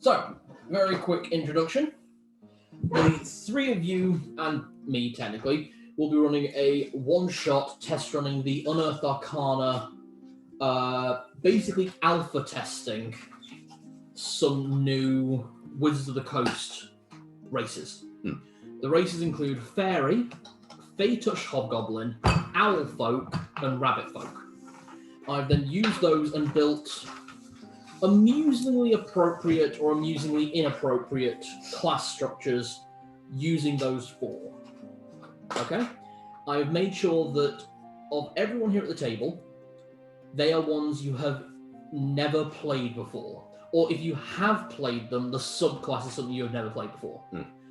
So, very quick introduction. The three of you, and me technically, will be running a one-shot test running the Unearthed Arcana, basically alpha testing some new Wizards of the Coast races. The races include Fairy, Fey-touched Hobgoblin, Owl Folk, and Rabbit Folk. I've then used those and built amusingly appropriate or amusingly inappropriate class structures using those four. Okay? I've made sure that of everyone here at the table, they are ones you have never played before. Or if you have played them, the subclass is something you have never played before.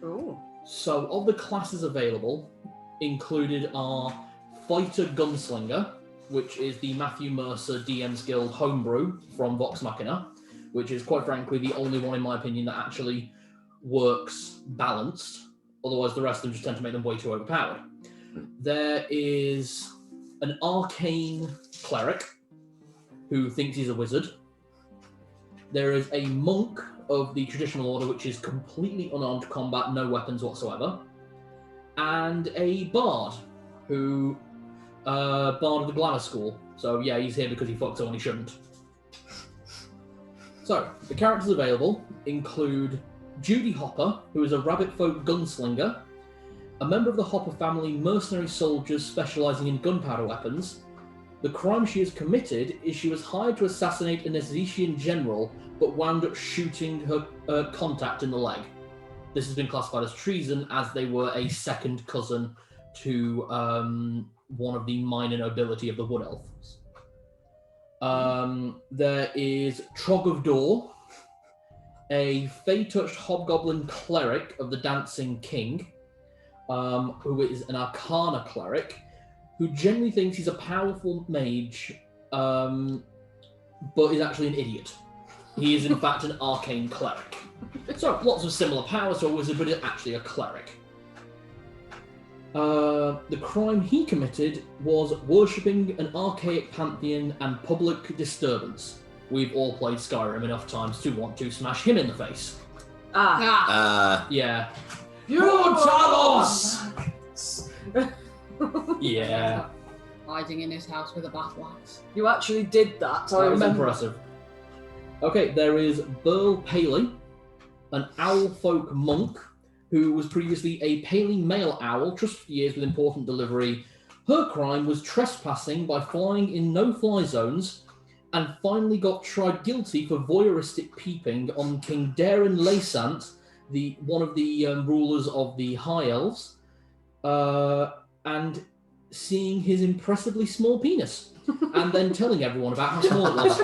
Ooh. So of the classes available, included are Fighter Gunslinger, which is the Matthew Mercer DM's Guild homebrew from Vox Machina, which is quite frankly the only one in my opinion that actually works balanced. Otherwise the rest of them just tend to make them way too overpowered. There is an Arcane Cleric who thinks he's a wizard. There is a Monk of the Traditional Order, which is completely unarmed combat, no weapons whatsoever. And a Bard, who... Bard of the Glamour School. So yeah, he's here because he fucked someone he shouldn't. So, the characters available include Judy Hopper, who is a Rabbit Folk Gunslinger, a member of the Hopper family mercenary soldiers specialising in gunpowder weapons. The crime she has committed is she was hired to assassinate a Nesvychian general, but wound up shooting her contact in the leg. This has been classified as treason, as they were a second cousin to one of the minor nobility of the Wood Elves. There is Trog of Door, a Fey-touched Hobgoblin Cleric of the Dancing King, who is an Arcana Cleric, who generally thinks he's a powerful mage, but is actually an idiot. He is in fact an Arcane Cleric. So, lots of similar powers to a wizard, but is actually a cleric. The crime he committed was worshipping an archaic pantheon and public disturbance. We've all played Skyrim enough times to want to smash him in the face. Yeah. Your Talos! Yeah. Hiding in his house with a battle axe. You actually did that, I That was remember. impressive. Okay, there is Burl Paley, an Owl Folk Monk, who was previously a Paley male owl, trusted for years with important delivery. Her crime was trespassing by flying in no-fly zones, and finally got tried guilty for voyeuristic peeping on King Darren Laysant, one of the rulers of the High Elves, and seeing his impressively small penis, and then telling everyone about how small it was.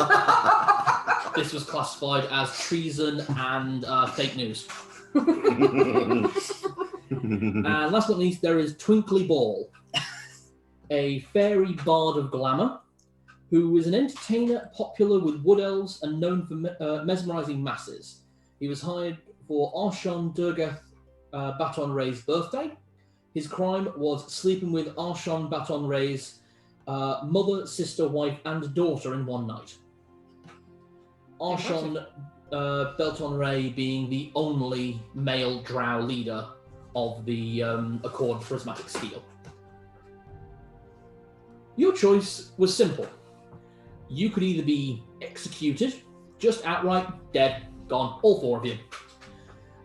This was classified as treason and fake news. And last but not least, there is Twinkly Ball, a fairy bard of glamour, who is an entertainer popular with wood elves and known for mesmerizing masses. He was hired for Arshon Durgath Baton Ray's birthday. His crime was sleeping with Arshon Baton Ray's mother, sister, wife, and daughter in one night. Arshon Baton Ray being the only male drow leader of the Accord Prismatic Steel. Your choice was simple. You could either be executed, just outright dead, gone, all four of you.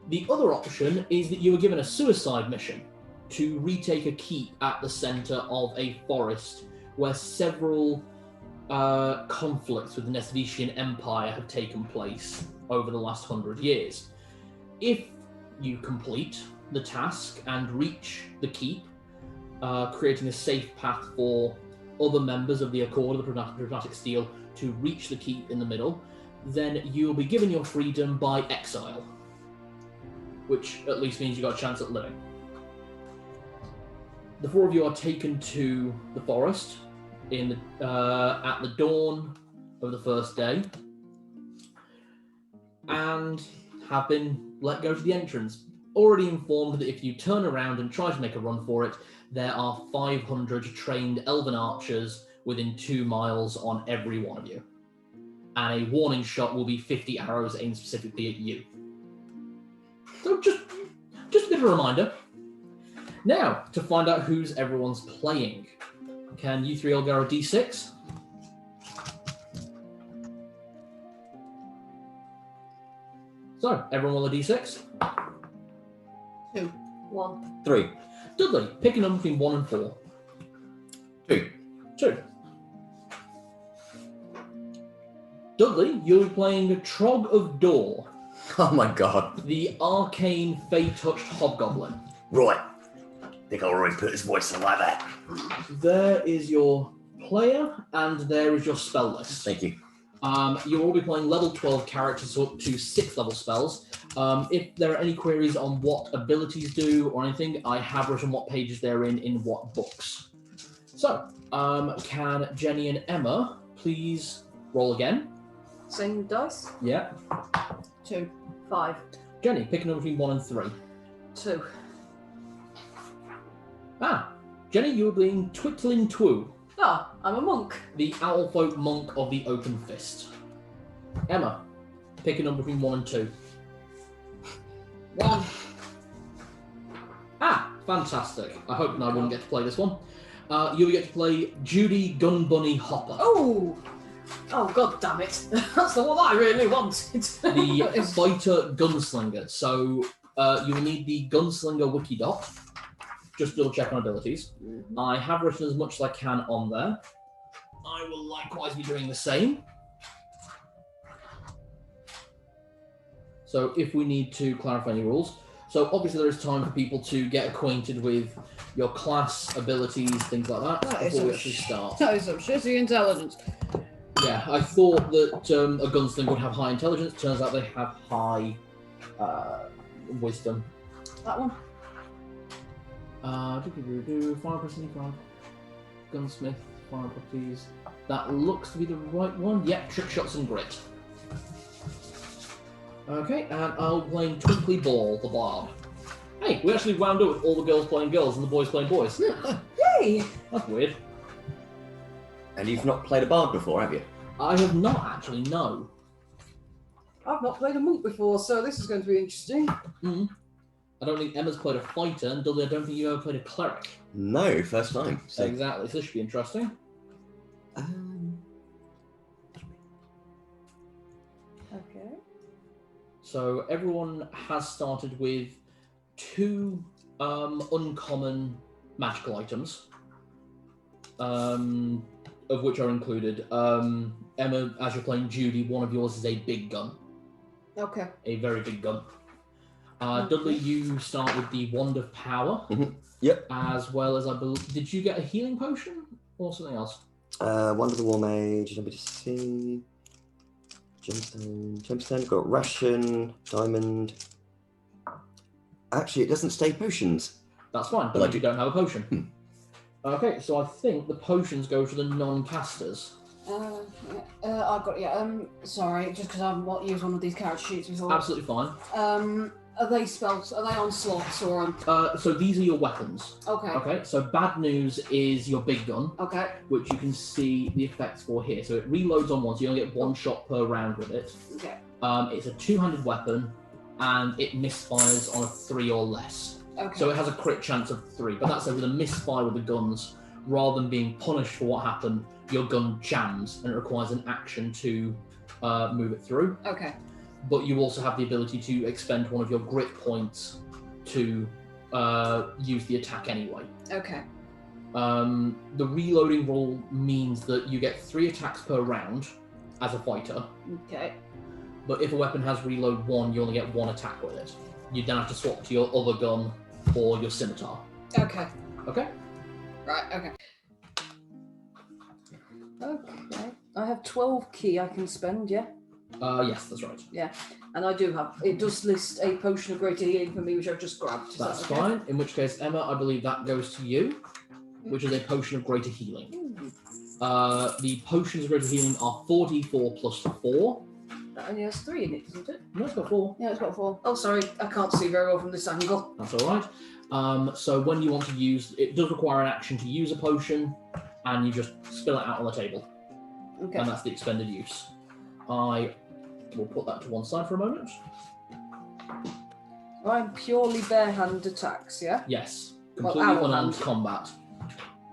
The other option is that you were given a suicide mission to retake a keep at the centre of a forest where several conflicts with the Nesvychian Empire have taken place over the last 100 years. If you complete the task and reach the keep, creating a safe path for other members of the Accord of the Prismatic Steel to reach the keep in the middle, then you'll be given your freedom by exile, which at least means you got a chance at living. The four of you are taken to the forest at the dawn of the first day, and have been let go to the entrance. Already informed that if you turn around and try to make a run for it, there are 500 trained elven archers within 2 miles on every one of you. And a warning shot will be 50 arrows aimed specifically at you. So just a bit of a reminder. Now, to find out who's everyone's playing, can you three all go a d6? So, everyone roll a d6. 2. 1. 3. Dudley, pick a number between 1 and 4. 2. 2. Dudley, you'll be playing Trog of Door, Oh my god. the arcane fey-touched hobgoblin. Right. Think I'll already put his voice in like that. There is your player, and there is your spell list. Thank you. You'll all be playing level 12 characters up to 6th level spells. If there are any queries on what abilities do or anything, I have written what pages they're in what books. So, can Jenny and Emma please roll again? Same dice. Yeah. 2. 5. Jenny, pick a number between 1 and 3. 2. Jenny, you're being Twittling Twoo, Ah, I'm a monk. the Owlfolk monk of the Open Fist. Emma, pick a number between 1 and 2. 1. Fantastic. I hope I wouldn't get to play this one. You'll get to play Judy Gunbunny Hopper, Oh! Oh, god damn it. That's the one I really wanted. the fighter gunslinger. So you will need the gunslinger wiki doc. Just double check on abilities. I have written as much as I can on there. I will likewise be doing the same. So if we need to clarify any rules. So obviously there is time for people to get acquainted with your class, abilities, things like that, That is before we some actually start. That is some shitty intelligence. Yeah, I thought that a gunslinger would have high intelligence. Turns out they have high wisdom. That one? Fire person, gunsmith, fire properties. That looks to be the right one. Yep, trick shots and grit. Okay, and I'll be playing Twinkly Ball, the bard. Hey, we actually wound up with all the girls playing girls and the boys playing boys. Yay! That's weird. And you've not played a bard before, have you? I have not actually, no. I've not played a monk before, so this is going to be interesting. I don't think Emma's played a fighter, and Dudley, I don't think you ever played a cleric. No, first time. So, Exactly, so this should be interesting. Okay. So everyone has started with 2 uncommon magical items, of which are included. Emma, as you're playing Judy, one of yours is a big gun, Okay. a very big gun. Dudley, you start with the Wand of Power. Yep. As well as, I believe, did you get a healing potion or something else? Wand of the War Mage, let me just see. Gemstone, got Ration, Diamond. Actually, it doesn't stay potions. That's fine, but you don't have a potion. Okay, so I think the potions go to the non-casters. I've got, sorry, just because I've not used one of these character sheets before. Absolutely fine. Are they spells? Are they on slots or on? So these are your weapons. Okay. Okay, so bad news is your big gun, Okay. which you can see the effects for here. So it reloads on one, so you only get 1 shot per round with it. Okay. It's a 2-handed weapon, and it misfires on a 3 or less. Okay. So it has a crit chance of 3, but that's with a misfire with the guns. Rather than being punished for what happened, your gun jams, and it requires an action to move it through. Okay. But you also have the ability to expend one of your grit points to use the attack anyway. Okay. The reloading rule means that you get 3 attacks per round as a fighter, Okay. but if a weapon has reload 1, you only get 1 attack with it. You then have to swap to your other gun or your scimitar. Okay. Okay? Right. Okay. Okay. I have 12 key I can spend, yeah? Yes, that's right. Yeah. And I do have, it does list a potion of greater healing for me, which I've just grabbed. Is That's that okay? fine. In which case, Emma, I believe that goes to you, which is a potion of greater healing. The potions of greater healing are 4d4 plus 4. That only has 3 in it, doesn't it? No, it's got 4. Yeah, it's got 4. Oh, sorry. I can't see very well from this angle. That's all right. So when you want to use, it does require an action to use a potion, and you just spill it out on the table, Okay. and that's the expended use. I will put that to one side for a moment. I'm purely bare hand attacks, yeah? Yes. Well, Completely owl unarmed hand. combat.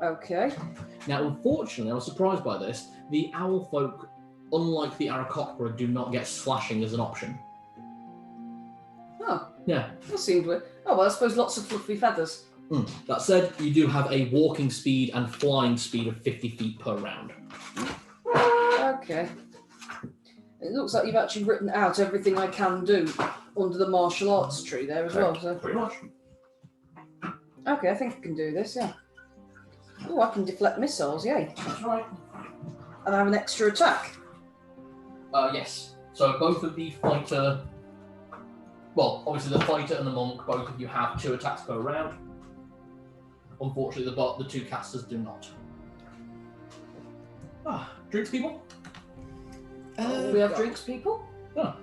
Okay. Now, unfortunately, I was surprised by this. The owl folk, unlike the Aarakocra, do not get slashing as an option. Oh, Yeah. that seemed weird. Oh, well, I suppose lots of fluffy feathers. That said, you do have a walking speed and flying speed of 50 feet per round. Okay. It looks like you've actually written out everything I can do under the martial arts tree there as well. So. Pretty much. Okay, I think I can do this, yeah. Oh, I can deflect missiles, yay. That's right. And I have an extra attack. Yes. So both of the fighter... Well, obviously the fighter and the monk, both of you have 2 attacks per round. Unfortunately, the 2 casters do not. Drinks, people? We have drinks, people? Oh.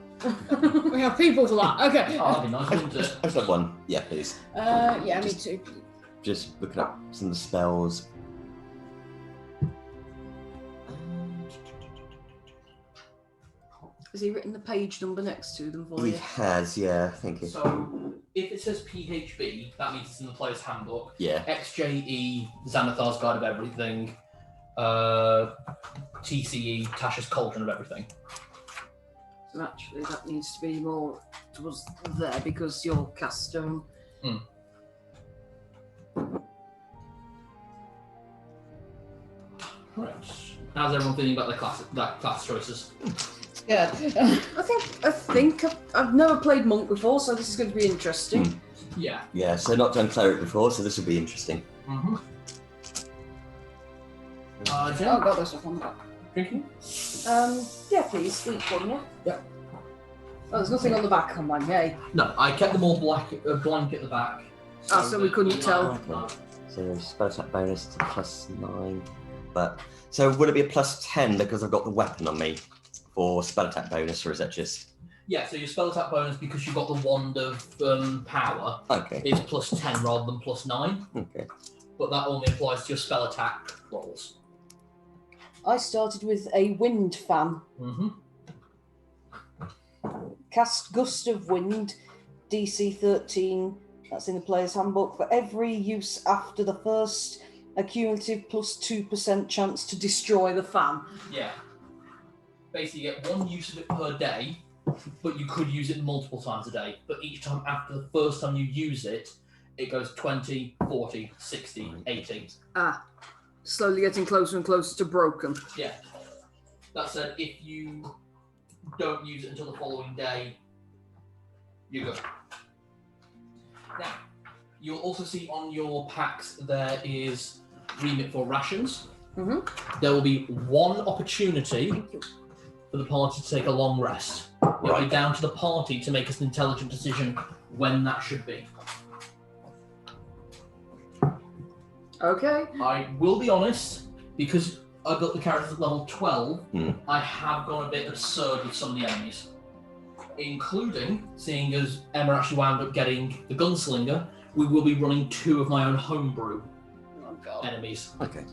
We have people for that. Okay. Oh, that'd be nice, wouldn't it? I just have one. Yeah, please. Yeah, me too. Just looking up some of the spells. Has he written the page number next to them for He you? has, yeah, thank you. So, if it says PHB, that means it's in the player's handbook. Yeah. XJE, Xanathar's Guide of Everything. TCE, Tasha's Cauldron of Everything. So actually, that needs to be more towards there because you're cast stone. Right. How's everyone feeling about their class choices? Yeah. I think I've never played monk before, so this is going to be interesting. Yeah. Yeah, so not done cleric before, so this will be interesting. Mm-hmm. Oh Jen, god, there's stuff on that. drinking? Yeah, please, sweet one, yeah. Yep. Oh, there's nothing on the back on mine, yay. No, I kept them all blank at the back. So we that couldn't you tell. might- So spell attack bonus to +9. But so would it be a +10 because I've got the weapon on me for spell attack bonus, or is that just Yeah, so your spell attack bonus, because you've got the wand of power, okay? is +10 rather than +9. Okay. But that only applies to your spell attack rolls. I started with a wind fan. Mm-hmm. Cast Gust of Wind, DC 13. That's in the player's handbook. For every use after the first, a cumulative +2% chance to destroy the fan. Yeah. Basically, you get 1 use of it per day, but you could use it multiple times a day. But each time after the first time you use it, it goes 20, 40, 60, 80. Slowly getting closer and closer to broken. Yeah. That said, if you don't use it until the following day, you're good. Now, you'll also see on your packs there is remit for rations. Mm-hmm. There will be 1 opportunity for the party to take a long rest. It'll be down to the party to make an intelligent decision when that should be. Okay. I will be honest, because I built the characters at level 12, I have gone a bit absurd with some of the enemies. Including, seeing as Emma actually wound up getting the Gunslinger, we will be running 2 of my own homebrew Oh god. enemies. Okay.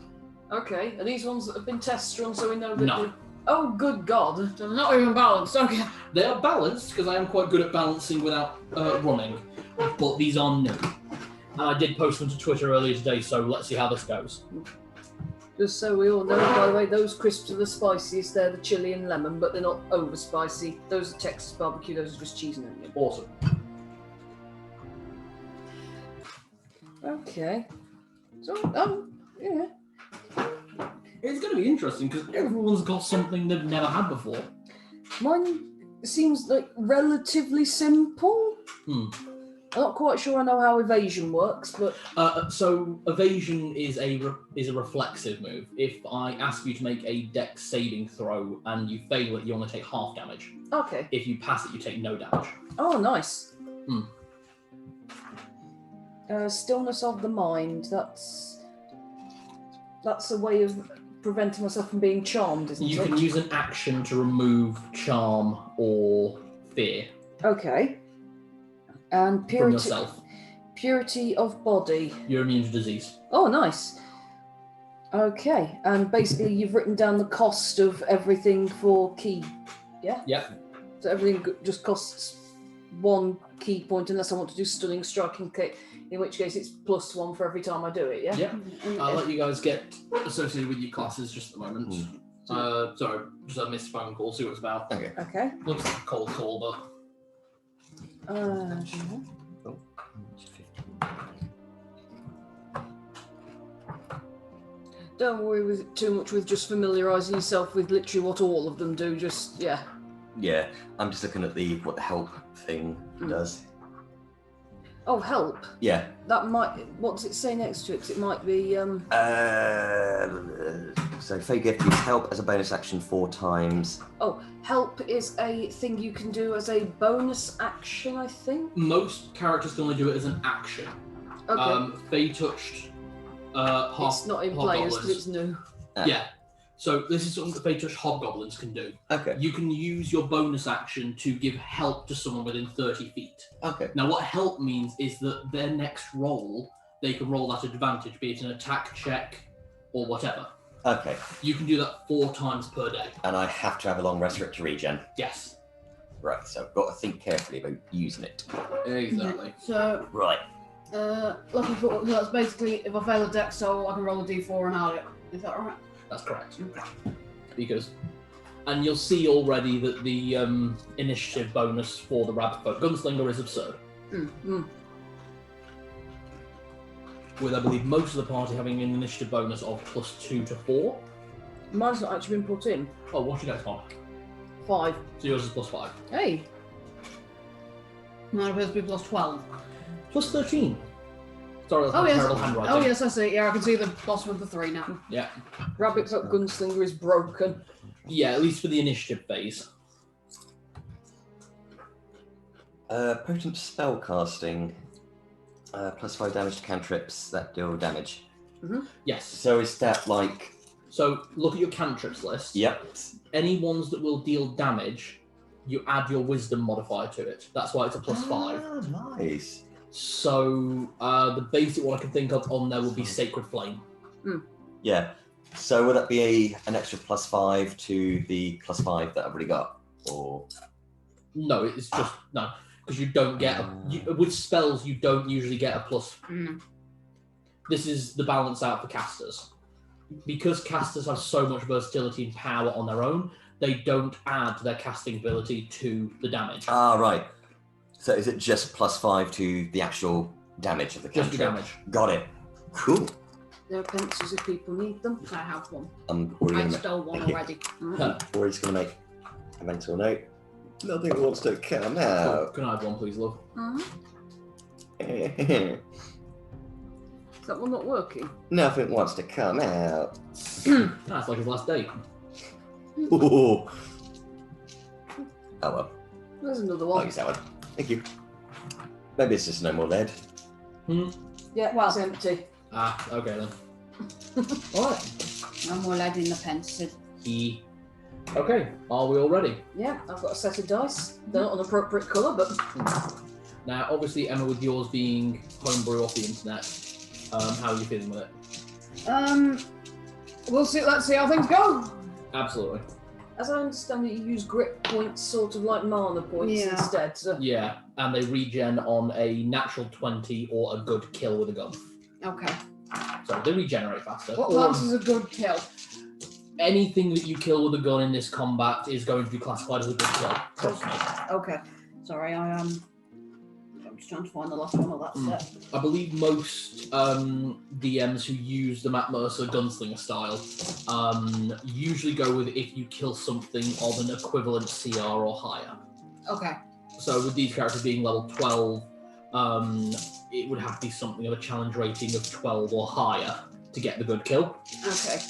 Okay. Are these ones that have been test run so we know that No. they're... Oh, good god. They're not even balanced. Okay. They are balanced, because I am quite good at balancing without running, but these are new. And I did post them to Twitter earlier today, so let's see how this goes. Just so we all know, by the way, those crisps are the spiciest. They're the chili and lemon, but they're not over spicy. Those are Texas barbecue. Those are just cheese and onion. Awesome. Okay. So, yeah. It's going to be interesting, because everyone's got something they've never had before. Mine seems like relatively simple. I'm not quite sure I know how evasion works, but So evasion is a reflexive move. If I ask you to make a dex saving throw and you fail it, you only take half damage. okay. If you pass it, you take no damage. Oh, nice. Hmm. Stillness of the mind. That's a way of preventing myself from being charmed, isn't You it? can use an action to remove charm or fear Okay. And from purity. yourself. Purity of body. You're immune to disease. Oh, nice. Okay, and basically you've written down the cost of everything for key. Yeah. Yep. So everything just costs 1 key point unless I want to do stunning, striking, kick. In which case, it's +1 for every time I do it. Yeah. Yeah. And I'll let you guys get associated with your classes just at the moment. Sorry, just a missed phone call. See what it's about. Okay. Okay. Looks like a cold call, but don't worry with too much with just familiarising yourself with literally what all of them do. Just yeah. Yeah, I'm just looking at what the help thing does. Oh, help. Yeah. That might. What does it say next to it? 'Cause it might be. So Fey gift use help as a bonus action 4 times. Oh, help is a thing you can do as a bonus action, I think. most characters can only do it as an action. Okay. They touched It's not in players because it's new. Yeah. So this is something that they touched hobgoblins can do. Okay. You can use your bonus action to give help to someone within 30 feet. Okay. Now, what help means is that their next roll, they can roll that advantage, be it an attack check or whatever. Okay. You can do that 4 times per day. And I have to have a long rest for it to regen. Yes. Right, so I've got to think carefully about using it. Exactly. So, Right. lucky for that's basically if I fail a dex roll, I can roll a d4 and add it. Is that right? That's correct. Because, and you'll see already that the initiative bonus for the rabbit folk gunslinger is absurd. With, I believe, most of the party having an initiative bonus of +2 to 4. Mine's not actually been put in. Oh, what's your next one? 5. So yours is +5. Hey. Mine appears to be +12. +13. Sorry, that's Oh my yes. terrible handwriting. Oh yes, I see. Yeah, I can see the bottom of the 3 now. Yeah. Rabbit Foot Gunslinger is broken. Yeah, at least for the initiative phase. Potent spell casting. +5 damage to cantrips that deal damage. Yes. So is that like? So look at your cantrips list. Yep. Any ones that will deal damage, you add your wisdom modifier to it. That's why it's a +5. Ah, nice. So the basic one I can think of on there would be Sacred Flame. Yeah. So would that be an extra +5 to the +5 that I've already got, or? No, it's just no, because you don't get with spells. You don't usually get a plus. This is the balance out for casters, because casters have so much versatility and power on their own. They don't add their casting ability to the damage. Ah, right. So is it just +5 to the actual damage of the Just cantrip? the damage. Got it. Cool. There are pencils if people need them. I have one. I'm already I gonna stole one Thank you. already. Already just gonna make a mental note. Nothing wants to come Oh, out. can I have one, please, love? Is that one not working? Nothing wants to come out. That's like his last day. Ooh. Oh well. There's another I'll one. use that one. Thank you. Maybe it's just no more lead. Yeah, Well- it's empty. Ah, okay then. Alright. No more lead in the pencil. Okay, are we all ready? Yeah, I've got a set of dice. They're not an appropriate colour, but Now, obviously, Emma, with yours being homebrew off the internet, how are you feeling with it? We'll see. Let's see how things go. Absolutely. as I understand it, you use grit points, sort of like mana points Yeah. instead. So Yeah, and they regen on a natural 20 or a good kill with a gun. Okay. So they regenerate faster. What Or counts as a good kill? anything that you kill with a gun in this combat is going to be classified as a good kill. Trust me. Okay. Sorry, I'm just trying to find the last one of that set. I believe most DMs who use the Matt Mercer gunslinger style usually go with if you kill something of an equivalent CR or higher. Okay. So with these characters being level 12, it would have to be something of a challenge rating of 12 or higher to get the good kill. Okay.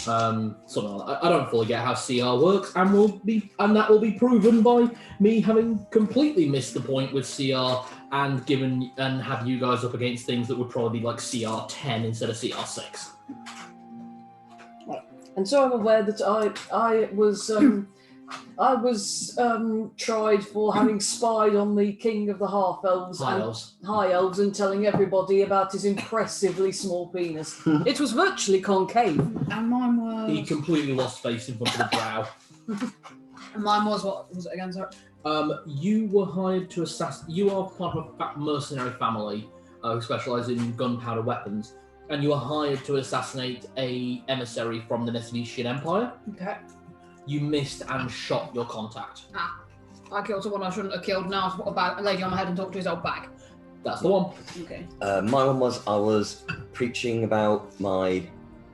Something like that. I don't fully get how CR works, and that will be proven by me having completely missed the point with CR and have you guys up against things that would probably be like CR 10 instead of CR 6. And so I'm aware that I was tried for having spied on the king of the half elves High and elves. high elves and telling everybody about his impressively small penis. It was virtually concave. And mine He was. completely lost face in front of the brow. And mine was what was it again? Sorry. You were hired to assassinate. You are part of a mercenary family who specialise in gunpowder weapons, and you were hired to assassinate a emissary from the Nesvychian Empire. Okay. You missed and shot your contact. I killed someone I shouldn't have killed. Now I've got a lady on my head and talk to his old bag. That's the one. Okay. My one was I was preaching about my.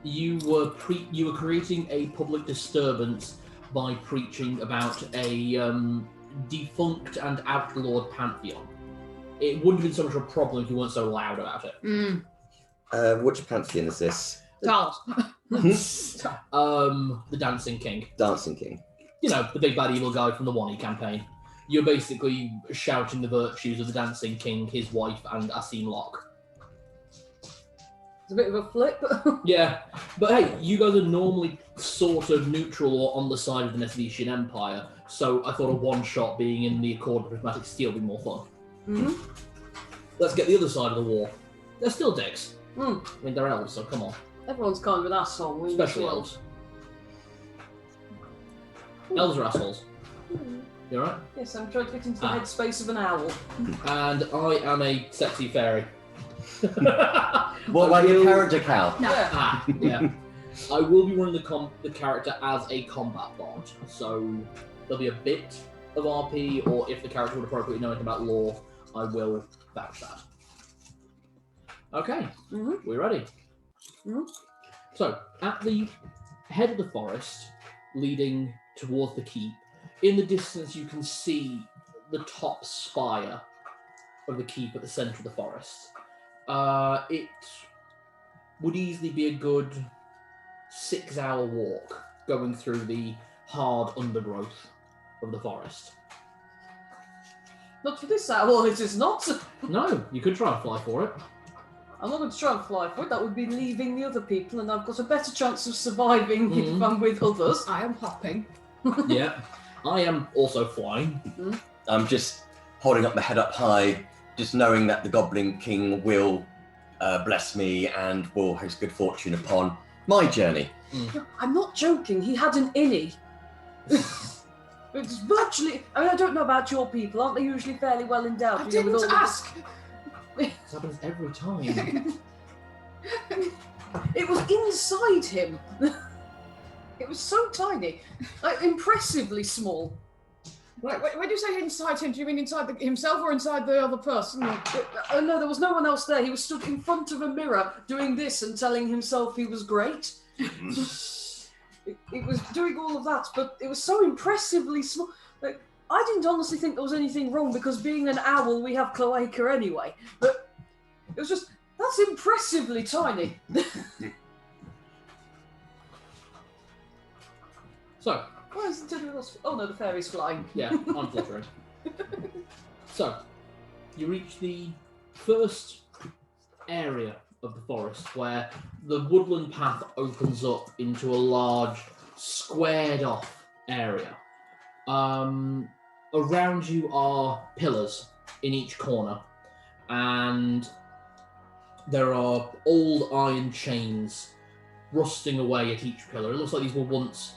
You were creating a public disturbance by preaching about a defunct and outlawed pantheon. It wouldn't have been so much of a problem if you weren't so loud about it. Which pantheon is this? Charles. The Dancing King. Dancing King. You know, the big bad evil guy from the Wani campaign. You're basically shouting the virtues of the Dancing King, his wife, and Asim Locke. It's a bit of a flip. Yeah, but hey, you guys are normally sort of neutral or on the side of the Nesvychian Empire, so I thought a one-shot being in the Accord of Prismatic Steel would be more fun. Mm-hmm. Let's get the other side of the war. They're still dicks. Mm. I mean, they're elves, so come on. Everyone's kind of an asshole. when you Especially see elves. Elves are assholes. You alright? Yes, I'm trying to get into the headspace of an owl. And I am a sexy fairy. What about your character, Cal? No. Yeah. I will be running the character as a combat bot, so there'll be a bit of RP, or if the character would appropriately know anything about lore, I will vouch that. Okay, we're ready. So, at the head of the forest, leading towards the keep, in the distance you can see the top spire of the keep at the centre of the forest. It would easily be a good 6-hour walk going through the hard undergrowth of the forest. Not for this owl, it is not. No, you could try and fly for it. I'm not going to try and fly for it. That would be leaving the other people, and I've got a better chance of surviving if I'm with others. I am hopping. Yeah. I am also flying. I'm just holding up my head up high, just knowing that the Goblin King will bless me and will host good fortune upon my journey. I'm not joking. He had an innie. It's virtually. I mean, I don't know about your people. Aren't they usually fairly well endowed? I with didn't all ask. This happens every time. It was inside him. It was so tiny, like impressively small. Right, when you say inside him, do you mean inside himself or inside the other person? No, there was no one else there. He was stood in front of a mirror doing this and telling himself he was great. It was doing all of that, but it was so impressively small. Like, I didn't honestly think there was anything wrong because being an owl, we have cloaca anyway. But it was just, that's impressively tiny. So, Why is it oh no, the fairy's flying. yeah, I'm fluttering. So, you reach the first area of the forest where the woodland path opens up into a large, squared off area. Around you are pillars in each corner, and there are old iron chains rusting away at each pillar. It looks like these were once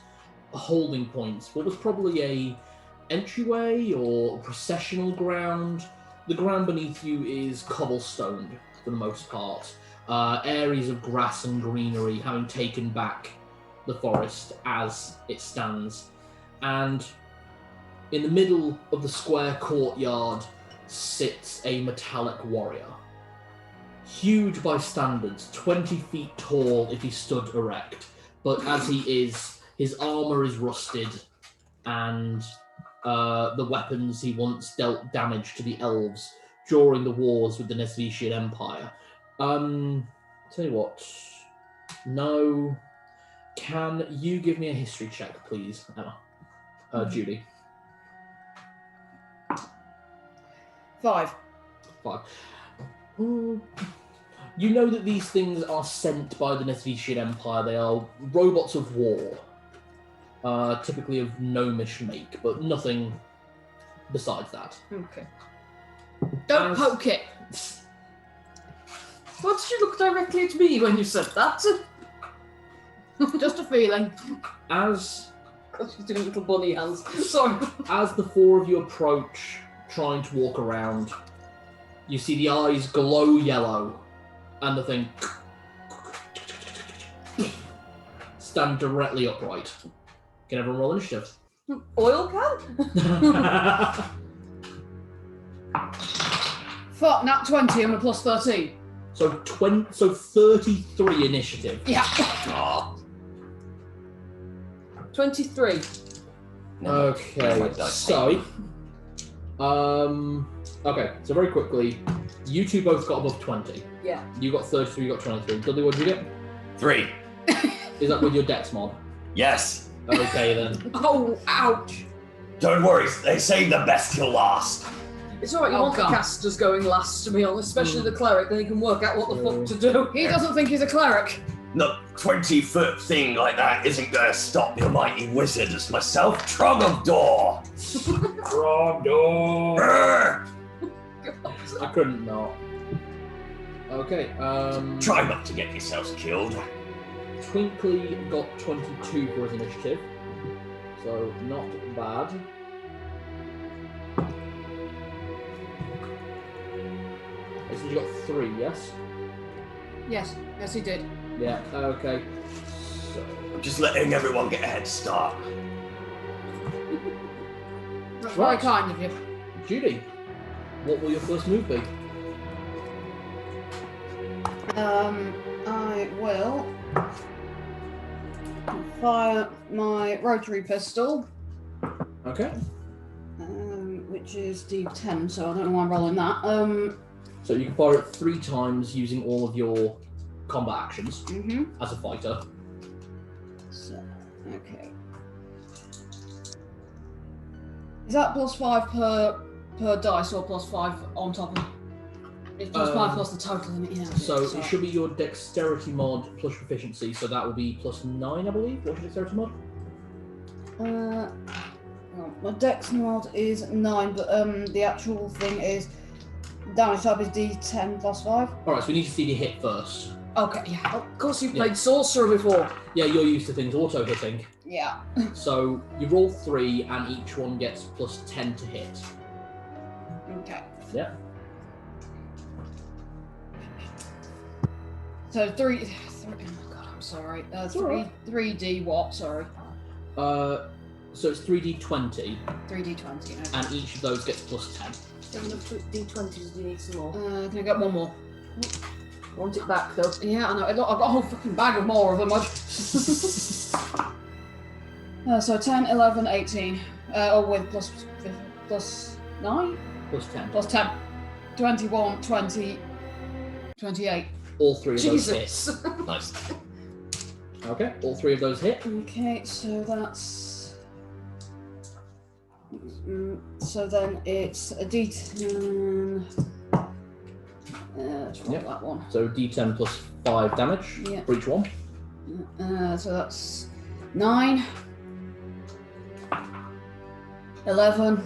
holding points. What was probably a entryway or processional ground. The ground beneath you is cobblestoned for the most part. Areas of grass and greenery having taken back the forest as it stands. And in the middle of the square courtyard sits a metallic warrior. Huge by standards, 20 feet tall if he stood erect. But as he is, his armour is rusted, and the weapons he once dealt damage to the elves during the wars with the Nesvychian Empire. Tell you what, no. Can you give me a history check, please, Emma? Judy. 5. 5. You know that these things are sent by the Nesvychian Empire. They are robots of war. Typically of gnomish make, but nothing besides that. Okay. Don't poke it. Why did you look directly at me when you said that? Just a feeling. As God, she's doing little bunny hands. Sorry. As the four of you approach, trying to walk around, you see the eyes glow yellow, and the thing stand directly upright. Can everyone roll initiative? Oil can? Fuck, nat 20 and a plus 13. So 33 initiative. Yeah. Oh, 23. no. Okay, so okay, so very quickly, you two both got above 20. Yeah. You got 33, you got 23. Dudley, what did you get? 3. Is that with your dex mod? Yes. Okay then. Oh, ouch. Don't worry, they say the best till last. It's alright, you Oh, want God. the casters going last, to be honest, especially the cleric, then he can work out what the fuck to do. He doesn't think he's a cleric. No 20-foot thing like that isn't gonna stop your mighty wizard as myself, Trogdor. Trogdor. I couldn't not. Okay, Try not to get yourselves killed. Twinkly got 22 for his initiative, so not bad. So you got 3, yes? Yes, he did. Yeah, okay. So, I'm just letting everyone get a head start. That's Right. very kind of you. Judy, what will your first move be? I will fire my rotary pistol, Okay. which is D10, so I don't know why I'm rolling that. So you can fire it 3 times using all of your combat actions as a fighter. So, okay. Is that +5 per dice or +5 on top of? It's +5 plus the total, isn't it? Yeah. So it should be your dexterity mod plus proficiency, so that will be +9, I believe. What's your dexterity mod? Well, my dex mod is 9, but the actual thing is damage type is D10 +5. Alright, so we need to see the hit first. Okay, yeah. Of course, you've played sorcerer before. Yeah, you're used to things auto-hitting. Yeah. So you roll 3 and each one gets +10 to hit. Okay. Yeah. So oh god, I'm sorry. alright. 3D what? Sorry. So it's 3d20, 3D20. Okay. and each of those gets +10. Do you have enough D20s? Do you need some more? Can I get one more? Want it back, though. Yeah, I know. I've got a whole fucking bag of more of them. So 10, 11, 18. With plus 9? +10. Plus 10. 21, 20, 28. All 3 of those hit. Jesus. Nice. Okay, all 3 of those hit. Okay, so that's... so then it's a D10... let's roll Yep. that one. So d10 plus 5 damage Yeah. for each one. So that's 9, 11.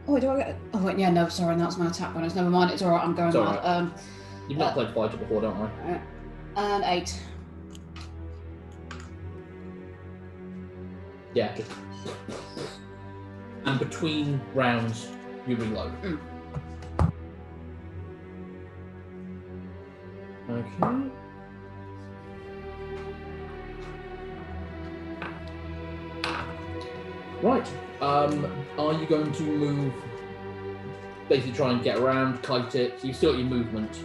Oh, do I get? Oh wait, yeah, no, sorry, that's my attack bonus. Never mind, it's alright. I'm going It's mad. alright. You've not played fighter before, don't worry. And 8. Yeah, just... And between rounds, you reload. Okay. Right. Are you going to move? Basically, try and get around, kite it. So you still got your movement.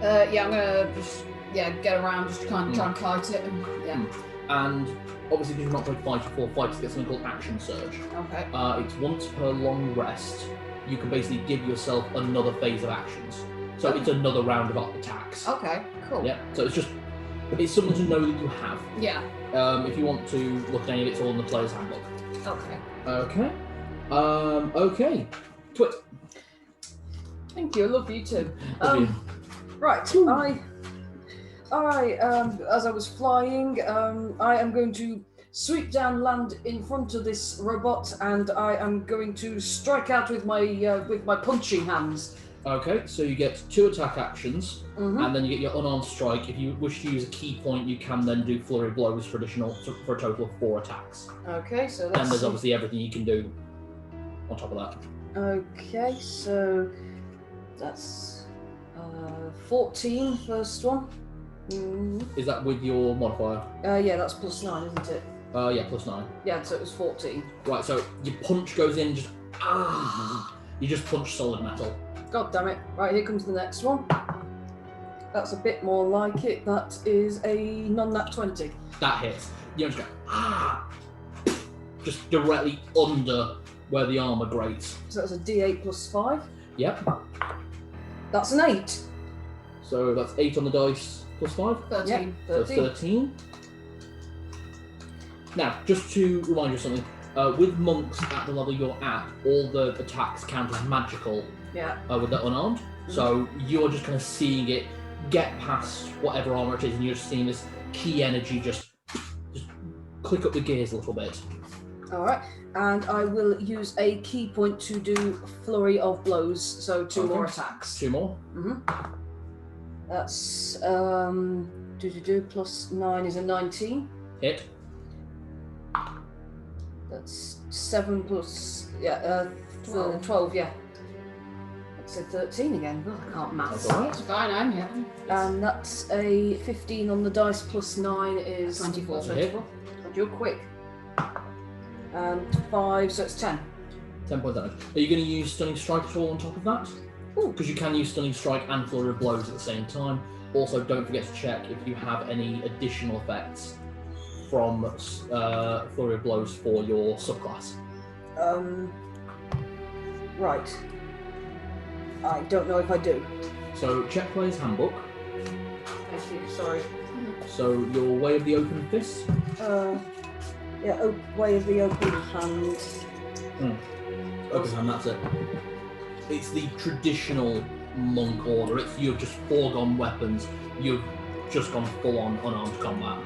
Yeah, I'm gonna just get around, just kind of try and kite it, and And obviously, because you've not played fighter before, fighters get something called action surge. Okay. It's once per long rest. You can basically give yourself another phase of actions. So it's another round of attacks. Okay. Cool. Yeah. So it's something to know that you have. Yeah. If you want to look at any of it, it's all in the player's handbook. Okay. Okay. Okay. Twit. Thank you. I love you too. Love you. Right. As I was flying, I am going to sweep down, land in front of this robot, and I am going to strike out with my punching hands. Okay, so you get 2 attack actions, Mm-hmm. and then you get your unarmed strike. If you wish to use a key point, you can then do flurry of blows for a total of 4 attacks. Okay, so And that's. there's obviously everything you can do on top of that. Okay, so that's 14, first one. Is that with your modifier? Yeah, that's +9, isn't it? Yeah, +9. Yeah, so it was 14. Right, so your punch goes in, just you just punch solid metal. God damn it. Right, here comes the next one. That's a bit more like it. That is a non-nat 20. That hits. You just go just directly under where the armor grates. So that's a D8 +5. Yep. That's an 8. So that's 8 on the dice +5. 13. Yep, So 13. 13. Now, just to remind you of something, with monks at the level you're at, all the attacks count as magical Yeah. with the unarmed. So you're just kind of seeing it get past whatever armor it is, and you're just seeing this key energy just click up the gears a little bit. Alright. And I will use a key point to do flurry of blows. So 2 more attacks. 2 more. That's +9 is a 19. Hit. That's 7 plus 12. Yeah. That's a 13 again. Oh, I can't maths. That's alright. It's fine, I'm here. And that's a 15 on the dice +9 is 24. That's a hit. God, you're quick. And 5, so it's 10. 10 points damage. Are you going to use Stunning Strike at all on top of that? Because you can use Stunning Strike and Flurry of Blows at the same time. Also, don't forget to check if you have any additional effects from Flurry of Blows for your subclass. Right. I don't know if I do. So, check Player's Handbook. Thank you, sorry. So, your Way of the Open Fist. Yeah, Way of the Open Hand. Open Hand, that's it. It's the traditional monk order. It's you've just foregone weapons. You've just gone full on unarmed combat.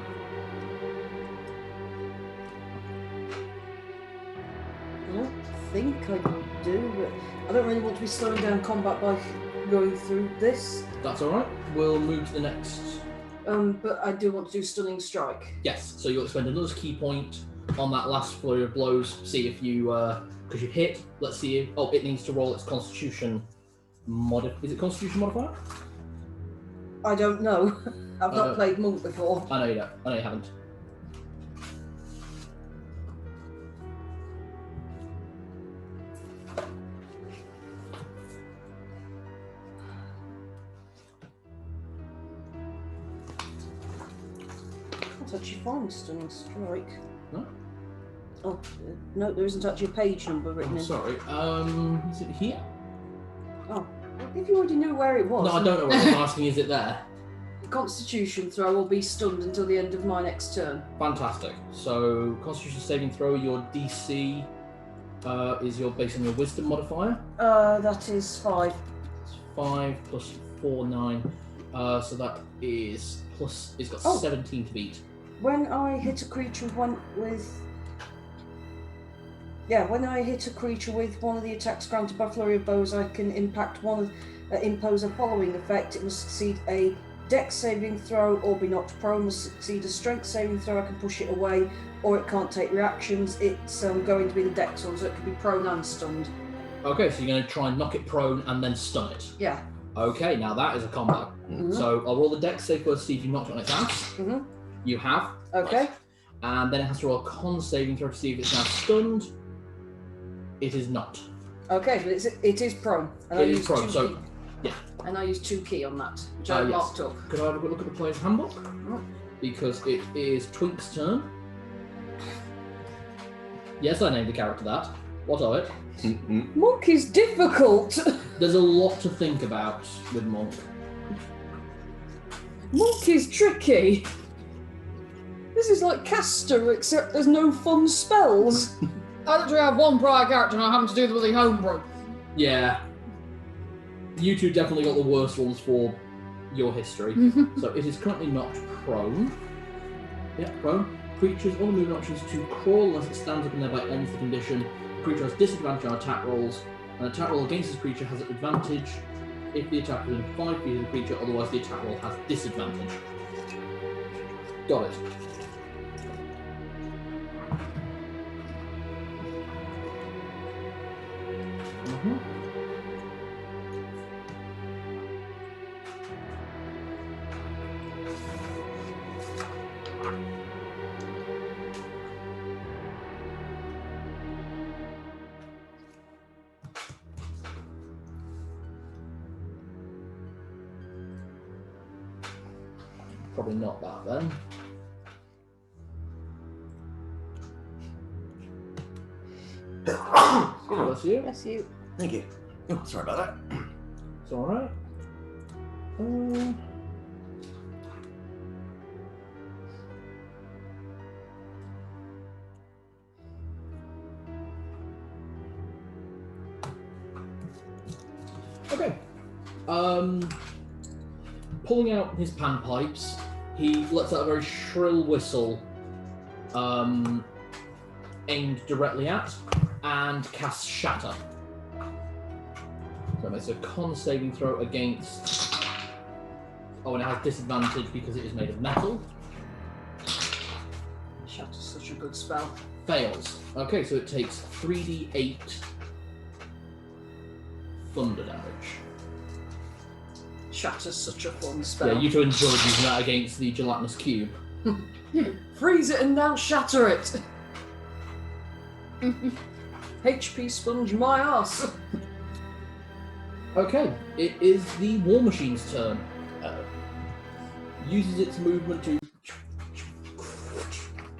I don't think I do, but I don't really want to be slowing down combat by going through this. That's alright. We'll move to the next. But I do want to do Stunning Strike. Yes, so you'll spend another key point on that last flurry of blows. See if you, because you hit. Let's see if, it needs to roll its Constitution Is it Constitution modifier? I don't know. I've not played Monk before. I know you don't. I know you haven't. That's actually fine, Stunning Strike. No? Oh, no, there isn't actually a page number written in. Sorry. Is it here? Oh, if you already knew where it was. No, I don't know what I'm asking. Is it there? Constitution throw will be stunned until the end of my next turn. Fantastic. So, Constitution saving throw, your DC is your based on your Wisdom modifier. That is 5. It's 5 plus 4, 9. So that is plus. It's got 17 to beat. When I hit a creature when I hit a creature with one of the attacks granted by Flurry of Blows, I can impose a following effect. It must succeed a Dex saving throw or be knocked prone. Must succeed a Strength saving throw. I can push it away, or it can't take reactions. It's going to be the Dex one, so it can be prone and stunned. Okay, so you're going to try and knock it prone and then stun it. Yeah. Okay, now that is a combat. Mm-hmm. So I'll roll the Dex save first to see if you knocked it on its ass. Mm-hmm. You have. Okay. Nice. And then it has to roll a Con saving throw to see if it's now stunned. It is not. Okay, but it is prone. And It is prone, so... key. Yeah. And I use 2 key on that, which I've yes. marked up. Could I have a quick look at the player's handbook? Because it is Twink's turn. Yes, I named the character that. What of it? Monk is difficult! There's a lot to think about with Monk. Monk is tricky! This is like Caster, except there's no fun spells. I literally have one prior character and I happen to do the bloody homebrew. Yeah. You two definitely got the worst ones for your history. So it is currently not prone. Yeah, prone. Creatures, all the movement options to crawl unless it stands up and thereby ends the condition. The creature has disadvantage on attack rolls. An attack roll against this creature has an advantage if the attack is within 5 feet of the creature, otherwise the attack roll has disadvantage. Got it. Probably not that then. Bless you. Bless you. Thank you. Oh, sorry about that. It's alright. Okay. Pulling out his panpipes, he lets out a very shrill whistle, aimed directly at, and casts Shatter. So it makes a con saving throw against... Oh, and it has disadvantage because it is made of metal. Shatter's such a good spell. Fails. Okay, so it takes 3d8 thunder damage. Shatter's such a fun spell. Yeah, you two enjoyed using that against the gelatinous cube. Freeze it and now shatter it. HP sponge my ass. Okay, it is the War Machine's turn. Uses its movement to...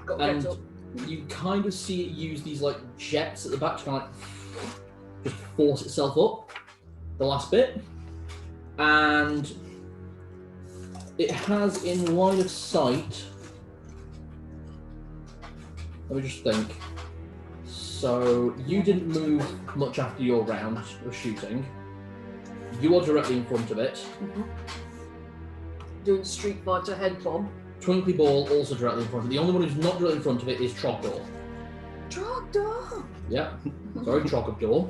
Got And get up. you kind of see it use these like jets at the back to kind of just force itself up. The last bit. And it has in line of sight... Let me just think. So, you didn't move much after your round of shooting. You are directly in front of it. Mm-hmm. Doing Street Fighter head bomb. Twinkly Ball also directly in front of it. The only one who's not directly in front of it is Trogdor. Trogdor! Yeah, sorry, Trogdor.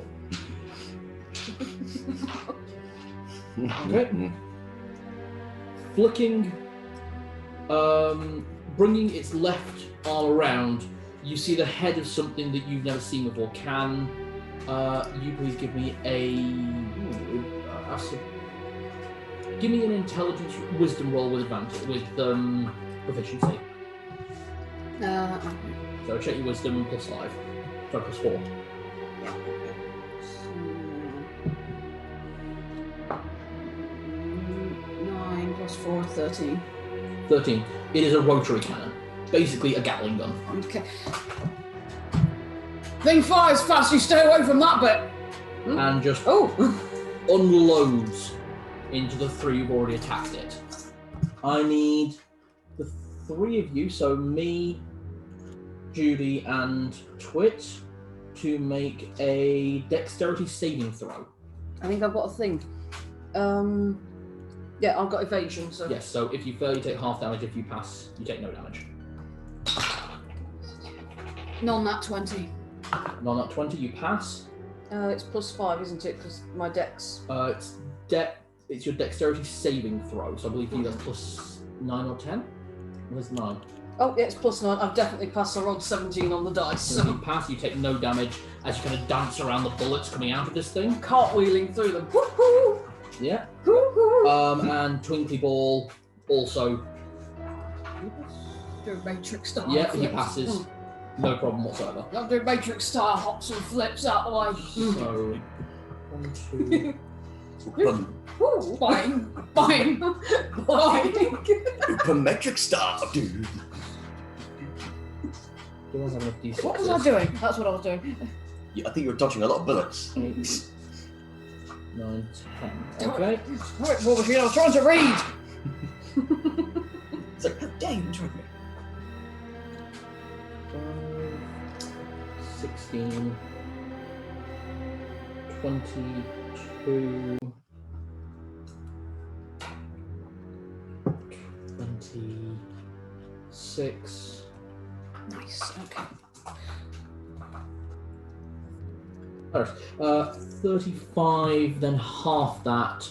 Okay. Flicking, bringing its left arm around, you see the head of something that you've never seen before. Can you please give me give me an intelligence wisdom roll with advantage, with proficiency. So check your wisdom plus 5. Sorry, plus 4. Yeah. 9 plus 4, 13. 13. It is a rotary cannon. Basically a Gatling gun. Okay. Thing fires fast, you stay away from that bit. And just Oh! unloads into the 3 who've already attacked it. I need the 3 of you, so me, Judy, and Twit, to make a dexterity saving throw. I think I've got a thing. Yeah, I've got evasion, so... Yes, so if you fail, you take half damage. If you pass, you take no damage. Non-nat 20. Non nat 20, you pass. It's plus 5, isn't it? Because my dex... It's your dexterity saving throw, so I believe for you that's plus 9 or 10? Where's 9? Oh, yeah, it's plus 9. I've definitely passed. I rolled 17 on the dice. So if you pass, you take no damage as you kind of dance around the bullets coming out of this thing. Cartwheeling through them. Woohoo! Yeah. Woohoo! And Twinkly Ball also. Do Matrix style. Yeah, he flips. passes. No problem whatsoever. I'll do Matrix style hops and flips out the way. So 1, 2. Boom. Woo! Bang! Bang! Open metric star, dude. Do I have enough D6s? What was I doing? That's what I was doing. I think you were dodging a lot of bullets. 8, 9, 10. Okay. Alright, War Machine, I was trying to read! It's like, how dare you interrupt me? 5, 16, 22, 26. Nice, okay. 35, then half that.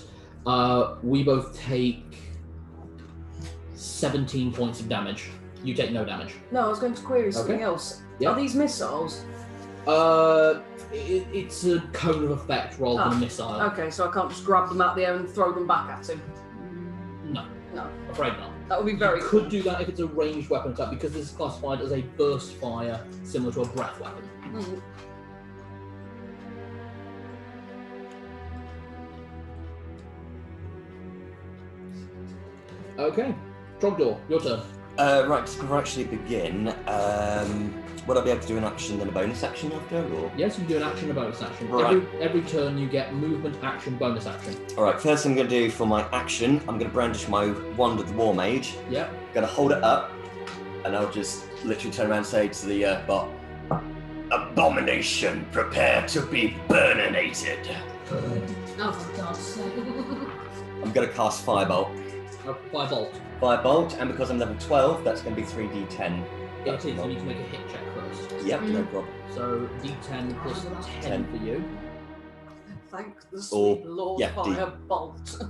We both take 17 points of damage. You take no damage. No, I was going to query something Okay. else. Yeah. Are these missiles? It's a cone of effect rather than a missile. Okay, so I can't just grab them out of the air and throw them back at him. No. No. Afraid not. That would be very You could do that if it's a ranged weapon attack, because this is classified as a burst fire, similar to a breath weapon. Mm. Okay. Trogdor, your turn. Right, to actually begin, would I be able to do an action then a bonus action after, or? Yes, you can do an action, a bonus action. Right. Every turn you get movement, action, bonus action. Alright, first thing I'm going to do for my action, I'm going to brandish my wand of the War Mage. Yep. Going to hold it up, and I'll just literally turn around and say to the bot, "Abomination, prepare to be burninated." Oh, for God's sake. I'm going to cast Firebolt. Firebolt. Firebolt, and because I'm level 12, that's going to be 3d10. It is, you need to make a hit check first. Yep, no problem. So d10 plus 10 for you. Thank the Or- sweet Lord yeah, Firebolt.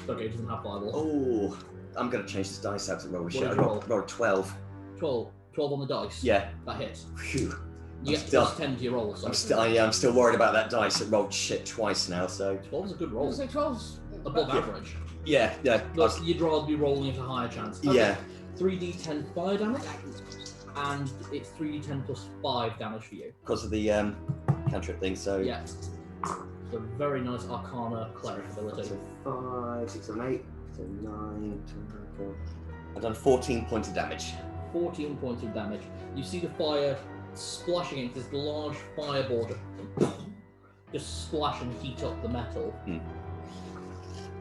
Okay, it doesn't have Firebolt. Oh, I'm going to change this dice out to roll a What shit. did I you rolled a 12. 12 on the dice. Yeah. That hits. Phew. You I'm get still- plus 10 to your roll, so I'm still worried about that dice. It rolled shit twice now, so 12 is a good roll. So 12's Above Yeah. average. yeah. But you'd rather be rolling at a higher chance. Yeah. 3d10 fire damage, and it's 3d10 plus 5 damage for you. Because of the cantrip thing, so Yeah. So very nice Arcana cleric ability. So 5, 6, 7, 8, so 9, 10, 12. I've done 14 points of damage. 14 points of damage. You see the fire splashing into this large fireboard, just splash and heat up the metal.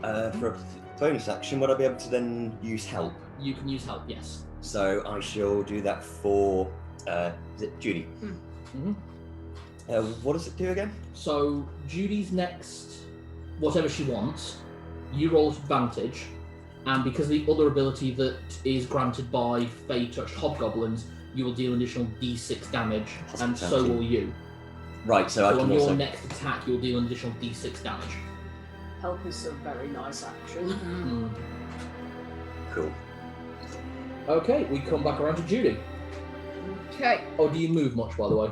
For a bonus action, would I be able to then use help? You can use help, yes. So I shall do that for, is it Judy? Mhm. What does it do again? So Judy's next, whatever she wants, you roll at advantage, and because of the other ability that is granted by Fey Touched Hobgoblins, you will deal additional d6 damage, and so Hospitality. will you. Right, so I So on can your also... next attack, you'll deal an additional d6 damage. Help is a very nice action. Mm. Cool. Okay, we come back around to Judy. Okay. Oh, do you move much, by the way?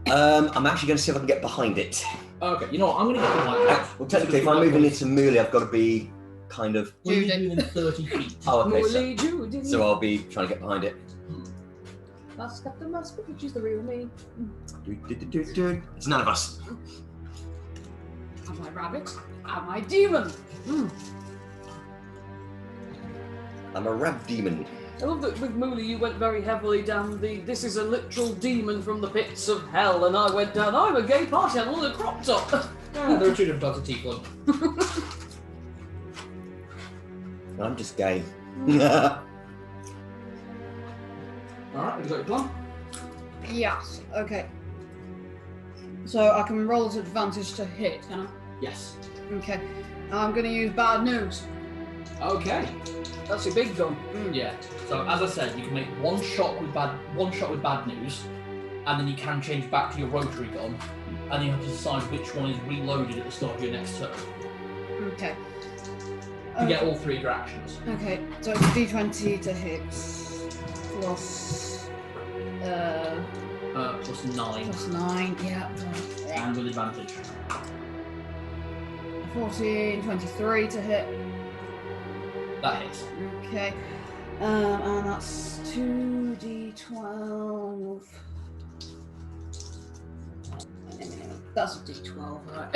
I'm actually going to see if I can get behind it. Okay, you know what, I'm going to get the light. Well, technically, if I'm moving into melee, I've got to be kind of... When Judy. you're within 30 feet. Oh, okay, Molly Judy. so I'll be trying to get behind it. That's Captain Mask, which is the real me. It's none of us. Am I rabbit? Am I demon? I'm a rab demon. I love that with Mooley you went very heavily down the this is a literal demon from the pits of hell, and I went down, I'm a gay party animal in a crop top. Yeah, there are two different types of tiefling. I'm just gay. Alright, have you got your plan? Yes. Okay. So I can roll at advantage to hit, can I? Yes. Okay. I'm going to use bad news. Okay. That's your big gun. Yeah. So as I said, you can make one shot with bad news, and then you can change back to your rotary gun, and you have to decide which one is reloaded at the start of your next turn. Okay. You get all three of your actions. Okay. So it's D20 to hit plus Plus 9, plus 9. Yeah. and with advantage. 14, 23 to hit. That hits. Okay. And that's 2d12. That's a d12, right?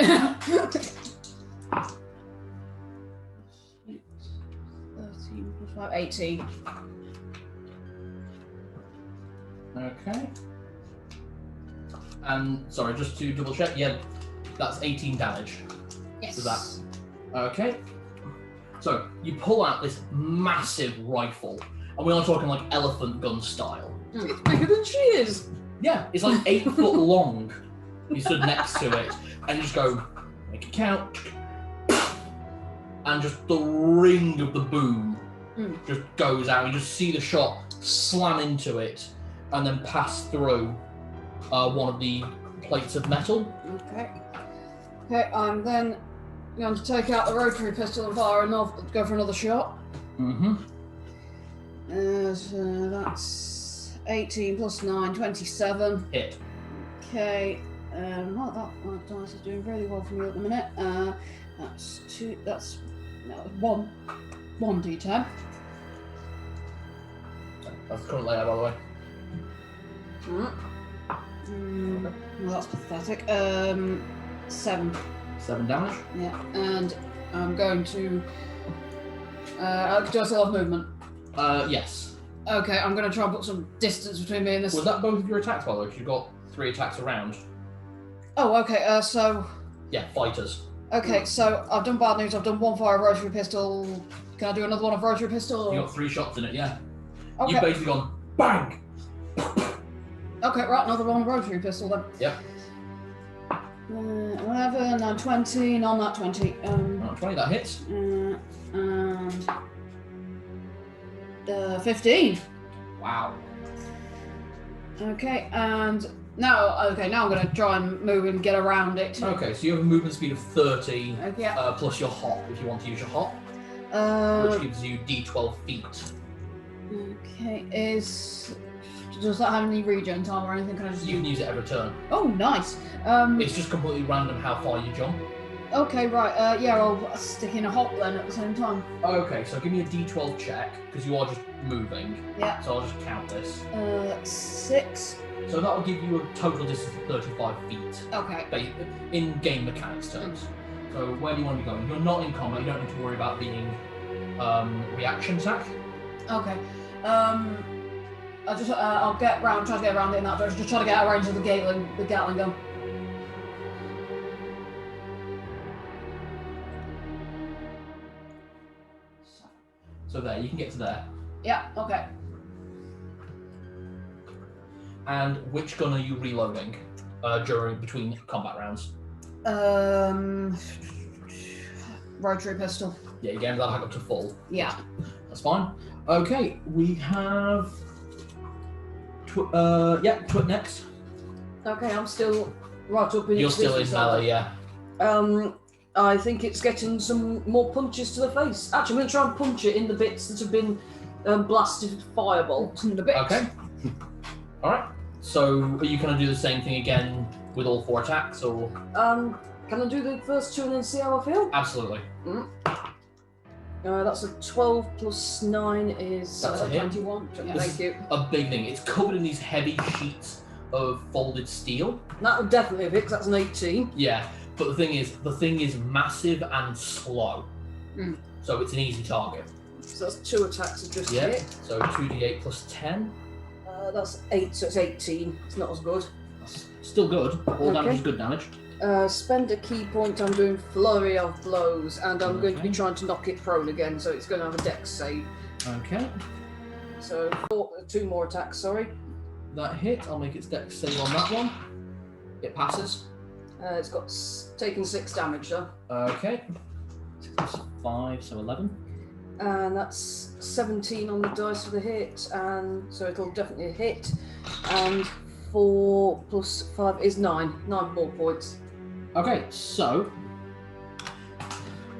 13 plus 5, 18. Okay. And sorry, just to double check, yeah, that's 18 damage. Yes. So that. Okay. So you pull out this massive rifle, and we are talking like elephant gun style. It's bigger than she is. Yeah, it's like 8 foot long. You stood next to it, and you just go, make it count, and just the ring of the boom just goes out. You just see the shot slam into it, and then pass through one of the plates of metal. Okay. Okay, I'm then going to take out the rotary pistol and fire go for another shot. Mm-hmm. So that's 18 plus 9, 27. Hit. Okay. Well, that dice is doing really well for me at the minute. That's 2. That's no, 1d10. That's the current layout, by the way. Well, that's pathetic. 7. 7 damage. Yeah, and I'm going to. Do I still have movement? Yes. Okay, I'm going to try and put some distance between me and this. Was that both of your attacks, by the way? 'Cause you've got 3 attacks around. Oh, okay. So. Yeah, fighters. Okay, so I've done bad news. I've done 1 fire rotary pistol. Can I do another one of rotary pistol? Or? You got 3 shots in it, yeah. Okay. You've basically gone bang. Okay, right, another one of rotary pistol then. Yep. 11 and 20, non that 20. 20, that hits. And 15. Wow. Okay, and now I'm going to try and move and get around it. Okay, so you have a movement speed of 30 Okay. plus your hop if you want to use your hop, which gives you d12 feet. Okay, does that have any regen time or anything? Can I just You can use it every turn. Oh, nice. It's just completely random how far you jump. Okay, right. Yeah, I'll stick in a hop then at the same time. Okay, so give me a d12 check because you are just moving. Yeah. So I'll just count this. 6. So that will give you a total distance of 35 feet. Okay. In game mechanics terms. So where do you want to be going? You're not in combat. You don't need to worry about being reaction attack. Okay. I'll get round, try to get around it in that direction. Just try to get out of range of the Gatling gun. So there, you can get to there. Yeah. Okay. And which gun are you reloading between combat rounds? Rotary pistol. Yeah, you're getting that back up to full. Yeah. That's fine. Okay, we have Twit next. Okay, I'm still right up in You're its still in business, melee, aren't yeah. I think it's getting some more punches to the face. Actually, I'm going to try and punch it in the bits that have been blasted with fireball. In the bits. Okay. Alright. So are you going to do the same thing again with all 4 attacks, or? Can I do the first 2 and then see how I feel? Absolutely. That's a 12 plus 9 is That's a hit. 21. Yeah. This Thank you. A big thing. It's covered in these heavy sheets of folded steel. That would definitely have hit, 'cause that's an 18. Yeah, but the thing is massive and slow. So it's an easy target. So that's 2 attacks have just Yeah. hit. So 2d8 plus 10. That's 8, so it's 18. It's not as good. That's still good. All damage Okay. is good damage. Spend a key point. I'm doing flurry of blows, and I'm going to be Okay. trying to knock it prone again. So it's going to have a dex save. Okay. So 2 more attacks. Sorry. That hit. I'll make its dex save on that one. It passes. It's got taken 6 damage though, Okay. 6 plus 5, so 11. and that's 17 on the dice for the hit, and so it'll definitely hit. And 4 plus 5 is 9. 9 more points. Okay, so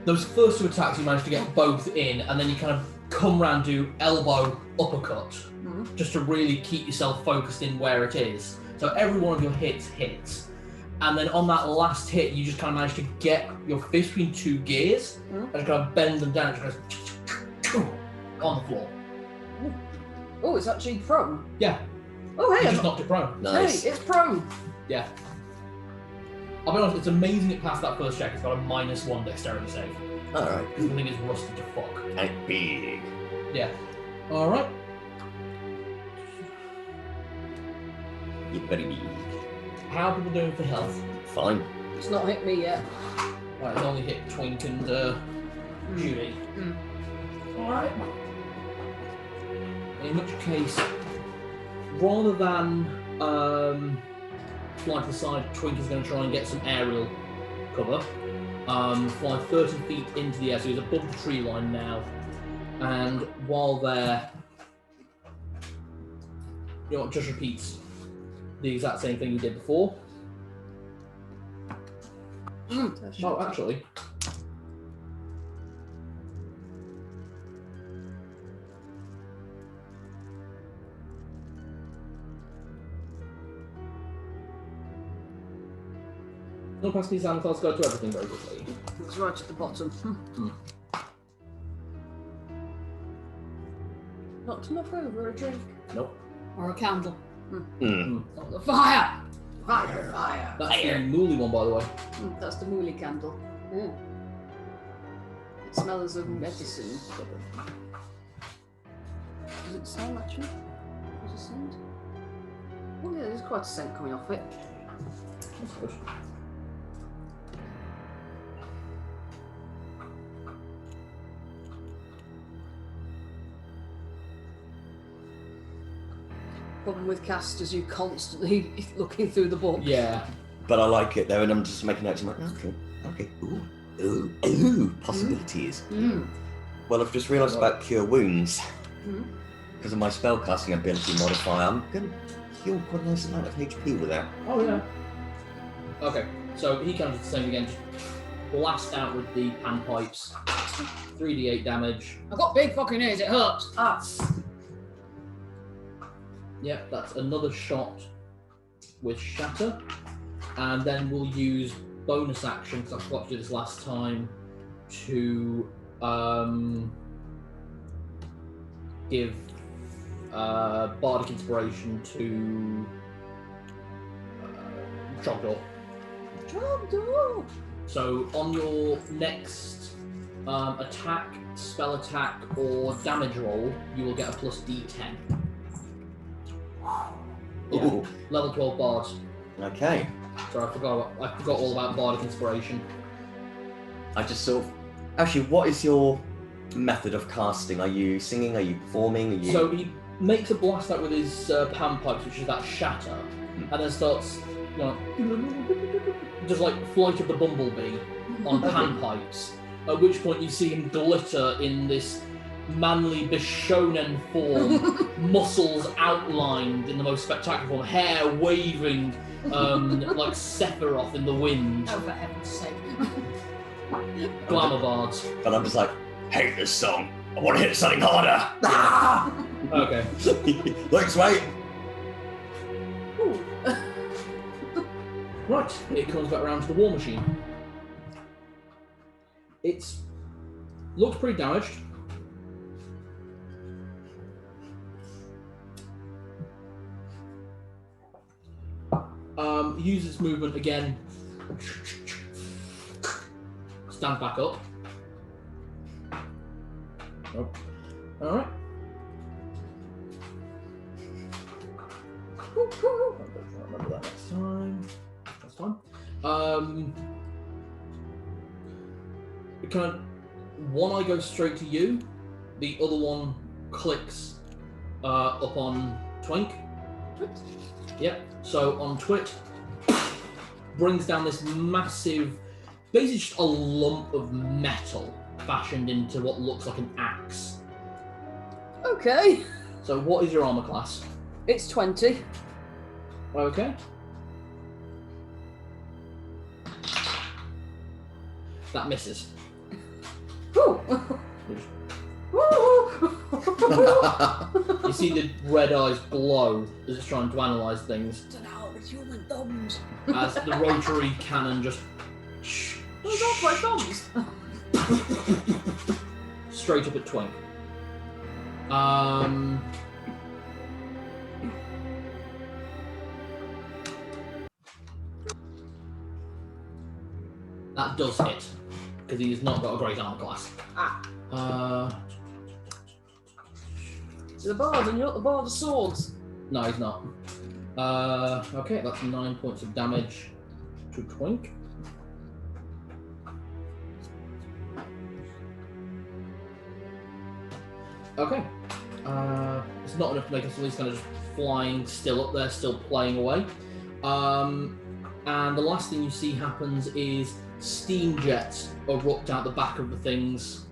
those first 2 attacks you managed to get both in, and then you kind of come round, do elbow uppercut, just to really keep yourself focused in where it is. So every one of your hits, and then on that last hit, you just kind of manage to get your fist between 2 gears and just kind of bend them down, and just goes on the floor. Oh, it's actually prone. Yeah, Oh, hey, you just knocked it prone. Nice. hey, it's prone. Yeah. I'll be honest, it's amazing it passed that first check. It's got a -1 dexterity save. Alright. Because the thing is rusted to fuck. And big. Yeah. Alright. You're very big. How are people doing for health? Fine. It's not hit me yet. Right, it's only hit Twink and Judy. Alright. In which case, rather than fly to the side, Twink is going to try and get some aerial cover. Fly 30 feet into the air, so he's above the tree line now. And while there, you know what, just repeats the exact same thing he did before. Oh, actually, No pass these and I'll go to everything very quickly. It's right at the bottom. Not enough over a drink. Nope. Or a candle. Mm. Oh, the fire! Fire. That's the Mooly one, by the way. That's the mooly candle. Mm. It smells of medicine. Does it smell actually? Does it scent? Oh yeah, there's quite a scent coming off it. That's good. Problem with casters, you constantly looking through the book. Yeah. But I like it though, and I'm just making notes. I'm like, okay, ooh, possibilities. Mm. Well, I've just realised about Cure Wounds. Mm. Because of my spellcasting ability modifier, I'm going to heal quite a nice amount of HP with that. Oh, yeah. Okay, so he comes to the same again. Just blast out with the panpipes. 3d8 damage. I've got big fucking ears, it hurts. Yep, that's another shot with Shatter. And then we'll use bonus action, because I forgot to do this last time, to give Bardic Inspiration to Trogdor. Trogdor! So on your next attack, spell attack, or damage roll, you will get a plus D10. Yeah. Ooh. Level 12 bards. Okay. Sorry, I forgot all about Bardic Inspiration. I just sort of... Actually, what is your method of casting? Are you singing? Are you performing? Are you... So he makes a blast out with his panpipes, which is that shatter, and then starts, just like Flight of the Bumblebee on panpipes. At which point you see him glitter in this manly Bishonen form, muscles outlined in the most spectacular form, hair waving like Sephiroth in the wind. Oh, for heaven's sake. Glamour bards. But I'm just like, hate this song. I want to hit something harder. Ah! Okay. Thanks, mate. Right, it comes back around to the war machine. It's looks pretty damaged. Uses its movement again. Stand back up. Nope. All right. I'll remember that next time. That's fine. Kind of, one eye goes straight to you. The other one clicks up on Twink. Yep. So on Twit, brings down this massive, basically just a lump of metal fashioned into what looks like an axe. Okay. So what is your armor class? It's 20. Okay. That misses. Ooh. You see the red eyes glow as it's trying to analyse things. Don't know, it's human thumbs. As the rotary cannon just Those aren't my thumbs. straight up at Twink. That does hit, because he's not got a great armor class. It's the bard, and you're not the bard of swords. No, he's not. Okay, that's 9 points of damage to Twink. Okay. It's not enough to make us, so he's kind of just flying still up there, still playing away. And the last thing you see happens is steam jets erupt out the back of the thing's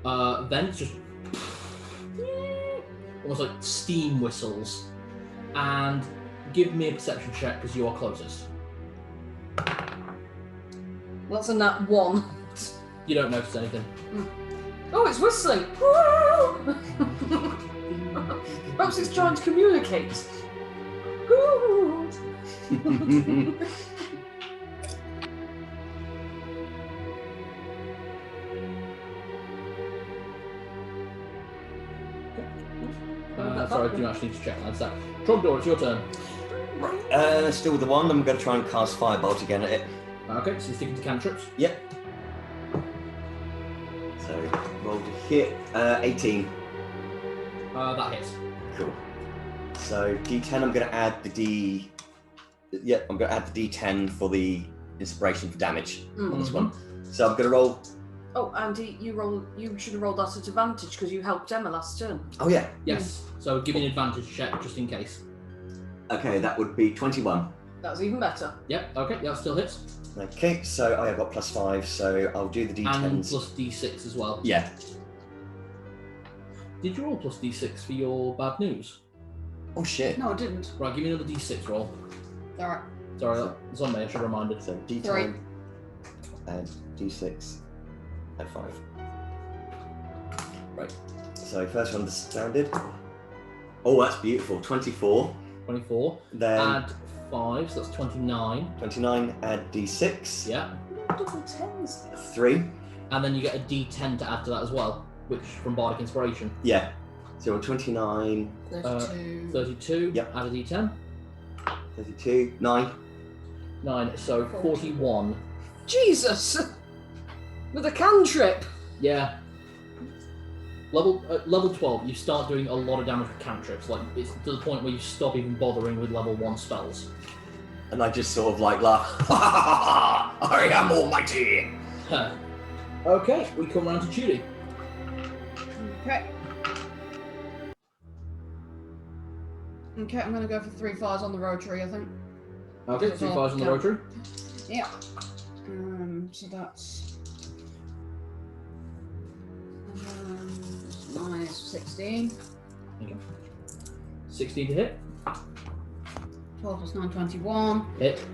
vents, just almost like steam whistles. And give me a perception check because you are closest. That's a nat 1. You don't notice anything. Oh, it's whistling. Perhaps it's trying to communicate. Sorry, I do actually need to check that. So, Trogdor, it's your turn. Right. Still with the wand. I'm going to try and cast Firebolt again at it. Okay, so you're sticking to cantrips. Yep. So roll to hit. 18. That hits. Cool. So D10. I'm going to add the D. Yep. I'm going to add the D10 for the inspiration for damage on this one. So I'm going to roll. Oh, Andy, you should have rolled that at advantage because you helped Emma last turn. Oh yeah. Yes. So give me an advantage check just in case. Okay, that would be 21. That's even better. Yep. Okay, that still hits. Okay, so I have got +5, so I'll do the D10s. And plus D6 as well. Yeah. Did you roll plus D6 for your bad news? Oh shit. No, I didn't. Right, give me another D6 roll. Alright. Sorry, it's on me. I should have reminded. So D10 Three. and D6 and 5. Right. So first one, the standard. Oh, that's beautiful. 24. 24. Then Add 5, so that's 29. 29. Add D6. Yeah. Double tens. 3. And then you get a D10 to add to that as well, which from Bardic Inspiration. Yeah. So 29, 32. 32. Yep. Add a D10. 32, 9. 9. So 41. Jesus! With a cantrip. Yeah. Level 12, you start doing a lot of damage with cantrips. Like it's to the point where you stop even bothering with level 1 spells. And I just sort of like laugh. Ha ha ha ha! I am almighty! Huh. Okay, we come round to Judy. Okay. Okay, I'm gonna go for 3 fires on the rotary, I think. Okay, 2 fires on the rotary. Yeah. So that's minus 16. Okay. 16 to hit. 12 plus 9, 21. Hit.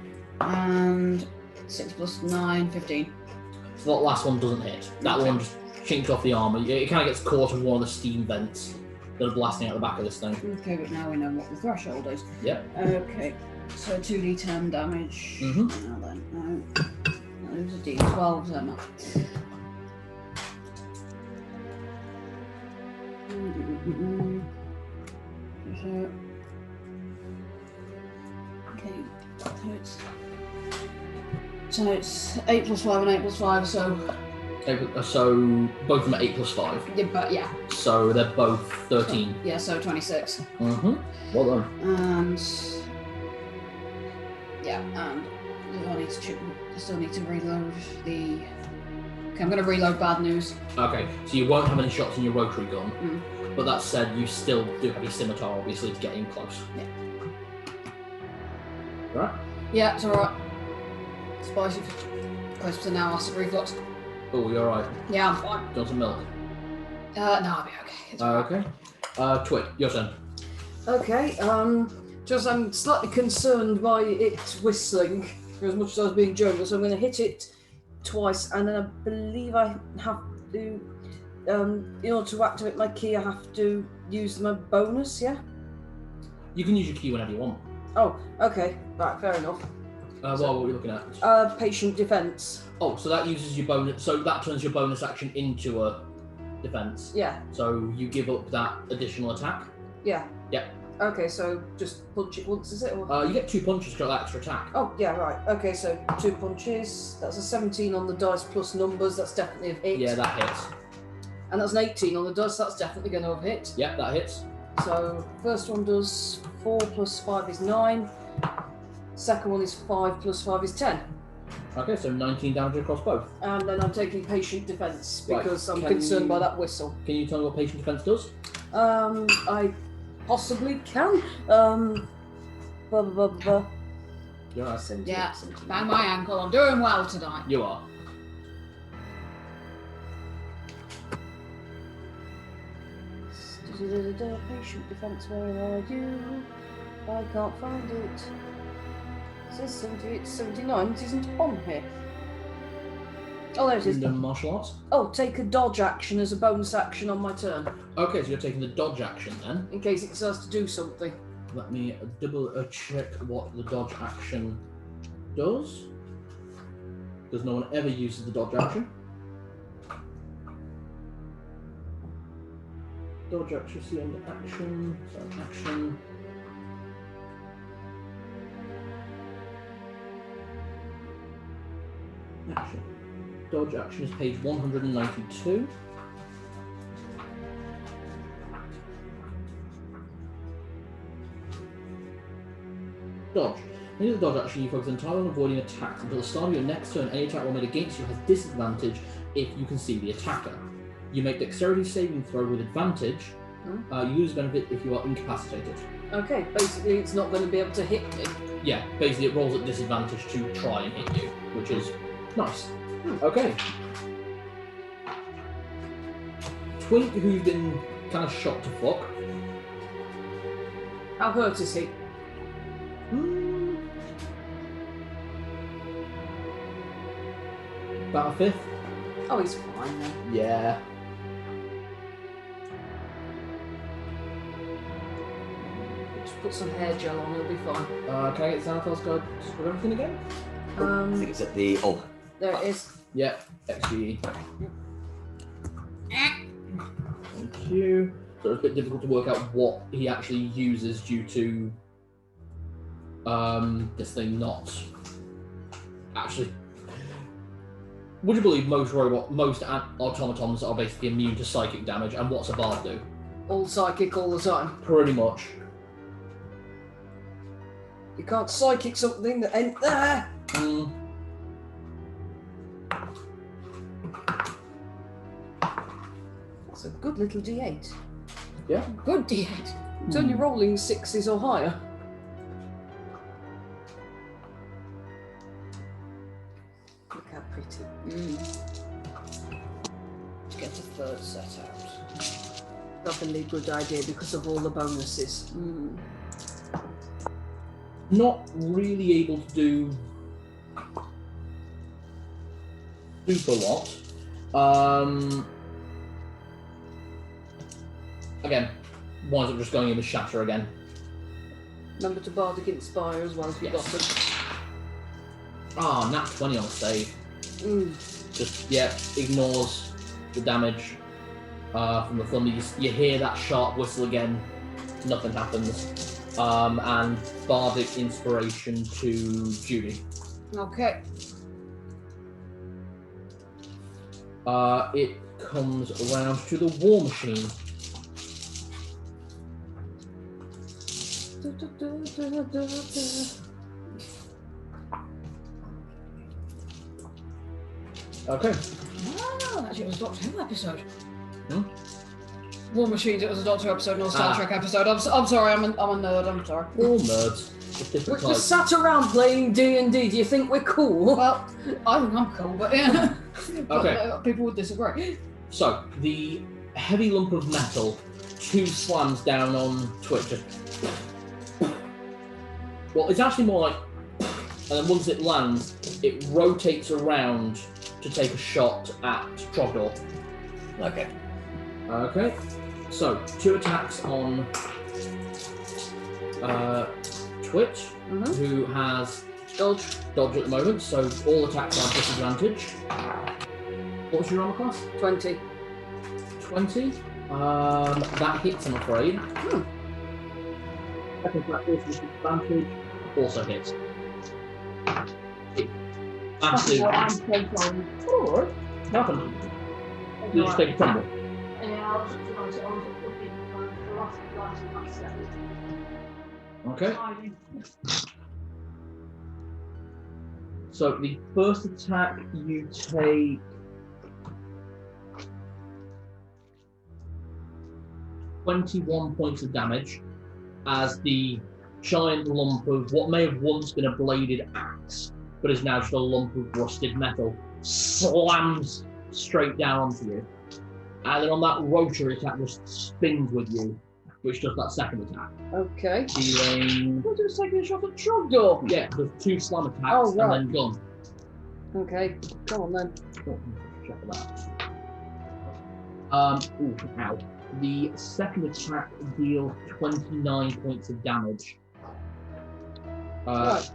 And 6 plus 9, 15. So that last one doesn't hit. That one just chinks off the armor. It kind of gets caught in one of the steam vents that are blasting out the back of this thing. Okay, but now we know what the threshold is. Yep. Okay, so 2d10 damage. Mhm. Now then, no. Those are d12s, they're not. So, okay, so it's 8 plus 5 and 8 plus 5, so... So both of them are 8 plus 5. Yeah, but yeah. So they're both 13. Yeah, so 26. Mm-hmm. Well done. And... yeah, and I still need to reload the... Okay, I'm going to reload bad news. Okay, so you won't have any shots in your rotary gun, but that said, you still do have your scimitar, obviously, to get in close. Yeah. Right? Yeah, it's alright. Spicy close to now acid reflux. Oh, you're right. Yeah, I'm fine. Do you want some milk? No, I'll be okay. It's alright. Okay. Twit, your turn. Okay, just I'm slightly concerned by it whistling for as much as I was being jovial, so I'm going to hit it twice, and then I believe I have to, in order to activate my key, I have to use my bonus, yeah? You can use your key whenever you want. Oh, okay, right, fair enough. What are we looking at? Patient defense. Oh, so that uses your bonus. So that turns your bonus action into a defense. Yeah, So you give up that additional attack. yeah. Yep. Okay, so just punch it once, is it? Or... You get 2 punches for that extra attack. Oh, yeah, right. Okay, so 2 punches. That's a 17 on the dice plus numbers. That's definitely a hit. Yeah, that hits. And that's an 18 on the dice. That's definitely going to have hit. Yep, that hits. So first one does 4 plus 5 is 9. Second one is 5 plus 5 is 10. Okay, so 19 damage across both. And then I'm taking patient defense because Right, I'm can concerned you- by that whistle. Can you tell me what patient defense does? I possibly can. Blah, blah, blah, blah. You're right. 78, Yeah, 79. bang my ankle. I'm doing well tonight. You are. Patient defense, where are you? I can't find it. It says 78, 79. It isn't on here. Oh, there it is. Kingdom martial arts. Oh, take a dodge action as a bonus action on my turn, Okay, so you're taking the dodge action then. in case it starts to do something. Let me double check what the dodge action does. Because no one ever uses the dodge action. dodge action, see under action. So action. Action. Dodge action is page 192. Dodge. When you do the dodge action, you focus entirely on avoiding attacks. Until the start of your next turn, any attack roll made against you has disadvantage if you can see the attacker. You make dexterity saving throw with advantage. You lose benefit if you are incapacitated. Okay, basically it's not going to be able to hit me. Yeah, basically it rolls at disadvantage to try and hit you, which is nice. Okay. Twink, who's been kind of shot to fuck. How hurt is he? About a fifth? Oh, he's fine then. Yeah. Just put some hair gel on, he'll be fine. Can I get Xanathar's guide with everything again? I think it's at the... Oh, There it is. Yeah, XGE. Thank you. So it's a bit difficult to work out what he actually uses due to this thing not actually. Would you believe most automatons are basically immune to psychic damage, and what's a bard do? All psychic all the time. Pretty much. You can't psychic something that ain't there. That's a good little D8. Yeah. Good D8. It's only rolling 6s or higher. Look how pretty. Let's get the third set out. Doubly good idea because of all the bonuses. Not really able to do super lot. Again, winds up just going in with Shatter again. Remember to Bardic Inspire as well as we got it. Ah, nat 20 on save. Just, ignores the damage from the thunder. You hear that sharp whistle again, nothing happens. And Bardic Inspiration to Judy. Okay. It comes around to the War Machine. Okay. Oh, actually, it was a Doctor Who episode. War Machines, it was a Doctor Who episode, not a Star Trek episode. I'm sorry, I'm a nerd, I'm sorry. All nerds. We're just sat around playing D&D. Do you think we're cool? Well, I think I'm cool, but yeah. Okay. People would disagree. So, the heavy lump of metal, 2 slams down on Twitch. Well, it's actually more like, and then once it lands, it rotates around to take a shot at Trogdor. okay. Okay, so 2 attacks on Twitch, who has dodge at the moment, so all attacks are disadvantage. What's your armor class? 20. 20. That hits, I'm afraid. Second attack also disadvantage, also hits. Massive. I'm so sorry. Alright. Nothing. You just take a tumble. Yeah, I was looking for the last set. Okay. So the first attack you take 21 points of damage as the giant lump of what may have once been a bladed axe, but is now just a lump of rusted metal, slams straight down onto you. And then on that rotary attack just spins with you, which does that second attack. Okay. Dealing... What was taking a shot at Trogdor? Yeah, there's 2 slam attacks Oh, right. and then gun. Okay, come on then. Oh, check that. Ow. The second attack deals 29 points of damage. Right.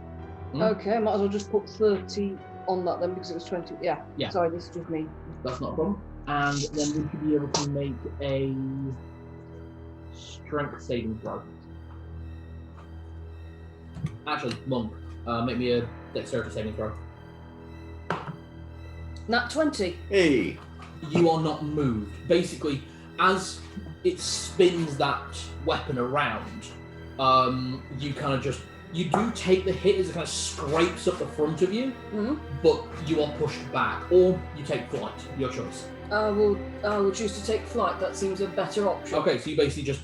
Okay, I might as well just put 30 on that then because it was 20. Yeah. Yeah. Sorry, this is just me. That's not a problem. And then we should be able to make a strength saving throw. Actually, monk, make me a dexterity saving throw. Nat 20. Hey. You are not moved. Basically, as it spins that weapon around, you kind of just... You do take the hit as it kind of scrapes up the front of you, but you are pushed back, or you take flight. Your choice. I will choose to take flight. That seems a better option. Okay, so you basically just...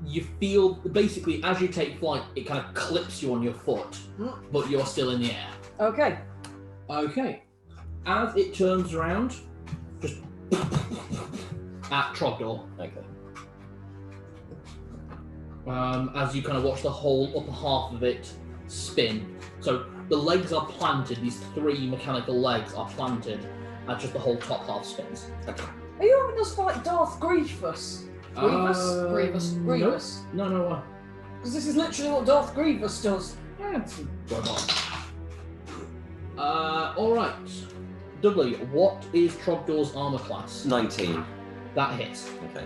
You feel... Basically, as you take flight, it kind of clips you on your foot, but you're still in the air. Okay. Okay. As it turns around, just... at Trogdor. Okay. As you kind of watch the whole upper half of it spin. So the legs are planted, these 3 mechanical legs are planted, and just the whole top half spins. Okay. Are you having us fight Darth Grievous? Grievous? No. Because this is literally what Darth Grievous does. Yeah, it's a robot. Alright. Dudley, what is Trogdor's armor class? 19. That hits. Okay.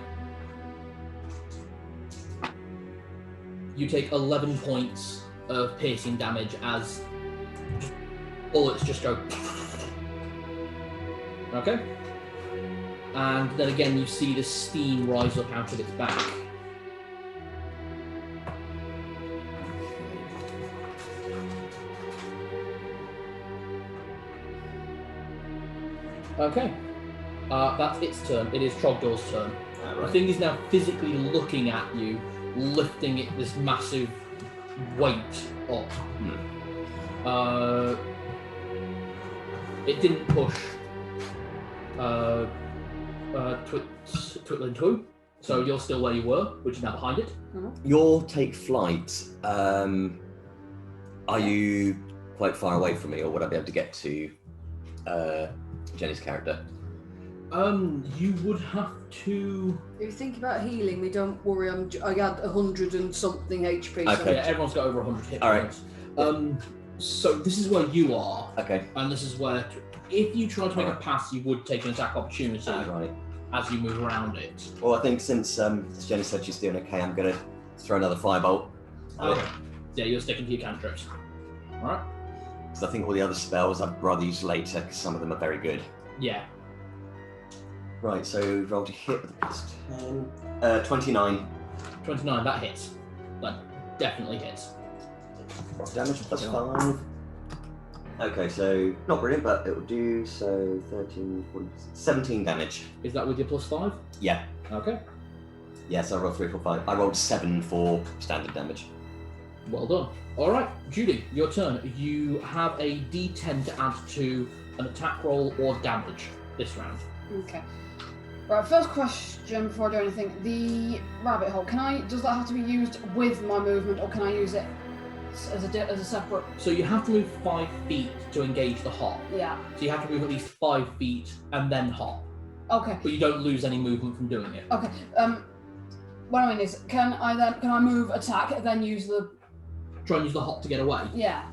You take 11 points of piercing damage as bullets just go. Okay. And then again, you see the steam rise up out of its back. Okay. That's its turn. It is Trogdor's turn. The thing is now physically looking at you, lifting this massive weight up. It didn't push Twitling 2, so you're still where you were, which is now behind it. Your take flight, are you quite far away from me, or would I be able to get to Jenny's character? You would have to... If you think about healing, don't worry, I got 100 and something HP. Okay. So Yeah, everyone's got over 100 hit All points. So this is where you are, Okay. and this is where, if you try to make a pass, you would take an attack opportunity Right. as you move around it. Well, I think since Jenny said she's doing okay, I'm going to throw another firebolt. Okay. Yeah, you're sticking to your cantrips. Alright? Because I think all the other spells I'd rather use later, because some of them are very good. Yeah. Right, so roll to hit with a plus 10. 29. 29, that hits. That definitely hits. Damage plus 5. Okay, so not brilliant, but it will do, so 13, 14, 17 damage. Is that with your plus 5? Yeah. Okay. Yeah, so I rolled 3, 4, 5. I rolled 7 for standard damage. Well done. Alright, Judy, your turn. You have a d10 to add to an attack roll or damage this round. Okay. Right, first question before I do anything. The rabbit hole, does that have to be used with my movement, or can I use it as a separate... So you have to move 5 feet to engage the hop. Yeah. So you have to move at least 5 feet and then hop. Okay. But you don't lose any movement from doing it. Okay. What I mean is, can I move, attack, then use the... Try and use the hop to get away. Yeah.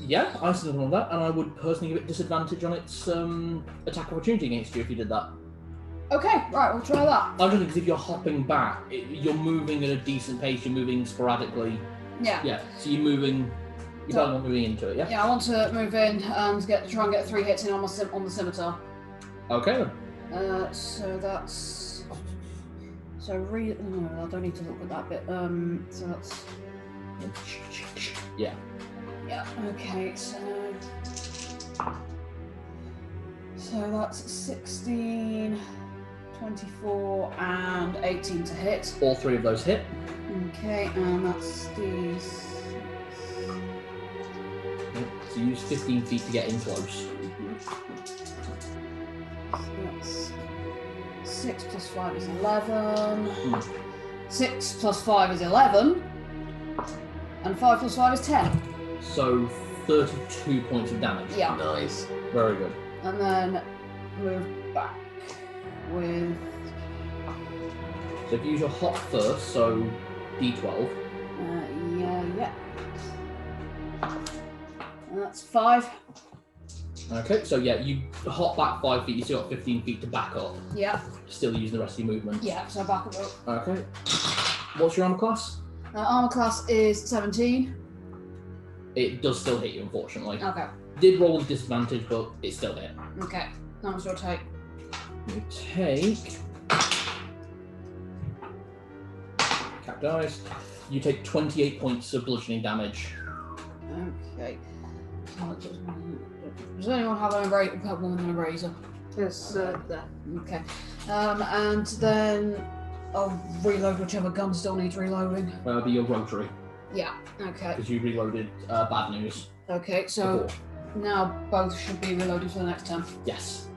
Yeah, I see nothing wrong with that, and I would personally give it disadvantage on its attack opportunity against you if you did that. Okay, right, we'll try that. I'm just because if you're hopping back, you're moving at a decent pace, you're moving sporadically. Yeah. Yeah, so you're probably not moving into it, yeah? Yeah, I want to move in and try and get 3 hits in on the scimitar. Okay then. So that's... No, I don't need to look at that bit. So that's... Yeah. Yeah, okay, so that's 16, 24, and 18 to hit. All 3 of those hit. Okay, and that's the... So you use 15 feet to get in close. So that's 6 plus 5 is 11. 6 plus 5 is 11. And 5 plus 5 is 10. So 32 points of damage. Yeah. Nice. Very good. And then move back with... So if you use your hop first, so D12. yeah. And that's 5. Okay, so yeah, you hop back 5 feet, you still got 15 feet to back up. Yeah. Still using the rest of your movement. Yeah, so back up. Okay. What's your armor class? Armor class is 17. It does still hit you, unfortunately. Okay. Did roll with disadvantage, but it still hit. Okay. How much do I take? You take... Cap dice. You take 28 points of bludgeoning damage. Okay. Does anyone have a one with a razor? Yes, there. Okay. And then I'll reload whichever gun still needs reloading. That'll be your rotary, Yeah. Okay. because you reloaded bad news. Okay. So before. now both should be reloaded for the next turn. Yes.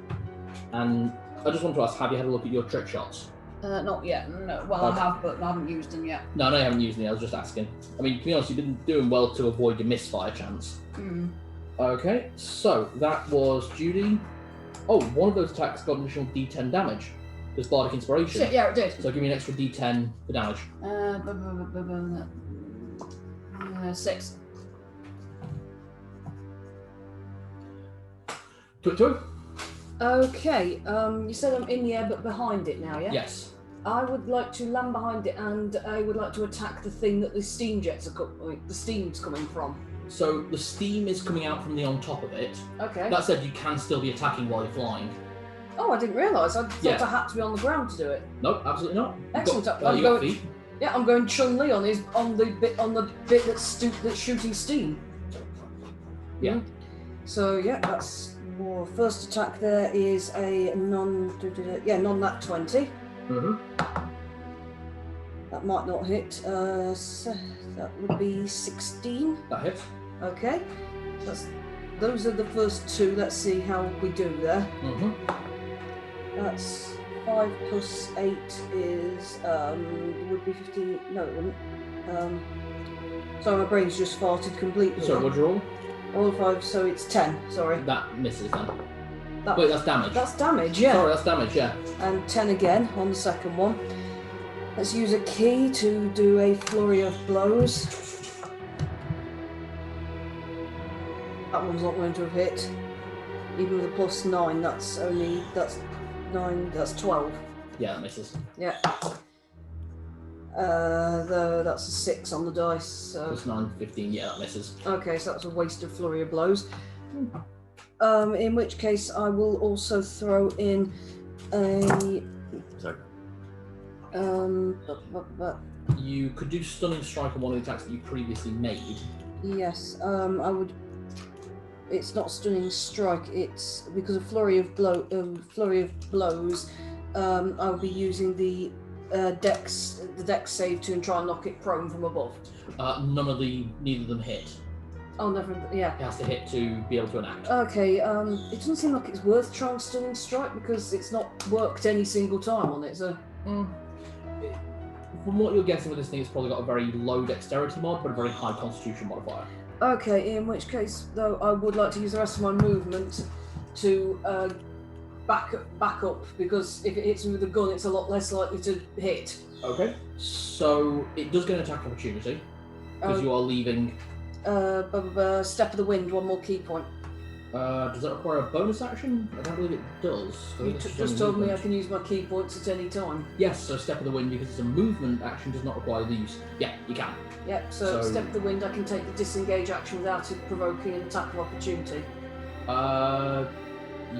And I just want to ask, have you had a look at your trick shots? Not yet. No. Well, Okay. I have, but I haven't used them yet. No, you haven't used any, I was just asking. I mean, to be honest, you've been doing well to avoid your misfire chance. Mm. Okay, so that was Judy. Oh, one of those attacks got an additional D10 damage. There's Bardic Inspiration. Shit, yeah, it did. So give me an extra D10 for damage. 6. Twit. Okay, you said I'm in the air but behind it now, yeah? Yes. I would like to land behind it and I would like to attack the thing that the steam jets are the steam's coming from. So the steam is coming out from the on top of it. Okay. That said, you can still be attacking while you're flying. Oh, I didn't realise. I thought Yeah. I had to be on the ground to do it. Nope, absolutely not. Excellent. You got, I'm you got going- feet. Yeah, I'm going Chun-Li on the bit that's shooting steam. Yeah. So yeah, that's your first attack. There is a non-nat 20. Mm-hmm. That might not hit. So that would be 16. That hits. Okay. Those are the first two. Let's see how we do there. Mm-hmm. That's 5 plus 8 is would be 15. No, it wouldn't. Sorry, my brain's just farted completely. Sorry, what'd you roll? All 5, so it's 10. Sorry. That misses then. That- Wait, that's damage. That's damage, yeah. Sorry, that's damage, yeah. And 10 again on the second one. Let's use a key to do a flurry of blows. That one's not going to have hit. Even with a plus 9, that's 9, that's 12. Yeah, that misses. Yeah. That's a 6 on the dice. So. Plus 9, 15, yeah, that misses. Okay, so that's a wasted flurry of blows. In which case, I will also throw in a. Sorry. You could do Stunning Strike on one of the attacks that you previously made. Yes, I would. It's not Stunning Strike. It's because of flurry of blows. I would be using the dex save to try and knock it prone from above. Neither of them hit. Oh, never. Yeah. It has to hit to be able to enact. Okay. It doesn't seem like it's worth trying Stunning Strike because it's not worked any single time on it. So. From what you're guessing with this thing, it's probably got a very low dexterity mod, but a very high constitution modifier. Okay, in which case, though, I would like to use the rest of my movement to back up, because if it hits me with a gun, it's a lot less likely to hit. Okay. So it does get an attack opportunity, because you are leaving. Step of the Wind, one more key point. Does that require a bonus action? I don't believe it does. So You it's just told me I can use my key points at any time. Yes, so Step of the Wind, because it's a movement action, does not require the use. Yeah, you can. Yep, so Step of the Wind, I can take the disengage action without it provoking an attack of opportunity.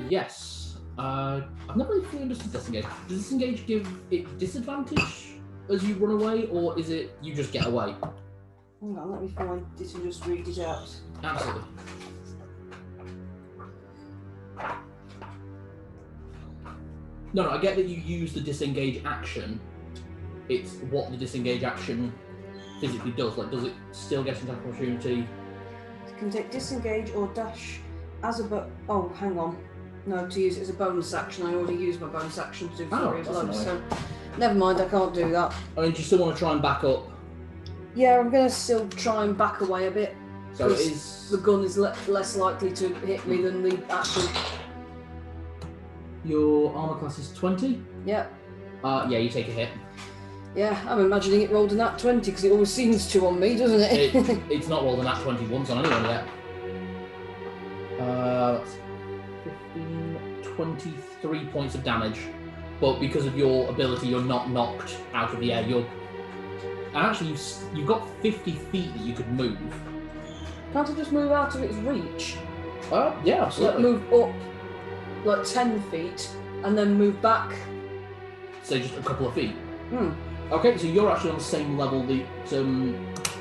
Yes. I've never really fully understood disengage. Does disengage give it disadvantage as you run away, or is it you just get away? Hang on, let me find it and just read it out. Absolutely. No, I get that you use the disengage action. It's what the disengage action physically does. Like, does it still get an attack opportunity? It can take disengage or dash as a oh, hang on. No, to use it as a bonus action. I already used my bonus action to do flurry of that's blows, so annoying. never mind, I can't do that. I mean, do you still want to try and back up? Yeah, I'm going to still try and back away a bit. So it because is the gun is less likely to hit me than the actual. your armor class is 20? Yeah. Yeah, you take a hit. Yeah, I'm imagining it rolled a nat 20 because it always seems to on me, doesn't it? It's not rolled a nat 20 once on anyone yet. 23 points of damage, but because of your ability, you're not knocked out of the air. And actually, you've got 50 feet that you could move. Can't I just move out of its reach? Yeah, absolutely. Move up like 10 feet and then move back. Say just a couple of feet. Hmm. Okay, so you're actually on the same level that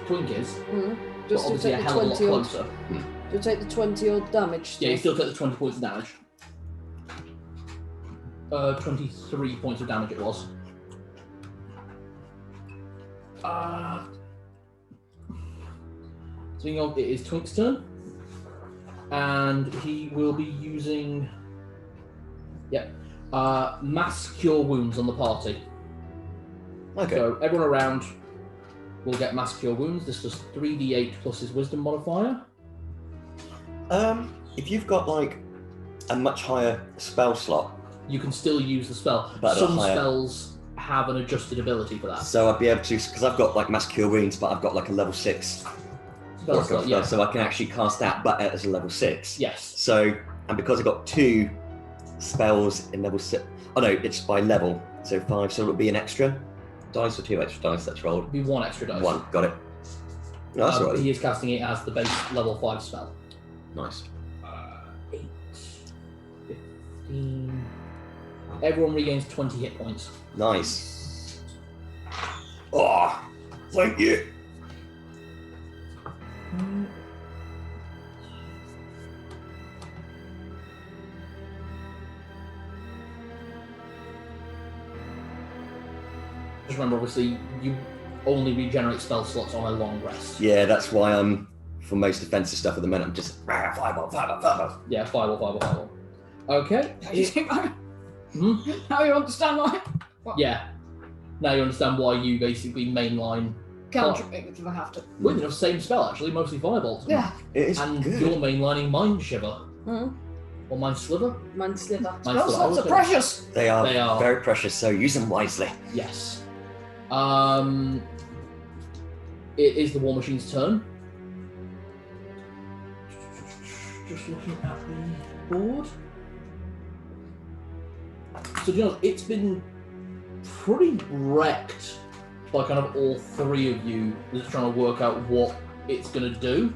Twink is, Hmm. but Just to obviously a take the hell of a lot 20 odd. closer. To take the 20 odd damage. Yeah, you still take the 20 points of damage. 23 points of damage it was. Speaking of, it is Twink's turn. And he will be using... Mass Cure Wounds on the party. Okay. So everyone around will get Mass Cure Wounds. This does 3d8 plus his Wisdom modifier. If you've got like a much higher spell slot, You can still use the spell. But Some higher. spells have an adjusted ability for that. so I'd be able to, because I've got like Mass Cure Wounds, but I've got like a level 6 Spell slot, yeah. so I can actually cast that, but as a level 6. Yes. So, and because I've got 2 spells in level 6, oh no, it's by level, so 5, so it'll be an extra dice or 2 extra dice that's rolled? It'd be 1 extra dice. 1, got it. No, that's all right. He is casting it as the base level 5 spell. Nice. 8, 15. Everyone regains 20 hit points. Nice. Oh, thank you. Just remember, obviously, you only regenerate spell slots on a long rest. Yeah, that's why I'm, for most defensive stuff at the minute, I'm just fireball. Yeah, fireball. Okay. How do you think that? Hmm? How you understand why? Yeah. Now you understand why you basically mainline Counter it if I have to. with the same spell, actually, mostly Firebolt. Yeah. It is And good. you're mainlining Mind Shiver. Hmm. Or Mind Sliver? Mind sliver. Mind Spell Sliver. slots are precious. They are They are. very precious, so use them wisely. Yes. It is the War Machine's turn. Just looking at the board. So, you know, it's been pretty wrecked by kind of all 3 of you just trying to work out what it's going to do.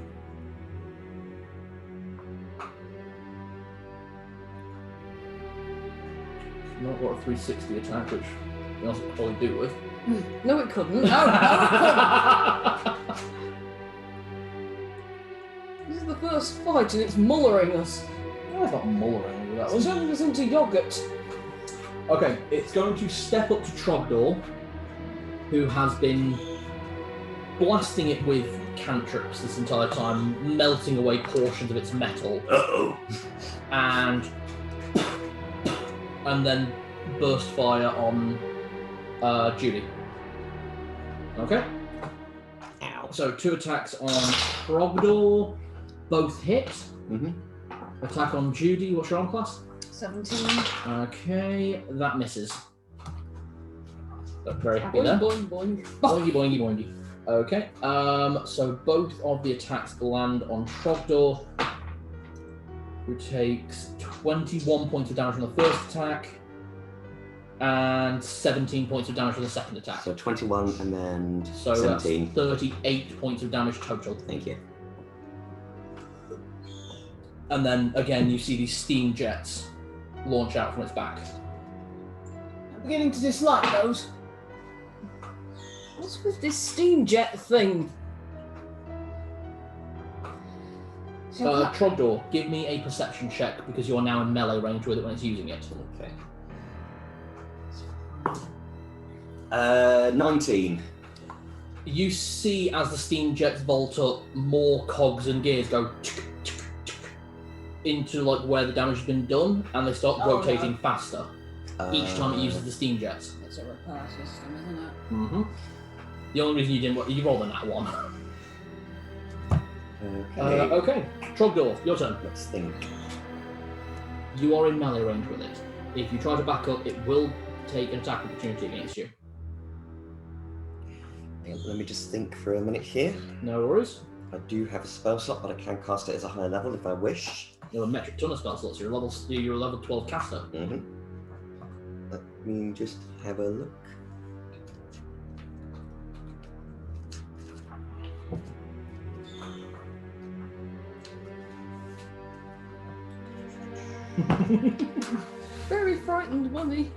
Not got a 360 attack, which you also could probably do with. No, it couldn't. No. This is the first fight and it's mullering us. No, it's not mullering with that It's one. turning us into yogurt. Okay, it's going to step up to Trogdor, who has been blasting it with cantrips this entire time, melting away portions of its metal, Uh-oh. and then burst fire on Judy. Okay? Ow. So 2 attacks on Trogdor, both hit. Mm-hmm. Attack on Judy, what's your arm class? 17. Okay, that misses. Very happy Boing, there. boing, boing. Boingy, boingy, boingy. Okay, so both of the attacks land on Trogdor, who takes 21 points of damage from the first attack, and 17 points of damage from the second attack. So 21 and then So 17. that's 38 points of damage total. Thank you. And then, again, you see these steam jets launch out from its back. I'm beginning to dislike those. What's with this steam jet thing? Trogdor, give me a perception check, because you are now in melee range with it when it's using it. Okay. 19. You see, as the steam jets vault up, more cogs and gears go into like where the damage has been done, and they start Oh, rotating faster each time it uses the steam jets. It's a repair system, isn't it? Mm-hmm. The only reason you didn't, you rolled a nat 1. Okay. Okay, Trogdor, your turn. Let's think. You are in melee range with it. If you try to back up, it will take an attack opportunity against you. Hang on, let me just think for a minute here. No worries. I do have a spell slot, but I can cast it as a higher level if I wish. You have a metric ton of spell slots. You're a level 12 caster. Mm-hmm. Let me just have a look. Very frightened bunny.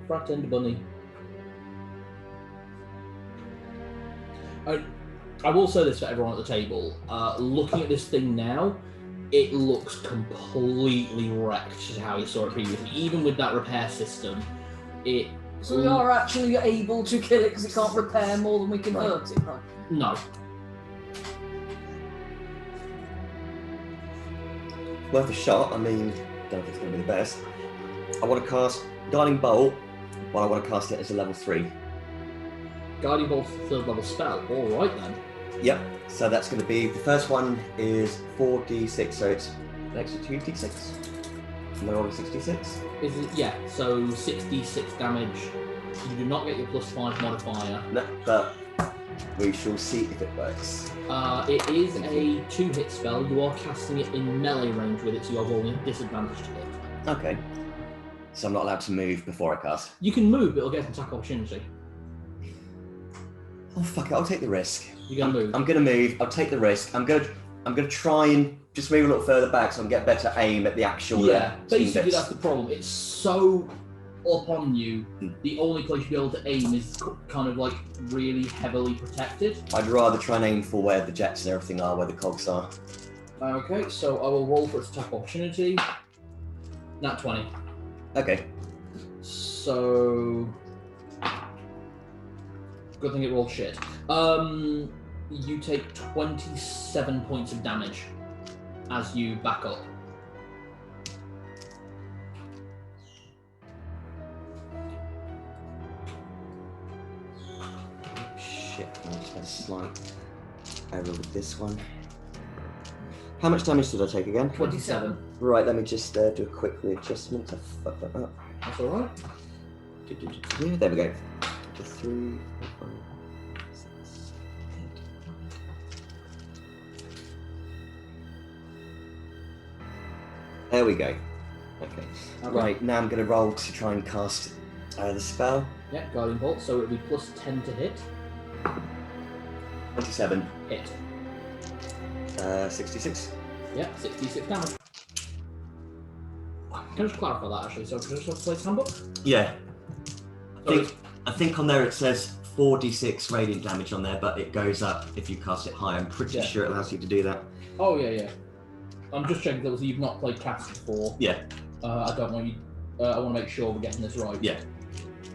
Frightened bunny. I will say this for everyone at the table. Looking at this thing now, it looks completely wrecked to how you saw it previously. Even with that repair system, it... So we are actually able to kill it because it can't repair more than we can Right. hurt it, right? No. Worth a shot. I mean, don't know if it's going to be the best. I want to cast Guiding Bolt, but I want to cast it as a level 3. Guiding Bolt's the 3rd level spell. Alright then. Yep. So that's going to be, the first one is 4d6, so it's an extra 2d6. And then on 66. Is it? Yeah, so 66 damage. You do not get your +5 modifier. No, but we shall see if it works. It is a 2-hit spell. You are casting it in melee range with it, so you are rolling a disadvantage to hit. Okay. So I'm not allowed to move before I cast. You can move, but it'll get an attack opportunity. Oh fuck it, I'll take the risk. You're gonna move. I'm gonna move. I'll take the risk. I'm gonna try and just move a little further back so I can get better aim at the actual. Yeah, team basically bits. that's the problem. It's so up on you. The only place you'll be able to aim is kind of like really heavily protected. I'd rather try and aim for where the jets and everything are, where the cogs are. Okay, so I will roll for its attack opportunity. Nat 20. Okay. So good thing it rolled shit. You take 27 points of damage as you back up. Shit, I just had a slight error with this one. How much damage did I take again? 27. Right, let me just do a quick readjustment to fuck that up. That's alright. There we go. 3, 4, 5, 6, 8. There we go. Okay. Right, now I'm going to roll to try and cast the spell. Yeah, Guiding Bolt, so it'll be plus 10 to hit. 27. Hit. 66. Yeah, 66 damage. Can I just clarify that actually? So, can I just have Play's Handbook? Yeah. So I think on there it says 4d6 radiant damage on there, but it goes up if you cast it high. I'm pretty sure it allows you to do that. Oh, yeah, yeah. I'm just checking that you've not played cast before. Yeah. I don't want you. I want to make sure we're getting this right. Yeah.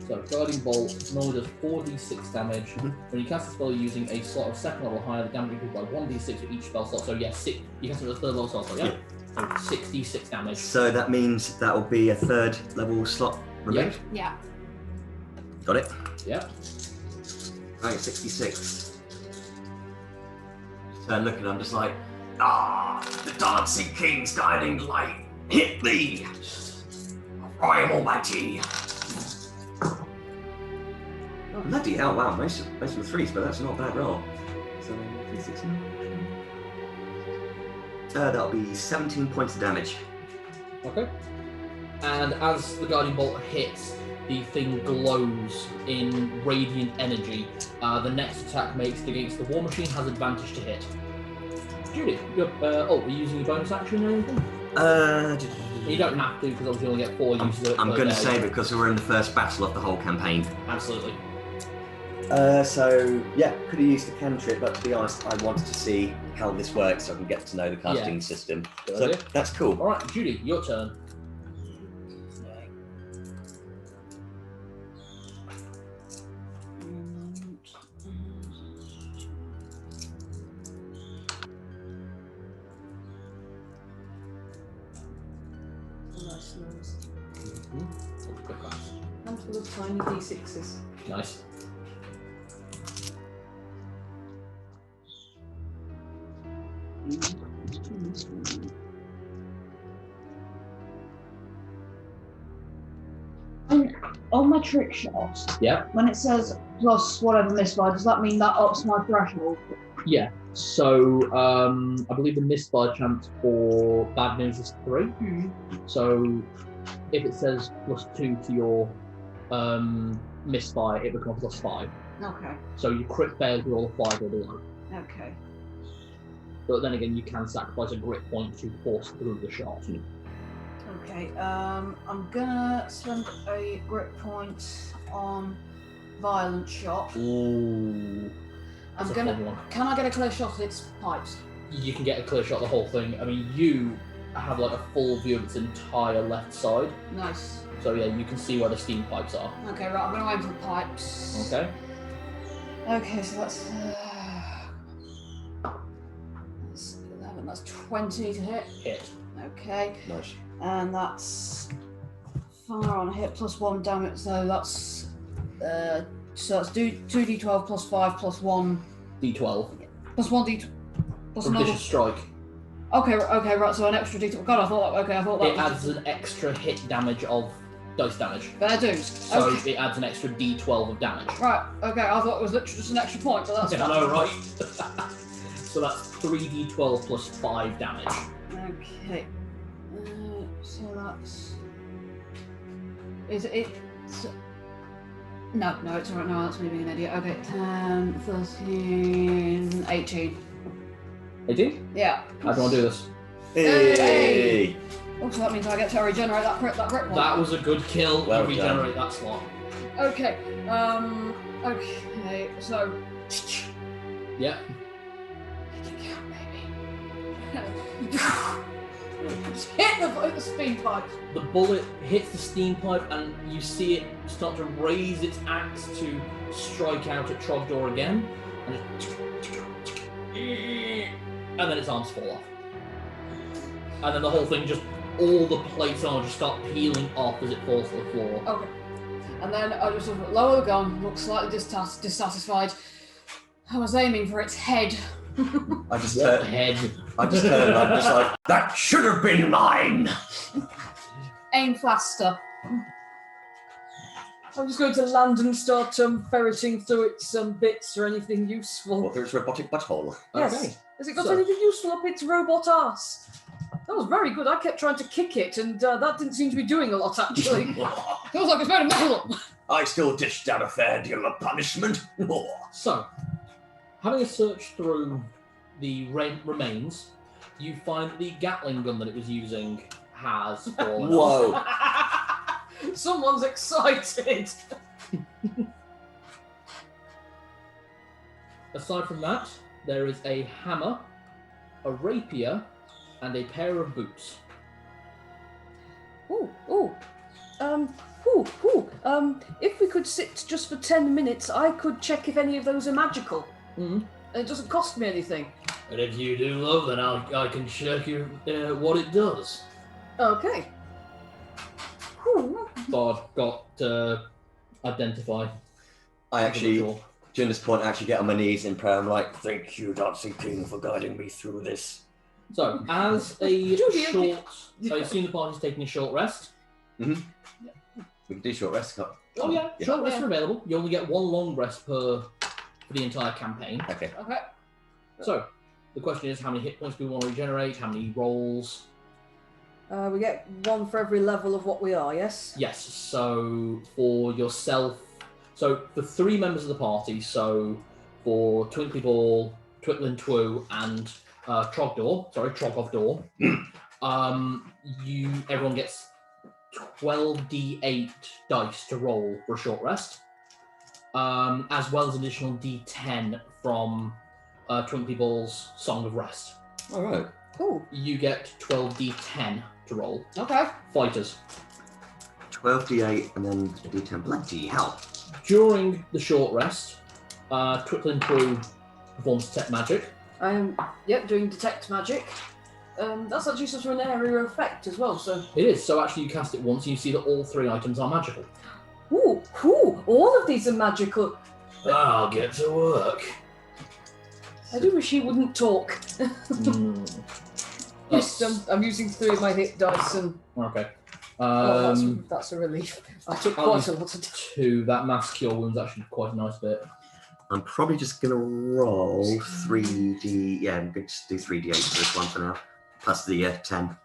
So, Guiding Bolt normally does 4d6 damage. Mhm. When you cast a spell using a slot of second level higher, the damage increases by 1d6 for each spell slot. So, yeah, you cast it with a 3rd level spell slot, yeah? So 66 damage. So that means that will be a 3rd level slot removed. Yeah. Got it. Yep. Right, 66. So looking, I'm just like, the dancing king's guiding light, hit thee! I am almighty. Bloody hell, wow, most of the 3s, but that's not a bad roll. So, 3, 6, 9. That'll be 17 points of damage. Okay. And as the Guiding Bolt hits, the thing glows in radiant energy. The next attack makes against the War Machine has advantage to hit. Judy, are you using your bonus action or anything? You don't have to, because obviously you only get 4 uses of it. I'm per going to day. say because we're in the first battle of the whole campaign. Absolutely. So, yeah, could have used the cantrip, but to be honest, I wanted to see how this works so I can get to know the casting system. Good So, idea. that's cool. Alright, Judy, your turn. Nice nose. Quick class. Handful of tiny d6s. Nice. On my trick shots, Yeah. when it says plus whatever misfire, does that mean that ups my threshold? Yeah. So I believe the misfire chance for bad news is 3. So if it says +2 to your misfire, it becomes +5. Okay. So you crit fail to roll a 5 or below. Okay. But then again, you can sacrifice a grit point to force through the shot. Okay. I'm gonna spend a grit point on violent shot. Ooh. I'm That's a gonna. fun one. Can I get a clear shot of its pipes? You can get a clear shot of the whole thing. I mean, you have like a full view of its entire left side. Nice. So yeah, you can see where the steam pipes are. Okay, right. I'm gonna aim for the pipes. Okay. Okay, so that's 11. That's 20 to hit. Hit. Okay, Nice. and that's fire on hit +1 damage. So that's so that's 2d12 +5 +1 D12. +1 d plus For another. vicious strike. Okay, right. So an extra d12. God, I thought that. Okay, I thought that It was adds an extra hit damage of dice damage. fair dues. So Okay. it adds an extra D12 of damage. Right. Okay, I thought it was literally just an extra point, but that's I fine. know, right? So that's 3d12 plus 5 damage. Okay. So that's. Is it? No, it's alright. No, that's me being an idiot. Okay, 10, 13, 18. 18? Yeah. How do you want to do this? Hey! Oh, so that means I get to regenerate that crit one. That was a good kill. Well You regenerate that slot. Okay. Okay. So. Yeah. Just hit the speed pipe. The bullet hits the steam pipe and you see it start to raise its axe to strike out at Trogdor again. And then its arms fall off. And then the whole thing all the plates on just start peeling off as it falls to the floor. Okay. And then I just lower the gun, look slightly dissatisfied. I was aiming for its head. I just What turned. head? I'm just like, that should have been mine. Aim faster. I'm just going to land and start ferreting through its bits or anything useful. Or through its robotic butthole. Yes. Okay. Has it got So- anything useful up its robot ass? That was very good. I kept trying to kick it, and that didn't seem to be doing a lot, actually. Feels like it's made of metal. I still dished out a fair deal of punishment. So, having a search through the remains, you find that the Gatling gun that it was using has fallen off. Whoa. Someone's excited. Aside from that, there is a hammer, a rapier, and a pair of boots. If we could sit just for 10 minutes, I could check if any of those are magical. Mm-hmm. It doesn't cost me anything. And if you do, love, then I can check you what it does. Okay. Whew. Bard got identify. I actually, individual. during this point, I actually get on my knees in prayer. I'm like, thank you, Darcy King, for guiding me through this. So, as a Judy, short, I assume the party's taking a short rest. We can do short rest. Can't? Oh yeah, short rests Yeah. are available. You only get one long rest for the entire campaign. Okay. Okay. So, the question is, how many hit points do we want to regenerate? How many rolls? We get one for every level of what we are, yes? Yes. So for yourself, so for 3 members of the party, so for Twinkly Ball, Twittlin Twoo, and Trogdor, everyone gets 12d8 dice to roll for a short rest, as well as an additional d10 from Twinkly Ball's Song of Rest. All right. Cool. You get 12d10 to roll. Okay. Fighters. 12d8 and then a d10. Bloody hell. During the short rest, Twittlin Twoo performs Detect Magic. I am, doing Detect Magic. That's actually sort of an area effect as well, so... It is, so actually you cast it once and you see that all 3 items are magical. Ooh, all of these are magical. I'll get to work. I do wish he wouldn't talk. That's, I'm using 3 of my hit dice and... okay. that's a relief. I took I'll quite use a lot of... 2, that mass cure wound's actually quite a nice bit. I'm probably just going to roll 3d. Yeah, I'm going to just do 3d8 for this one for now. Plus the 10.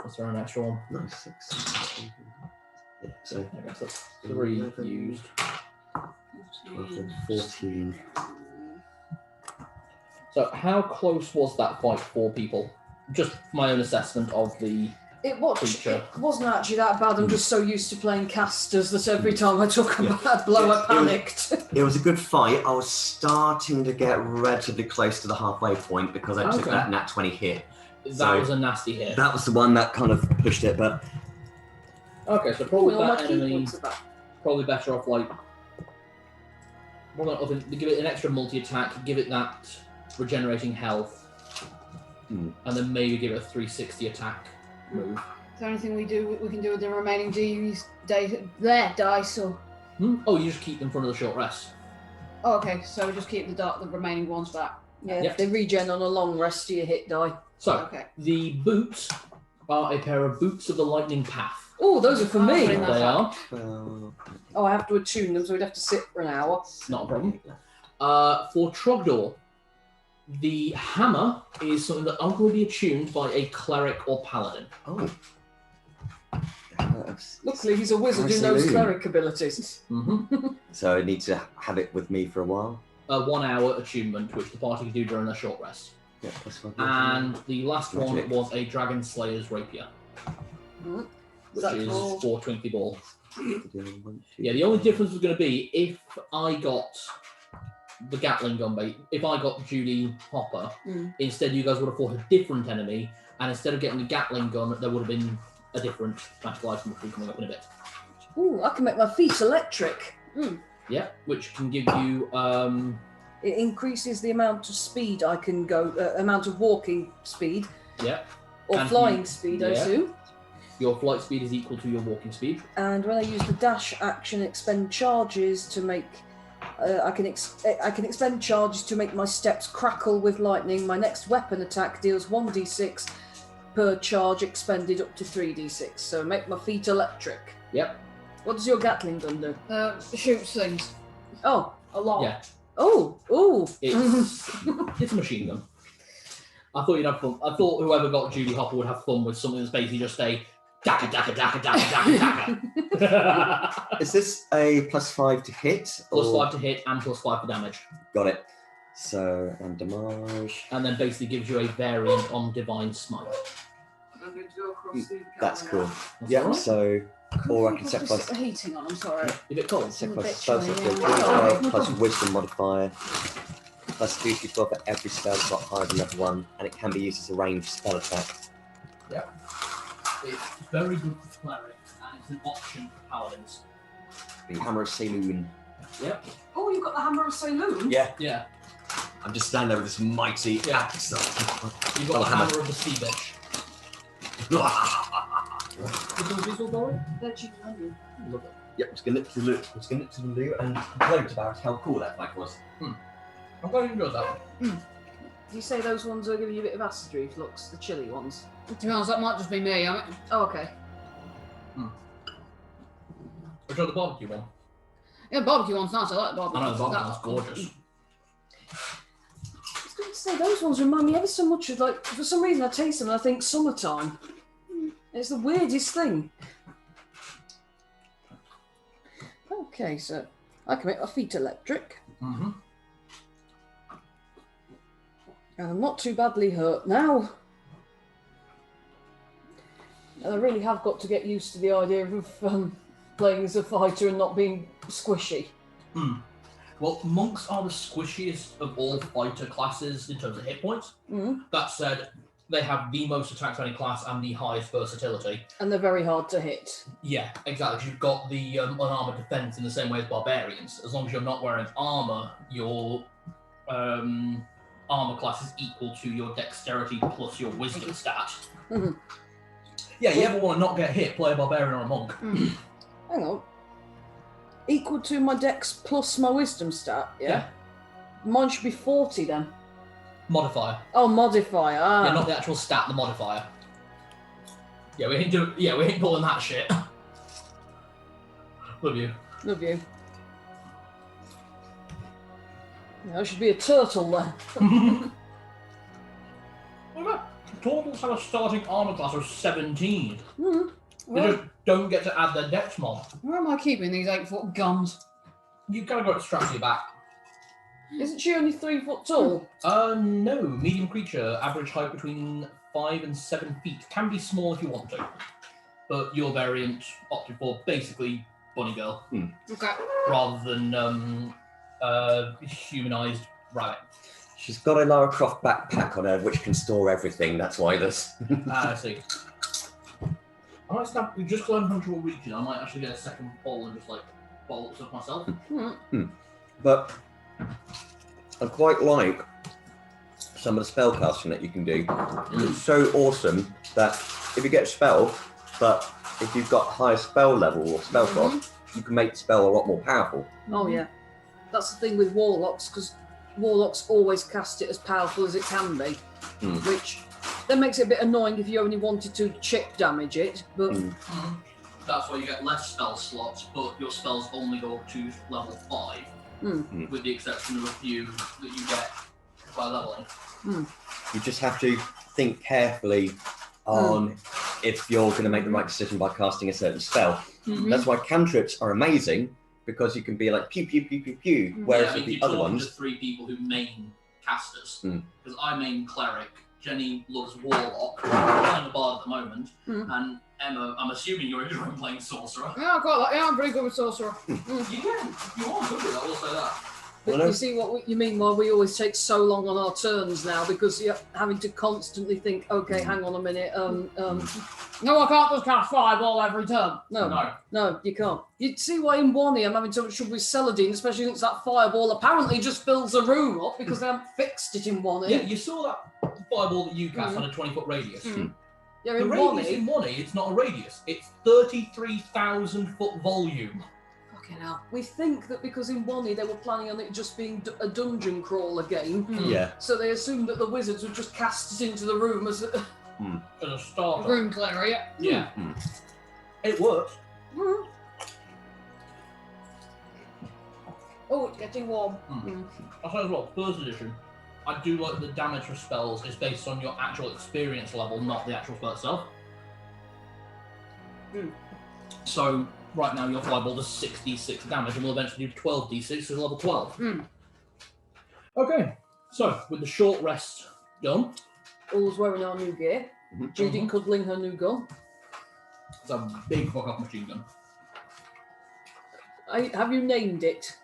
Let's throw an extra one. Nice. 6. Yeah, so I guess that's 3 11. used. 14. So how close was that fight for people? Just my own assessment of the It creature. wasn't actually that bad. I'm just so used to playing casters that every time I took a bad blow, I panicked. It was a good fight. I was starting to get relatively close to the halfway point because I took Okay. that nat 20 hit. That So- was a nasty hit. That was the one that kind of pushed it, but Okay, so probably All my that key enemy points are back. probably better off like give it an extra multi-attack, give it that regenerating health, and then maybe give it a 360 attack move. Is there anything we can do with the remaining dice or? Oh, you just keep them for another short rest. Oh, okay. So we just keep the remaining ones back. Yeah, Yep. they regen on a long rest to your hit die. So Okay. the boots are a pair of boots of the lightning path. Oh, those are for me. Bring that They are Oh, I have to attune them, so we'd have to sit for an hour. not a problem. For Trogdor, the hammer is something that only will be attuned by a cleric or paladin. oh. Luckily, he's a wizard who Nice knows saloon. cleric abilities. So I need to have it with me for a while. A 1 hour attunement, which the party can do during their short rest. Yeah, plus 1. And the last one Magic. was a Dragon Slayer's Rapier, Mhm. which that is cool? 4 Twinkly Ball. Yeah, the only difference was going to be if I got the Gatling gun bait, if I got Judy Hopper, instead you guys would have fought a different enemy, and instead of getting the Gatling gun, there would have been a different magical item which will be coming up in a bit. Ooh, I can make my feet electric. Yeah, which can give you It increases the amount of speed I can go, amount of walking speed. Yeah. Or And flying you- speed, I yeah. assume. your flight speed is equal to your walking speed. And when I use the dash action, expend charges to make. I can expend charges to make my steps crackle with lightning. My next weapon attack deals 1d6 per charge expended up to 3d6. So make my feet electric. Yep. What does your Gatling gun do? Shoots things Oh, a lot. Yeah. oh. It's a machine gun. I thought you'd have fun. I thought whoever got Judy Hopper would have fun with something that's basically just a daka daka daka daka daka daka. Is this a +5 to hit? Plus or- 5 to hit and plus 5 for damage. Got it. So, and damage. And then basically gives you a variant on Divine Smite. I'm going to go across the That's cool. That's Yeah, alright. so, or I can Just sacrifice stick the heating on. I'm sorry. Is it cold? sacrifice bit spell chilly, slot, yeah. plus wisdom modifier, plus 2d4 for every spell slot higher than level 1, and it can be used as a ranged spell attack. It's very good for clerics, and it's an option for paladins. The Hammer of Saloon. Yep. Oh, you've got the Hammer of Saloon? Yeah, Yeah. I'm just standing there with this mighty Yeah. axe. You've got Oh, the hammer. hammer of the sea bitch. Love it. Yep, just gonna nip to the loot, and gloat about how cool that fight was. I'm glad you enjoyed that one. You say those ones are giving you a bit of acid reflux, the chilly ones? To be honest, that might just be me. I mean, Oh, okay. Enjoyed the barbecue one. yeah, barbecue one's nice. I like the I barbecue. know, the barbecue one's gorgeous. I was going to say, those ones remind me ever so much of, like, for some reason I taste them and I think summertime. It's the weirdest thing. Okay, so I can make my feet electric. Mm-hmm. And I'm not too badly hurt now. And I really have got to get used to the idea of playing as a fighter and not being squishy. Well, monks are the squishiest of all fighter classes in terms of hit points. Mm. That said, they have the most attacks of any class and the highest versatility. And they're very hard to hit. Yeah, exactly. 'Cause you've got the unarmored defense in the same way as barbarians. As long as you're not wearing armor, your armor class is equal to your dexterity plus your wisdom stat. Mhm. Yeah, you ever want to not get hit, play a barbarian or a monk. Hang on. Equal to my dex plus my wisdom stat, yeah? Mine should be 40 then. Modifier. Oh, modifier. Ah. Yeah, not the actual stat, the modifier. Yeah, we ain't pulling that shit. Love you. Love you. I should be a turtle then. Okay. Turtles have a starting armor class of 17. Hmm. They just don't get to add their dex mod. Where am I keeping these 8-foot guns? You've got to go strapped to your back. Isn't she only 3 foot tall? No. Medium creature, average height between 5 and 7 feet. Can be small if you want to. But your variant opted for basically bunny girl, Okay. rather than humanized rabbit. She's got a Lara Croft backpack on her, which can store everything. That's why this. I see. I might snap. We just climbed onto a region. I might actually get a second ball and just like bottle stuff myself. But I quite like some of the spell casting that you can do. It's so awesome that if you get a spell, but if you've got higher spell level or spell cost, you can make the spell a lot more powerful. Oh yeah. That's the thing with warlocks, because warlocks always cast it as powerful as it can be, which then makes it a bit annoying if you only wanted to chip damage it, but... That's why you get less spell slots, but your spells only go up to level 5, with the exception of a few that you get by leveling. You just have to think carefully on if you're going to make the right decision by casting a certain spell. That's why cantrips are amazing, because you can be like pew pew pew pew pew, whereas with the other ones... Just 3 people who main casters, because I main cleric, Jenny loves warlock, I'm playing a bard at the moment, and Emma, I'm assuming you're enjoying playing sorcerer. Yeah, I quite like. Yeah, I'm pretty good with sorcerer. You are good with that, we'll say that. But you see what you mean why we always take so long on our turns now, because you're having to constantly think, okay, hang on a minute, No, I can't just cast Fireball every turn. No, you can't. You see why in 1E I'm having so much trouble with Celadine, especially since that Fireball apparently just fills the room up because they haven't fixed it in 1E. Yeah, you saw that fireball that you cast on a 20-foot radius. Yeah, The in radius 1E... in 1E, it's not a radius, it's 33,000 foot volume. Fucking hell. We think that because in 1E they were planning on it just being a dungeon crawler game, Yeah. so they assumed that the wizards would just cast it into the room as a... As a starter. Room clearer, yeah. Yeah. It works. Oh, it's getting warm. I'll say as well, first edition, I do like the damage for spells is based on your actual experience level, not the actual spell itself. So, right now your fireball does 6d6 damage and will eventually do 12d6 to level 12. Okay, so with the short rest done, All's wearing our new gear. Judy cuddling her new gun. it's a big fuck off machine gun. Have you named it?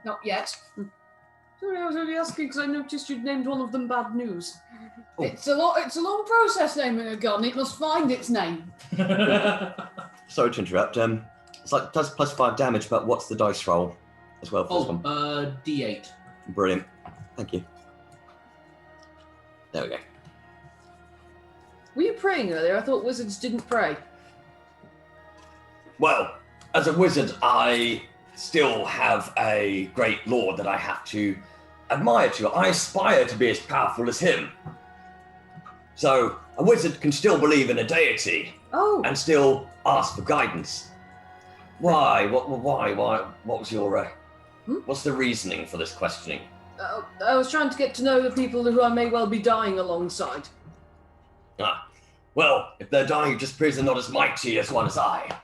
Not yet. Sorry, I was only asking because I noticed you'd named one of them Bad News. It's a long process naming a gun. It must find its name. Sorry to interrupt. It's like does +5 damage, but what's the dice roll as well for this one? D8. Brilliant. Thank you. There we go. Were you praying earlier? I thought wizards didn't pray. Well, as a wizard, I still have a great lord that I have to admire to. I aspire to be as powerful as him. So a wizard can still believe in a deity Oh, and still ask for guidance. Why? What was your... What's the reasoning for this questioning? I was trying to get to know the people who I may well be dying alongside. Well, if they're dying, it just proves they're not as mighty as one as I.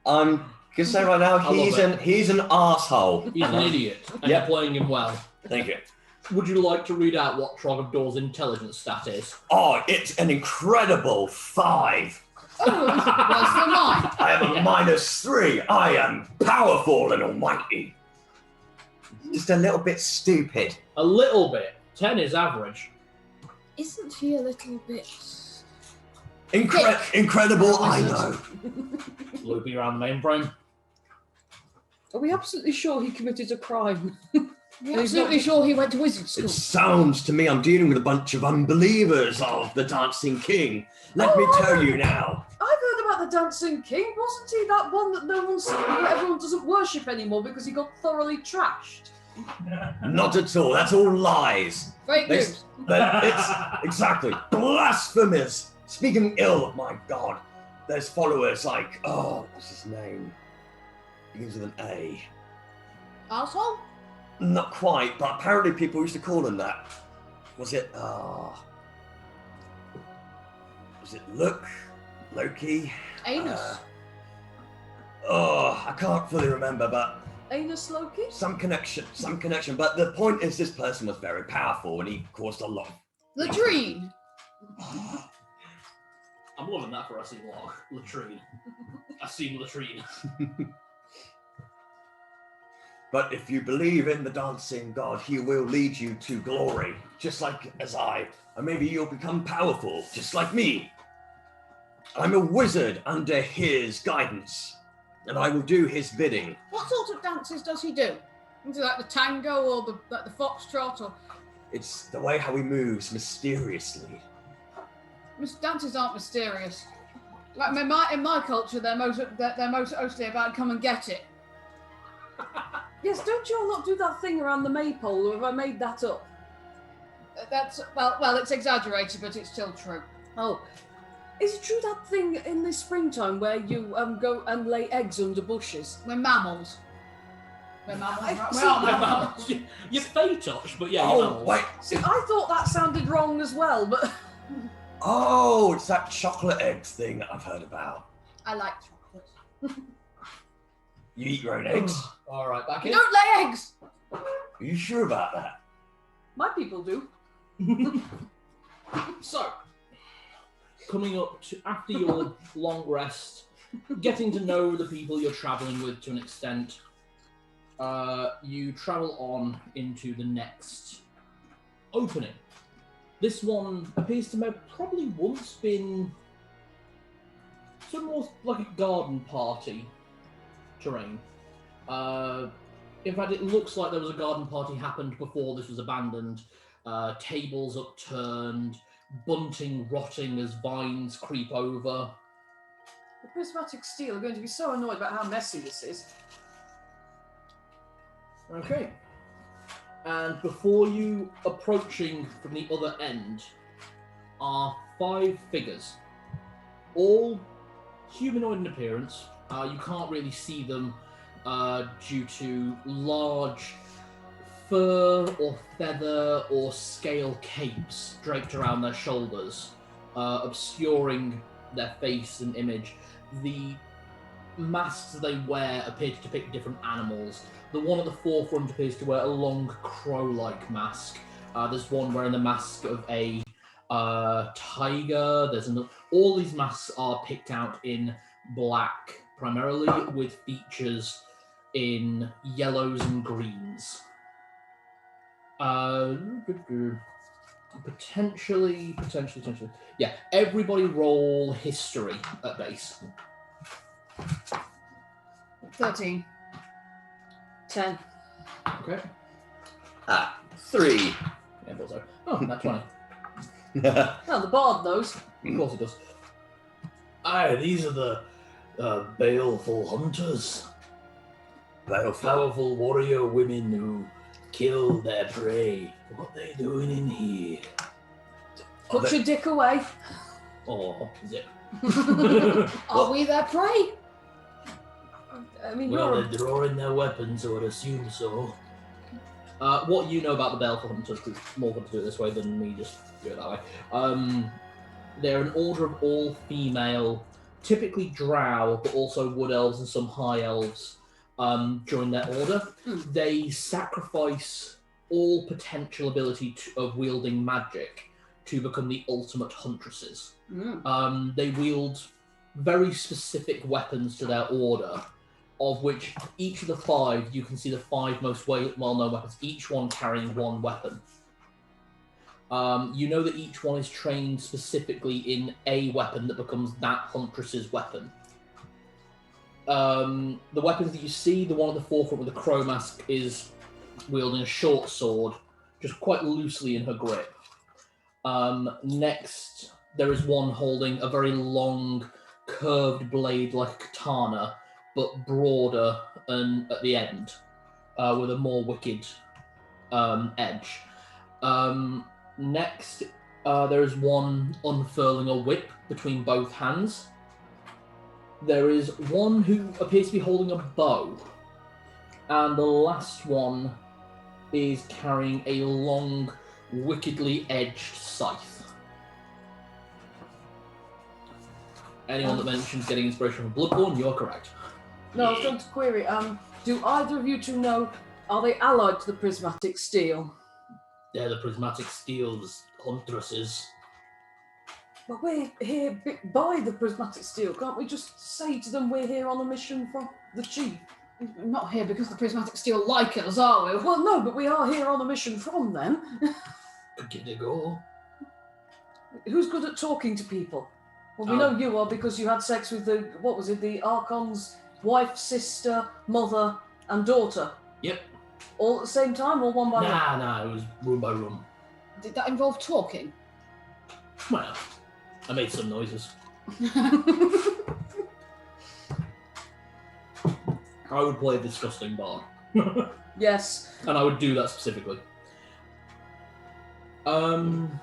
I'm gonna say right now, he's an arsehole. He's an idiot, and you're playing him well. Thank you. Would you like to read out what Trogdor's intelligence stat is? Oh, it's an incredible 5. Oh, worse than mine. I am a -3. I am powerful and almighty. Just a little bit stupid. A little bit. 10 is average. Isn't he a little bit... Incredible, I know. Loopy around the mainframe. Are we absolutely sure he committed a crime? You're absolutely sure he went to wizard school? It sounds to me I'm dealing with a bunch of unbelievers of the Dancing King. Let me tell you now. I've heard about the Dancing King. Wasn't he that one that everyone doesn't worship anymore because he got thoroughly trashed? Not at all. That's all lies. Fake news. It's exactly blasphemous. Speaking ill of my god. There's followers like, what's his name? Begins with an A. Arsehole? Not quite, but apparently people used to call him that. Was it Loki? Anus. I can't fully remember, but Anus Loki? some connection. But the point is, this person was very powerful and he caused a lot. Latrine. I'm loving that for a scene log. Latrine. A scene latrine. But if you believe in the dancing god, he will lead you to glory, just like as I. And maybe you'll become powerful, just like me. I'm a wizard under his guidance, and I will do his bidding. What sort of dances does he do? Is it like the tango or the foxtrot or? It's the way how he moves mysteriously. Dances aren't mysterious. Like in my culture, they're mostly about come and get it. Yes, don't you all not do that thing around the maypole, or have I made that up? That's well, it's exaggerated, but it's still true. Oh, is it true that thing in the springtime where you go and lay eggs under bushes? We're mammals. We're mammals. I- We are mammals. You're fey touch, but yeah, Oh, you're mammals. wait. See, I thought that sounded wrong as well, but Oh, it's that chocolate eggs thing that I've heard about. I like chocolate. You eat your own eggs? All right, back You in. don't lay eggs. Are you sure about that? my people do. So, coming up to after your long rest, getting to know the people you're travelling with to an extent, you travel on into the next opening. This one appears to have probably once been some more like a garden party terrain. In fact, it looks like there was a garden party happened before this was abandoned. Tables upturned, bunting rotting as vines creep over. The Prismatic Steel are going to be so annoyed about how messy this is. Okay. And before you approaching from the other end are 5 figures, all humanoid in appearance. You can't really see them due to large fur or feather or scale capes draped around their shoulders, obscuring their face and image. The masks they wear appear to depict different animals. The one at the forefront appears to wear a long crow-like mask. There's one wearing the mask of a tiger. There's another. All these masks are picked out in black, primarily, with features in yellows and greens. Potentially. Yeah, everybody roll history at base. 13. 10. Okay. 3. Yeah, I thought so. Oh, that's 20. Well, the bard knows. Of course it does. Aye, these are the baleful hunters. Powerful warrior women who kill their prey. What are they doing in here? Put your dick away. Oh, zip. Are we their prey? I mean, Well, you're they're drawing their weapons, I would assume so. What you know about the baleful hunters, because it's more fun to do it this way than me just do it that way. They're an order of all-female, typically drow, but also wood elves and some high elves join their order. They sacrifice all potential ability of wielding magic to become the ultimate huntresses. They wield very specific weapons to their order, of which each of the 5, you can see the 5 most well-known weapons, each one carrying one weapon. You know that each one is trained specifically in a weapon that becomes that huntress's weapon. The weapons that you see, the one at the forefront with the crow mask is wielding a short sword, just quite loosely in her grip. Next, there is one holding a very long, curved blade like a katana, but broader and at the end, with a more wicked edge. Next, there is one unfurling a whip between both hands. There is one who appears to be holding a bow. And the last one is carrying a long, wickedly edged scythe. Anyone that mentions getting inspiration from Bloodborne, you're correct. No, I was trying to query. Do either of you two know? Are they allied to the Prismatic Steel? They're the Prismatic Steel's huntresses. But we're here by the Prismatic Steel. Can't we just say to them we're here on a mission from the chief? We're not here because the Prismatic Steel like us, are we? Well, no, but we are here on a mission from them. Give it a go. Who's good at talking to people? Well, we know you are because you had sex with the Archon's wife, sister, mother, and daughter. Yep. All at the same time, or one by one? Nah, it was room by room. Did that involve talking? Well, I made some noises. I would play a disgusting bard. Yes. And I would do that specifically. I'm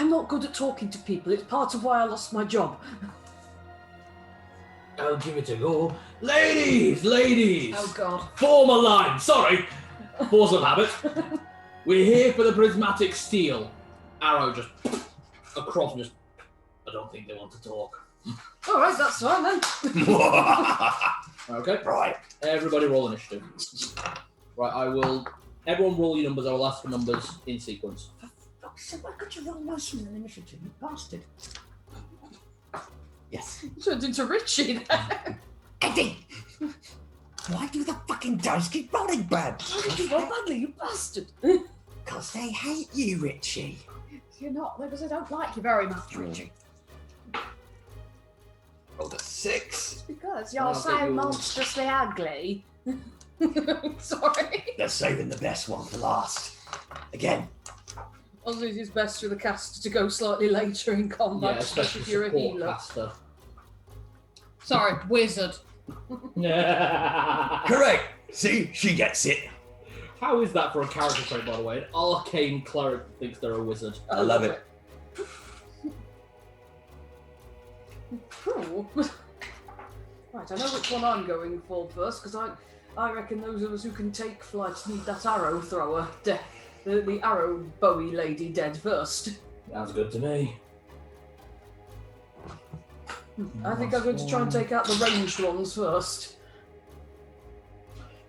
not good at talking to people. It's part of why I lost my job. I'll give it a go. Ladies! Oh god. Form a line, sorry! Force of habit. We're here for the Prismatic Steel. Arrow just across and just... I don't think they want to talk. Alright, that's fine then. Okay. Right. Everybody roll initiative. Right, I will... Everyone roll your numbers. I will ask for numbers in sequence. So why could you roll most of an initiative, you bastard? Yes. You turned into Richie there. Eddie! Why do the fucking dice keep rolling bad? Why did you roll badly, you bastard? Because they hate you, Richie. You're not, because I don't like you very much, Richie. Rolled a 6. Because I'll you're take so yours. monstrously ugly. Sorry. They're saving the best one for last. Again. Ozzy is best for the caster to go slightly later in combat, Yeah, especially especially if you're a support healer. caster. Sorry, wizard. Correct. See, she gets it. How is that for a character trait, by the way? An arcane cleric thinks they're a wizard. I love it. Cool. Right, I know which one I'm going for first, because I reckon those of us who can take flight need that arrow thrower, the arrow bowie lady dead first. Sounds good to me. I think I'm going to try and take out the ranged ones first.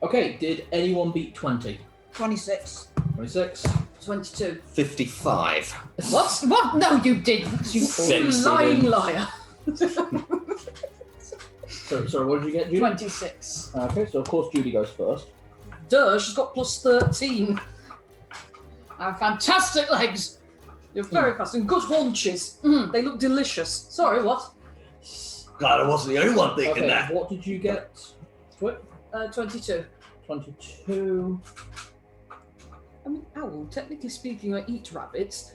Okay, did anyone beat 20? 26. 26? 22. 55. What? What? No, you didn't. You Lying liar. Sorry, what did you get, Judy? 26. Okay, so of course Judy goes first. Duh, she's got plus 13. I have fantastic legs. You're very fast and good haunches. Mm. They look delicious. Sorry, what? Glad I wasn't the only one thinking Okay, that. what did you get? 22. 22. I mean, owl, technically speaking, I eat rabbits.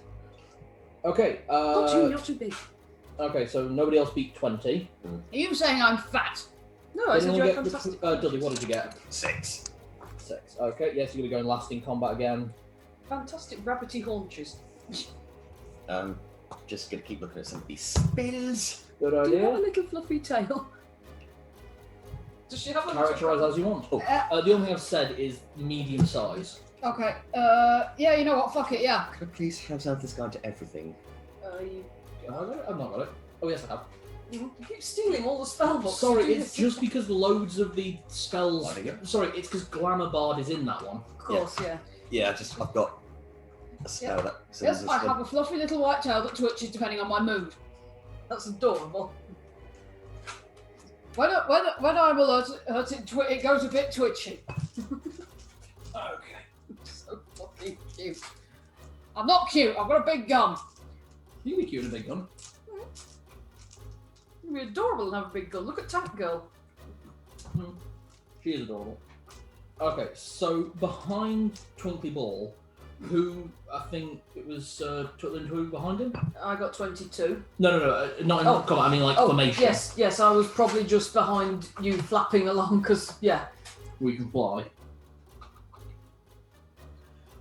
Okay, Not you, you're too big. okay, so nobody else beat 20. Are you saying I'm fat? No, I said you Anyone had get fantastic. Dudley, what did you get? 6. 6. Okay, yes, you're going to go in last in combat again. Fantastic rabbity haunches. Just gonna keep looking at some of these spills. Good Do you have a idea. little fluffy tail? Does she have a Characterise as you want. Oh. The only thing I've said is medium size. Okay. Yeah, you know what? Fuck it, yeah. Could I please have some of this guide to everything? Have I got it? I've not got it. Oh, yes, I have. You keep stealing all the spell books. Sorry, You do it's this. just because loads of the spells. There you go. Sorry, it's because Glamour Bard is in that one. Of course, yeah. Yeah, I've got a spell Yeah. that. Yes, I have a fluffy little white tail that twitches depending on my mood. That's adorable. When I'm alert, it goes a bit twitchy. Okay. So fucking cute. I'm not cute. I've got a big gun. You can be cute in a big gun. You'd be adorable and have a big gun. Look at Tank Girl. She is adorable. Okay, so behind Twinkly Ball, who I think it was Tutland who behind him? I got 22. No, not in Oh. combat. I mean like Oh, formation. yes, I was probably just behind you flapping along because, yeah. We can fly.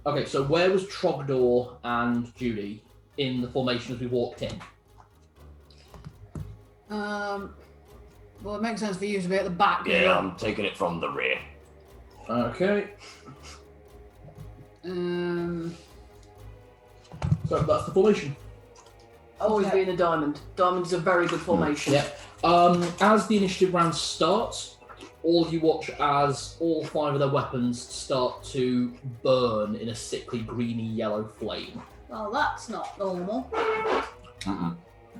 Okay, so where was Trogdor and Judy in the formation as we walked in? Well, it makes sense for you to be at the back. Yeah, I'm taking it from the rear. Okay. Um, So that's the formation. Always Okay. being a diamond. Diamond is a very good formation. Yeah. As the initiative round starts, all of you watch as all 5 of their weapons start to burn in a sickly greeny yellow flame. well, that's not normal.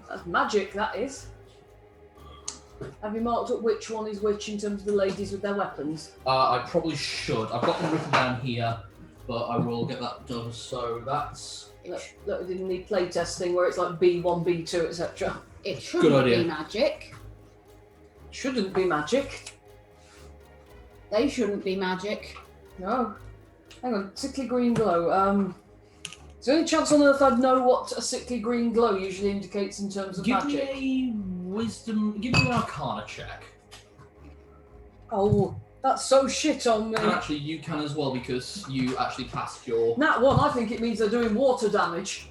That's magic, that is. Have you marked up which one is which in terms of the ladies with their weapons? I probably should. I've got them written down here, but I will get that done. So that's Look, we didn't need playtesting where it's like B1, B2, etc. It shouldn't idea. be magic. Shouldn't be magic. They shouldn't be magic. No. Hang on, sickly green glow. Is there any chance on earth I'd know what a sickly green glow usually indicates in terms of give magic? me a wisdom. Give me an Arcana check. Oh, that's so shit on me. And actually, you can as well because you actually cast your. That one, I think it means they're doing water damage.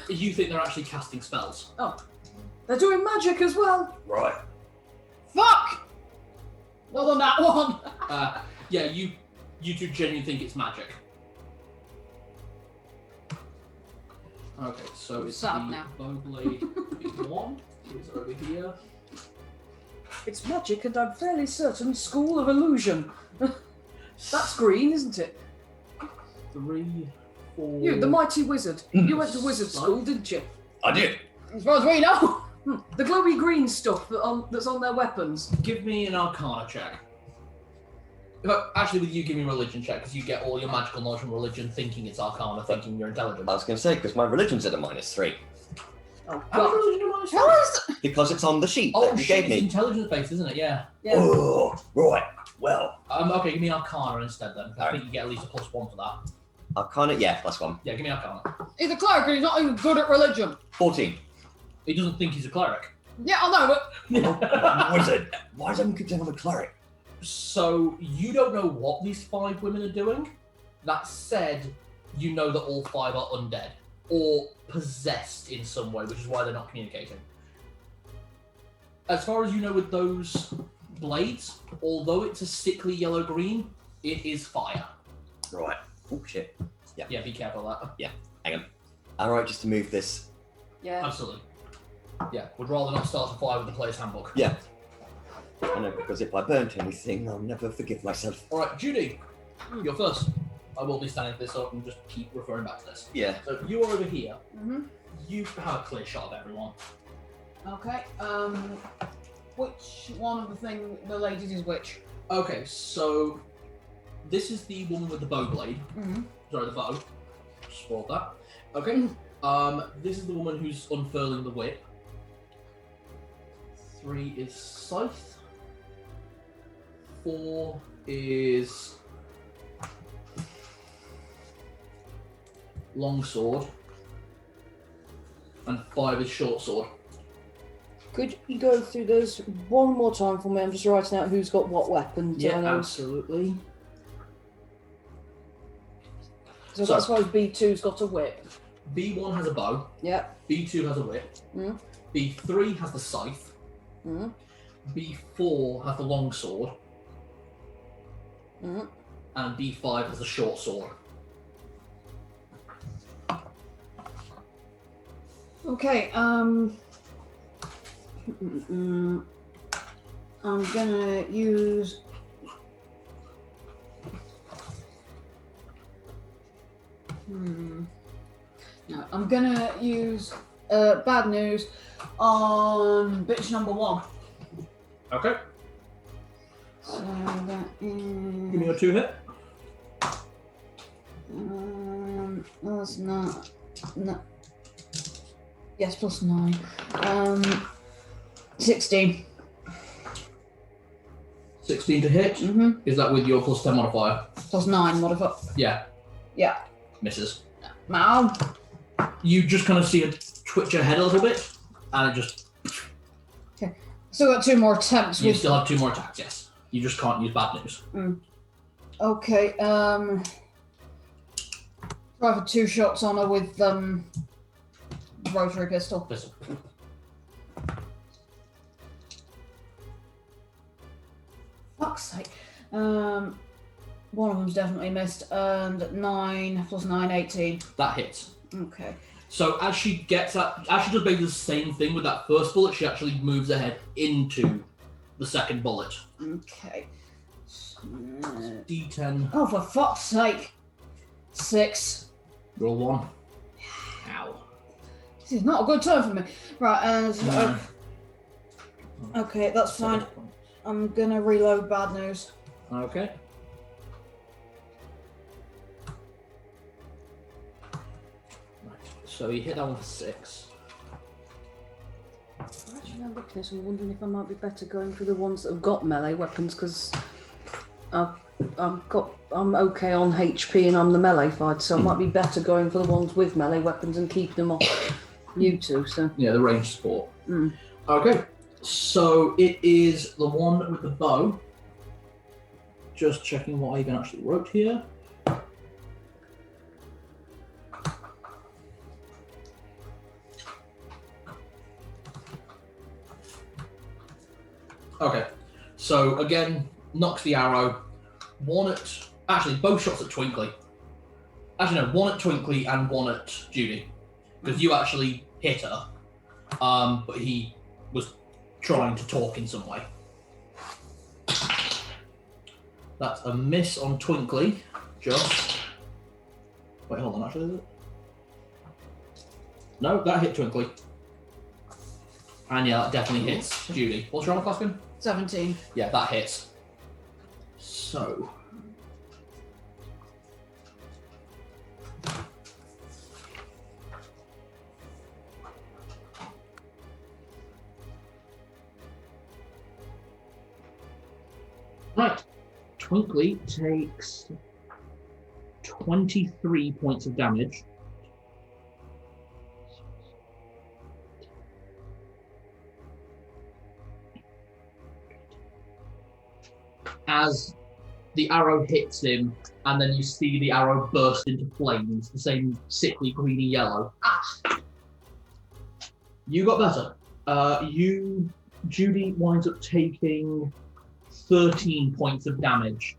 You think they're actually casting spells. They're doing magic as well. Right. Fuck! Not on that one. Yeah, you two genuinely think it's magic. Okay, so it's Sad the now. Bowblade one is over here. It's magic, and I'm fairly certain School of Illusion. That's green, isn't it? 3, 4. You, the mighty wizard. You went to wizard school, didn't you? I did. As far as we know. The glowy green stuff that's on their weapons. Give me an Arcana check. Actually, with you, give me a religion check because you get all your magical knowledge from religion, thinking it's Arcana, thinking you're intelligent. I was going to say, because my religion's at a -3. Oh, How God. is religion a minus How three? is Because it's on the sheet Oh that you shit, gave it's me. intelligence based, isn't it? Yeah. Yeah. Oh, right. Well, Okay, give me Arcana instead then. I Alright. think you get at least a +1 for that. Arcana, yeah, +1. Yeah, give me Arcana. he's a cleric and he's not even good at religion? 14. He doesn't think he's a cleric. Yeah, I know, but wizard. Why does everyone keep saying I'm a cleric? So you don't know what these 5 women are doing. That said, you know that all 5 are undead or possessed in some way, which is why they're not communicating. As far as you know with those blades, although it's a sickly yellow green, it is fire. Right. Oh, shit. Yeah, be careful of that. Alright, just to move this. Yeah. Absolutely. Yeah, would rather not start a fire with the player's handbook. Yeah. I know, because if I burnt anything, I'll never forgive myself. All right, Judy, you're first. I will be standing this up and just keep referring back to this. Yeah. So you are over here. Mhm. You have a clear shot of everyone. Okay. Which one of the ladies is which? Okay, so this is the woman with the bow blade. Mhm. Sorry, the bow. Spoiled that. Okay. This is the woman who's unfurling the whip. 3 is scythe. 4 is longsword. And 5 is short sword. Could you go through those one more time for me? I'm just writing out who's got what weapon. So I know. absolutely. So So- that's why B2's got a whip. B1 has a bow. Yep. B2 has a whip. Mm. B3 has the scythe. Mm. B4 has the longsword. Mm. And B5 has the short sword. Okay, I'm gonna use no, I'm gonna use bad news on bitch number 1. Okay. So that is Give me a 2 hit. that's not no. Yes, +9. 16. 16 to hit. Mm-hmm. Is that with your +10 modifier? +9 modifier. Yeah. Yeah. Misses. Now. You just kind of see it twitch your head a little bit, and it just. Still got 2 more attempts. You still have 2 more attacks, yes. You just can't use bad news. Okay, try for 2 shots on her with rotary pistol. Pistol. Fuck's sake. One of them's definitely missed. And 9 plus 9, 18. That hits. Okay. So as she gets that, as she does basically the same thing with that first bullet, she actually moves ahead into the second bullet. Okay. D10. Oh, for fuck's sake. 6. Roll 1. Ow. This is not a good turn for me. Right, and... No. Okay, that's fine. I'm gonna reload bad news. Okay. Right. So you hit that one for 6. Actually, I'm looking at this and wondering if I might be better going for the ones that have got melee weapons, because I'm okay on HP and I'm the melee fighter, so I might be better going for the ones with melee weapons and keeping them off you two. So Yeah, the range support. Mm. Okay. So it is the one with the bow. Just checking what I even actually wrote here. Okay, so again, knocks the arrow. One at, actually both shots at Twinkly. Actually no, one at Twinkly and one at Judy. Because you actually hit her, but he was trying to talk in some way. That's a miss on Twinkly, just. Wait, hold on, actually, is it? No, that hit Twinkly. And yeah, that definitely hits Judy. What's your armor class again? 17. Yeah, that hits. So. Right. Twinkly takes 23 points of damage. As the arrow hits him, and then you see the arrow burst into flames, the same sickly greeny yellow. Ah! You got better. Judy winds up taking 13 points of damage.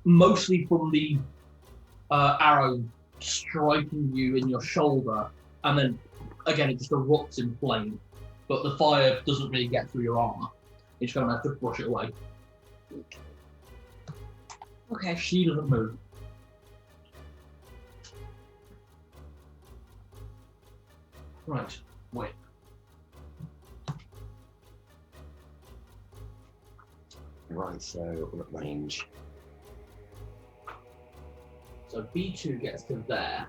Mostly from the arrow striking you in your shoulder, and then again it just erupts in flame. But the fire doesn't really get through your armor. You're just gonna have to brush it away. okay. She doesn't move. Right, wait. Right, so what range? So B2 gets to there.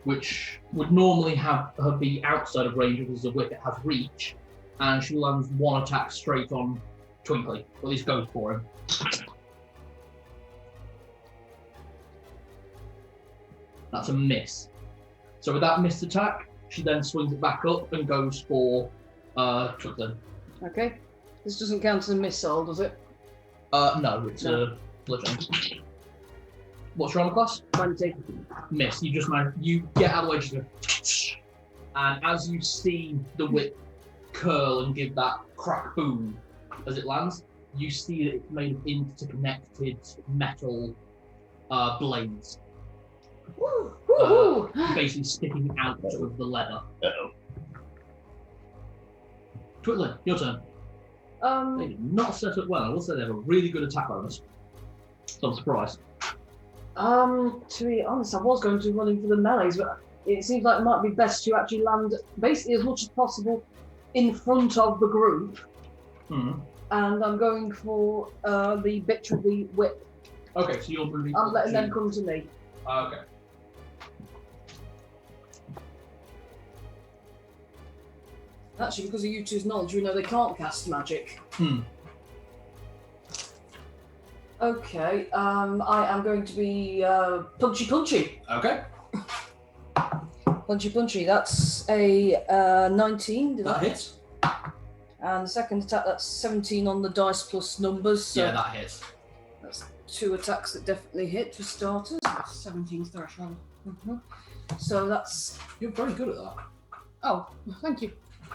Which would normally have her be outside of range because the WiP has reach, and she lands one attack straight on Twinkly, or at least goes for him. That's a miss. So with that missed attack, she then swings it back up and goes for Twinkly. Okay. This doesn't count as a missile, does it? No, it's a bludgeon. What's your armor class? 20. Miss. You just manage. You get out of the way, just go, and as you see the WiP curl and give that crack boom as it lands, you see that it's made of interconnected metal blades, basically sticking out of the leather. Uh-oh. Twinkly, your turn. They did not set up well. I will say they have a really good attack bonus. So I'm surprised. To be honest, I was going to run in for the melees, but it seems like it might be best to actually land basically as much as possible in front of the group. Hmm. And I'm going for the bit with the WiP. Okay, so you're moving. I'm letting them come to me. Okay. Actually, because of you two's knowledge, we know they can't cast magic. Hmm. Okay, I am going to be punchy. Okay. Punchy. That's a 19. Did That hits. And the second attack, that's 17 on the dice plus numbers. So Yeah, that hits. that's 2 attacks that definitely hit for starters. 17 threshold. So that's You're very good at that. Oh, thank you.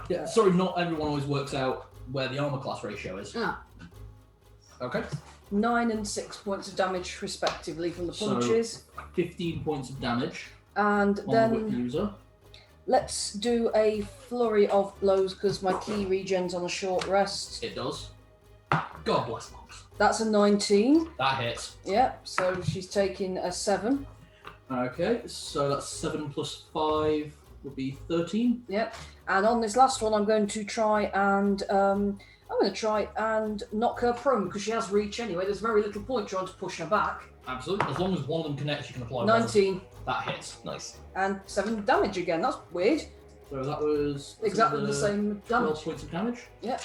Yeah, sorry, not everyone always works out where the armor class ratio is. Ah, Okay. 9 and 6 points of damage respectively from the So- punches. 15 points of damage And on the then whip user. let's do a flurry of blows because my key regen's on a short rest. It does. God bless monks. That's a 19. That hits. Yep, so she's taking a 7. Okay, so that's 7 plus 5 would be 13. Yep. And on this last one, I'm going to try and knock her prone because she has reach anyway. There's very little point trying to push her back. Absolutely. As long as one of them connects, you can apply 19 That hits. Nice. and 7 damage again. That's weird. So that was Exactly the same 12 damage. points of damage. Yep.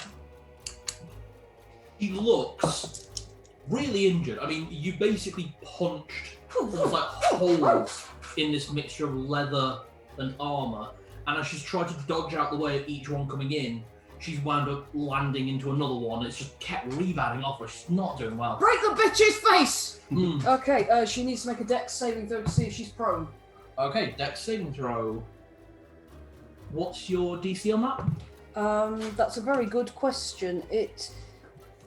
He looks really injured. I mean, you basically punched almost like holes in this mixture of leather and armor, and as she's tried to dodge out the way of each one coming in, she's wound up landing into another one. It's just kept rebounding off her. She's not doing well. break the bitch's face! Okay, she needs to make a dex saving throw to see if she's prone. Okay, dex saving throw. What's your DC on that? That's a very good question. It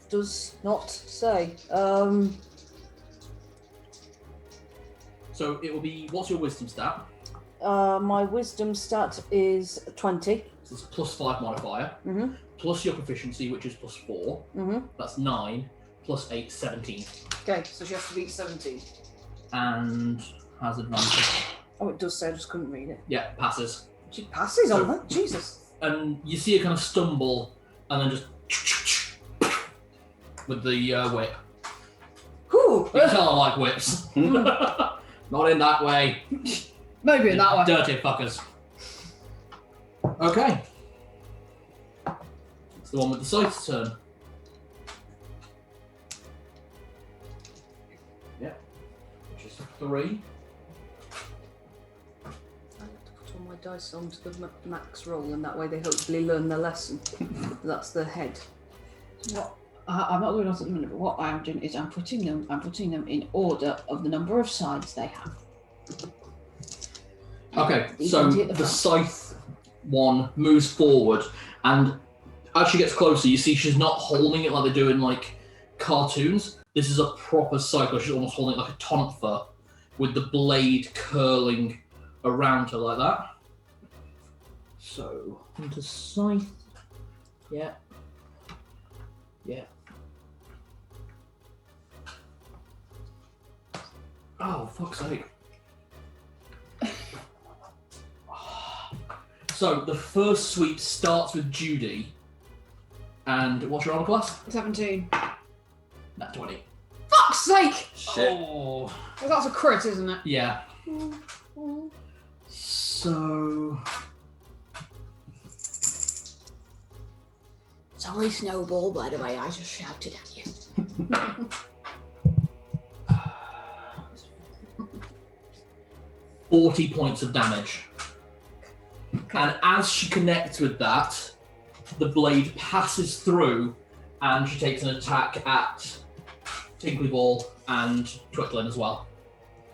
does not say. So it will be, what's your wisdom stat? My wisdom stat is 20. So it's a plus 5 modifier, Mhm. plus your proficiency, which is plus 4. Mhm. That's 9, plus 8, 17. Okay, so she has to beat 17. And has advantage. Oh, it does say. I just couldn't read it. Yeah, passes. She passes on So- that. Jesus. And you see her kind of stumble and then just with the whip. Whew. You can tell I like whips. Not in that way. Maybe in that way. Dirty fuckers. Okay. It's the one with the scythe's turn. Yeah. Which is 3. I have to put all my dice onto the max roll, and that way they hopefully learn their lesson. That's the head. What? I'm not doing that at the minute, but what I'm doing is I'm putting them in order of the number of sides they have. Okay, You so can hit the front. scythe one moves forward, and as she gets closer, you see she's not holding it like they do in like cartoons. This is a proper scythe. She's almost holding it like a tonfa, with the blade curling around her like that. So into scythe, yeah, yeah. Oh, fuck's sake. So the first sweep starts with Judy, and what's your armor class? 17. Nat 20. Fuck's sake! Shit. Oh, Well, that's a crit, isn't it? yeah. So Sorry, Snowball, by the way, I just shouted at you. 40 points of damage. And as she connects with that, the blade passes through, and she takes an attack at Tinkly Ball and Twicklin as well.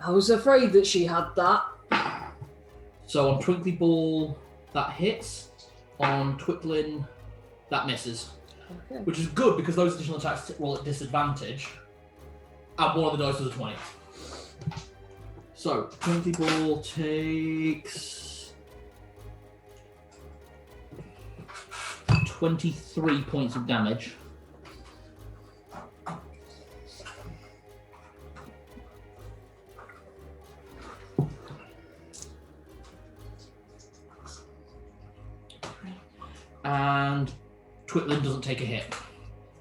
I was afraid that she had that. So on Twinkly Ball, that hits. On Twicklin, that misses. Okay. Which is good because those additional attacks roll at disadvantage. And one of the dice was a 20. So, Twinkly Ball takes 23 points of damage. And Twicklin doesn't take a hit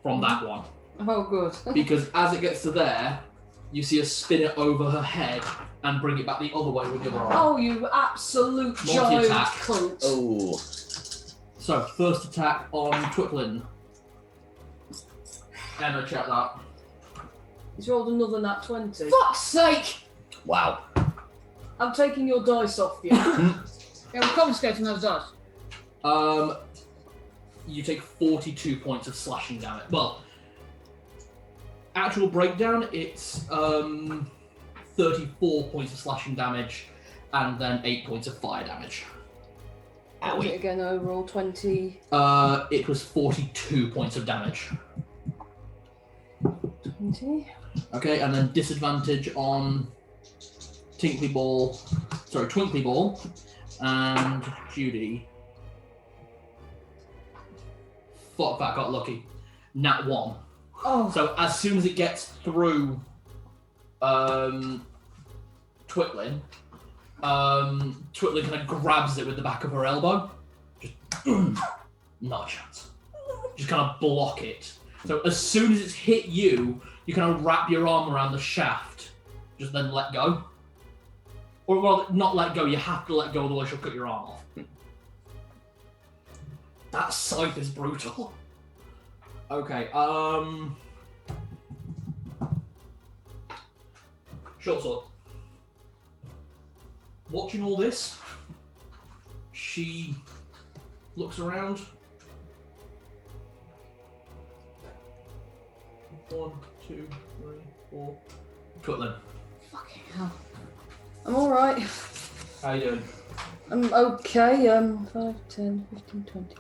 from that one. Oh, good. Because as it gets to there, you see her spin it over her head and bring it back the other way with the other arm. Oh, you absolute giant Multi-attack. cunt. Oh. So, first attack on Twicklin. Emma, check that. He's rolled another nat 20. Fuck's sake! Wow. I'm taking your dice off you. Yeah, we're confiscating those dice. You take 42 points of slashing damage. Well, actual breakdown, it's 34 points of slashing damage, and then 8 points of fire damage. What was it again? Overall 20. It was 42 points of damage. 20. Okay, and then disadvantage on Twinkly Ball, and Judy. Fuck, that got lucky. Nat 1. Oh. So as soon as it gets through Twitling, Twitling kind of grabs it with the back of her elbow. Just, not a chance. Just kind of block it. So as soon as it's hit you, you kind of wrap your arm around the shaft, just then let go. Or, well, not let go, you have to let go, otherwise she'll cut your arm off. That scythe is brutal. Okay, short sword. Watching all this, she looks around. 1, 2, 3, 4. Twitling. Fucking hell. I'm alright. How you doing? I'm okay. 5, 10, 15, 20,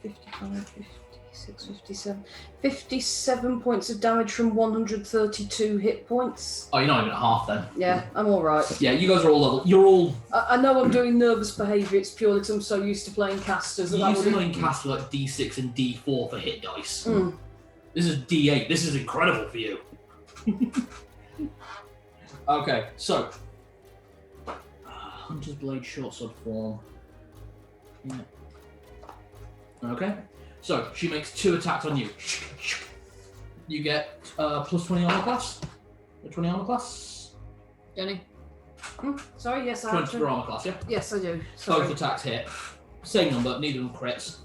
55, 56, 57. 57 points of damage from 132 hit points. Oh, you're not even at half then. Yeah, I'm alright. Yeah, you guys are all level. You're all. I know I'm doing nervous behaviour, it's purely because I'm so used to playing casters. You That used to would've- playing cast like D6 and D4 for hit dice. Mm. This is D8. This is incredible for you. Okay, so Hunter's Blade short sword form. Yeah. Okay, so she makes 2 attacks on you. You get plus 20 armor class. 20 armor class. Jenny? Sorry, yes, I 20 have for to. armor class. Yeah. Yes, I do. Both Sorry. attacks hit. Same number. Neither of them crits.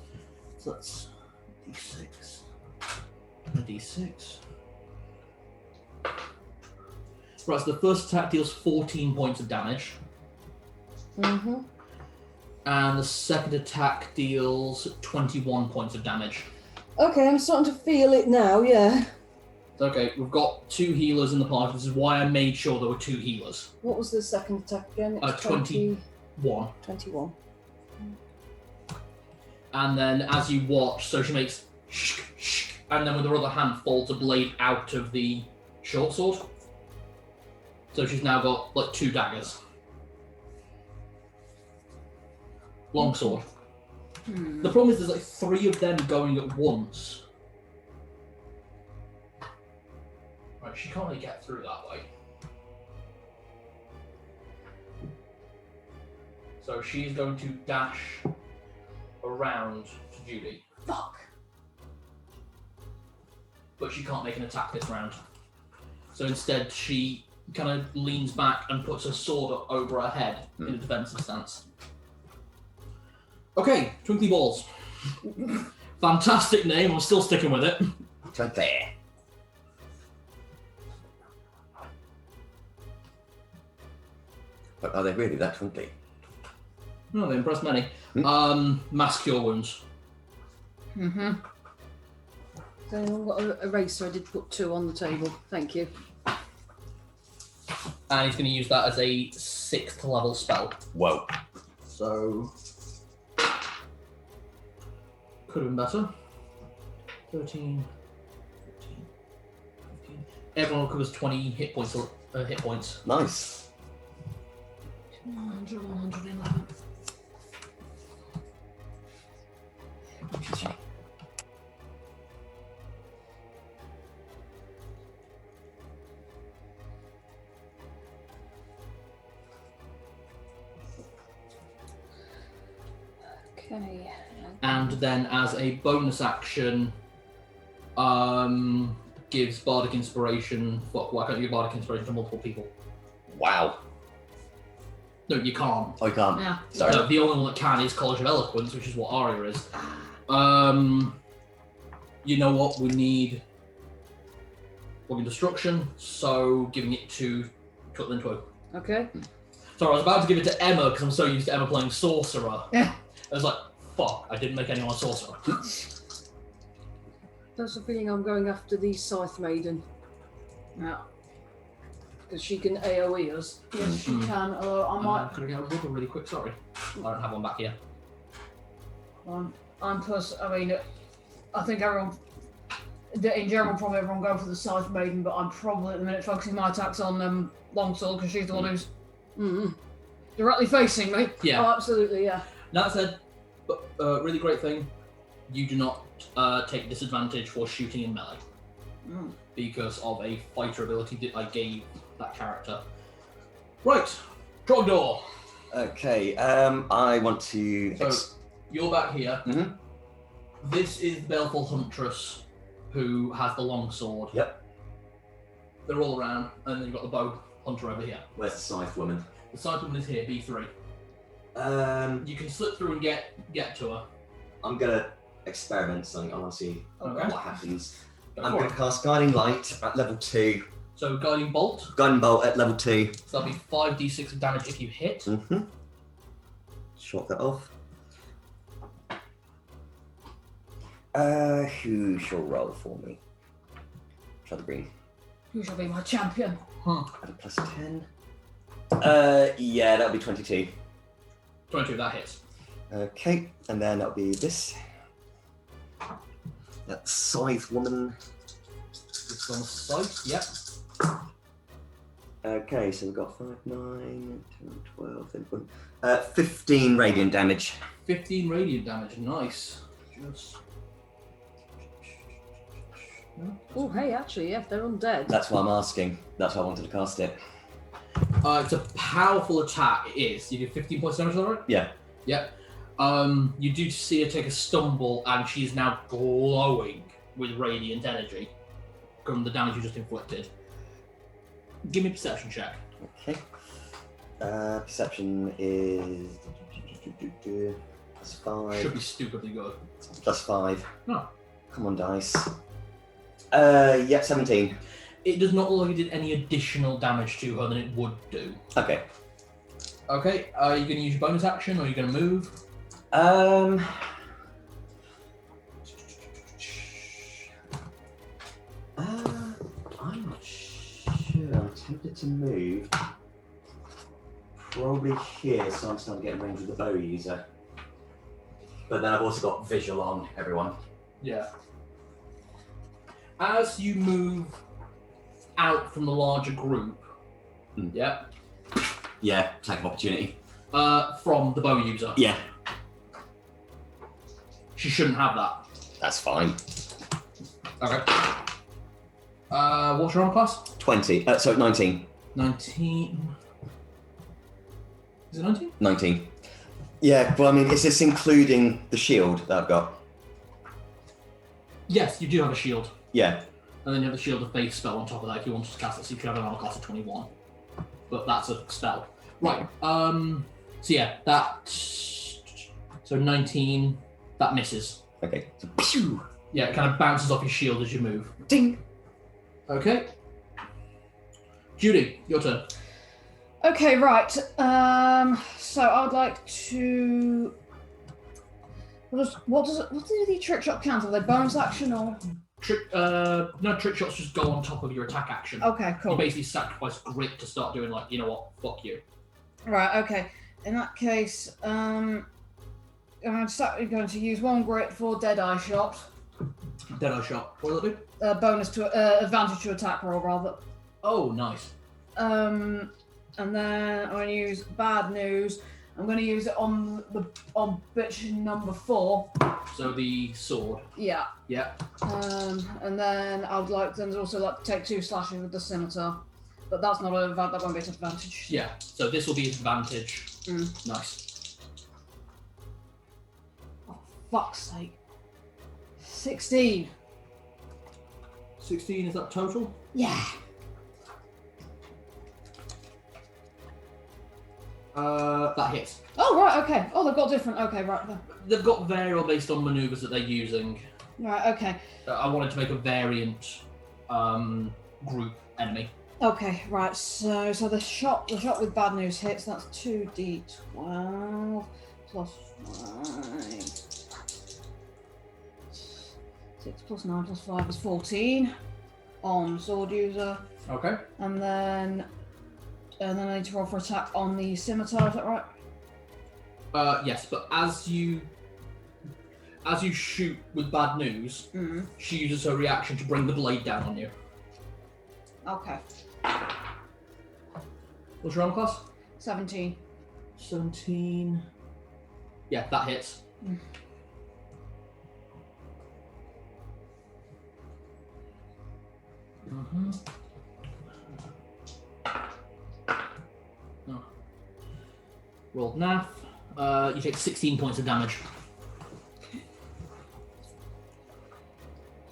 So that's D6. A D6. Right, so the first attack deals 14 points of damage, Mm-hmm. and the second attack deals 21 points of damage. Okay, I'm starting to feel it now, yeah. Okay, we've got 2 healers in the party. This is why I made sure there were 2 healers. What was the second attack again? It was 21. 21. And then as you watch, so she makes and then with her other hand folds a blade out of the short sword. So she's now got like 2 daggers. Long sword. The problem is there's like 3 of them going at once. Right, she can't really get through that way. So she's going to dash around to Judy. Fuck. But she can't make an attack this round. So instead she kind of leans back and puts her sword up over her head in a defensive stance. Okay, Twinkly Balls. Fantastic name, I'm still sticking with it. It's right there. But are they really that twinkly? No, they impressed many. Mass Cure Wounds. Mm-hmm. So I've got a eraser. I did put 2 on the table. Thank you. And he's going to use that as a 6th level spell. Whoa. So could have been better. 13, 14, 15. Everyone recovers 20 hit points. Nice. 100, 111. Okay. And then as a bonus action, gives Bardic Inspiration. Why can't you give Bardic Inspiration to multiple people? Wow. No, you can't. I can't. Yeah. Sorry. No, the only one that can is College of Eloquence, which is what Arya is. You know what? We need Organ Destruction, so giving it to Twitling Twig. Okay. Sorry, I was about to give it to Emma because I'm so used to Emma playing Sorcerer. Yeah. I was like, fuck, I didn't make anyone a Sorcerer. There's a feeling I'm going after the Scythe Maiden. Yeah. Because she can AoE us. Yes, she can. Although I might. Could I get a rubber really quick? Sorry. I don't have one back here. I mean, I think everyone, in general, probably everyone go for the Scythe Maiden, but I'm probably at the minute focusing my attacks on Longsword because she's the one who's directly facing me. Yeah. Oh, absolutely, yeah. That said, really great thing, you do not take disadvantage for shooting in melee because of a fighter ability that I gave that character. Right, Trogdor. Okay, I want to. So you're back here. Mhm. This is the Baleful Huntress who has the long sword. Yep. They're all around, and then you've got the bow hunter over here. Where's the Scythe woman? The side woman is here, B3. You can slip through and get to her. I'm gonna experiment something. I want to see Okay. what happens. Go I'm for gonna it. cast Guiding Light at level 2. So guiding bolt. Guiding Bolt at level 2. So that'll be 5d6 of damage if you hit. Mm-hmm. Shot that off. Who shall roll for me? Try the green. Who shall be my champion? At a plus 10. Yeah, that'll be 22. 22, that hits. Okay, and then that'll be this. That Scythe woman. It's on the side. Yep. Okay, so we've got 5, 9, 10, 12, 13, 15 radiant damage. 15 radiant damage. Nice. Just. Oh, hey, actually, yeah, they're undead. That's why I'm asking. That's why I wanted to cast it. It's a powerful attack. It is. You do 15 points of damage, is that right? Yeah. Yep. You do see her take a stumble, and she's now glowing with radiant energy from the damage you just inflicted. Give me a perception check. Okay. Perception is plus 5. Should be stupidly good. Plus 5. No. Come on, dice. Yeah, 17. It does not look like it did any additional damage to her than it would do. Okay. Okay, are you going to use your bonus action, or are you going to move? I'm not sure. I'm tempted to move. Probably here, so I'm starting to get in range with the bow user. But then I've also got visual on everyone. Yeah. As you move out from the larger group, yeah, Yeah, attack of opportunity. from the bow user, Yeah, she shouldn't have that. that's fine. Okay. What's your armor class? 20. So 19. 19. Is it 19? 19. Yeah, well, I mean, is this including the shield that I've got? Yes, you do have a shield. Yeah. And then you have the shield of faith spell on top of that if you want to cast it, so you could have an armor class of 21. But that's a spell. Right, so yeah, that... So 19, that misses. Okay. So, pew! Yeah, it kind of bounces off your shield as you move. Ding! Okay. Judy, your turn. Okay, right. So I would like to. What do the trick shot count? Are they bonus action or? No, trick shots just go on top of your attack action. Okay, You cool. basically sacrifice grit to start doing like, you know what, fuck you. Right. Okay. In that case, I'm going to use one grit for Deadeye shot. Deadeye shot. What will it do? Bonus to advantage to attack roll rather. Oh, nice. And then I'm going to use Bad News. I'm going to use it on bitch number 4. So the sword. Yeah. Yeah. And then I would like to also take 2 slashes with the scimitar, but that's not that won't be an advantage. Yeah. So this will be advantage. Mm. Nice. Oh, fuck's sake. 16. 16 is that total? Yeah. That hits. Oh right. Okay. Oh, they've got different. Okay. Right. They've got variable based on maneuvers that they're using. Right. Okay. I wanted to make a variant group enemy. Okay. Right. So the shot with Bad News hits. That's 2d12 plus 5. 6 plus 9 plus 5 is 14 on sword user. Okay. And then I need to roll for attack on the scimitar, is that right? Yes, but as you shoot with bad news, she uses her reaction to bring the blade down on you. Okay. What's your armor class? 17. 17. Yeah, that hits. Oh. Roll NAF. You take 16 points of damage.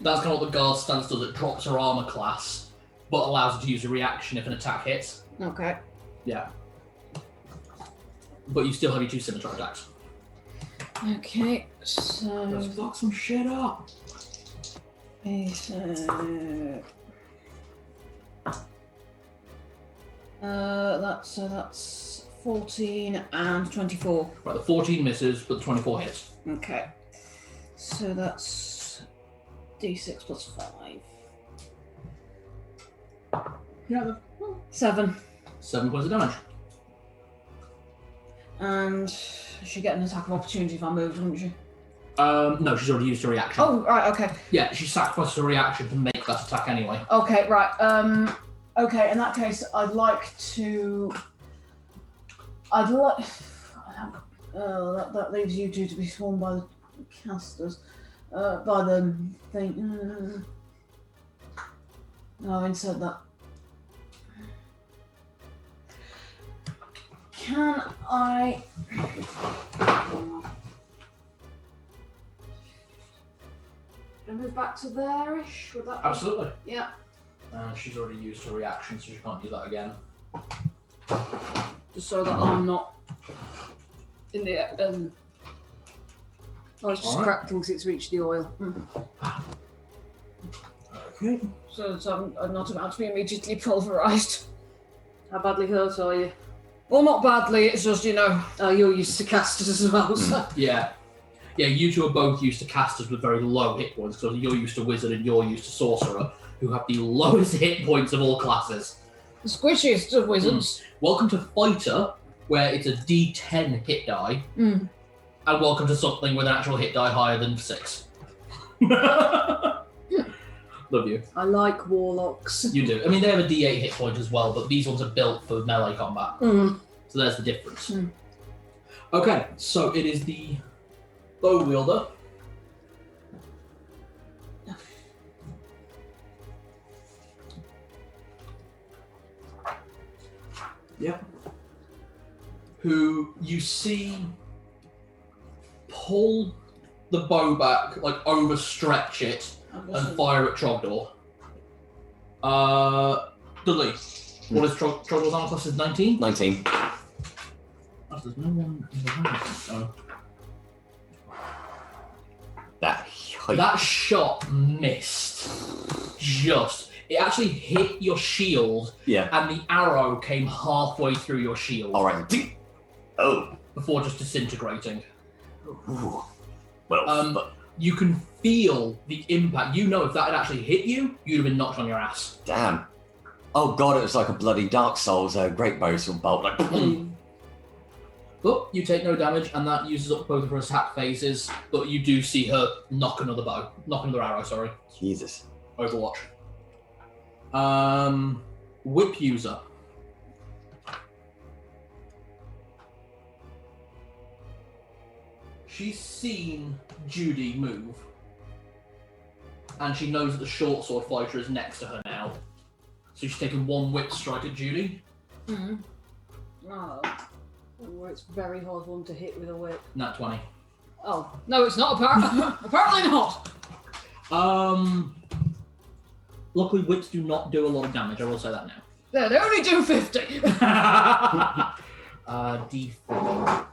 That's kind of what the guard stance does. It drops her armor class, but allows her to use a reaction if an attack hits. Okay. Yeah. But you still have your 2 scimitar attacks. Okay, so... Let's fuck some shit up. Okay, so... that's 14 and 24. Right, the 14 misses, but the 24 hits. Okay. So that's D6 plus 5. Yeah. 7. 7 points of damage. And she get an attack of opportunity if I move, doesn't she? No, she's already used her reaction. Oh, right, okay. Yeah, she sacrifices her reaction to make that attack anyway. Okay, right. Okay, in that case, I'd like to... that leaves you two to be sworn by the casters. By the thing... No, having said that... Can I... move back to there-ish? Would that be... Absolutely. Yeah. She's already used her reaction, so she can't do that again. Just so that I'm not in the... Oh, it's just Alright. cracked because it's reached the oil. Okay. So I'm not about to be immediately pulverised. How badly hurt are you? Well, not badly, it's just, you're used to casters as well, so... Yeah. Yeah, you two are both used to casters with very low hit points, because you're used to wizard and you're used to sorcerer, who have the lowest hit points of all classes. The squishiest of wizards. Welcome to Fighter, where it's a D10 hit die, and welcome to something with an actual hit die higher than 6. Love you. I like warlocks. You do. I mean, they have a D8 hit point as well, but these ones are built for melee combat. So there's the difference. Okay, so it is the bow wielder. Yep. Who you see pull the bow back, like overstretch it, and fire at Trogdor. Dudley, what is Trogdor's armor class? Is 19? 19. There's no one in the house. Oh. That shot missed. It actually hit your shield, and the arrow came halfway through your shield. All right. Oh. Before just disintegrating. Ooh. Well, you can feel the impact. You know if that had actually hit you, you'd have been knocked on your ass. damn. Oh god, it was like a bloody Dark Souls great bow sort of bolt. Like, But you take no damage, and that uses up both of her attack phases. But you do see her knock another arrow. Sorry. Jesus. Overwatch. WiP user. She's seen Judy move, and she knows that the short sword fighter is next to her now. So she's taken one whip strike at Judy. Oh, it's very hard one to hit with a whip. Nat 20. Oh, no, it's not. Apparently not. Luckily, whips do not do a lot of damage. I will say that now. Yeah, they only do 50. D4.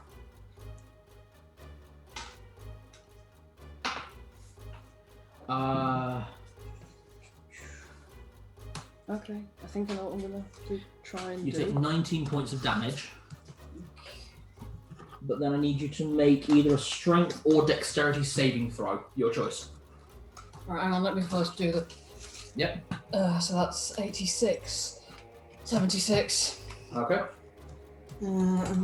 Okay, I think I know what I'm gonna try and You do. take 19 points of damage. But then I need you to make either a strength or dexterity saving throw. Your choice. Right, hang on, let me first do the... Yep. So that's 86, 76. Okay. Yeah,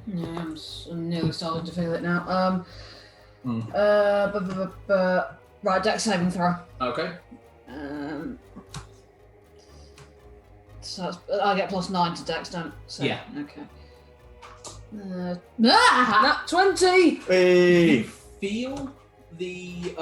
I'm nearly starting to feel it now. Right, dex saving throw. Okay. So that's, I get +9 to dex, don't I? So, Yeah. Okay. Nat 20! Hey! Feel the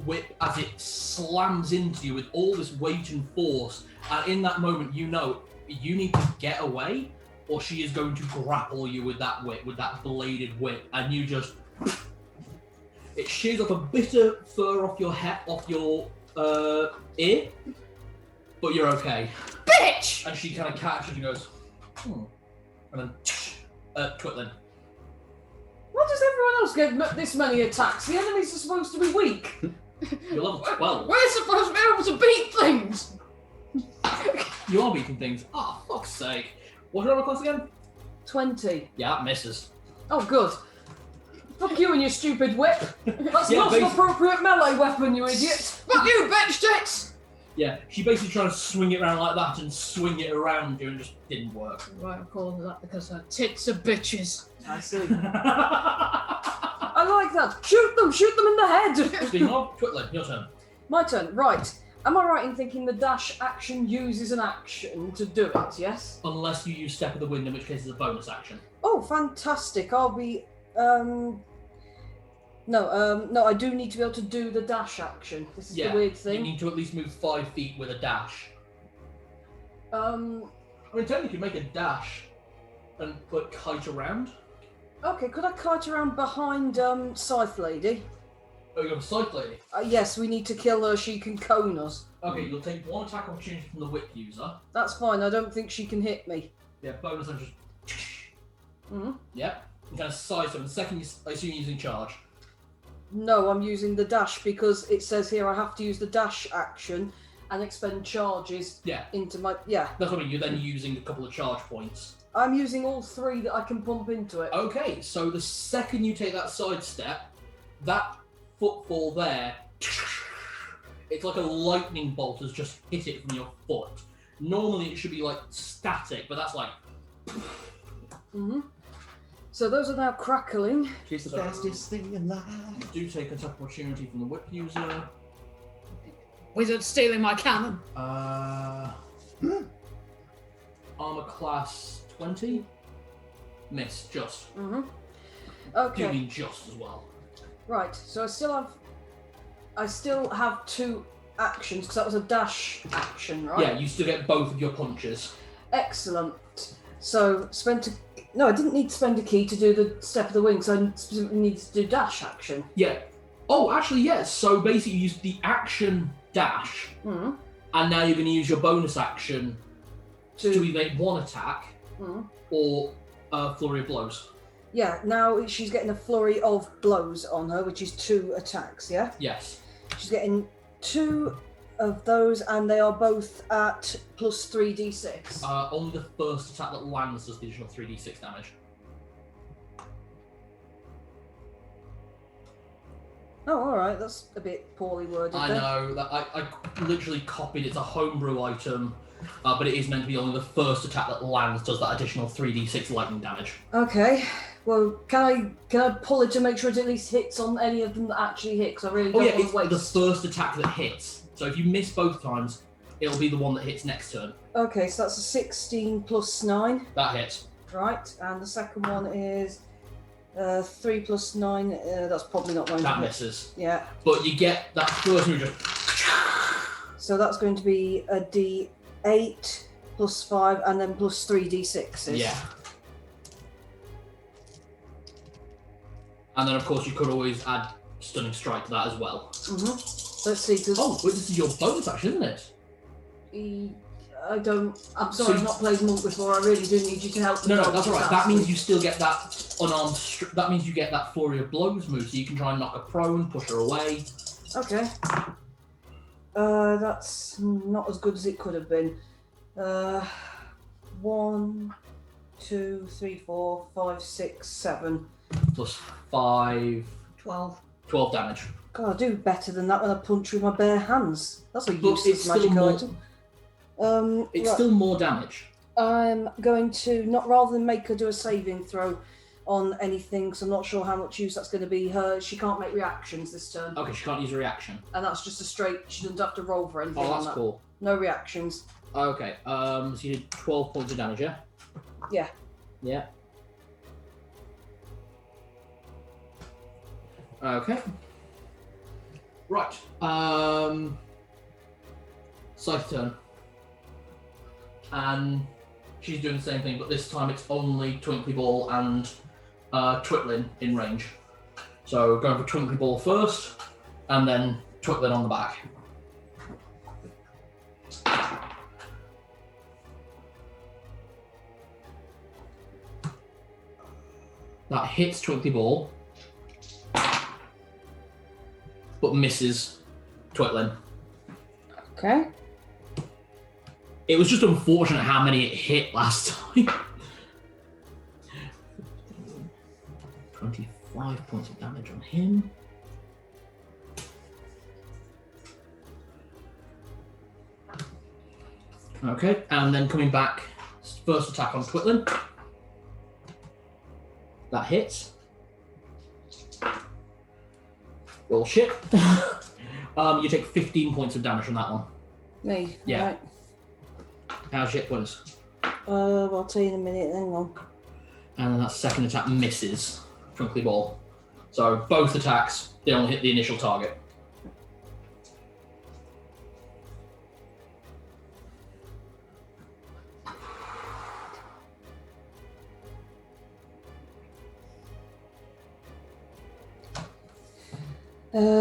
whip as it slams into you with all this weight and force, and in that moment you know you need to get away or she is going to grapple you with that whip, with that bladed whip, and you just... It shears off a bit of fur off your head, off your ear, but you're okay. Bitch! And she kind of catches and goes, and then twiddling. Why does everyone else get this many attacks? The enemies are supposed to be weak. You're level 12. We're supposed to be able to beat things! You are beating things. Ah, fuck's sake. What's your armor class again? 20. Yeah, that misses. Oh, good. Fuck you and your stupid whip. That's Yeah, not an appropriate melee weapon, you idiot. Fuck you, bitch tits! Yeah, she basically tried to swing it around like that and swing it around you and just didn't work. Right, I'm calling that because her tits are bitches. I see. I like that. Shoot them in the head. Speaking of, Twitling, your turn. My turn, right. Am I right in thinking the dash action uses an action to do it, yes? Unless you use Step of the Wind, in which case it's a bonus action. Oh, fantastic. I'll be... No, I do need to be able to do the dash action. This is the weird You thing. need to at least move 5 feet with a dash. I mean, technically you could make a dash and put kite around. Okay, could I kite around behind Scythe Lady? Oh, you have a Scythe Lady. Yes, we need to kill her. She can cone us. Okay, you'll take 1 attack opportunity from the whip user. That's fine. I don't think she can hit me. Yeah, bonus and just... Mm-hmm. Yep. You kind of size them. The second, I assume you're using charge. No, I'm using the dash because it says here I have to use the dash action and expend charges into my... Yeah. That's what I mean. You're then using a couple of charge points. I'm using all 3 that I can pump into it. Okay, so the second you take that side step, that footfall there, it's like a lightning bolt has just hit it from your foot. Normally it should be like static, but that's like... Mm-hmm. So those are now crackling. She's the fastest thing alive. Do take attack opportunity from the whip user. Wizard stealing my cannon. Armor class 20. Miss, just. Mm-hmm. Do Okay. mean just as well. Right, so I still have 2 actions because that was a dash action, right? Yeah, you still get both of your punches. Excellent. So no, I didn't need to spend a key to do the step of the wing, so I specifically needed to do dash action. Yeah. Oh, actually, yes. So basically, you use the action dash, Mm-hmm. and now you're going to use your bonus action to either make 1 attack or flurry of blows. Yeah, now she's getting a flurry of blows on her, which is 2 attacks, yeah? Yes. She's getting 2 of those, and they are both at plus 3d6. Only the first attack that lands does the additional 3d6 damage. Oh, alright, that's a bit poorly worded. I then. know, that I literally copied, it's a homebrew item, but it is meant to be only the first attack that lands does that additional 3d6 lightning damage. Okay, well, can I pull it to make sure it at least hits on any of them that actually hit? Because I really don't want it's to waste. the first attack that hits. So if you miss both times, it'll be the one that hits next turn. Okay, so that's a 16 plus 9. That hits. Right, and the second one is 3 plus 9. That's probably not going to That hit. misses. Yeah. But you get that first move just... So that's going to be a d8 plus 5 and then plus 3d6s. Yeah. And then, of course, you could always add Stunning Strike to that as well. Mm-hmm. Let's see, because... Oh, but this is your bonus action, isn't it? I'm sorry, So I've not played Monk before. I really do need you to help me. No, out that's with alright. That means you still get that unarmed... that means you get that Flurry of Blows move, so you can try and knock her prone, push her away. Okay. That's not as good as it could have been. 1, 2, 3, 4, 5, 6, 7. plus 5, 12. 12 damage. God, I do better than that when I punch with my bare hands. That's a But it's useless still magic more- item. It's Right. still more damage. I'm going to, not rather than make her do a saving throw on anything, because I'm not sure how much use that's going to be. She can't make reactions this turn. Okay, she can't use a reaction. And that's just a straight, she doesn't have to roll for anything Oh, on that's that. cool. No reactions. Okay, so you did 12 points of damage, yeah? Yeah. Yeah. Okay. Right. Scythe turn. And she's doing the same thing, but this time it's only Twinkly Ball and Twitlin in range. So going for Twinkly Ball first, and then Twitlin on the back. That hits Twinkly Ball, but misses Twitlin. Okay. It was just unfortunate how many it hit last time. 25 points of damage on him. Okay, and then coming back, first attack on Twitlin. That hits. Roll shit. You take 15 points of damage from that one. Me. Yeah. Right. How's your hit points? I'll tell you in a minute. Hang on. And then that second attack misses Twinkly Ball. So both attacks, they only hit the initial target.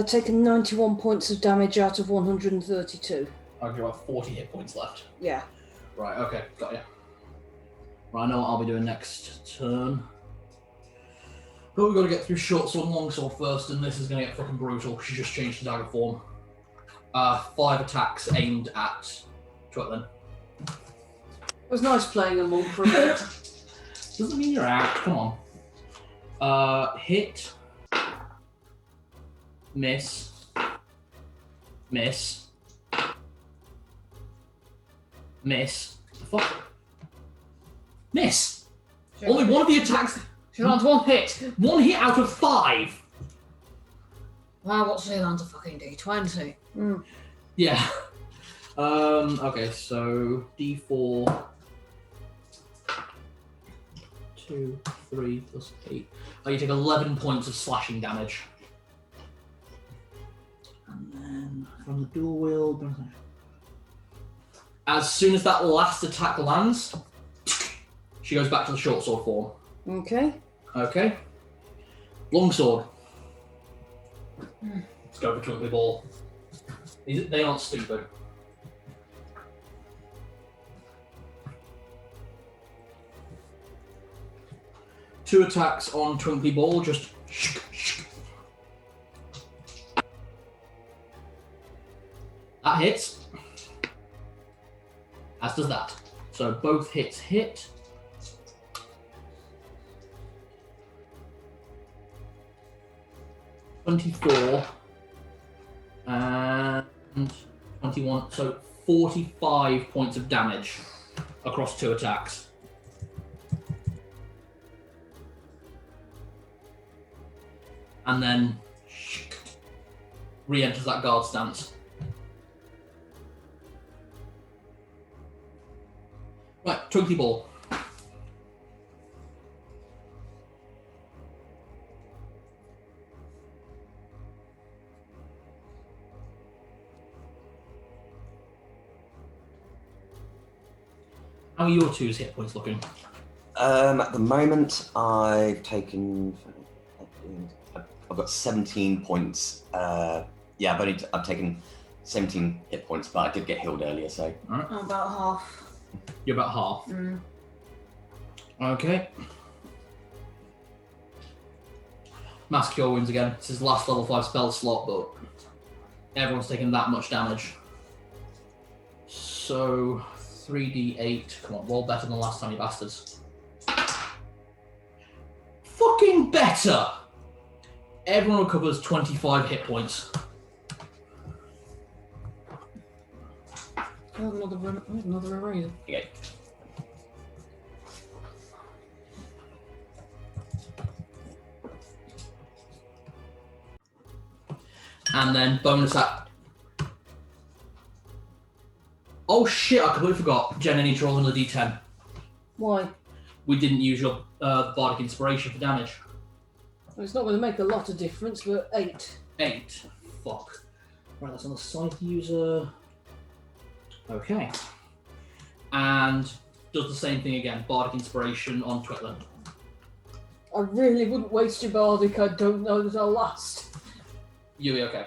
Taken 91 points of damage out of 132. I've got about 40 hit points left. Yeah. Right, okay, got you. Right, I know what I'll be doing next turn. But we've got to get through short sword and long sword first, and this is going to get fucking brutal. She just changed to dagger form. 5 attacks aimed at Twitlin. It was nice playing a monk for a bit. Doesn't mean you're out. Come on. Hit. Miss. Miss. Miss. Fuck. Miss. Only one of the attacks. She lands one hit. 1 hit out of 5. Wow, what's she lands a fucking D20? Yeah. Okay, so D4. 2, 3 plus 8. Oh, you take 11 points of slashing damage. And then from the dual wield. As soon as that last attack lands, she goes back to the short sword form. Okay. Okay. Long sword. Let's go for Twinkly Ball. They aren't stupid. Two attacks on Twinkly Ball, just that hits. As does that. So both hits hit. $24 and 21, so 45 points of damage across 2 attacks. And then re-enters that guard stance. Right, Twinkly Ball. How are your 2's hit points looking? At the moment, I've taken. I've got 17 points. Yeah, I've taken 17 hit points, but I did get healed earlier, so. Alright. I'm about half. You're about half. Okay. Mass Cure wins again. It's his last level 5 spell slot, but everyone's taking that much damage. So 3d8. Come on, roll better than last time, you bastards. Fucking Even better! Everyone recovers 25 hit points. Another eraser. Okay. And then bonus act. Oh shit, I completely forgot. Jen, I need to roll another d10. Why? We didn't use your Bardic Inspiration for damage. Well, it's not going to make a lot of difference, but 8. 8. Fuck. Right, that's on the scythe user. Okay. And does the same thing again. Bardic Inspiration on Twitland. I really wouldn't waste your Bardic. I don't know that I'll last. You'll be okay.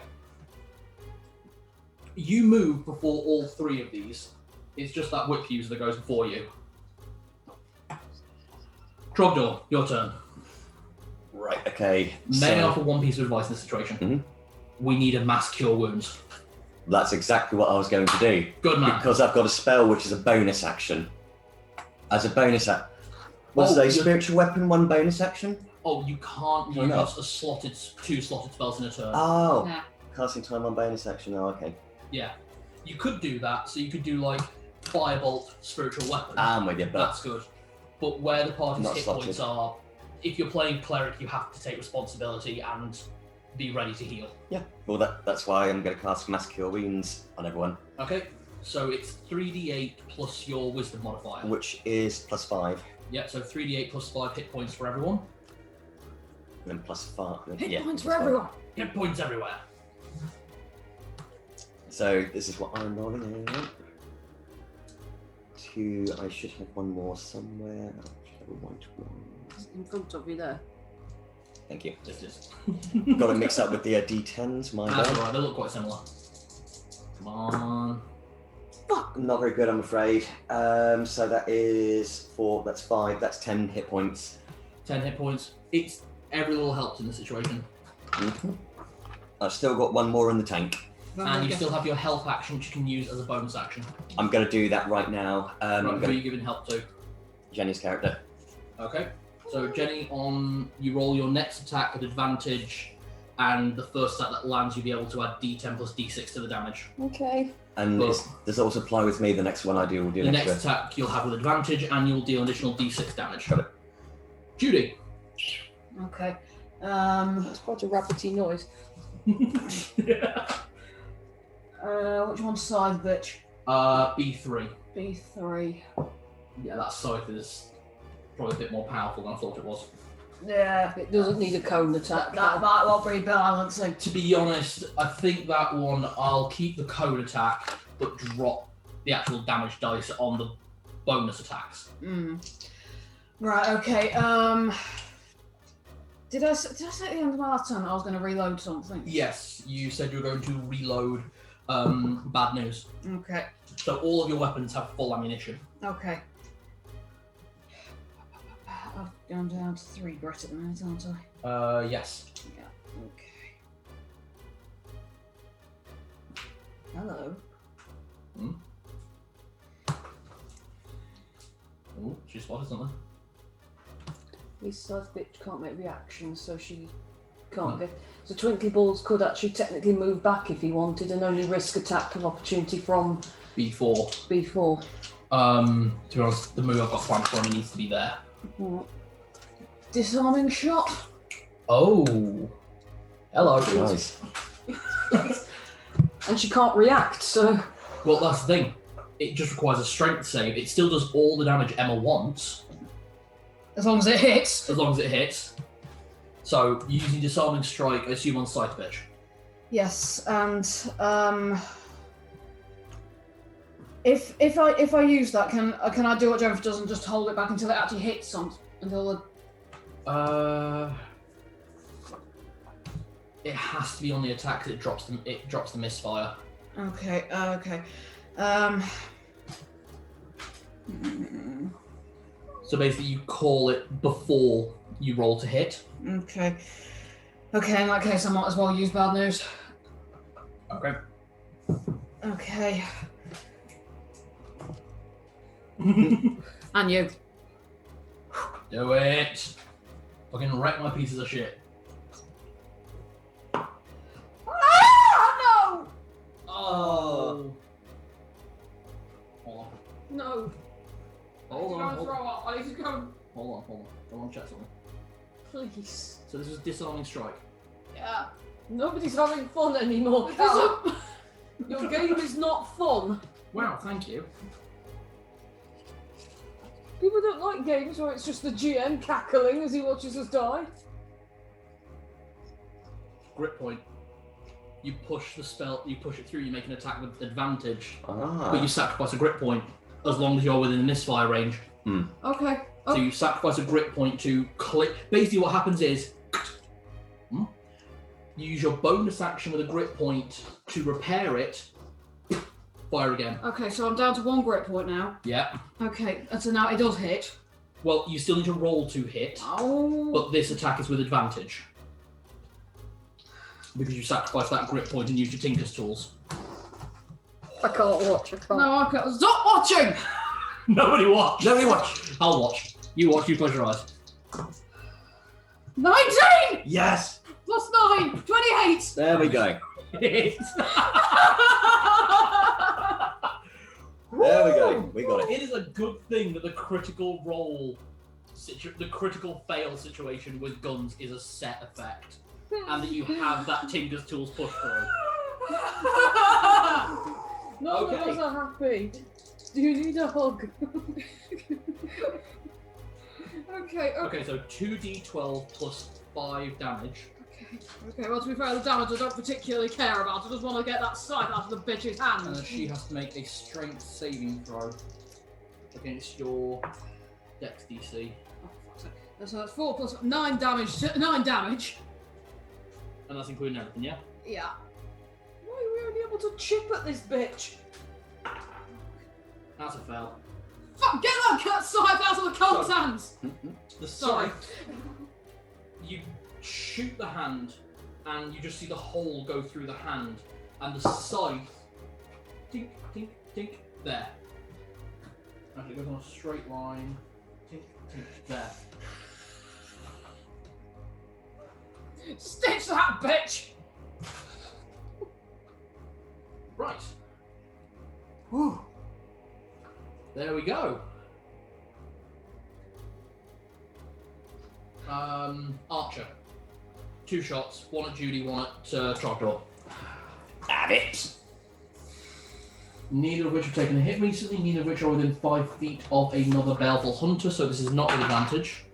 You move before all 3 of these. It's just that WiP user that goes before you. Trogdor, your turn. Right, okay. May I offer one piece of advice in this situation? Mhm. We need a mass cure wounds. That's exactly what I was going to do. Good man. Because I've got a spell which is a bonus action. As a bonus action. Was Oh, a you're- spiritual weapon one bonus action? Oh, you can't Oh, no. use a slotted, 2 slotted spells in a turn. Oh, Nah. casting time on bonus action. Oh, okay. Yeah. You could do that, so you could do like Firebolt, spiritual weapon. I'm with you, but That's good. But where the party's Not hit slotted. points are, if you're playing cleric, you have to take responsibility and be ready to heal. yeah. Well, that's why I'm going to cast Mass Cure Wounds on everyone, Okay, so it's 3d8 plus your wisdom modifier. which is +5, Yeah, so 3d8 plus 5 hit points for everyone. and then +5. Hit yeah, points for +5. everyone. Hit points everywhere. So this is what I'm rolling in. 2. I should have one more somewhere. I should have a 1 to 1. In front of you there. Thank you. Just is. Got to mix up with the D10s. My That's bad. alright, they look quite similar. Come on. Not very good, I'm afraid. So that is 4. That's 5. That's 10 hit points. 10 hit points. It's every little helps in this situation. Mhm. I've still got one more in the tank. And you still have your health action, which you can use as a bonus action. I'm going to do that right now. Right, I'm who are going you giving help to? Jenny's character. Okay. So Jenny, you roll your next attack at advantage, and the first attack that lands, you'll be able to add d10 plus d6 to the damage. Okay. And Well- does it also apply with me? The next one I do will do The an next extra. attack you'll have with advantage, and you'll deal an additional d6 damage. Got it. Judy. Okay. That's quite a rabbity noise. Which one's side, bitch? B3. B3. Yeah, that scythe is probably a bit more powerful than I thought it was. Yeah. It doesn't need a cone That, attack. that might well be balancing. To be honest, I think that one I'll keep the code attack, but drop the actual damage dice on the bonus attacks. Right, okay. Did I say at the end of my last turn I was going to reload something? Yes, you said you were going to reload bad news. Okay. So all of your weapons have full ammunition. Okay. I've gone down to 3 grit at the minute, aren't I? Yes. Yeah. Okay. Hello. Oh, she spotted something. This size bitch can't make reactions, so she can't get. So Twinkly Balls could actually technically move back if he wanted, and only risk attack of opportunity from B4. B4. To be honest, the move I've got planned for him needs to be there. Disarming shot. Oh. Hello. Nice. And she can't react, so Well, that's the thing. It just requires a strength save. It still does all the damage Emma wants, As long as it hits. as long as it hits. So, using Disarming Strike, I assume on sight bitch. Yes, and if I use that, can I do what Jennifer does and just hold it back until it actually hits something? Until It has to be on the attack 'cause it drops the misfire. okay. So basically, you call it before you roll to hit. Okay. Okay, in that case, I might as well use bad news. Okay. Okay. And you. Do it. Fucking wreck my pieces of shit. Ah, no! Oh. Hold on. No. Hold on. I need to go and throw up. I need to go. Hold on. I want to check something. Please. So this is disarming strike. Yeah. Nobody's having fun anymore. Your game is not fun. Wow, thank you. People don't like games where it's just the GM cackling as he watches us die. Grip point. You push the spell, you push it through, you make an attack with advantage, Ah. but you sacrifice a grip point as long as you're within a misfire range. Okay. So you sacrifice a grip point to click. Basically, what happens is you use your bonus action with a grip point to repair it. Fire again. Okay, so I'm down to 1 grip point now. Yeah. Okay, and so now it does hit. Well, you still need to roll to hit, Oh. but this attack is with advantage. Because you sacrifice that grip point and use your Tinker's tools. I can't watch. I can't. No, I can't. Stop watching! Nobody watch! Nobody watch! I'll watch. You watch, you close your eyes. 19! Yes! Plus 9! 28! There we go. There we go. We got it. It is a good thing that the critical roll, the critical fail situation with guns is a set effect, and that you have that Tinker's tools push through. None Okay. of us are happy. Do you need a hug? Okay. Okay, so 2d12 plus 5 damage. Okay, well, to be fair, the damage I don't particularly care about. I just want to get that scythe out of the bitch's hand. And then she has to make a strength saving throw against your dex DC. Oh, fuck's sake. So that's 4 plus 9 damage. 9 damage. And that's including everything, yeah? Yeah. Why are we only able to chip at this bitch? That's a fail. Fuck, get that scythe out of the cunt's hands! The Sorry. scythe, you shoot the hand, and you just see the hole go through the hand, and the scythe, tink, tink, tink, there. And it goes on a straight line, tink, tink, there. Stitch that bitch! Right. Whew. There we go. Archer. 2 shots, 1 at Judy, 1 at Trogdor. Have it. Neither of which have taken a hit recently, neither of which are within 5 feet of another Baleful Hunter, so this is not with advantage.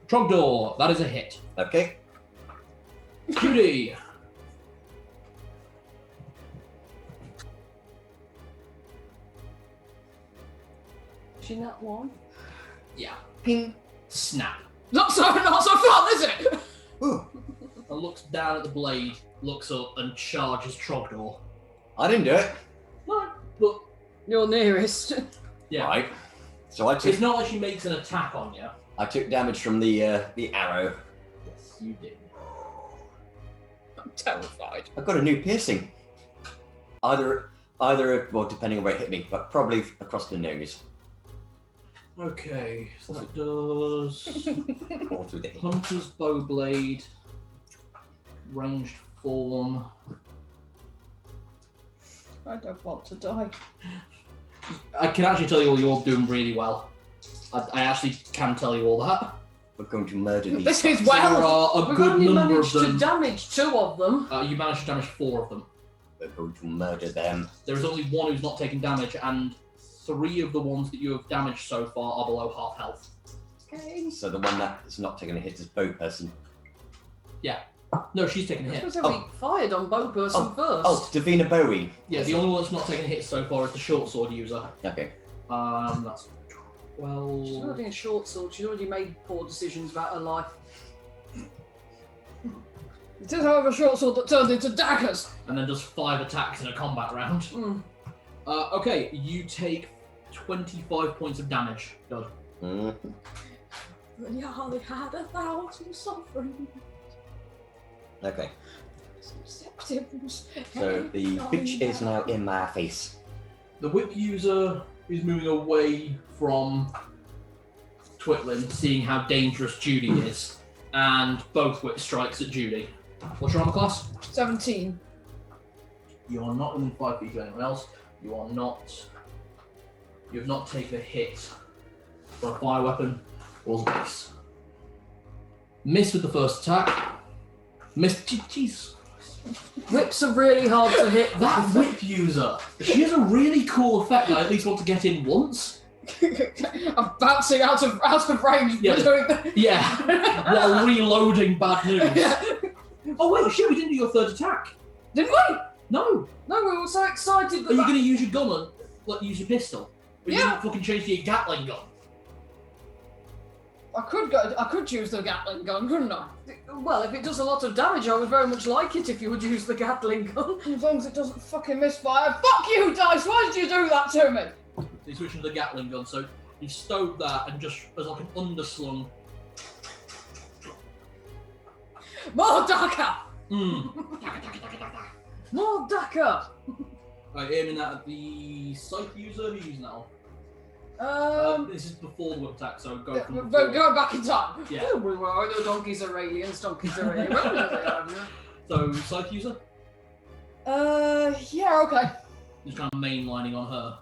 Trogdor, that is a hit. Okay. Judy! She not one? Yeah. Ping. Snap. Not so fun, is it? Ooh. And looks down at the blade, looks up, and charges Trogdor. I didn't do it. No, but You're nearest. yeah. Right. So I It's took not like she makes an attack on you. damage from the arrow. Yes, you did. I'm terrified. I've got a new piercing. Either, well, depending on where it hit me, but probably across the nose Okay, so that does or through the hip. Hunter's Bowblade, ranged form. I don't want to die. I can actually tell you all you're doing really well. I actually can tell you all that. We're going to murder these. This is There well. are a We've good only number managed of to them. damage 2 of them. You managed to damage 4 of them. We're going to murder them. There is only 1 who's not taking damage, and 3 of the ones that you have damaged so far are below half health. Okay. So the one that is not taking a hit is bow person. No, she's taking a I hit. suppose we fired on bow person first. Oh, Davina Bowie. Yeah, the only one that's not taking a hit so far is the short sword user. Okay. That's She's 12. already a short sword. She's already made poor decisions about her life. It is, however, a short sword that turned into daggers. And then does 5 attacks in a combat round. Mm. Okay, you take 25 points of damage. Good. Mm. But you hardly had 1,000 suffering. Okay. Symptoms. So the bitch is now in my face. The whip user is moving away from Twitlin, seeing how dangerous Judy is. and both whip strikes at Judy. What's your armor class? 17. You are not within 5 feet of anyone else. You are not. You have not taken a hit for a fire weapon. Rolls base. Miss with the first attack. Miss. Jeez. Whips are really hard to hit. That whip user. She has a really cool effect that I at least want to get in once. I'm bouncing out of range. Yeah. Doing the... Yeah. While reloading bad news. Yeah. Oh wait, shit! We didn't do your third attack. Didn't we? No. No, we were so excited. Are you going to use your gun and like, use your pistol? Or you Yeah. gonna fucking change to your Gatling gun? I could choose the Gatling gun, couldn't I? Well, if it does a lot of damage, I would very much like it if you would use the Gatling gun. As long as it doesn't fucking misfire. Fuck you, Dice! Why did you do that to me? So you switch to the Gatling gun, so you stowed that and just as like an underslung. More Daka! More Daka! Right, aiming that at the scythe user. Who's using that one? This is before the whip attack, so go from before. Go back in time. Yeah. The donkeys are aliens, donkeys are aliens. So scythe user, Yeah, okay. just kind of mainlining on her.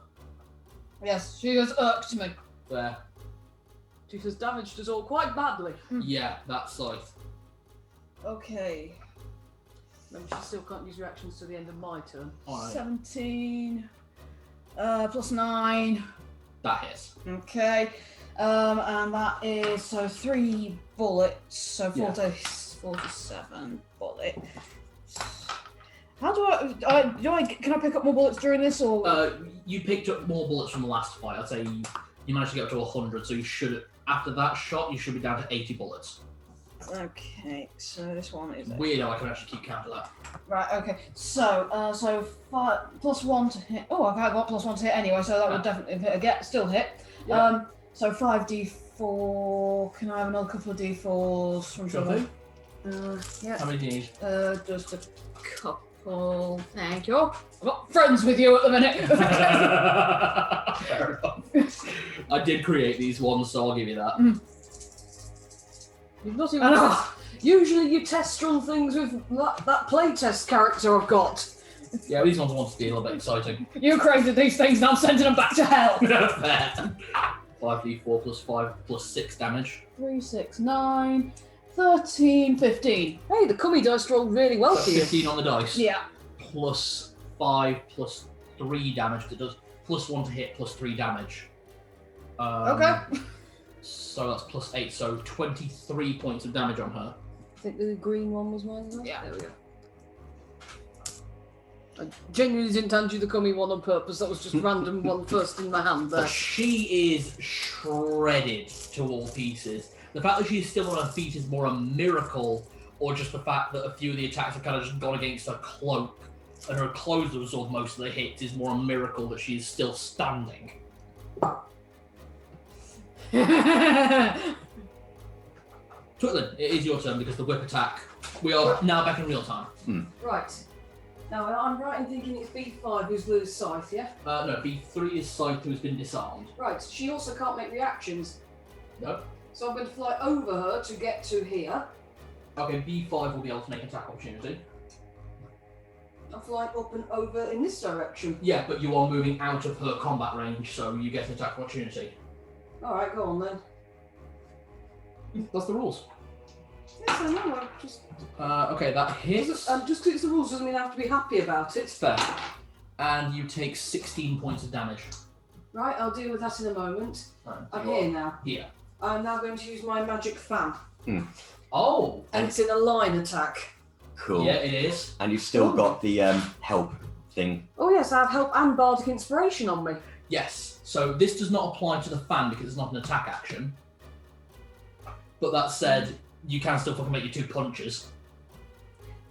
Yes, she has irked me. There. She has damaged us all quite badly. Yeah, that scythe. Okay. Remember, she still can't use reactions to the end of my turn. Alright. 17. Plus 9. That hits. Okay. And that is so 3 bullets. So 47 bullet. How do I can I pick up more bullets during this or? You picked up more bullets from the last fight. I'd say you managed to get up to 100, so you should, after that shot, you should be down to 80 bullets. Okay, so this one is Weird how I can actually keep count of that. right. Okay, so 5 plus 1 to hit. Oh, I've got plus 1 to hit anyway, so that would definitely still hit. Yeah. So 5d4. Can I have another couple of d4s from Sure someone? thing. Yeah. How many do you need? Just a couple. Thank you. I'm not friends with you at the minute. Fair enough. I did create these ones, so I'll give you that. You've not even. Usually you test run things with that playtest character I've got. Yeah, these ones want to be a little bit exciting. You created these things, now I'm sending them back to hell. Fair. 5d4 plus 5 plus 6 damage. 3, 6, 9, 13, 15. Hey, the cummy dice rolled really well So for you. 15 on the dice. Yeah. Plus 5 plus 3 damage. That does plus 1 to hit plus 3 damage. Okay. So that's plus 8, so 23 points of damage on her. I think the green one was mine. Yeah. There we go. I genuinely didn't hand you the cummy one on purpose. That was just random one first in my hand there. But she is shredded to all pieces. The fact that she's still on her feet is more a miracle, or just the fact that a few of the attacks have kind of just gone against her cloak, and her clothes have absorbed most of the hits is more a miracle that she's still standing. Twitling, it is your turn because the whip attack. We are now back in real time. Right. Now, I'm right in thinking it's B5 who's Lou's scythe, yeah? No, B3 is Scythe who's been disarmed. Right, she also can't make reactions. No. So I'm going to fly over her to get to here. Okay, B5 will be able to make an attack opportunity. I'm flying up and over in this direction. Yeah, but you are moving out of her combat range, so you get an attack opportunity. Alright, go on then. That's the rules. Yes, I know, I just... Okay, that hits. just because it's the rules doesn't mean I have to be happy about it. Fair. And you take 16 points of damage. Right, I'll deal with that in a moment. And I'm you are here now. Here. I'm now going to use my magic fan. Oh! And it's in a line attack. Cool. Yeah, it is. And you've still got the help thing. Oh yes, I have help and bardic inspiration on me. Yes. So this does not apply to the fan because it's not an attack action. But that said, you can still fucking make your 2 punches.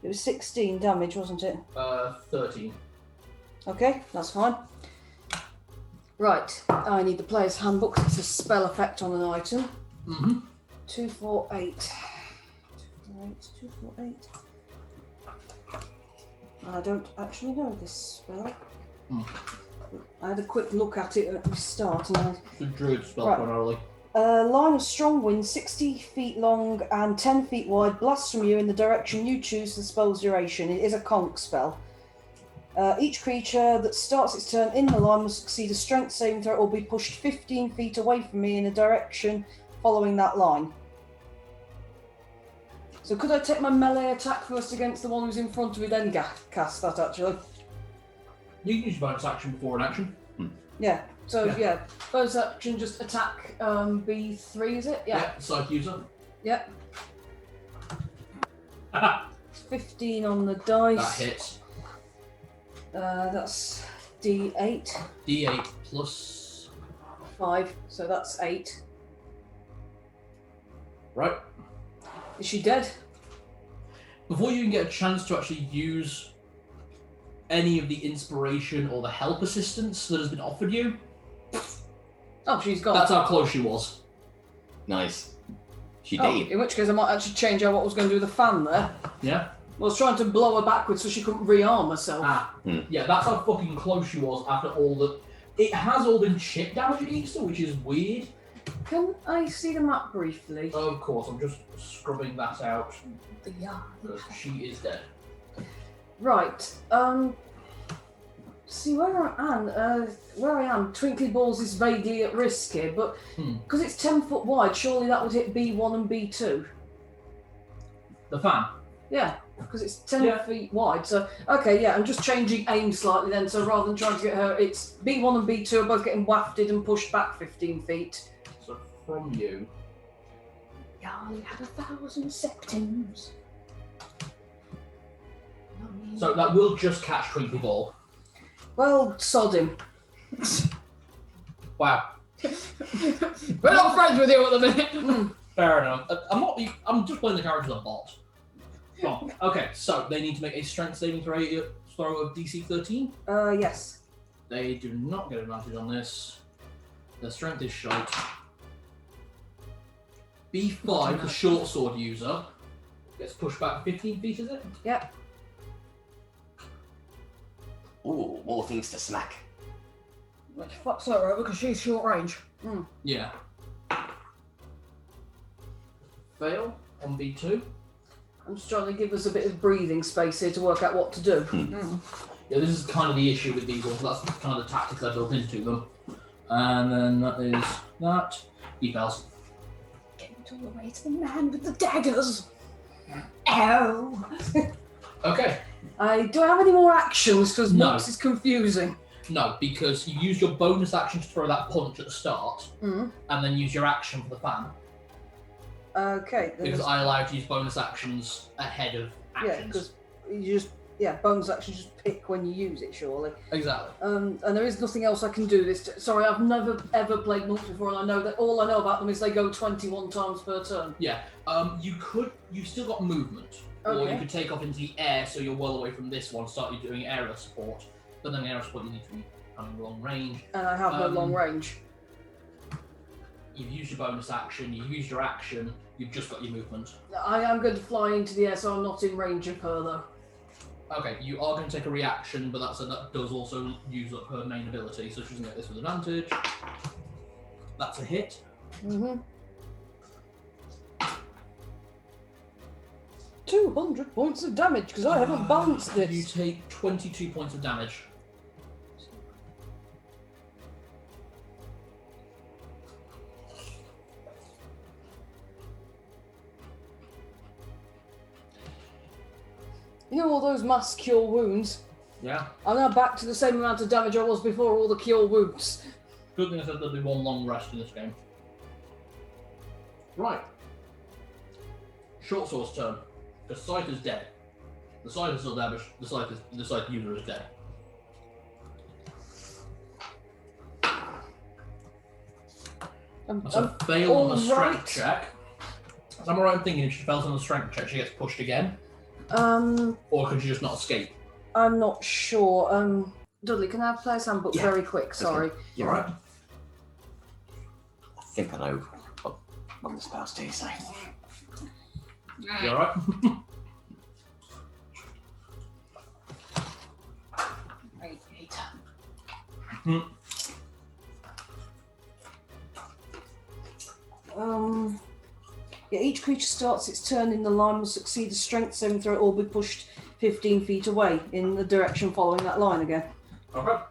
It was 16 damage, wasn't it? 13. Okay, that's fine. Right, I need the player's handbook. It's a spell effect on an item. Mm-hmm. 248. 248. I don't actually know this spell. I had a quick look at it at the start and The druid spell Right. primarily. A line of strong wind, 60 feet long and 10 feet wide, blasts from you in the direction you choose for the spell's duration. It is a conk spell. Each creature that starts its turn in the line must succeed a strength saving throw or be pushed 15 feet away from me in a direction following that line. So could I take my melee attack first against the one who's in front of me, then cast that, actually? You can use your bonus action before an action. Yeah. So, Yeah. bonus action, just attack B3, is it? Yeah. Side user. Yep. That 15 on the dice. hits. That's D8. D8 plus. 5, so that's 8. Right. Is she dead? Before you can get a chance to actually use any of the inspiration or the help assistance that has been offered you, Oh, she's gone. that's how close she was. Nice. She Oh, did. in which case I might actually change out what I was going to do with the fan there. Yeah? I was trying to blow her backwards so she couldn't rearm herself. Yeah, that's how fucking close she was after all the... It has all been chip damage against her, which is weird. Can I see the map briefly? Of course, I'm just scrubbing that out. Yeah. Because she is dead. Right. See where I am. Twinkly Balls is vaguely at risk here, but because it's 10 foot wide, surely that would hit B1 and B2. The fan. Yeah, because it's 10 feet wide. So okay, yeah, I'm just changing aim slightly then. So rather than trying to get her, it's B1 and B2 are both getting wafted and pushed back 15 feet. So from you. Y'all had 1,000 septims. So that will just catch Twinkly Ball. Well, sod him. Wow. We're not friends with you at the minute. Fair enough. I'm just playing the character as a bot. Oh, okay, so they need to make a strength saving throw of DC 13. Yes. They do not get advantage on this. Their strength is shite. B5, the short sword user, gets pushed back 15 feet, is it? Yep. Ooh, more things to smack. Which fucks her over because she's short range. Yeah. Fail on B2. I'm just trying to give us a bit of breathing space here to work out what to do. Yeah, this is kind of the issue with these ones. That's kind of the tactics I built into them. And then that is that. He fails. Getting all the way to the man with the daggers. Ow! Okay. Do I have any more actions? Because No. this is confusing. No, because you use your bonus action to throw that punch at the start, and then use your action for the fan. Okay. then Because just- I allow you to use bonus actions ahead of Yeah, actions. because you just bonus action just pick when you use it, surely. Exactly. And there is nothing else I can do this. Sorry, I've never ever played monks before, and I know that all I know about them is they go 21 times per turn. Yeah. You've still got movement. Or you Okay. could take off into the air so you're well away from this one, start you doing aerial support. But then aerial support you need to be having long range. And I have no long range. You've used your bonus action, you've used your action, you've just got your movement. I am going to fly into the air, so I'm not in range of her though. Okay, you are going to take a reaction, but that does also use up her main ability, so she's going to get this with advantage. That's a hit. 200 points of damage because I haven't balanced this. You take 22 points of damage. You know all those mass cure wounds? Yeah. I'm now back to the same amount of damage I was before all the cure wounds. Good thing I said there'll be one long rest in this game. Right. Short sword's turn. The scythe is dead. The scythe is still damaged. The scythe user is dead. That's a fail on the strength check. So am I right in thinking if she fails on the strength check, she gets pushed again? Or could she just not escape? I'm not sure. Dudley, can I have player's handbook very quick? Sorry. You're right. I think I know what the spells do say. You alright? Yeah, each creature starts its turn in the line must succeed a strength saving throw or be pushed 15 feet away in the direction following that line again. Okay.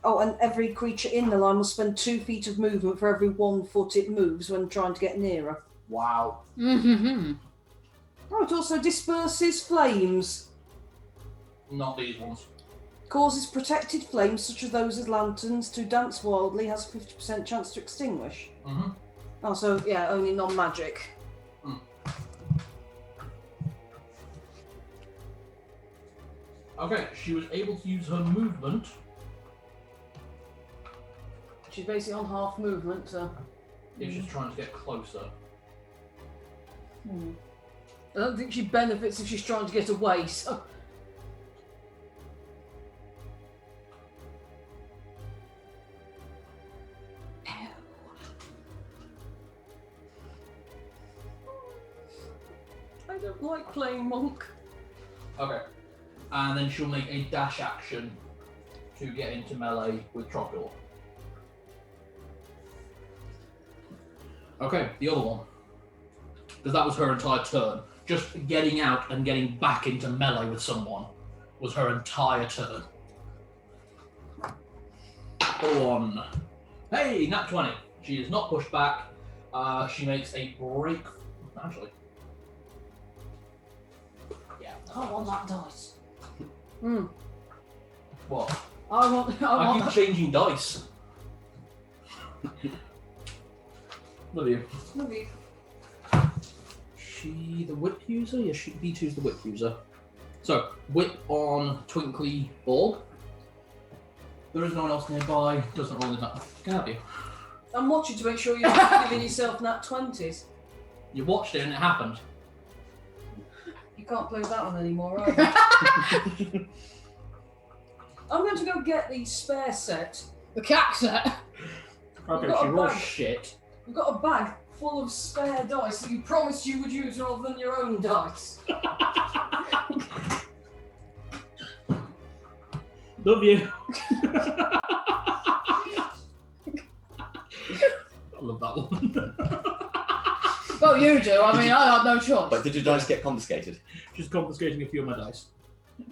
Oh, and every creature in the line will spend 2 feet of movement for every 1 foot it moves when trying to get nearer. Wow. Mm-hmm. Oh, it also disperses flames. Not these ones. Causes protected flames, such as those with lanterns, to dance wildly, has a 50% chance to extinguish. Mm-hmm. Oh, so, yeah, only non-magic. Okay, she was able to use her movement. She's basically on half movement, so... If she's trying to get closer. I don't think she benefits if she's trying to get away, so... I don't like playing monk. Okay. And then she'll make a dash action to get into melee with Trogdor. Okay, the other one. Because that was her entire turn. Just getting out and getting back into melee with someone was her entire turn. One. Hey, nat 20. She is not pushed back. She makes a break. Actually. Yeah. I want that dice. What? I I keep changing dice. Love you. Maybe. She the whip user? Yes, she B2's the whip user. So, whip on Twinkly Orb. There is no one else nearby. Doesn't roll the nut. Can I have you? I'm watching to make sure you're not giving yourself nat 20s. You watched it and it happened. You can't play that one anymore, either. I'm going to go get the spare set. The cat set. Okay, got she a rolls bag. shit. We've got a bag full of spare dice that you promised you would use rather than your own dice. Love you. I love that one. Well, you do. I mean, I had no choice. But did your dice get confiscated? Just confiscating a few of my dice.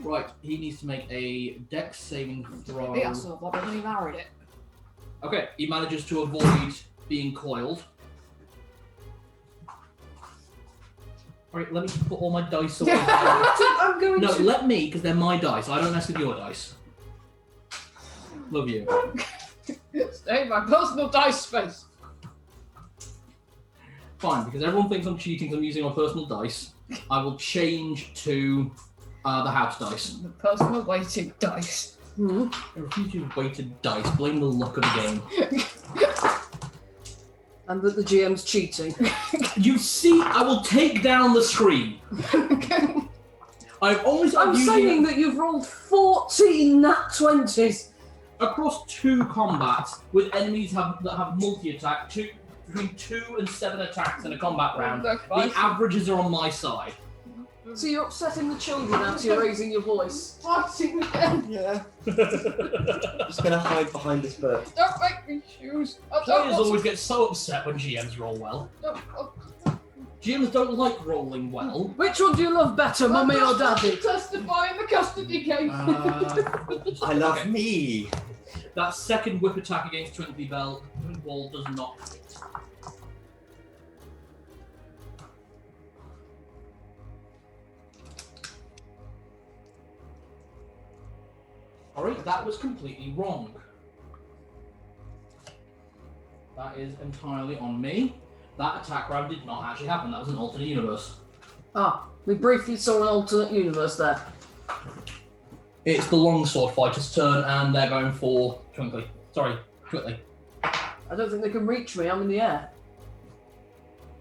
Right, he needs to make a dex saving throw. Yeah, so I don't think he married it. Okay, he manages to avoid being coiled. Alright, let me just put all my dice away. I'm going No, to... let me, because they're my dice. I don't mess with your dice. Love you. Stay in my personal dice space. Fine, because everyone thinks I'm cheating because I'm using my personal dice. I will change to the house dice. The personal weighted dice. I refuse to use weighted dice. Blame the luck of the game. And that the GM's cheating. You see, I will take down the screen. I've only started I'm using saying it that you've rolled 14 nat 20s. across 2 combats with enemies that have multi-attack, between 2 and 7 attacks in a combat round. The averages are on my side. So you're upsetting the children after you're raising your voice. Fighting again. Yeah. Just gonna hide behind this bird. Don't make me choose. I don't Players want always get so upset when GMs roll well. to... GMs don't like rolling well. Which one do you love better, mummy or daddy? Testify in the custody case. I love me. That second whip attack against Twinkly Wall does not hit. Alright, that was completely wrong. That is entirely on me. That attack round did not actually happen. That was an alternate universe. Ah, we briefly saw an alternate universe there. It's the longsword fighter's turn, and they're going for Twinkly. Sorry, Twinkly. I don't think they can reach me, I'm in the air.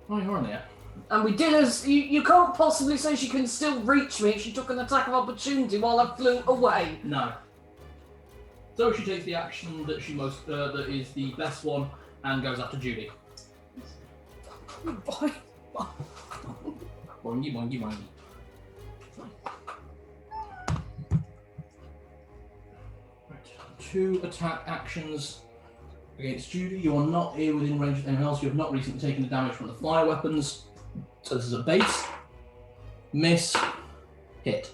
Oh, you're on there. And we did as... You can't possibly say she can still reach me if she took an attack of opportunity while I flew away. No. So she takes the action that that is the best one, and goes after Judy. Boy. Boingy, boingy, boingy. Right. 2 attack actions against Judy. You are not here within range of anyone else. You have not recently taken the damage from the fire weapons. So this is a base. Miss. Hit.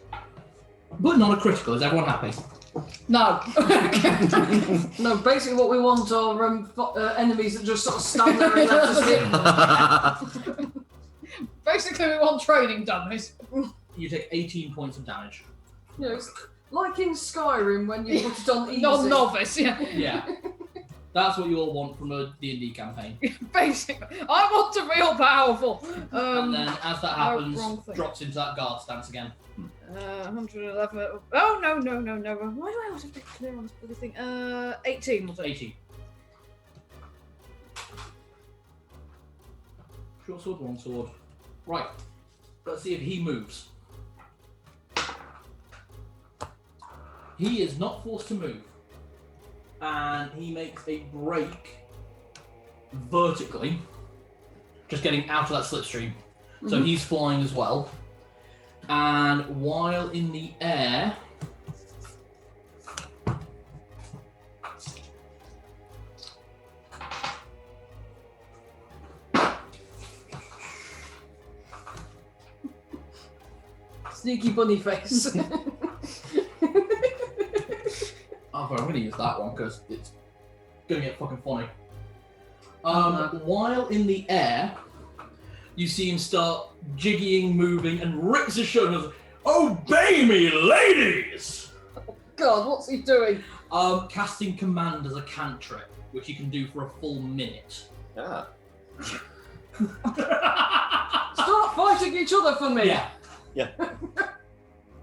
But not a critical. Is everyone happy? No. No, basically what we want are enemies that just sort of stand there and let us hit. Basically, we want training dummies. You take 18 points of damage. You know, it's like in Skyrim when you put it on easy. Non-novice, yeah. Yeah. That's what you all want from a D&D campaign. Basically, I want to feel powerful. And then as that happens, wrong thing. drops into that guard stance again. 111. Oh, no. Why do I always have to clear on this bloody thing? 18 was it? 18. Short sword, long sword. Right. Let's see if he moves. He is not forced to move. And he makes a break vertically, just getting out of that slipstream. So he's flying as well. And while in the air, Sneaky bunny face. I'm going to use that one because it's going to get fucking funny. While in the air, you see him start jiggying, moving, and rips his shirt and goes, "Obey me, ladies!" God, what's he doing? Casting command as a cantrip, which you can do for a full minute. Ah. Start fighting each other for me. Yeah.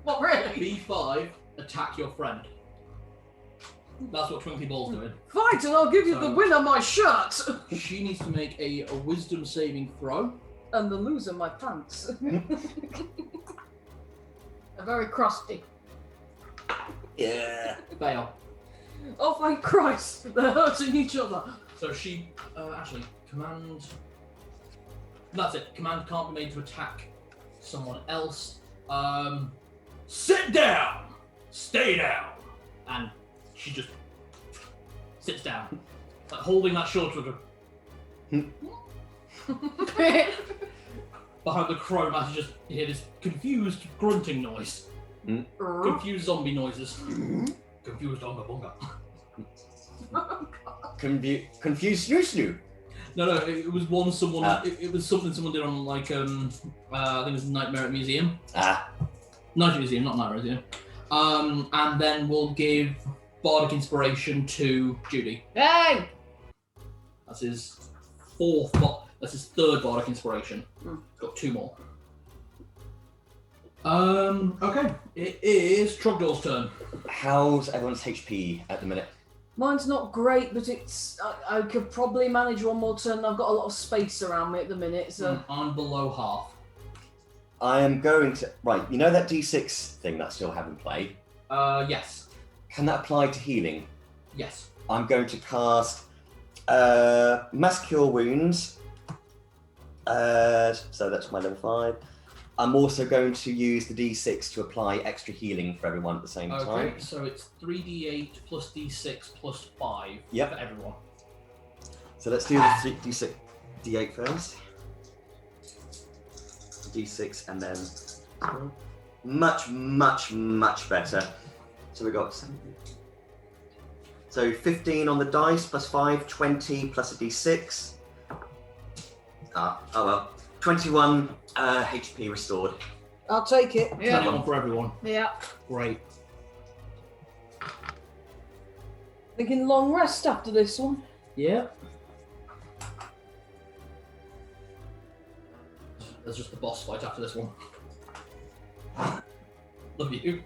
What, really? B5, attack your friend. That's what Twinkly Ball's doing. Fight and I'll give you the winner my shirt. She needs to make a wisdom saving throw. And the loser my pants. They're very crusty. Yeah. Fail. Oh, thank Christ. They're hurting each other. So she, actually, command... That's it. Command can't be made to attack someone else. Sit down! Stay down! And she just sits down. Like holding that short with her. Behind the crow mask, you just hear this confused grunting noise. Confused zombie noises. Confused onga bunga. Confused snoo. No, it was one someone. It was something someone did on like I think it was Nightmare at Museum. Nightmare Museum, not Nightmare Museum. And then we'll give Bardic Inspiration to Judy. Hey! That's his that's his third Bardic Inspiration. He's got 2 more. Okay. It is Trogdor's turn. How's everyone's HP at the minute? Mine's not great, but it's. I could probably manage one more turn. I've got a lot of space around me at the minute, so. I'm below half. I am going to... Right, you know that D6 thing that I still haven't played? Yes. Can that apply to healing? Yes. I'm going to cast Mass Cure Wounds. So that's my level 5. I'm also going to use the D6 to apply extra healing for everyone at the same time. Okay, so it's 3d8 plus d6 plus 5 for everyone. So let's do the D8 first. D6 and then much better. So we got 15 on the dice plus 5, 20 plus a D6. Oh well. 21 HP restored. I'll take it. Yeah. 21 for everyone. Yeah. Great. Thinking long rest after this one. Yeah. There's just the boss fight after this one. Love you.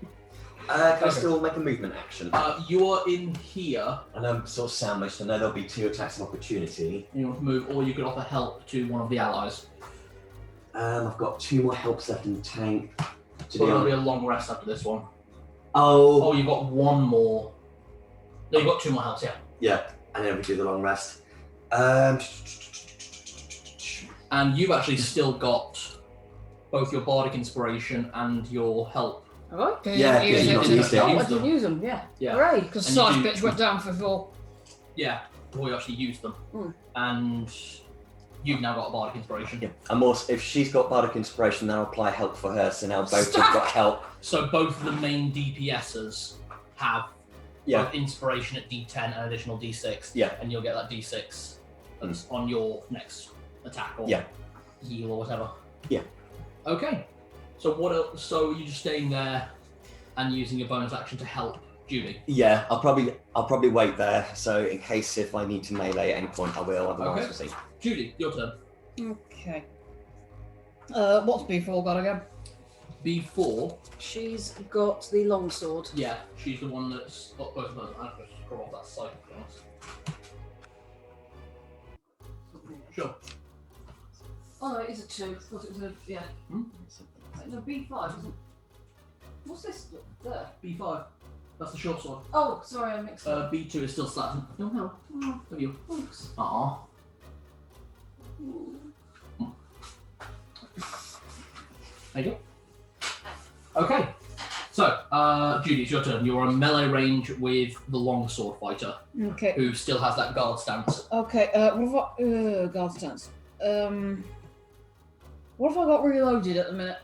Can I still make a movement action? You are in here. And I'm sort of sandwiched. I know there'll be 2 attacks of opportunity. And you want to move, or you could offer help to one of the allies. I've got 2 more helps left in the tank. So there'll be a long rest after this one. Oh. Oh, you've got 1 more. No, you've got 2 more helps, yeah. Yeah, and then we do the long rest. And you've actually still got both your Bardic Inspiration and your help. Have I? Yeah, use you it, not didn't used you? it. Oh, I didn't use them, yeah. Yeah. Hooray. Because And Sarge you do- bitch went down for 4. Yeah. before you actually use them. Mm. And you've now got a Bardic Inspiration. Yeah. And also, if she's got Bardic Inspiration, then I'll apply help for her. So now both have got help. So both of the main DPSs have both Inspiration at D10 and additional D6. Yeah. And you'll get that D6 that's on your next attack or heal or whatever. Yeah. Okay. So what else? So you're just staying there and using your bonus action to help Judy. Yeah, I'll probably wait there. So in case if I need to melee at any point, I will. Otherwise, we'll see. Judy, your turn. Okay. What's B4 got again? B4. She's got the longsword. Yeah, she's the one that's got both of them. I'm going to scroll off that side for us. Sure. Oh no, it is a 2. I thought it was a, yeah. No, B5 isn't. What's this? There. B5. That's the short sword. Oh, sorry, I mixed up. B2 is still slapping. No, no. Have you? Thanks. Aww. There you go. Okay. So, Judy, it's your turn. You're on melee range with the longsword fighter, Okay. who still has that guard stance. Okay, what have I, guard stance. What have I got reloaded at the minute?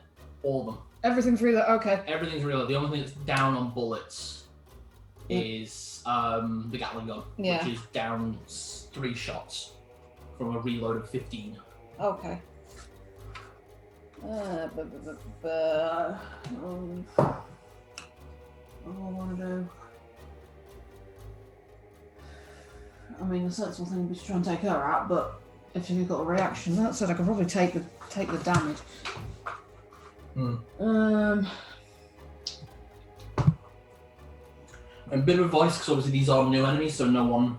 All of them. Everything's reloaded, okay. Everything's reloaded. The only thing that's down on bullets is the Gatling gun, Yeah. which is down 3 shots from a reload of 15. Okay. What do I want to do? I mean, the sensible thing would be to try and take her out, but if you've got a reaction, that said, I could probably take the damage. And a bit of advice, because obviously these are new enemies, so no one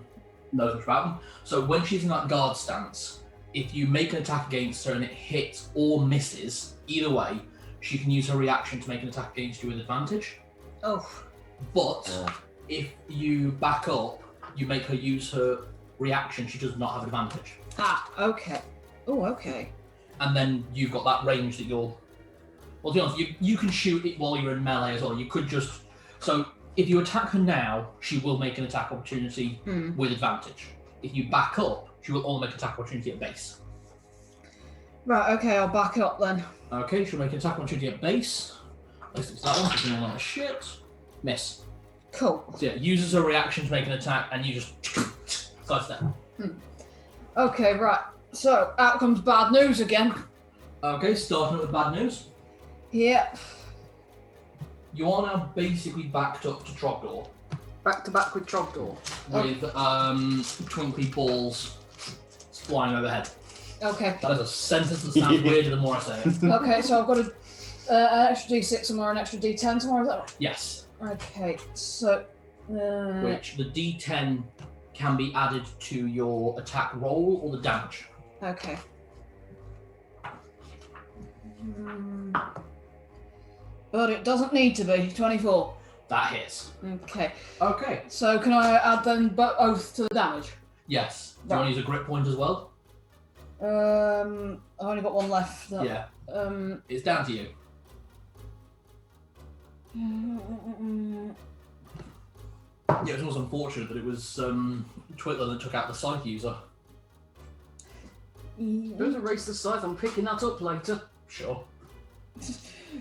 knows much about them. So when she's in that guard stance, if you make an attack against her and it hits or misses, either way, she can use her reaction to make an attack against you with advantage. Oh. But if you back up, you make her use her reaction, she does not have advantage. Ah, okay. Oh, okay. And then you've got that range that you're... Well, to be honest, you can shoot it while you're in melee as well. You could just... So, if you attack her now, she will make an attack opportunity with advantage. If you back up, she will only make an attack opportunity at base. Right, okay, I'll back up then. Okay, she'll make an attack opportunity at base. At least it's that one, because you're not shit. Miss. Cool. So yeah, uses her reaction to make an attack, and you just sidestep. Okay, right. So, out comes bad news again. Okay, starting with bad news. Yeah. You are now basically backed up to Trogdor Back to back with Trogdor. with twinkly balls flying overhead. Okay. That is a sentence that sounds weirder the more I say it. Okay, so I've got an extra D6 somewhere, an extra D10 somewhere, is that right? Yes. Okay, so... Which the D10 can be added to your attack roll or the damage. Okay. But it doesn't need to be. 24. That hits. Okay. Okay. So can I add then both to the damage? Yes. Do you want to use a grip point as well? I've only got one left. Yeah. It's down to you. Yeah, it was unfortunate that it was Twitler that took out the scythe user. Don't erase the scythe, I'm picking that up later. Sure.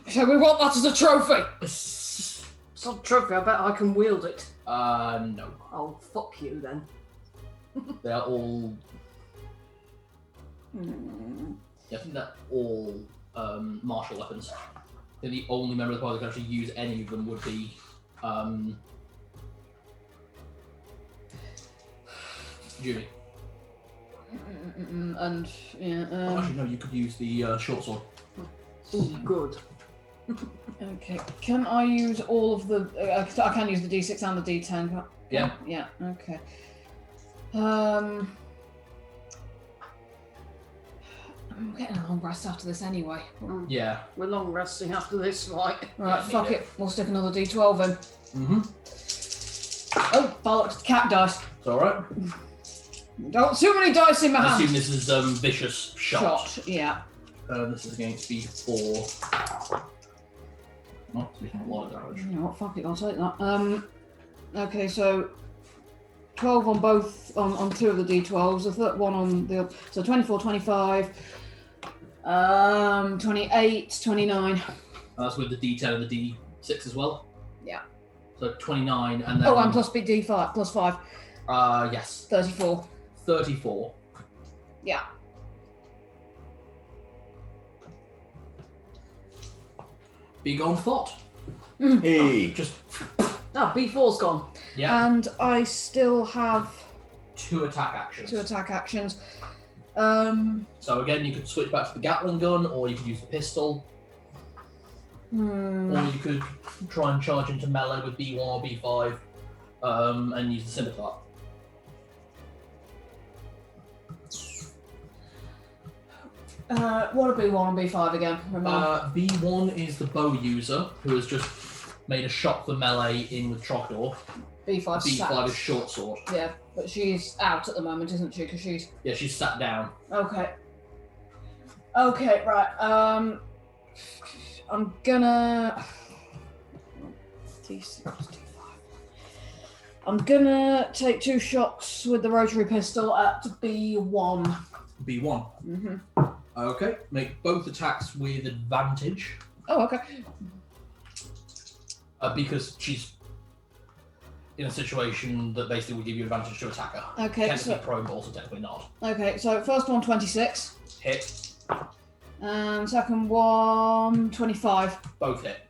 So we want that as a trophy. It's not a trophy, I bet I can wield it. No. Oh, fuck you then. They are all... Yeah, I think they're all martial weapons. I think the only member of the party that can actually use any of them would be... Judy. And, yeah, Actually, no, you could use the short sword. Ooh, good. okay, can I use all of the... I can use the D6 and the D10, can't... Yeah. Yeah, okay. I'm getting a long rest after this anyway. Yeah. We're long resting after this fight. Right, Yeah, fuck need it. We'll stick another D12 in. Mm-hmm. Oh, bollocks, cat dice. It's alright. Don't too many dice in my I hand. assume this is vicious shot. Yeah. This is against B4. Oh, it's a lot of damage. You know what, fuck it, I'll take that. Okay, so 12 on both, on 2 of the D12s, a third one on the, so 24, 25, 28, 29. That's with the D10 and the D6 as well? Yeah. So 29 and then... Oh, and plus D5, plus 5. Yes. 34. 34. Yeah. Be gone thought. Hey. Just, Ah, B4's gone. yeah. And I still have 2 attack actions. 2 attack actions. So again, you could switch back to the Gatling gun, or you could use the pistol, or you could try and charge into melee with B1 or B5, and use the scimitar. What are B1 and B5 again? Remember? B1 is the bow user, who has just made a shot for melee in with Trogdor. B5 B5 sat. is short sword. Yeah, but she's out at the moment, isn't she? Because she's... Yeah, she's sat down. Okay. Okay, right. I'm gonna... D6, D5. I'm gonna take 2 shots with the rotary pistol at B1. B1. Mm-hmm. Okay, make both attacks with advantage, Oh, okay. because she's in a situation that basically would give you advantage to attack her. Okay, Technically so... prone, but also technically not. Okay, so first one, 26. Hit, And second one, 25. both hit.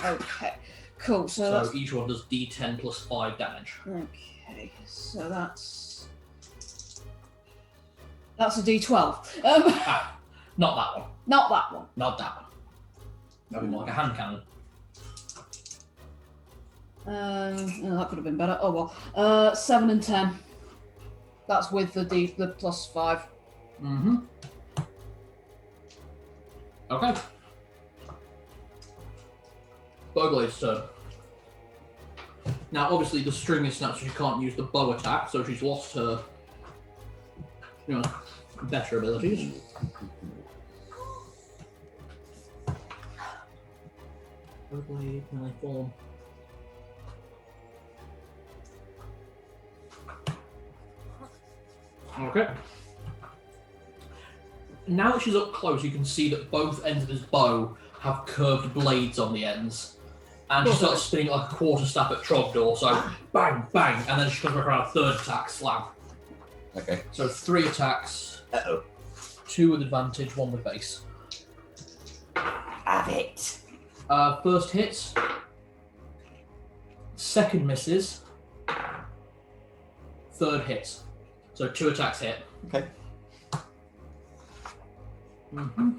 Okay, cool. So, So that's... each one does D10 plus 5 damage. Okay, so that's a D12. Not that one. Not that one. Not that one. That'd be more like a hand cannon. Oh, that could have been better. Oh well. 7 and 10. That's with the plus 5. Mm-hmm. Okay. Bowblade's turn. Now, obviously, the string is snapped, so she can't use the bow attack, so she's lost her, better abilities. Bowblade, melee form. Okay. Now that she's up close, you can see that both ends of his bow have curved blades on the ends. And she starts spinning like a quarter staff at Trogdor, so bang, bang, and then she comes back around a third attack, slam. Okay. So 3 attacks, Uh-oh. 2 with advantage, 1 with base. Have it. First hits, second misses, third hits. So 2 attacks hit. Okay. Mm-hmm.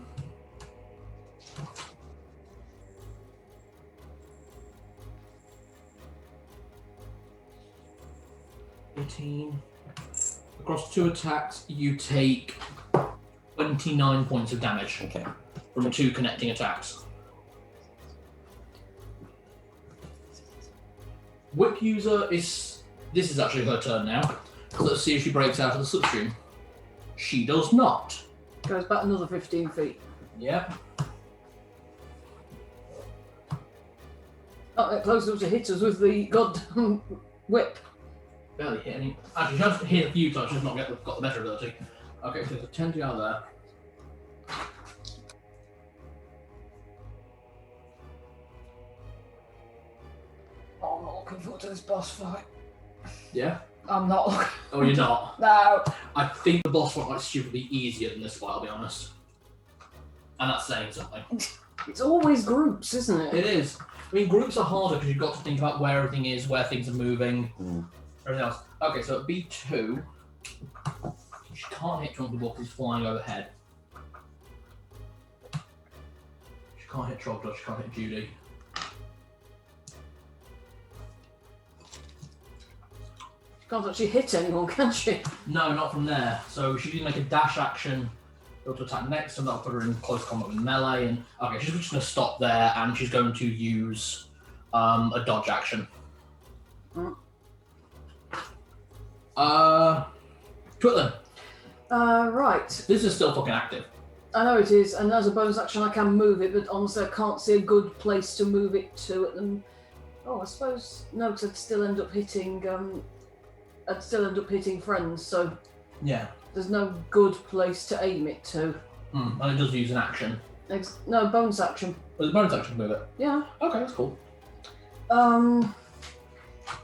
Across 2 attacks, you take 29 points of damage Okay. from 2 connecting attacks. WiP user is... This is actually her turn now. So let's see if she breaks out of the slipstream. She does not. Goes back another 15 feet. Yeah. Not that close enough to hit us with the goddamn whip. Barely hit any. Actually, she has hit a few times, she's not got the better ability. Okay, so there's a 10 to go there. Oh, I'm not looking forward to this boss fight. Yeah? I'm not looking. Oh, you're not? No. I think the boss fight might stupidly easier than this fight, I'll be honest. And that's saying something. It's always groups, isn't it? It is. I mean, groups are harder because you've got to think about where everything is, where things are moving, everything else. Okay, so at B2, she can't hit Trogdor because he's flying overhead. She can't hit Trogdor, she can't hit Judy. She can't actually hit anyone, can she? No, not from there. So she did make a dash action go to attack next, and that'll put her in close combat with melee. And okay, she's just going to stop there, and she's going to use a dodge action. Twitling. Right. This is still fucking active. I know it is, and as a bonus action I can move it, but honestly I can't see a good place to move it to at them. Oh, I suppose, no, because I'd still end up hitting I'd still end up hitting friends, so Yeah. there's no good place to aim it to. And it does use an action. No, bonus action. There's a bonus action to move it. Yeah. Okay, that's cool.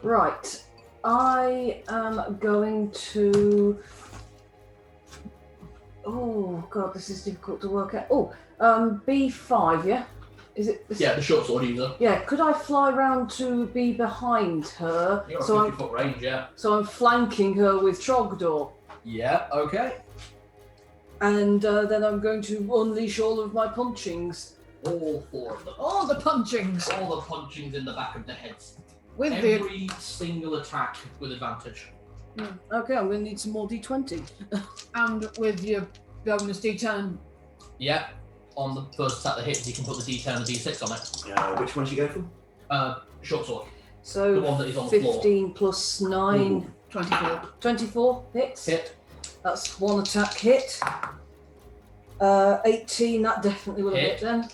Right. I am going to... Oh, God, this is difficult to work out. Oh, B5, yeah? Is it? Yeah, the short sword user. Yeah, could I fly round to be behind her? You're So at 50-foot range, yeah. So I'm flanking her with Trogdor. Yeah, okay. And then I'm going to unleash all of my punchings. All 4 of them. All the punchings All the punchings in the back of the heads. with the Every single attack with advantage. Okay, I'm going to need some more D20. and with your bonus D10. Yeah. On the first attack that hits, you can put the D10 and the D6 on it. Which one did you go for? Short sword. So The one that is on the floor. 15 plus 9, 24. 24 hits. Hit. That's one attack hit. 18, that definitely would have hit then.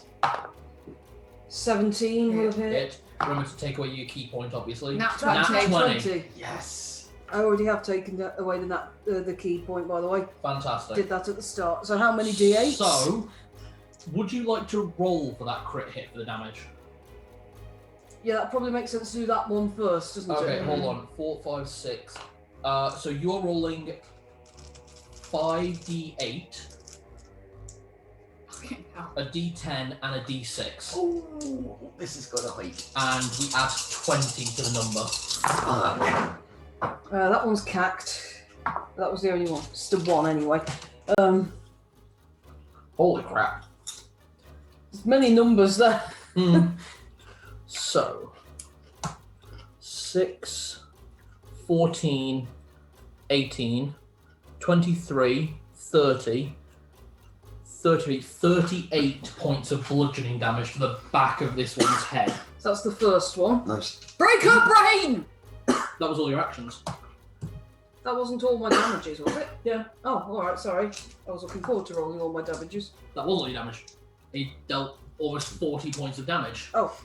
17 would have hit. Hit. Remember to take away your key point, obviously. Nat Nat 20. 20. Yes. I already have taken away the key point, by the way. Fantastic. Did that at the start. So how many D8s? So, would you like to roll for that crit hit for the damage? Yeah, that probably makes sense to do that one first, doesn't Okay, it? hold on. 4, 5, 6. So you're rolling 5d8, Fucking hell. a d10, and a d6. Oh, this has got a height. And we add 20 to the number. That one's cacked. That was the only one. It's the one anyway. Holy crap. There's many numbers there. So, 6, 14, 18, 23, 30, 38 points of bludgeoning damage to the back of this one's head. So that's the first one. Nice. Break her brain! That was all your actions. That wasn't all my damages, was it? Yeah. Oh, alright, sorry. I was looking forward to rolling all my damages. That was all your damage. He dealt almost 40 points of damage. Oh.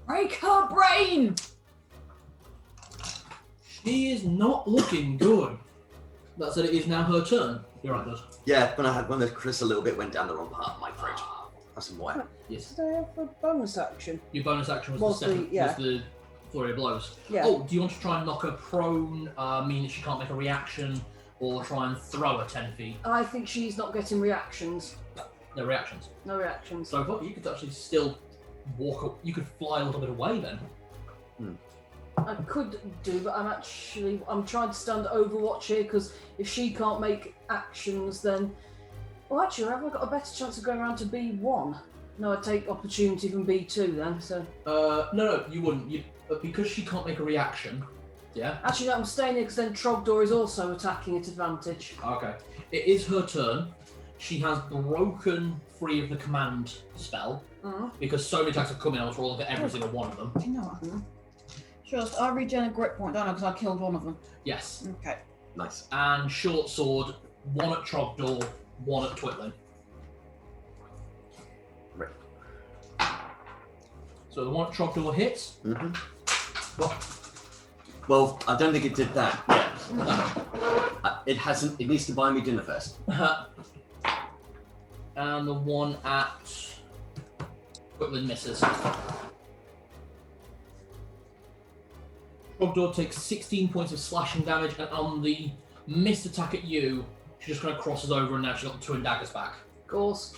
Break her brain! She is not looking good. That said, it is now her turn. You're right, Dud. Yeah, when the Chris a little bit went down the wrong part of my throat. That's some why. Yes. Did I have a bonus action? Your bonus action was, Was the second, the- yeah. was the flurry of blows. Yeah. Oh, do you want to try and knock her prone, mean that she can't make a reaction, or try and throw her 10 feet? I think she's not getting reactions. No reactions. No reactions. So I thought you could actually still walk up. You could fly a little bit away then. I could do, but I'm trying to stand overwatch here because if she can't make actions, then. Well, actually, have I got a better chance of going around to B1? No, I'd take opportunity from B2 then. So No, you wouldn't. Because she can't make a reaction. Yeah. actually, no, I'm staying here because then Trogdor is also attacking at advantage. Okay. It is her turn. She has broken free of the command spell because so many attacks have come in. I was rolling for every single one of them. Do you know what? Just, I regen a grit point, don't I? Because I killed one of them. Yes. Okay. Nice. And short sword, one at Trogdor, one at Twitling. Right. So the one at Trogdor hits. Well, I don't think it did that. Yeah. It hasn't. It needs to buy me dinner first. And the one at Twitling misses. Trogdor takes 16 points of slashing damage, and on the missed attack at you, she just kind of crosses over, and now she's got the twin daggers back. Of course.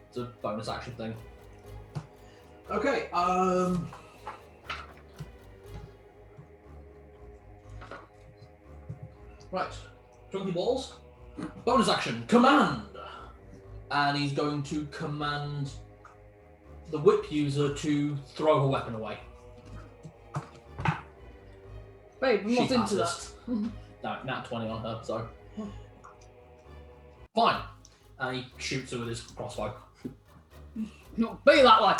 It's a bonus action thing. Okay, right. Chunky balls. Bonus action. Command! And he's going to command the whip user to throw her weapon away. Babe, I'm not She into passes. that. No, nat 20 on her, so. Fine. And he shoots her with his crossbow. No, be that way!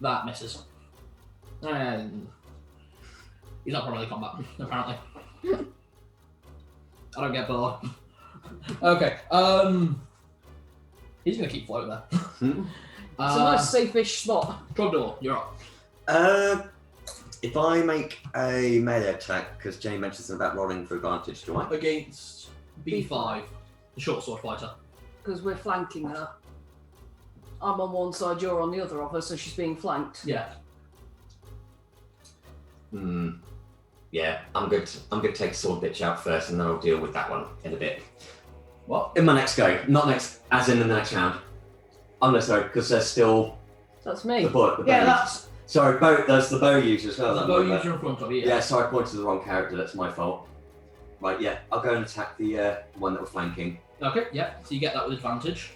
That misses. And he's not probably combat, apparently. I don't get bored. Okay, he's gonna keep floating there. It's a nice safe-ish spot. Trogdor, you're up. If I make a melee attack, because Jenny mentioned something about rolling for advantage, do I? Against B5, the short sword fighter. Because we're flanking her. I'm on one side, you're on the other of her, so she's being flanked. Yeah. Yeah, I'm good. I'm going to take a sword bitch out first, and then I'll deal with that one in a bit. What? In my next go, not next, as in the next round. I'm going to sorry, because there's still That's me. the bow. Yeah, that's. Sorry, there's the bow user as well. The that bow I'm user in front of you. Yeah, sorry, I pointed to the wrong character. That's my fault. Right, yeah, I'll go and attack the one that we're flanking. Okay, yeah. So you get that with advantage.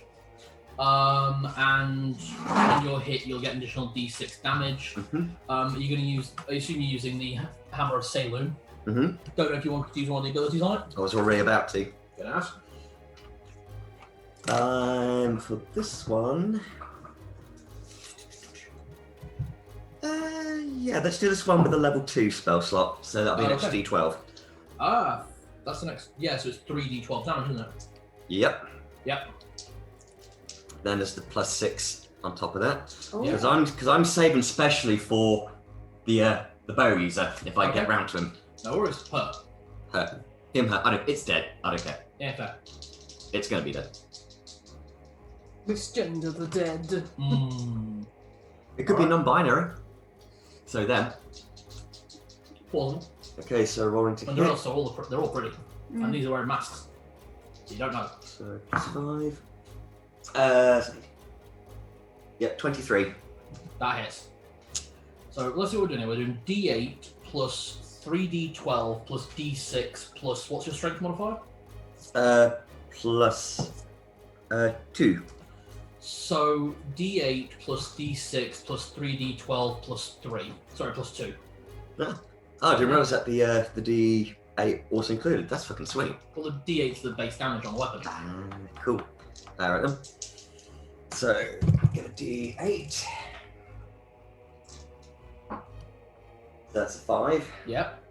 And on your hit, you'll get an additional D6 damage. Mhm. You're going to use. I assume you're using the Hammer of Saloon. Mhm. Don't know if you want to use one of the abilities on it. I was already about to. Good ask. For this one. Yeah, let's do this one with a level 2 spell slot. So that'll be an extra Okay. D12. Ah, that's the next. Yeah, so it's 3d12 damage, isn't it? Yep. Yep. Then there's the +6 on top of that. Oh. Because I'm saving specially for the bow user if I get Okay. round to him. No worries. Her. Her. Him, her. It's dead. I don't care. Yeah, fair. It's gonna be dead. Misgender the dead. It could be non-binary. So then. Plausible. Okay, so rolling to And they're hit. also they're all pretty. And these are wearing masks. So you don't know. So +5. Yeah, 23. That hits. So let's see what we're doing here. We're doing D8 plus 3d12 plus d6 plus what's your strength modifier? +2. So d8 plus d6 plus 3d12 plus 3. Sorry, plus 2. Oh, I didn't realise that the D8 also included. That's fucking sweet. Well, the d8's the base damage on the weapon. Cool. Alright then. So, get a D8. That's a 5. Yep.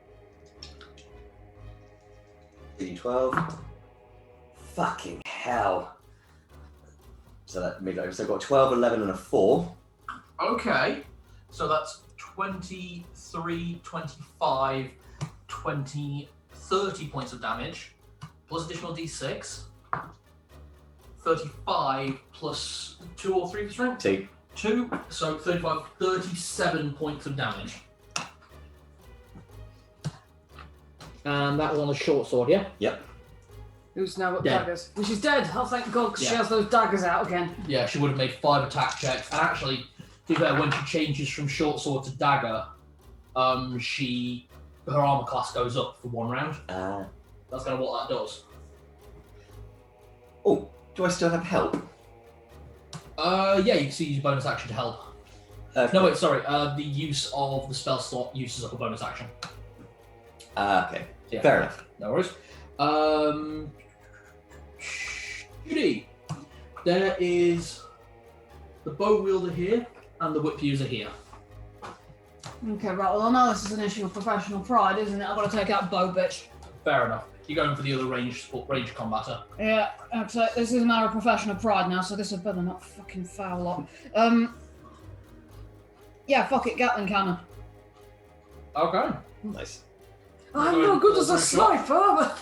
D12. Fucking hell. So that mid So I've got 12, 11, and a 4. Okay. So that's 23, 25, 20, 30 points of damage, plus additional d6. 35 plus 2 or 3 for strength? 2. 2, so 35, 37 points of damage. And that was on a short sword, yeah? Yep. Who's now got Dead. daggers? Which is dead. Oh, thank God, 'cause she Yeah. has those daggers out again. Yeah, she would have made 5 attack checks. And actually, to be fair, when she changes from short sword to dagger, her armor class goes up for 1 round. That's kind of what that does. Oh, do I still have help? Yeah, you can see use bonus action to help. No, wait, sorry. The use of the spell slot uses up a bonus action. Okay. Yeah. Fair enough. No worries. Judy, there is the bow wielder here and the whip user here. Okay, right, well, I know this is an issue of professional pride, isn't it? I've got to take out bow bitch. Fair enough. You're going for the other range combater. Yeah, actually, this is a matter of professional pride now, so this had better not fucking foul up. Yeah, fuck it, Gatling cannon. Okay. Nice. I'm no good as a sniper.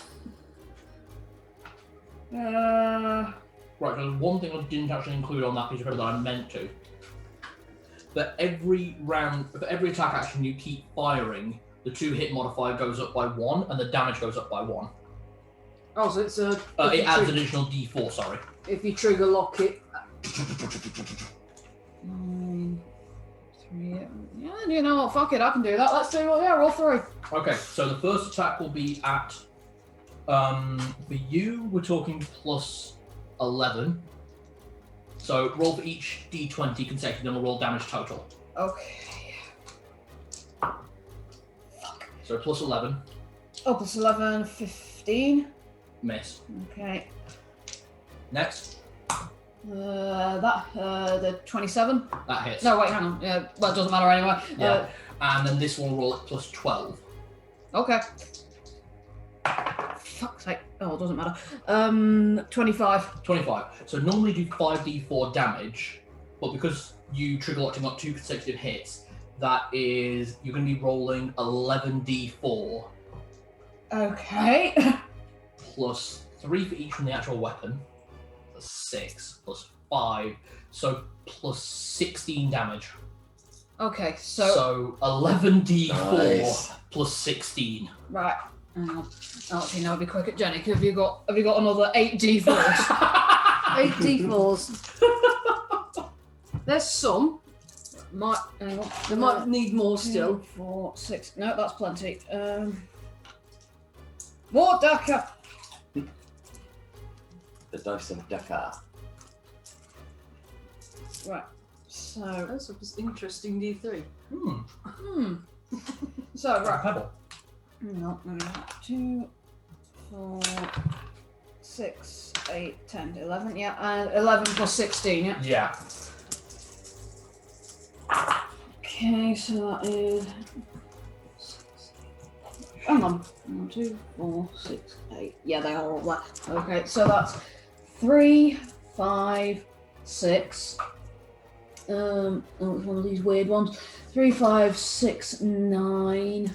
Right, there's one thing I didn't actually include on that piece of paper that I meant to. That every round, for every attack action you keep firing, the 2 hit modifier goes up by 1 and the damage goes up by 1. Oh, so it's a. It adds additional d4, sorry. If you trigger lock it. 9, 3. Yeah, you know what? Fuck it, I can do that. Let's do it. Yeah, roll 3. Okay, so the first attack will be at, for you, we're talking plus 11. So roll for each d20 consecutive, then we'll roll damage total. Okay. So plus 11, Oh, plus 11, 15. miss. Okay. Next, The 27. that hits. No, wait, hang on. Yeah, well, it doesn't matter anyway. Yeah. And then this one will roll at plus 12. Okay. Fuck's sake. Oh, it doesn't matter. 25. 25. So normally do 5d4 damage, but because you trigger locked and got 2 consecutive hits, That is, you're going to be rolling 11d4 Okay. plus 3 for each from the actual weapon. That's 6 plus 5, so plus 16 damage. Okay, so 11d4 Nice. plus 16. right. Hang on. Actually, no, I'll be quick at Jenny. Have you got another 8d4s? 8 d4s. There's some. Might hang on. They might need more 2, still. 4, 6. No, that's plenty. More Daka. The dice of Dakar. Right. So. That's an interesting D3. So right. Pebble. No, 2, 4, 6, 8, 10, 11. Yeah, and 11 plus 16. Yeah. Yeah. Okay, so that is. Hang on. 1, 2, 4, 6, 8. Yeah, they are all there. Okay, so that's 3, 5, 6. Oh, it's one of these weird ones. 3, 5, 6, 9.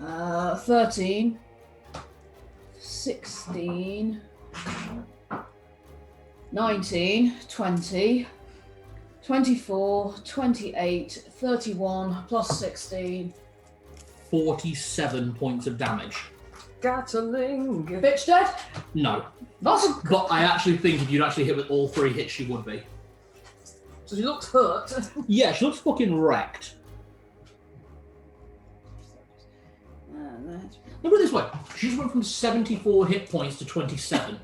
13. 16. 19. 20. 24, 28, 31, plus 16. 47 points of damage. Gatling. Bitch dead? No. That's But I actually think if you'd actually hit with all 3 hits, she would be. So she looks hurt. Yeah, she looks fucking wrecked. Look at it this way. She just went from 74 hit points to 27.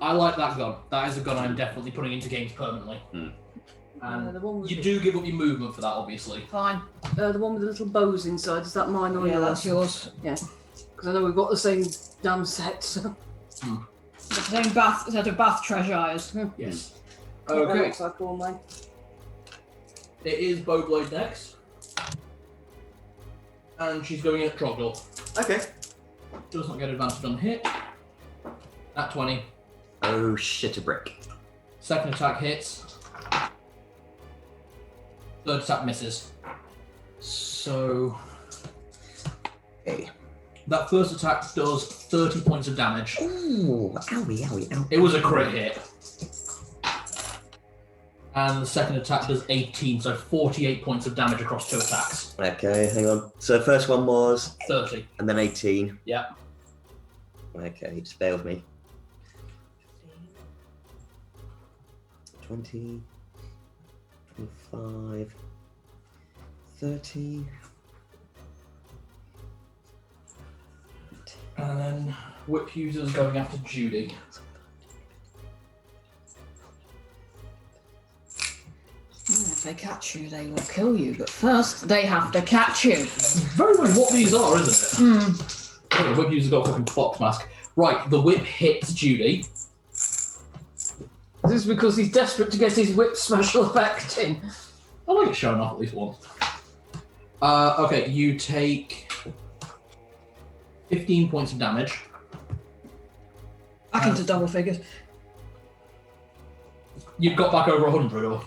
I like that gun. That is a gun I'm definitely putting into games permanently. And the one with you do give up your movement for that, obviously. fine. the one with the little bows inside. Is that mine or Yeah, yours? that's yours. Yeah. Because I know we've got the same damn set. So. The same set of bath treasures. Yes. That Okay. looks like all mine. It is Bowblade next. And she's going in at Trogdor. Okay. Does not get advantage on the hit. At 20. Oh shit, a brick. Second attack hits. Third attack misses. So Hey. that first attack does 30 points of damage. Ooh, owie, owie, owie. It was a crit hit. And the second attack does 18, so 48 points of damage across 2 attacks. Okay, hang on. So the first one was, 30. and then 18. Yeah. Okay, it's failed me. 20, 25, 30. And then whip users going after Judy. If they catch you, they will kill you. But first, they have to catch you. Very much what these are, isn't it? The whip user's got a fucking fox mask. Right, the whip hits Judy. This is because he's desperate to get his whip special effect in. I like it showing off at least once. Okay, you take 15 points of damage. Back into double figures. You've got back over 100, or?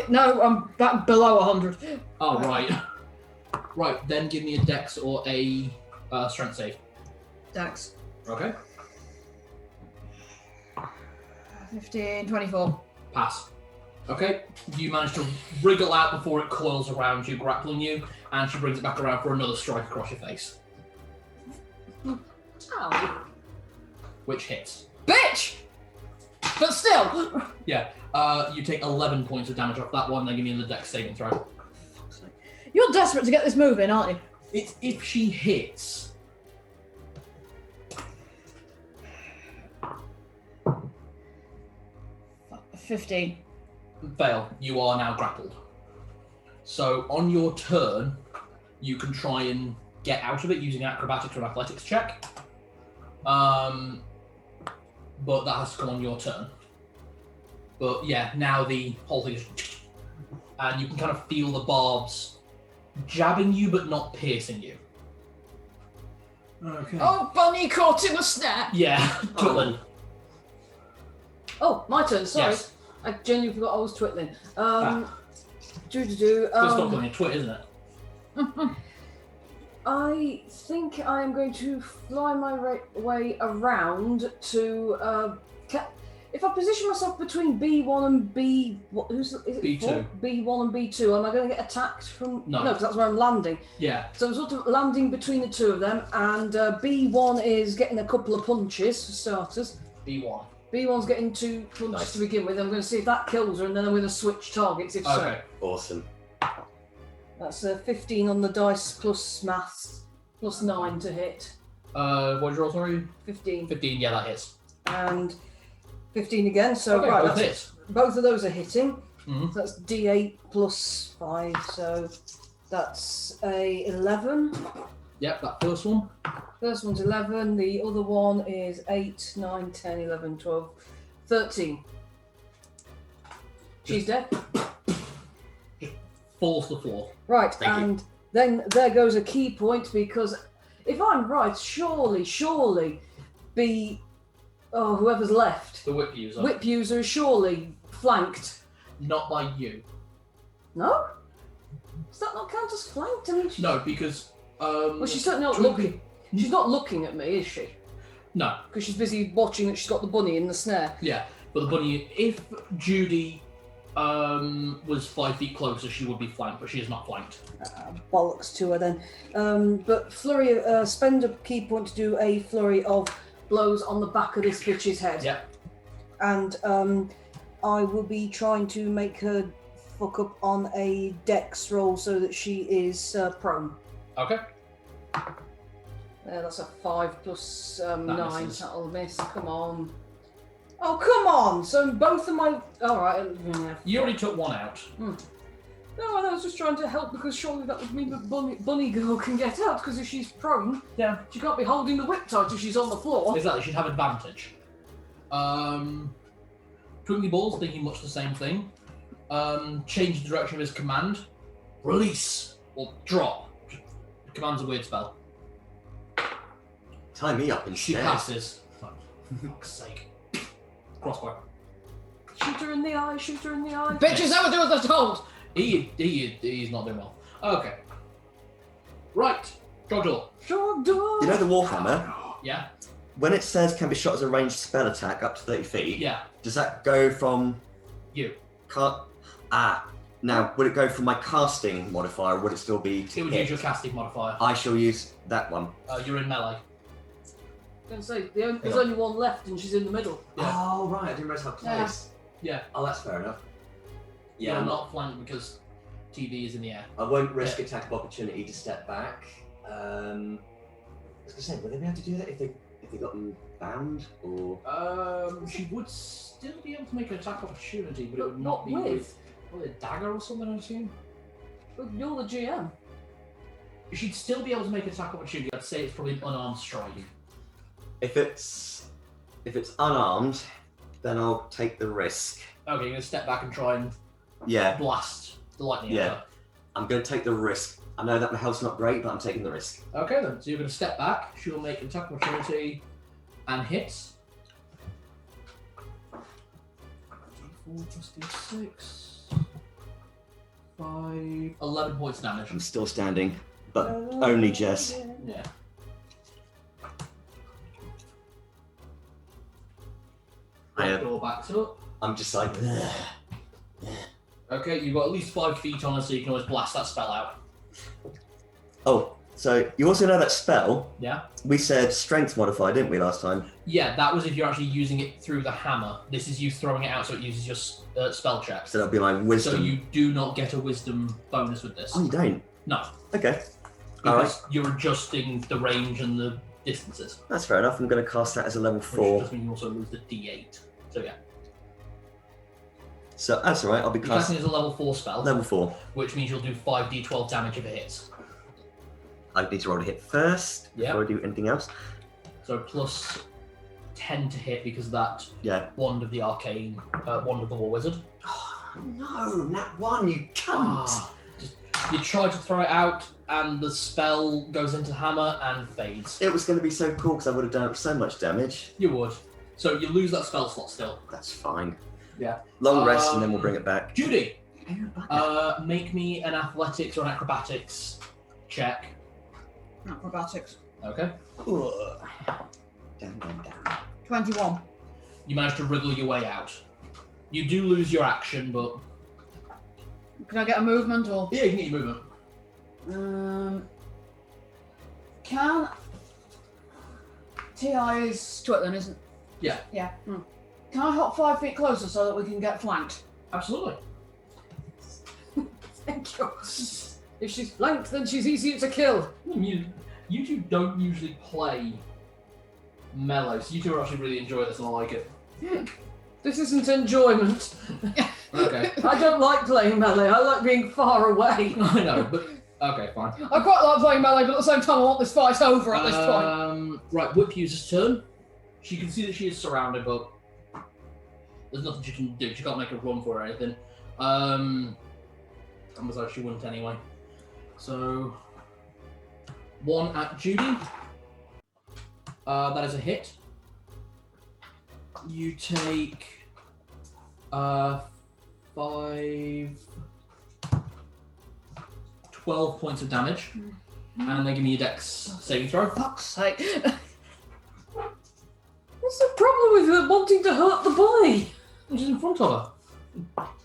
No, I'm back below 100. Oh, right. Right, then give me a dex or a strength save. Dex. Okay. 15, 24. Pass. Okay, you manage to wriggle out before it coils around you, grappling you, and she brings it back around for another strike across your face, Ow. which hits. Bitch! But still! Yeah, you take 11 points of damage off that one, then give me the dex saving throw. You're desperate to get this moving, aren't you? It's if she hits. Fuck, 15. Fail. You are now grappled. So on your turn, you can try and get out of it using acrobatics or athletics check. But that has to come on your turn. But yeah, now the whole thing is... And you can kind of feel the barbs jabbing you, but not piercing you. Okay. Oh, bunny caught in a snare! Yeah, Gunlinger. Oh, my turn, sorry. Yes. I genuinely forgot I was twiddling. It's not going to twit, isn't it? I think I am going to fly my way around to. If I position myself between B1 and B, is it B2. B1 and B2, am I going to get attacked from? No, because that's where I'm landing. Yeah. So I'm sort of landing between the two of them, and B1 is getting a couple of punches for starters. B1. B1's getting 2 punches to begin with. I'm going to see if that kills her, and then I'm going to switch targets if so. Okay. Awesome. That's a 15 on the dice plus maths, plus 9 to hit. What's your roll, sorry? 15. 15, yeah, that hits. And 15 again, so Okay, right, both hits. both of those are hitting. Mhm. So that's D8 plus 5, so that's a 11. Yep, that first one. First one's 11, the other one is 8, 9, 10, 11, 12, 13. She's dead. Falls to the floor. Right, Thank you. and then there goes a key point, because if I'm right, surely whoever's left, The whip user. whip user is surely flanked. Not by you. No? Does that not count as flanked? I mean, No, because... well, she's certainly not Trudy- looking. She's not looking at me, is she? No. Because she's busy watching that she's got the bunny in the snare. Yeah, but the bunny... If Judy was 5 feet closer, she would be flanked, but she is not flanked. Bollocks to her then. But flurry, spend a key point to do a flurry of blows on the back of this bitch's head. Yeah. And I will be trying to make her fuck up on a dex roll so that she is prone. Okay. That's a 5 plus 9. misses. That'll miss. Come on. Oh, come on! So both of my... Alright. Yeah. You already took one out. No, I was just trying to help, because surely that would mean that bunny girl can get out, because if she's prone, Yeah. she can't be holding the whip tight if she's on the floor. Exactly, she'd have advantage. Twinkly Ball's thinking much the same thing. Change the direction of his command. Release! Or drop. Commands a weird spell. Tie me up She instead. passes. For fuck's sake. Crossbow. Shoot her in the eye, shoot her in the eye. Bitches never do as they're told. He's not doing well. Okay. Right. Trogdor. Sure do. You know the Warhammer? Yeah? When it says can be shot as a ranged spell attack up to 30 feet, Yeah. does that go from... You. Now, would it go from my casting modifier, or would it still be to It would hit? use your casting modifier. I shall use that one. You're in melee. I was going to say, there's only one left and she's in the middle. Yeah. Oh, right, I didn't realise how close. Yeah. Oh, that's fair enough. You're not flanked because TV is in the air. I won't risk attack of opportunity to step back. I was going to say, would they be able to do that if they got them bound, or...? She would still be able to make an attack opportunity, but it But would not be what with probably a dagger or something, I assume. But you're the GM. She'd still be able to make an attack opportunity. I'd say it's probably an unarmed strike. If it's unarmed, then I'll take the risk. Okay, you're going to step back and try and Yeah, blast the lightning Yeah. at her. I'm going to take the risk. I know that my health's not great, but I'm taking the risk. Okay then, so you're going to step back, she'll make an attack opportunity and hits. 4 plus D6. 5. 11 points damage. I'm still standing, but only Jess. Yeah. Door backs up. I'm just like, Okay, you've got at least 5 feet on her, so you can always blast that spell out. Oh, so you also know that spell? Yeah? We said strength modifier, didn't we, last time? Yeah, that was if you're actually using it through the hammer. This is you throwing it out, so it uses your spell check. So that'll be my wisdom. So you do not get a wisdom bonus with this. Oh, you don't? No, Okay. because Alright, you're adjusting the range and the distances. that's fair enough. I'm going to cast that as a level Which 4. just means you also lose the D8. So yeah. So that's alright, I'll be You're casting casting as a level 4 spell, level 4. which means you'll do 5d12 damage if it hits. I need to roll a hit first Yeah. before I do anything else. So plus 10 to hit because of that Yeah. wand of the arcane, wand of the war wizard. No, nat 1, you cunt! You try to throw it out, and the spell goes into the hammer and fades. It was going to be so cool because I would have done so much damage. You would. So you lose that spell slot still. That's fine. Yeah. Long rest, and then we'll bring it back. Judy, make me an athletics or an acrobatics check. Acrobatics. Okay. Damn. 21. You manage to wriggle your way out. You do lose your action, but Can I get a movement or? yeah, you can get your movement. Can T.I. is Twitling, isn't? Yeah. Yeah. Can I hop 5 feet closer so that we can get flanked? Absolutely. Thank you. If she's flanked, then she's easier to kill. You two don't usually play melee, so you two are actually really enjoying this, and I like it. This isn't enjoyment. Okay. I don't like playing melee. I like being far away. I know, but okay, fine. I quite like playing melee, but at the same time, I want this fight over at this point. Right, WiP uses turn. She can see that she is surrounded, but there's nothing she can do. She can't make a run for it or anything. And besides, she wouldn't anyway. So, 1 at Judy. That is a hit. You take 12 points of damage, and they give me a dex saving throw. Fuck's sake. What's the problem with her wanting to hurt the boy? She's in front of her.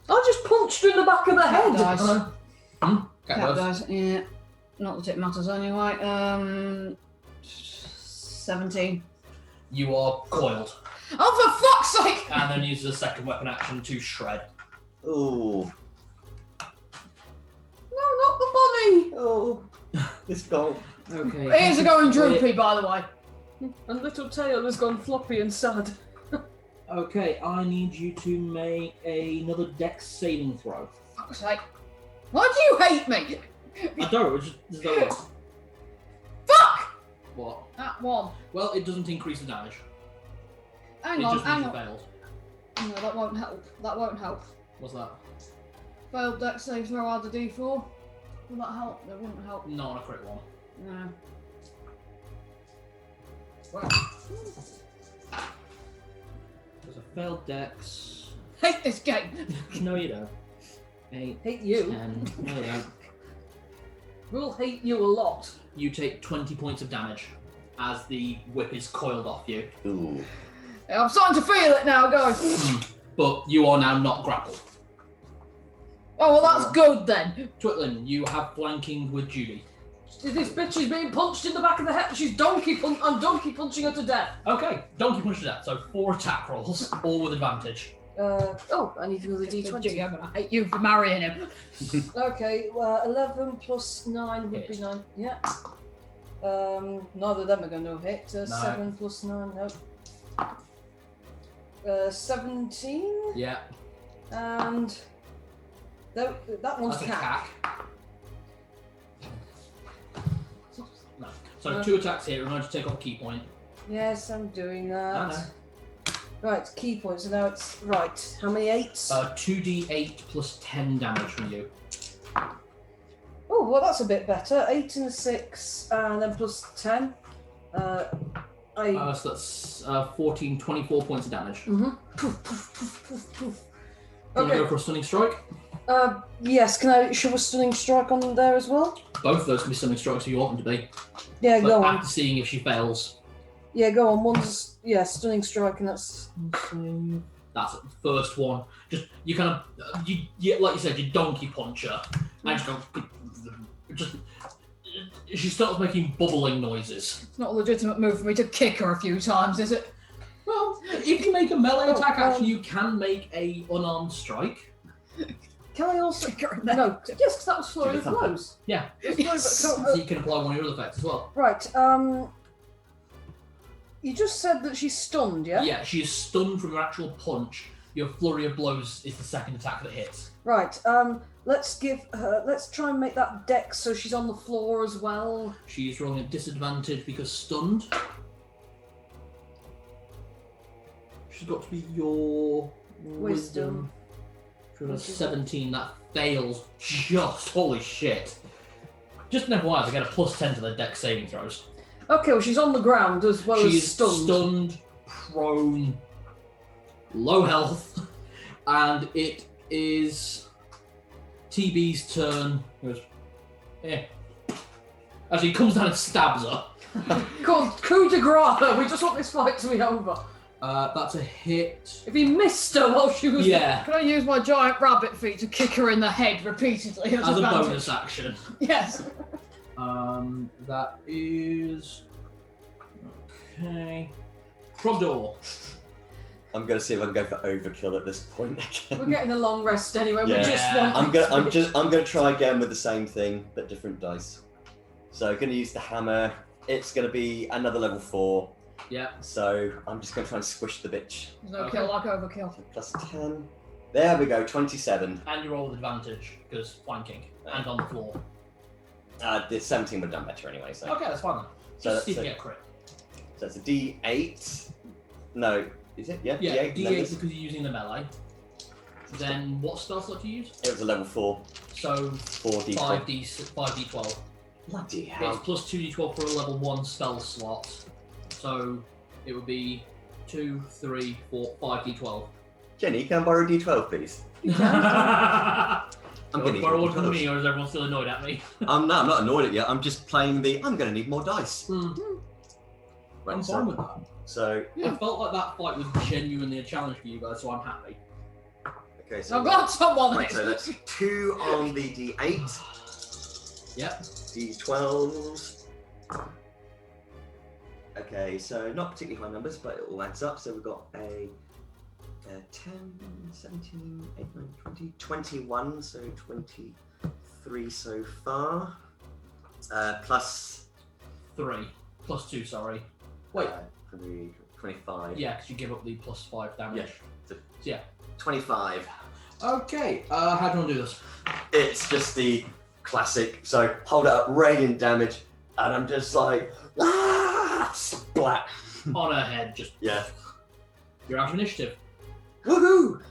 I just punched her in the back of the head. Dice. Cat Cat dice. dice, yeah. Not that it matters anyway. 17. You are coiled, Oh, for fuck's sake! and then uses a second weapon action to shred. Ooh. No, not the bunny! Oh. This goal. Okay. Ears are going droopy, by the way. And little tail has gone floppy and sad. Okay, I need you to make another dex saving throw. Fuck's sake. Why do you hate me? I don't. It's just that works. Fuck! What? That one. Well, it doesn't increase the damage. Hang It on, just means hang you on. failed. No, that won't help. That won't help. What's that? Failed dex save throw, add a d4. Will that help? That wouldn't help. Not on a crit one. No. There's a failed dex. Hate this game. No, you don't. 8, Hate you. 10. No, you don't. We'll hate you a lot. You take 20 points of damage as the whip is coiled off you. Ooh. Yeah, I'm starting to feel it now, guys. But you are now not grappled. Oh, well, that's good then. Twitling, you have flanking with Judy. This bitch is being punched in the back of the head. She's I'm donkey punching her to death. Okay, donkey punch to death. So 4 attack rolls, all with advantage. I need another Jiggy, d20. I'm gonna hate you for marrying him. Okay, 11 plus 9 would be Hit. 9. Yeah. Neither of them are going to hit. 7 plus 9, no. 17. Yeah, And that one's that's a cat. cack. No. So No. 2 attacks here. Remember to take off a key point. Yes, I'm doing I that. know. Right, key points. So now it's right. How many 8s? 2d8 plus 10 damage from you. Oh, well, that's a bit better. 8 and a 6, and then plus 10. So that's 14, 24 points of damage. Poof, poof, poof, poof, poof. Do you want to Okay. go for a stunning strike? Yes. Can I shove a stunning strike on there as well? Both of those can be stunning strikes if you want them to be. Yeah, But go on. after seeing if she fails, Yeah, go on. One's stunning strike, and that's that's the first one. Just you kind of you like you said, you donkey punch her, and just go. Just she starts making bubbling noises. It's not a legitimate move for me to kick her a few times, is it? Well, if you make a melee attack action, um, you can make a unarmed strike. Can I also? Kick her in the No. head. Yes, because that was flurry of Give it a blows. Yeah, Yes. so you can apply one of your other effects as well. Right. You just said that she's stunned, yeah? Yeah, she is stunned from your actual punch. Your flurry of blows is the second attack that hits. Right. Let's give her. Let's try and make that dex so she's on the floor as well. She's rolling at disadvantage because stunned. She's got to be your wisdom. She rolled a Which is- 17. That fails. Just holy shit. Just an FYI, I get a plus 10 to the dex saving throws. Okay, well she's on the ground as well She as is stunned. stunned, prone, low health, And it is TB's turn. He goes, as he comes down and stabs her. God, coup de grace! We just want this fight to be over. That's a hit. If he missed her while she was... Yeah, Can I use my giant rabbit feet to kick her in the head repeatedly as a advantage? bonus action. Yes. That is... Okay. Trogdor. I'm gonna see if I can go for overkill at this point again. We're getting a long rest anyway. Yeah. We just want... I'm gonna try again with the same thing, but different dice. So I'm gonna use the hammer. It's gonna be another level 4. Yeah. So I'm just gonna try and squish the bitch. There's no kill like overkill. Plus 10. There we go, 27. And you roll with advantage, because flanking. And on the floor. The 17 would have done better anyway, so. Okay, that's fine then. So Just see if that's you get a crit. So it's a D8. No, is it? Yeah, Yeah, D8. D8 numbers. because you're using the melee. Then what spell slot do you use? It was a level 4. So 4D12. 5d12. Bloody It's hell. plus 2d12 for a level 1 spell slot. So it would be 2, 3, 4, 5d12. Jenny, can I borrow a D12, please? I'm Going getting borrow one D12s. from me, or is everyone still annoyed at me? I'm not annoyed at you. I'm just playing I'm going to need more dice. I'm Right, fine with that. so, I felt like that fight was genuinely a challenge for you guys, so I'm happy. okay, so. I've got someone Right, in. so that's 2 on the D8. Yep. D12s. Okay, so not particularly high numbers, but it all adds up. So we've got a 10, 17, 8, 9, 20, 21, so 23 so far. Plus 3. Plus 2, sorry. Wait. 25. Yeah, because you give up the plus 5 damage. Yeah. 25. Okay, how do you want to do this? It's just the classic. So hold it up, radiant damage, and I'm just like, splat. On her head, just... Yeah. You're out of initiative. Woohoo!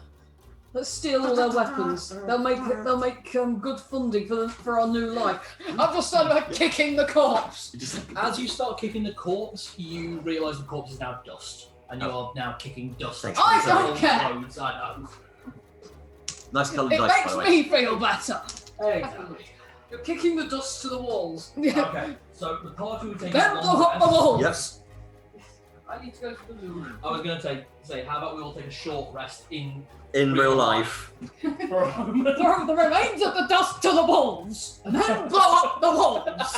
Let's steal all their weapons. They'll make good funding for our new life. I've just started by kicking the corpse. As you start kicking the corpse, you realise the corpse is now dust. And you are now kicking dust. Thanks. I into don't all care. roads, I know. Nice coloured It dice, by makes the way. me feel better. Exactly. You're kicking the dust to the walls. Okay, so the party would take Then a blow long up the rest. walls. Yep. I need to go to the loo. I was going to say, how about we all take a short rest in In real life. for a moment? Throw the remains of the dust to the walls, and then blow up the walls.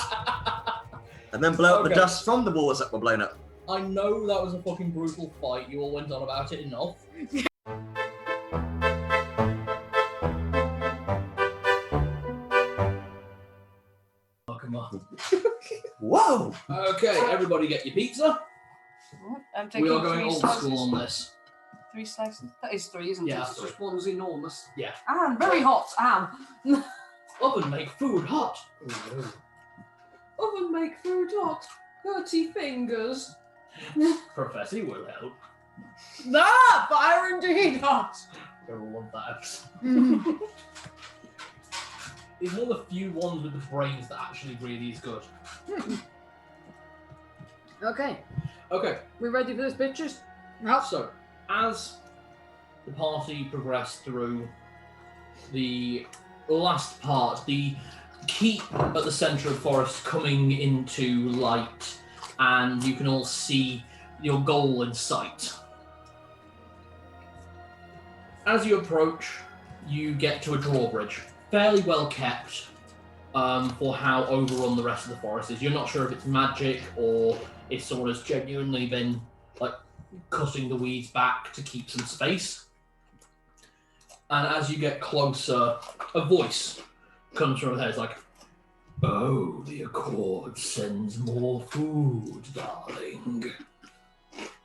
And then blow up the Okay. dust from the walls that were blown up. I know that was a fucking brutal fight. You all went on about it enough. Oh, come on. Whoa! Okay, everybody get your pizza. I'm We are going old school on this. 3 slices. That is 3, isn't Yeah, it? It's just one's enormous. Yeah. And very hot. And Oven make food hot. oven make food hot. 30 fingers. Professor will help. Ah, fire indeed hot. Go on that. It's one of the few ones with the brains that actually really is good. Okay, Okay, we ready for this, bitches? so as the party progressed through the last part, the keep at the centre of the forest coming into light, and you can all see your goal in sight. As you approach, you get to a drawbridge, fairly well kept for how overrun the rest of the forest is. You're not sure if it's magic or if someone has genuinely been like cutting the weeds back to keep some space. And as you get closer, a voice comes from there. It's like, "Oh, the Accord sends more food, darling."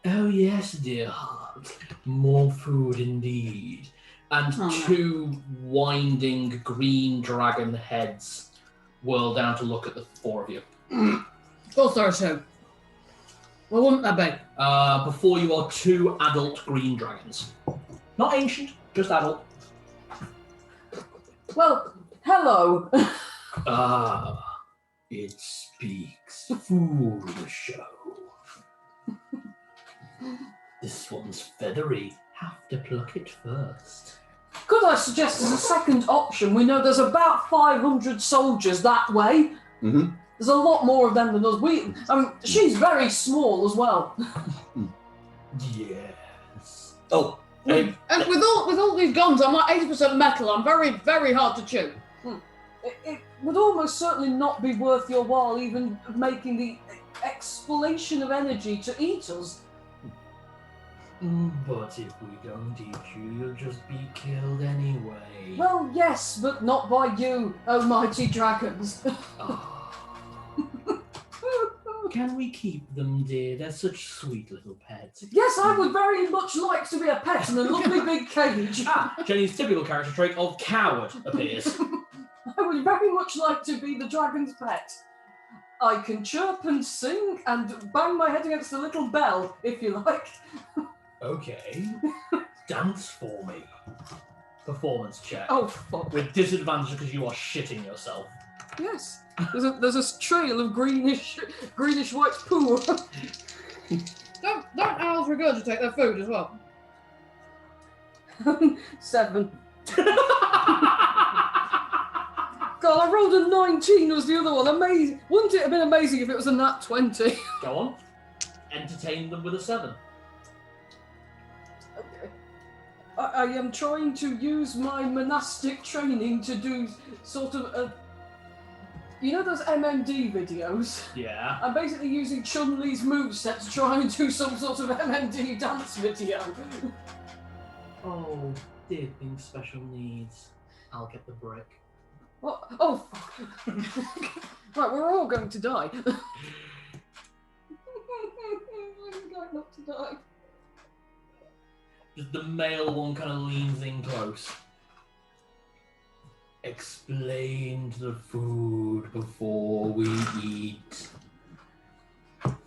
"Oh yes, dear heart, more food indeed." And two winding green dragon heads whirl down to look at the four of you. Of course there are two. Well, wouldn't there be? Before you are two adult green dragons. Not ancient, just adult. Well, hello. Ah, it speaks food show. This one's feathery. Have to pluck it first. Could I suggest as a second option, we know there's about 500 soldiers that way. Mm-hmm. There's a lot more of them than us. She's very small as well. Yes. Oh, And with all these guns, I'm like 80% metal. I'm very, very hard to chew. It would almost certainly not be worth your while even making the explanation of energy to eat us. But if we don't eat you, you'll just be killed anyway. Well, yes, but not by you, oh mighty dragons. Can we keep them, dear? They're such sweet little pets. Yes, I would very much like to be a pet in a lovely big cage. Jenny's typical character trait of coward appears. I would very much like to be the dragon's pet. I can chirp and sing and bang my head against the little bell, if you like. Okay. Dance for me. Performance check. Oh, fuck. With disadvantage because you are shitting yourself. Yes. There's a trail of greenish white poo. Don't owls regurgitate their food as well? 7. God, I rolled a 19 was the other one. Amazing. Wouldn't it have been amazing if it was a nat 20? Go on. Entertain them with a 7. Okay. I am trying to use my monastic training to do sort of a... You know those MMD videos? Yeah. I'm basically using Chun-Li's moveset to try and do some sort of MMD dance video. Oh, dear thing, special needs. I'll get the brick. What? Oh, fuck. Right, we're all going to die. I'm going not to die. Just the male one kind of leans in close. Explain the food before we eat.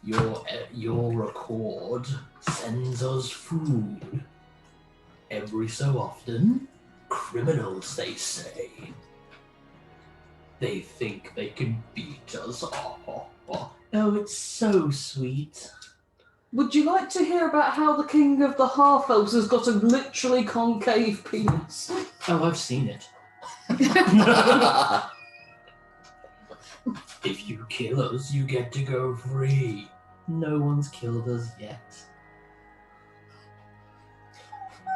Your record sends us food. Every so often, criminals, they say. They think they can beat us. Oh, it's so sweet. Would you like to hear about how the king of the half-elves has got a literally concave penis? Oh, I've seen it. If you kill us, you get to go free. No one's killed us yet.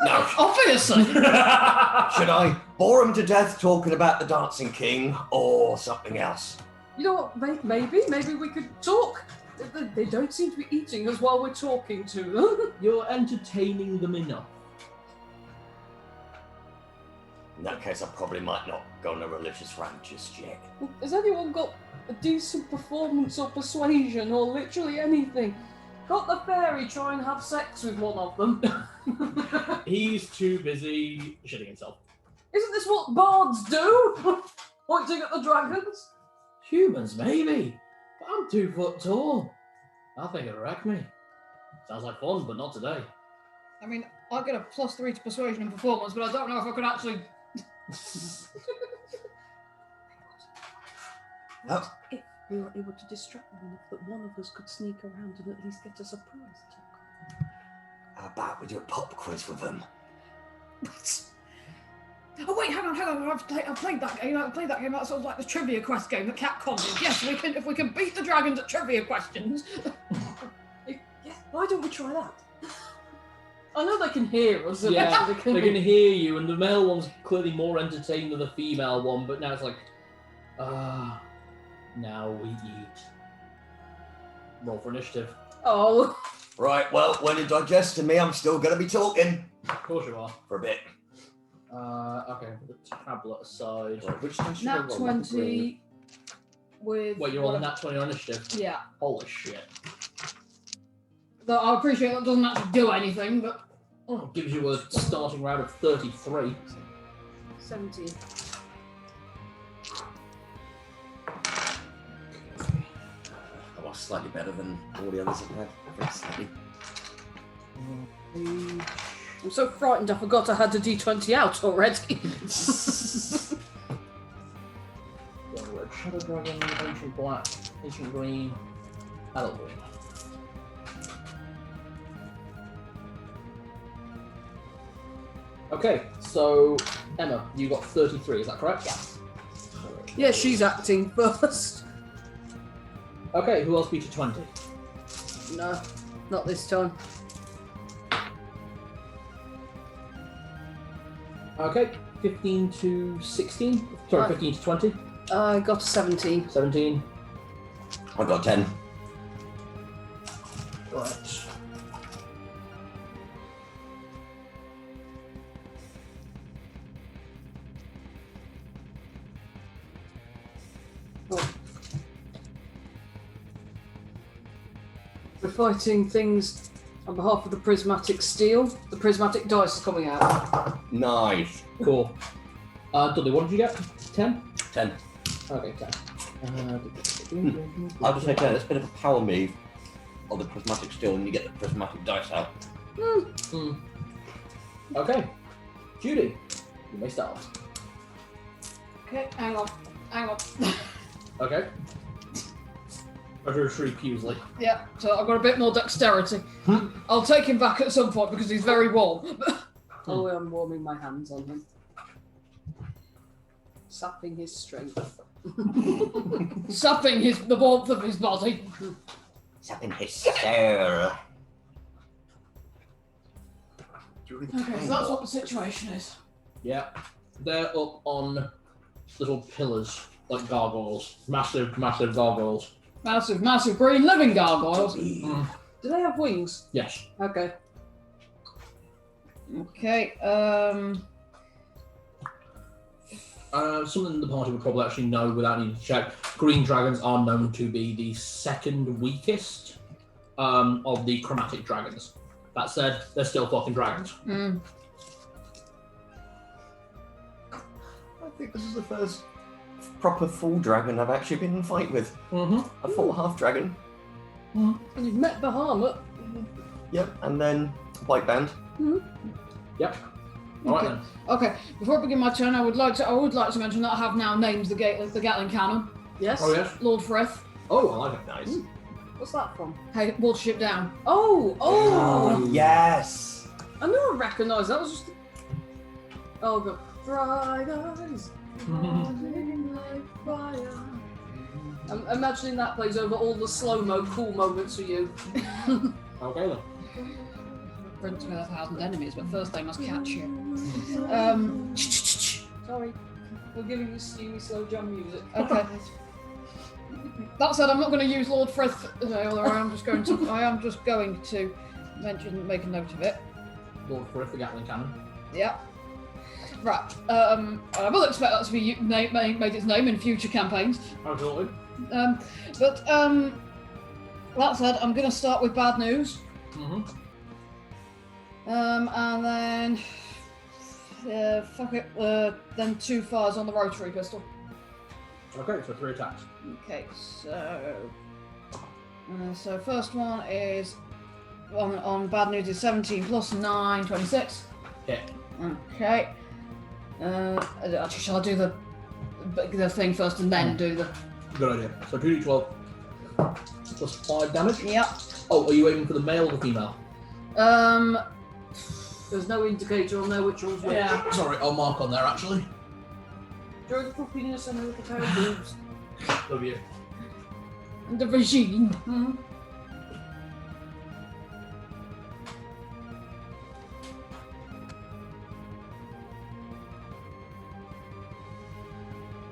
No. Obviously! Should I bore him to death talking about the Dancing King or something else? You know what, maybe we could talk. They don't seem to be eating us while we're talking to them. You're entertaining them enough. In that case, I probably might not go on a religious rant just yet. Has anyone got a decent performance or persuasion or literally anything? Got the fairy try and have sex with one of them? He's too busy shitting himself. Isn't this what bards do? Pointing at the dragons? Humans, maybe. But I'm 2 foot tall. I think it'll wreck me. Sounds like fun, but not today. I mean, I'll get a +3 to persuasion and performance, but I don't know if I could actually... Oh. If we were able to distract them enough that one of us could sneak around and at least get a surprise talk. How about we do a pop quiz with them? Oh wait, hang on! I've played that game. That's sort of like the trivia quest game that Capcom did. Yes, if we can beat the dragons at trivia questions. Yeah, why don't we try that? I know they can hear us. Yeah, they can hear you, and the male one's clearly more entertained than the female one, but now it's like, now we eat. Roll for initiative. Oh. Right, well, when you're digesting me, I'm still going to be talking. Of course you are. For a bit. Okay, put the tablet aside. Right, which dice should I Nat roll? 20 with... Wait, you're on a nat 20 on initiative? Yeah. Holy shit. Though I appreciate that doesn't actually do anything, but... Oh, it gives you a starting round of 33. 17. That was slightly better than all the others have had. Very slightly. I'm so frightened I forgot I had the D20 out already. Red Shadow Dragon, Ancient Black, Ancient Green, Adult Green. Okay, so Emma, you got 33, is that correct? Yes. Yeah, she's acting first. Okay, who else beat you 20? No, not this time. Okay, 15 to 16. Sorry, Right. 15 to 20. I got a 17. 17. I got 10. Right. We're fighting things on behalf of the Prismatic Steel. The Prismatic dice are coming out. Nice. Cool. Dudley, what did you get? 10? 10. Okay, 10. I'll just say 10. It's a bit of a power move of the Prismatic Steel, and you get the Prismatic dice out. Okay. Judy, you may start. Okay, hang on. Okay. Over shriek usually. Yeah, so I've got a bit more dexterity. I'll take him back at some point because he's very warm. Oh, I'm warming my hands on him. Sapping his strength. Sapping the warmth of his body. Sapping his soul. Okay, so that's what the situation is. Yeah. They're up on little pillars, like gargoyles. Massive, massive gargoyles. Massive, massive green living gargoyles. Mm. Do they have wings? Yes. Okay. Okay, Something the party would probably actually know without needing to check. Green dragons are known to be the second weakest of the chromatic dragons. That said, they're still fucking dragons. mm. I think this is the first proper full dragon I've actually been in a fight with. Mm-hmm. I fought a half dragon. And you've met Bahamut. Yep, and then white band. Yep. Alright then. Okay, before I begin my turn, I would like to mention that I have now named the Gatling cannon. Yes? Oh yes. Lord Frith. Oh, I like it. Nice. What's that from? Hey, watership down. Oh! Oh! Yes! I knew I recognised that. Was just. Oh, the bright eyes. Burning like fire. I'm imagining that plays over all the slow-mo cool moments for you. Okay then. Prince with 1,000 enemies, but first they must catch you. Sorry. We're giving you steamy slow jam music. Okay. That said, I'm not going to use Lord Frith today, although I am just going to make a note of it. Lord Frith, the Gatling cannon. Yeah. Right. I will expect that to be made its name in future campaigns. Absolutely. But that said, I'm going to start with bad news. Mm-hmm. And then fuck it. Then 2 fires on the rotary pistol. Okay, so 3 attacks. Okay, so first one is on bad news is 17 plus 9, 26. Hit. Okay. Actually, shall I do the thing first and then do the? Good idea. So 2d12 plus 5 damage. Yep. Oh, are you aiming for the male or the female? There's no indicator on there which one's which. Yeah. Sorry, I'll mark on there actually. Enjoy the puppiness and the pair of boobs. Love you. The regime. Mm-hmm.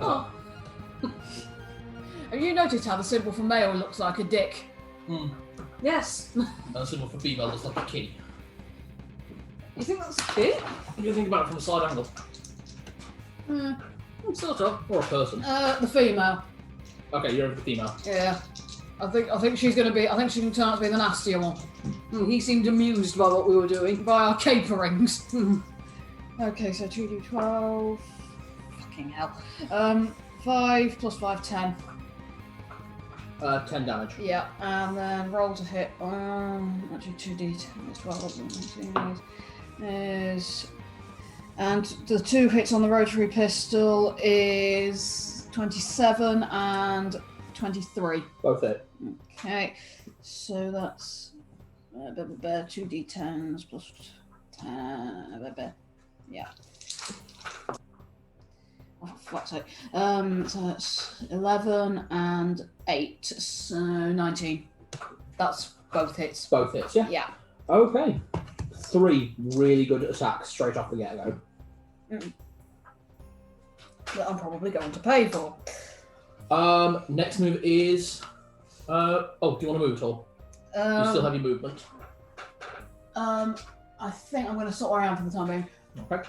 Oh. Have you noticed how the symbol for male looks like a dick? Hmm. Yes. And the symbol for female looks like a key. You think that's a kid? What do you think about it from a side angle? Sort of. Or a person? The female. Okay, you're over the female. Yeah. I think she's going to be. I think she can turn out to be the nastier one. He seemed amused by what we were doing. By our caperings. Okay, so 2d12. Fucking hell. 5 plus 5, 10. 10 damage. Yeah, and then roll to hit. Actually, 2d10 as well. Is and the 2 hits on the rotary pistol is 27 and 23. Both hit. Okay, so that's 2d10s plus 10. Yeah. Oh, fuck's sake. So that's 11 and 8, so 19. That's both hits. Both hits, yeah? Yeah. Okay. 3 really good attacks straight off the get-go. That I'm probably going to pay for. Next move is... do you want to move at all? You still have your movement. I think I'm going to sort where I am for the time being. Okay.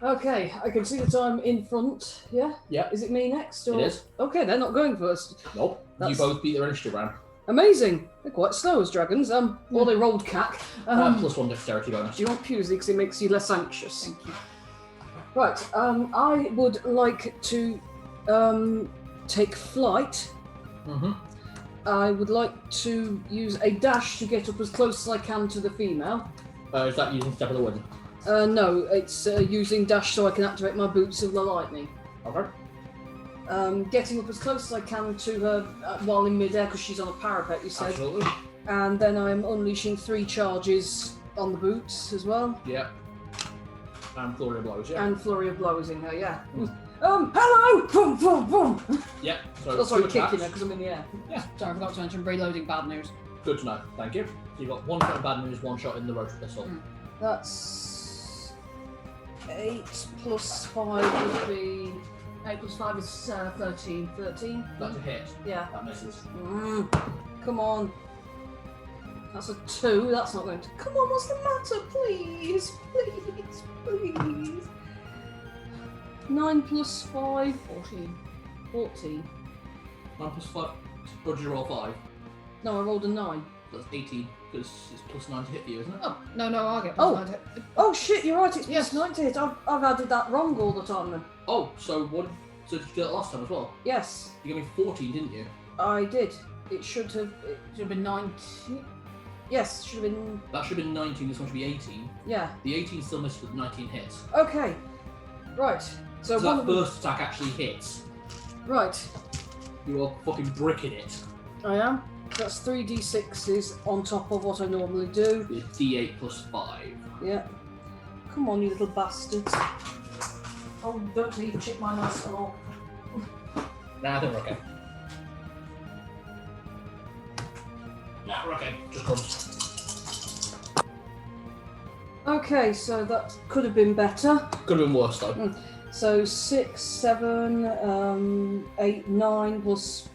Okay, I can see that I'm in front. Yeah. Yeah. Is it me next? Or... It is. Okay, they're not going first. Nope. That's- You both beat their initiative round. Amazing. They're quite slow as dragons. Or they rolled cack. +1 dexterity bonus. Do you want Pusey because it makes you less anxious? Thank you. Right. I would like to take flight. Mm-hmm. I would like to use a dash to get up as close as I can to the female. Is that using Step of the Wind? No, it's using dash so I can activate my boots of the lightning. Okay. Getting up as close as I can to her while in midair because she's on a parapet, you said. Absolutely. And then I'm unleashing 3 charges on the boots as well. Yeah. And Flurry of Blows, yeah. And flurry of blows in her, yeah. Hello! Boom, boom, boom! Yeah. So Oh, sorry, 2 kicking attacks. her because I'm in the air. Sorry, I forgot to mention reloading bad news. Good to know. Thank you. So you've got 1 shot of bad news, 1 shot in the rotary pistol. That's 8 plus 5 would be 8 plus 5 is 13. 13. That's a hit. Yeah. That misses. Come on. That's a 2. That's not going to. Come on, what's the matter? Please, please, please. 9 plus 5. 14. 14. 9 plus 5. Or did you roll 5? No, I rolled a 9. That's 18, because it's +9 to hit for you, isn't it? Oh, no, I get Oh. plus 9 to hit. Oh shit, you're right, it's Yes. plus 9 to hit. I've added that wrong all the time then. Oh, so what? So did you do that last time as well? Yes, You gave me 14, didn't you? I did. It should have. Should have been 19. Yes, should have been. That should have been 19, this one should be 18. Yeah. The 18 still missed, but 19 hits. Okay. Right. So, So one that of the- first attack actually hits. Right. You are fucking bricking it. I am. That's 3d6s on top of what I normally do. With D8 plus 5. Yeah. Come on, you little bastards. Oh, don't leave chip my last one off. Nah, I think we're okay. Nah, we're okay. Just crumbs. Okay, so that could have been better. Could have been worse though. So 6, 7, 8, 9 plus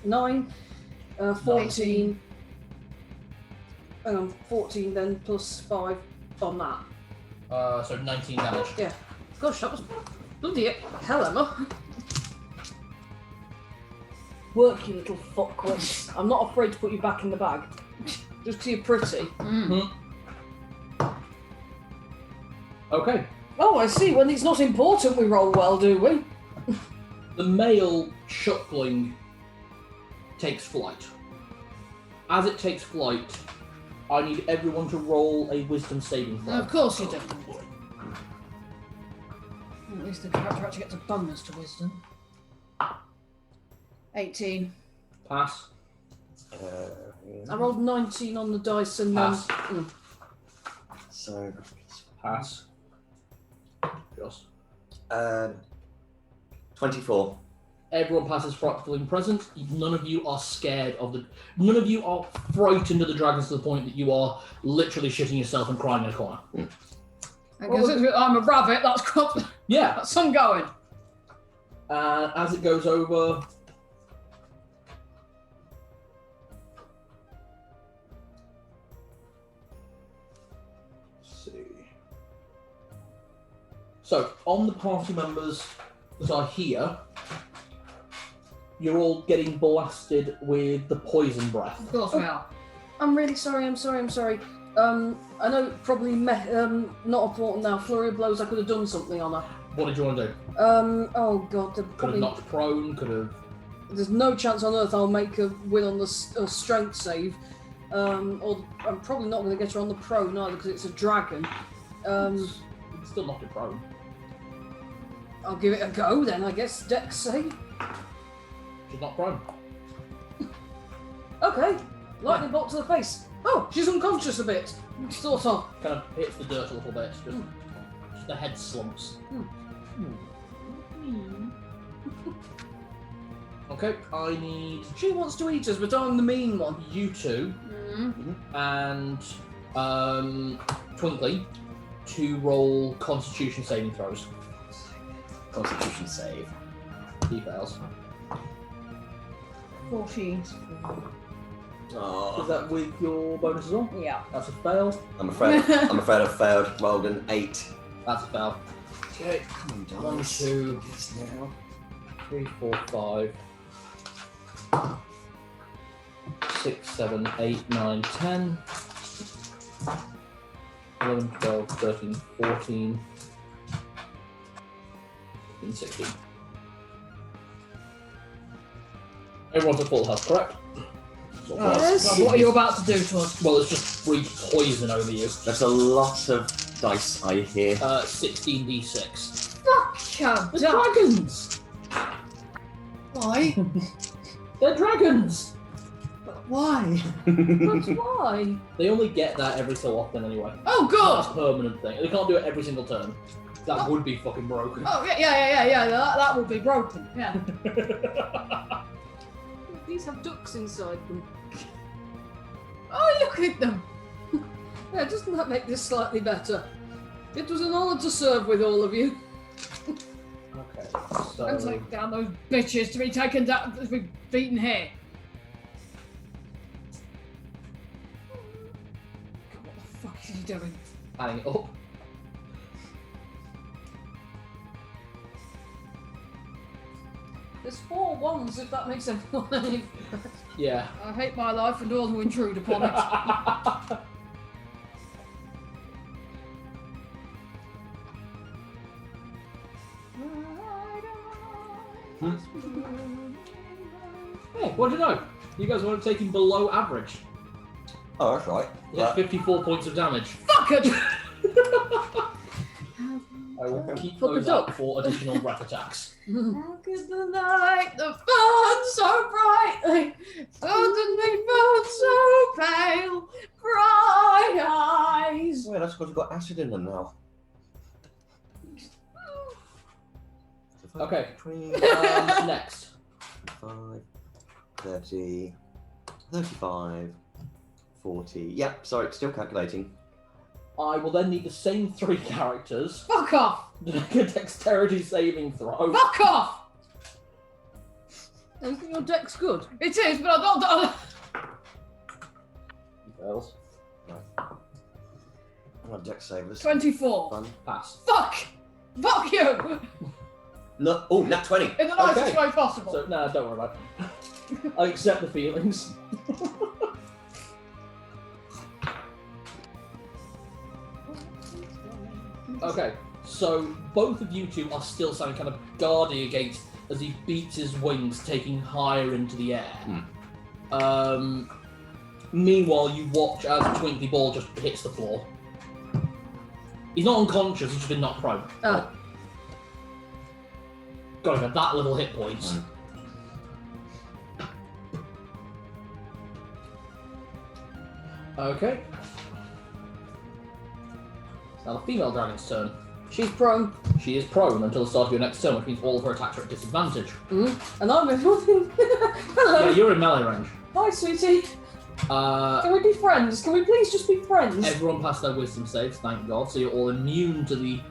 9, 14. Hang on, 14 then plus 5 on that. So 19 damage. Yeah. Gosh, that was bloody hell, Emma. Work, you little fuckwit. I'm not afraid to put you back in the bag. Just 'cause you're pretty. Okay. Oh, I see. When it's not important, we roll well, do we? The male shuckling takes flight. As it takes flight, I need everyone to roll a wisdom saving throw. Of course you do. At least the character actually gets a bonus to wisdom. 18. Pass. I rolled 19 on the dice and then. Pass. So, Pass. Just. 24. Everyone passes for feeling present. None of you are scared of the. None of you are frightened of the dragons to the point that you are literally shitting yourself and crying in a corner. And considering I'm a rabbit, that's got Yeah. some going. As it goes over. Let's see. So, on the party members that are here, you're all getting blasted with the poison breath. Of course we are. I'm really sorry. I'm sorry. I know probably not important now. Flurry of blows. I could have done something on her. What did you want to do? Oh god. Could have Probably, knocked prone, could have. there's no chance on earth I'll make her win on the strength save. Or I'm probably not going to get her on the prone either because it's a dragon. Still knocked it prone. I'll give it a go then. I guess dex save. She's not prone. Okay. Lightning bolt to the face. Oh, she's unconscious a bit. Sort of. Kind of hits the dirt a little bit. Just the head slumps. Okay, I need She wants to eat us, but I'm the mean one. you two Mm-hmm. and Twinkly to roll Constitution saving throws. Constitution save. He fails. 14. Is Oh, that with your bonus as well? Yeah. That's a fail. I'm afraid I've failed. Rolled an 8. That's a fail. Okay. 1, 2, 3, 4, 5, 6, 7, 8, 9, 10, 11, 12, 13, 14, 15, 16. Everyone's at full health, correct? So far. Yes. What are you about to do to us? Well, it's just breathed poison over you. That's a lot of dice I hear. 16d6. Fuck you, The dragons! Why? They're dragons! Why? That's why. They only get that every so often anyway. Oh, That's a good. permanent thing. They can't do it every single turn. That would be fucking broken. Oh, yeah. That will be broken. Yeah. These have ducks inside them. Oh, look at them. Yeah, doesn't that make this slightly better? It was an honour to serve with all of you. Okay, Don't so take down those bitches to be taken down, to be beaten here. God, what the fuck is he doing? adding it up. There's 4 ones, if that makes anyone any. Yeah. I hate my life and all who intrude upon it. Hey, what do you know? You guys weren't taking below average. Oh, that's right. Yeah, 54 points of damage. Fuck it! I will keep Fuck those it up. up for additional breath attacks. How could the light that burns so brightly suddenly burn so pale? Bright eyes. Well, that's because you've got acid in them now. Okay. 20, Next. 5, 30, 35, 40. Yep, sorry, still calculating. I will then need the same 3 characters Fuck off! to make a dexterity saving throw. Fuck off! I think your deck's good. It is, but I don't. He fails. I'm on deck save this. 24. Fun. Pass. Fuck! Fuck you! No, oh, nat 20. In the nicest Okay. way possible. So, nah, don't worry about it. I accept the feelings. Okay, so both of you two are still standing kind of guarding against as he beats his wings, taking higher into the air. Meanwhile, you watch as Twinkly Ball just hits the floor. He's not unconscious, he's just been knocked prone. Oh. Got him at that little hit points. Okay. It's now the female dragon's turn. She's prone. She is prone until the start of your next turn, which means all of her attacks are at disadvantage. And I'm in nothing. Hello. Yeah, you're in melee range. Hi, sweetie. Can we be friends? Can we please just be friends? Everyone passed their wisdom saves, thank God, so you're all immune to the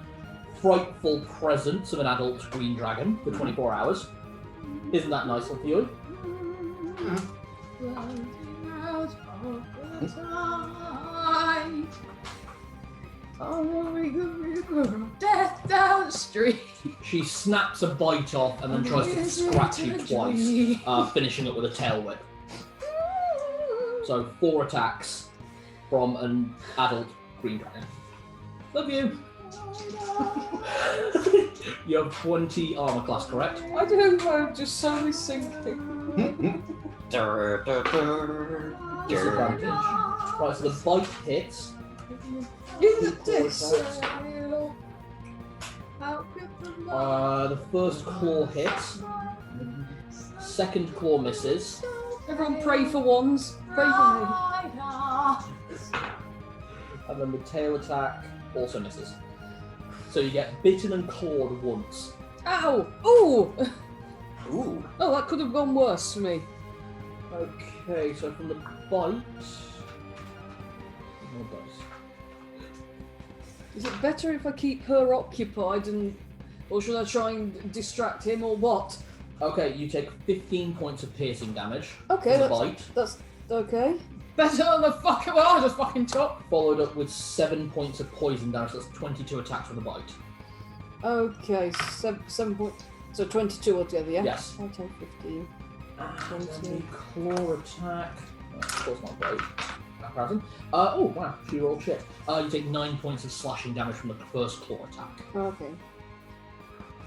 frightful presence of an adult green dragon for 24 hours. Isn't that nice of you? Death down the street. She snaps a bite off and then tries to scratch you twice, finishing it with a tail whip. So 4 attacks from an adult green dragon. Love you! You have 20 armor class, correct? I do, I'm just slowly sinking. Disadvantage. Right, so the bite hits. The first claw hits. Second claw misses. Everyone pray for ones. Pray for me. And then the tail attack also misses. So you get bitten and clawed once. Ow! Ooh! Ooh. Oh, that could have gone worse for me. Okay, so from the bite. More dice. Is it better if I keep her occupied or should I try and distract him or what? Okay, you take 15 points of piercing damage. Okay, as a bite, that's okay. Better than the fucking what I just fucking took. followed up with 7 points of poison damage. That's 22 attacks from the bite. Okay, 7 points. So 22 altogether, yeah? Yes. I'll take 15. And then the claw attack. Oh, of course, not great. Comparison. Oh wow, she rolled shit. You take 9 points of slashing damage from the first claw attack. Okay.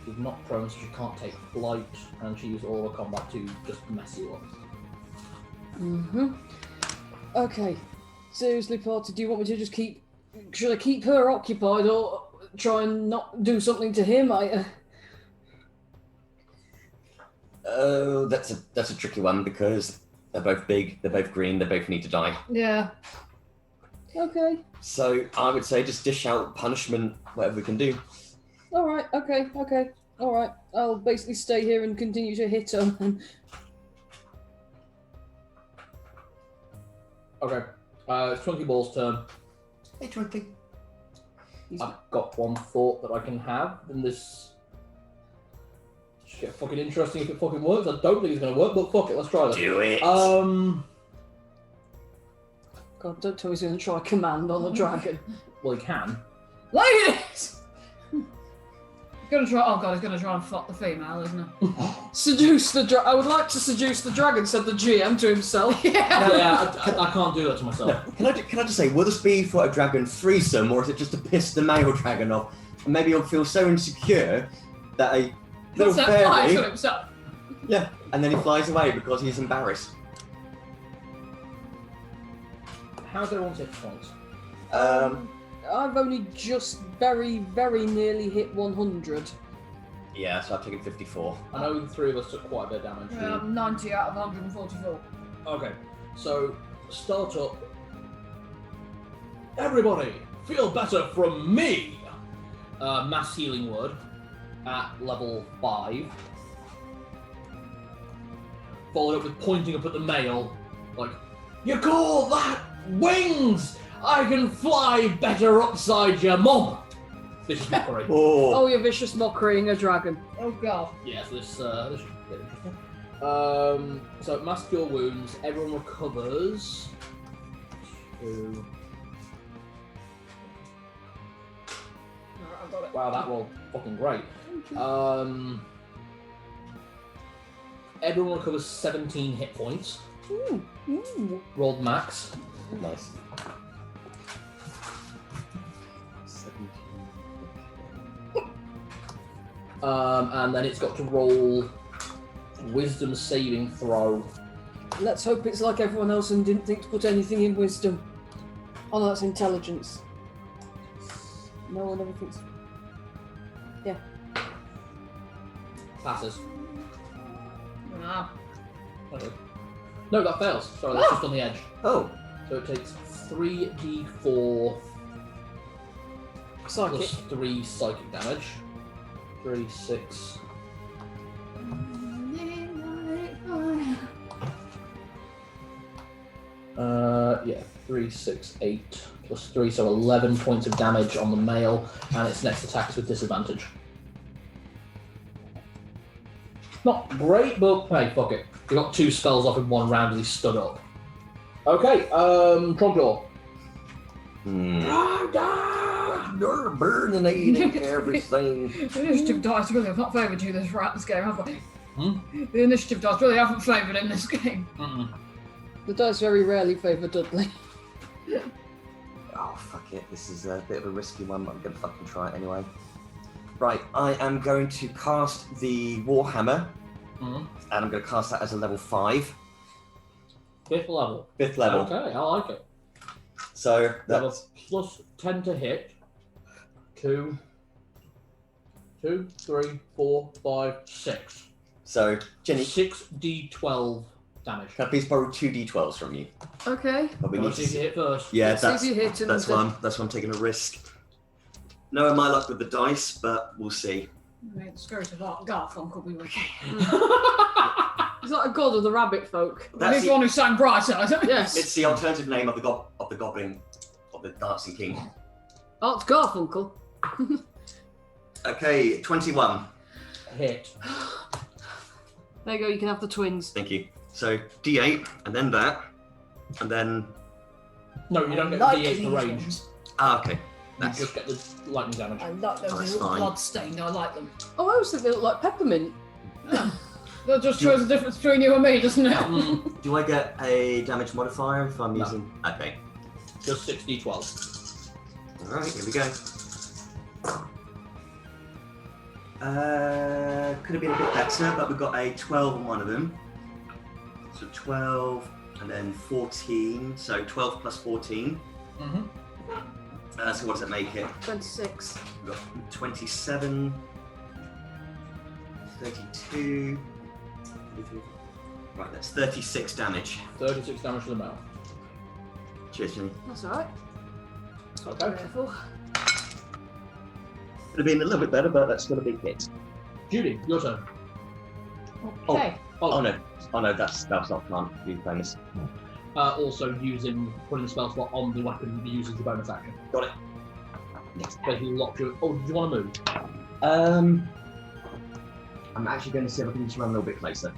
She's not prone, so she can't take flight, and she used all her combat to just mess you up. Mm-hmm. Okay. Seriously, party, do you want me to just should I keep her occupied or try and not do something to him? Oh, that's a tricky one because they're both big, they're both green, they both need to die. Yeah. Okay. So I would say just dish out punishment, whatever we can do. Alright, okay. Alright. I'll basically stay here and continue to hit her. Okay, it's Chunky Ball's turn. Hey, Twinkly. I've got one thought that I can have, and this should get fucking interesting if it fucking works. I don't think it's gonna work, but fuck it, let's try this. Do it. God, don't tell me he's going to try command on the dragon. Well, he can. Ladies! Gonna try. Oh god, he's gonna try and fuck the female, isn't he? Seduce the dragon. I would like to seduce the dragon, said the GM to himself. Yeah, I can't do that to myself. Can I just say, will this be for a dragon threesome, or is it just to piss the male dragon off? And maybe he'll feel so insecure that a little Set fire to fairy, himself. yeah, and then he flies away because he's embarrassed. How's everyone's hit points? I've only just very, very nearly hit 100. Yeah, so I've taken 54. I know the three of us took quite a bit of damage. 90 out of 144. Okay, so start up. Everybody, feel better from me! Mass healing word at level 5. Followed up with pointing up at the male, like, you call that wings? I can fly better upside your mum! Vicious mockery. Oh, you're vicious mockerying a dragon. Oh god. Yeah, so this should be interesting. So mass cure wounds, everyone recovers. 2. Alright, I've got it. Wow, that rolled fucking great. Everyone recovers 17 hit points. Ooh. Rolled max. Nice. 17. And then it's got to roll wisdom saving throw. Let's hope it's like everyone else and didn't think to put anything in wisdom. Oh no, that's intelligence. No one ever thinks. Yeah. Passes. Ah. No, that fails. Sorry, that's just on the edge. Oh, So it takes 3d4 Psychic. plus 3 psychic damage. 3, 6. Yeah, 3, 6, 8 plus 3, so 11 points of damage on the male, and its next attack is with disadvantage. Not great, but hey, fuck it. We got 2 spells off in one round as he stood up. Okay, Trogdor. You're burning everything. The initiative dice really have not favoured you this game, have they? Hmm? The initiative dice really haven't favoured in this game. Mm-mm. The dice very rarely favour Dudley. Oh, fuck it. This is a bit of a risky one, but I'm going to fucking try it anyway. Right, I am going to cast the Warhammer, Mm-hmm. and I'm going to cast that as a level 5. 5th level. 5th level. Okay, I like it. So Level that's plus 10 to hit. 2, 3, 4, 5, 6. so Jenny. 6d12 damage. Can I please borrow 2d12s from you? Okay. But we Go need see if to you hit first. Yeah, See if you hit and that's why I'm taking a risk. knowing my luck with the dice, but we'll see. Mate, the spirit of Garfunkel be with you. He's like a god of the rabbit folk. He's the one who sang Brighter. Yes. It's the alternative name of the goblin of the dancing king. Oh, it's Garfunkel. Okay, 21. Hit. There you go, you can have the twins. Thank you. So D8, and then that, and then No, you don't get Like the D8 for these range. ones. okay. You That's just get the lightning damage. I like those That's little fine. blood stained. I like them. Oh, I always think they look like peppermint. That just shows the difference between you and me, doesn't it? Do I get a damage modifier if I'm No. using? Okay. Just 6d12. All right, here we go. Could have been a bit better, but we've got a 12 on one of them. So 12 and then 14. So 12 plus 14. Mm-hmm. So what does that make it? 26. We've got 27, 32. Right, that's 36 damage. 36 damage to the mouth. Cheers, Jimmy. That's alright. Okay. Careful. Could have been a little bit better, but that's got a big hit. Judy, your turn. Okay. Oh no, that's not plant. You bonus. Also putting the spell slot on the weapon you use as a bonus action. Got it. So he locked you. Oh, did you want to move? I'm actually going to see if I can just run a little bit closer.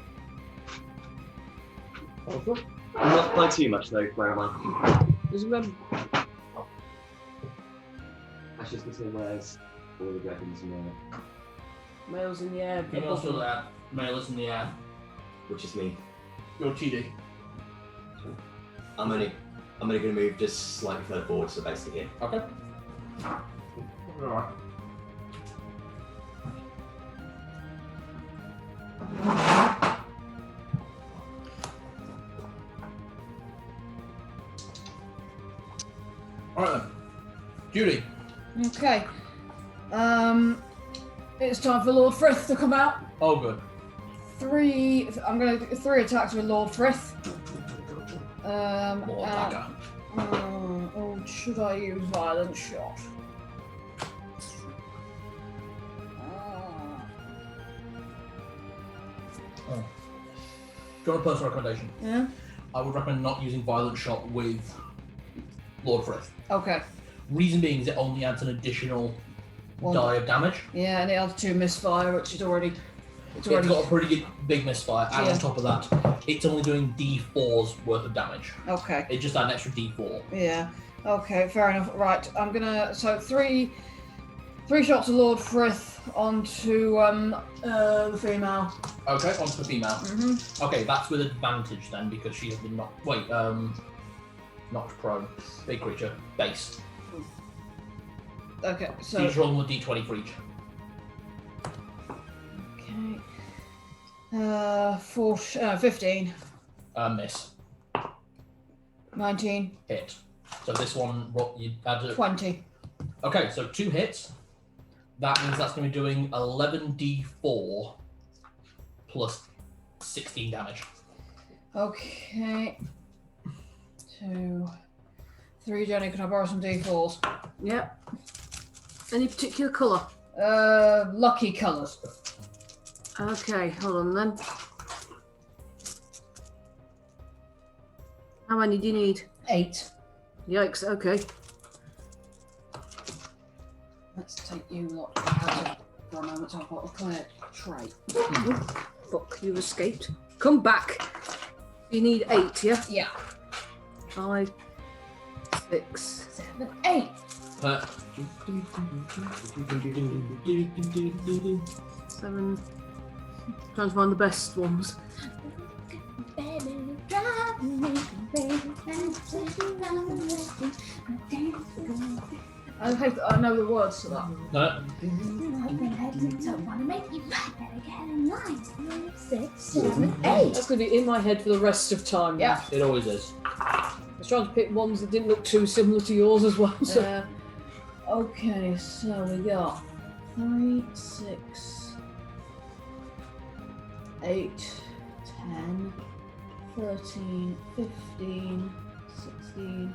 Also? Not by too much though. Where am I? Just remember. Actually, just see where's all the dragons in there. Males in the air. Female still there. Male is in the air. Which is me. You're TD. I'm only going to move just slightly further forward, so basically here. Okay. Alright. Alright then. Judy. Okay. It's time for Lord Frith to come out. Oh, good. I'm going to do 3 attacks with Lord Frith. More dagger. Should I use Violent Shot? Do you want a personal recommendation? Yeah? I would recommend not using Violent Shot with Lord Frith. Okay. Reason being is it only adds an additional One. die of damage. Yeah, and it has 2 misfire, which is already... It's got a pretty good big misfire, and Yeah. on top of that, it's only doing D4's worth of damage. Okay. It just adds an extra D4. Yeah. Okay, fair enough. Right, I'm gonna... So, 3 shots of Lord Frith onto the female. Okay, onto the female. Mm-hmm. Okay, that's with advantage then, because she has been knocked... Wait, knocked prone. Big creature. Base. Okay, So so... you just roll with D20 for each. Okay. 15. Miss. 19. Hit. So this one, you add a... 20. Okay, so 2 hits. That means that's going to be doing 11d4 plus 16 damage. Okay. 2, 3. Jenny, can I borrow some D4s? Yep. Any particular colour? Lucky colours. Okay, hold on then. How many do you need? 8. Yikes, okay. Let's take you lot out for a moment. I've got a clear tray. Fuck, you've escaped. Come back. You need 8, yeah? Yeah. 5, 6. 7, 8. 7. Trying to find the best ones. I know the words to that. No, That's going to be in my head for the rest of time. Yeah. it always is. I was trying to pick ones that didn't look too similar to yours as well. So. Okay, so we got 3, 6, 8, 10, 13, 15, 16,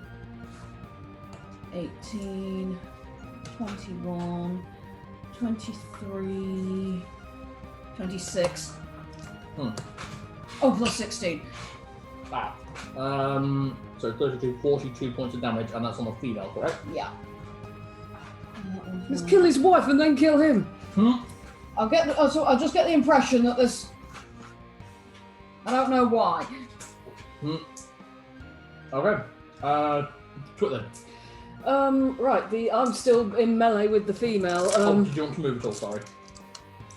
18, 21, 23, 26. Oh, plus 16. Ah. So 32, 42 points of damage, and that's on a female, correct? Yeah. Let's kill his wife and then kill him. I'll just get the impression that this. I don't know why. Okay. Twit then. Right, I'm still in melee with the female. Did you want to move at all? Sorry.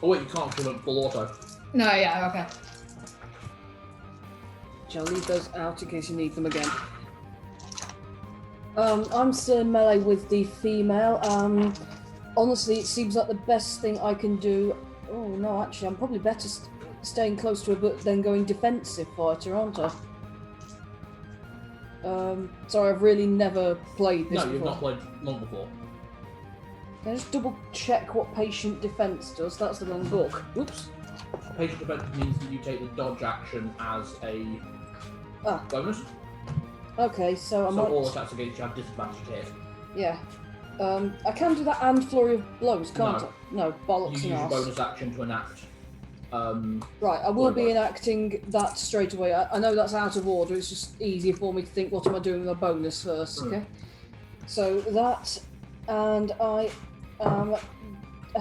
Oh wait, you can't kill it full auto. No, yeah, okay. Shall leave those out in case you need them again. I'm still in melee with the female. Honestly, it seems like the best thing I can do. Oh no, actually, I'm probably better staying close to her, but then going defensive fighter, aren't I? Sorry, I've really never played this No, before. you've not played Monk before. Can I just double check what patient defense does? That's the wrong book. Oops. Patient defense means that you take the dodge action as a bonus. Okay, so I So might. all attacks against you have disadvantage to hit. Yeah. I can do that and flurry of blows, can't No. I? No, You bollocks use and your arse. bonus action to enact. Right, I will be Flurry of blows. enacting that straight away. I know that's out of order. It's just easier for me to think, what am I doing with my bonus first? Okay. So that, and I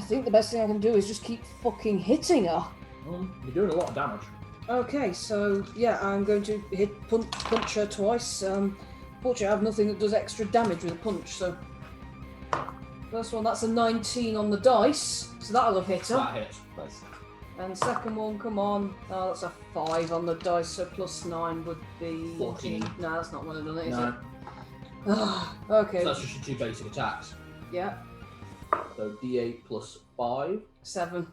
think the best thing I can do is just keep fucking hitting her. You're doing a lot of damage. Okay, so yeah, I'm going to punch her twice. Fortunately, I have nothing that does extra damage with a punch, so. First one, that's a 19 on the dice, so that'll have hit her. That hits. Nice. And second one, come on. Oh, that's a 5 on the dice, so plus 9 would be 14. No, that's not going to do it, is No. it? Okay. So that's just your two basic attacks. Yeah, So D8 plus 5. 7.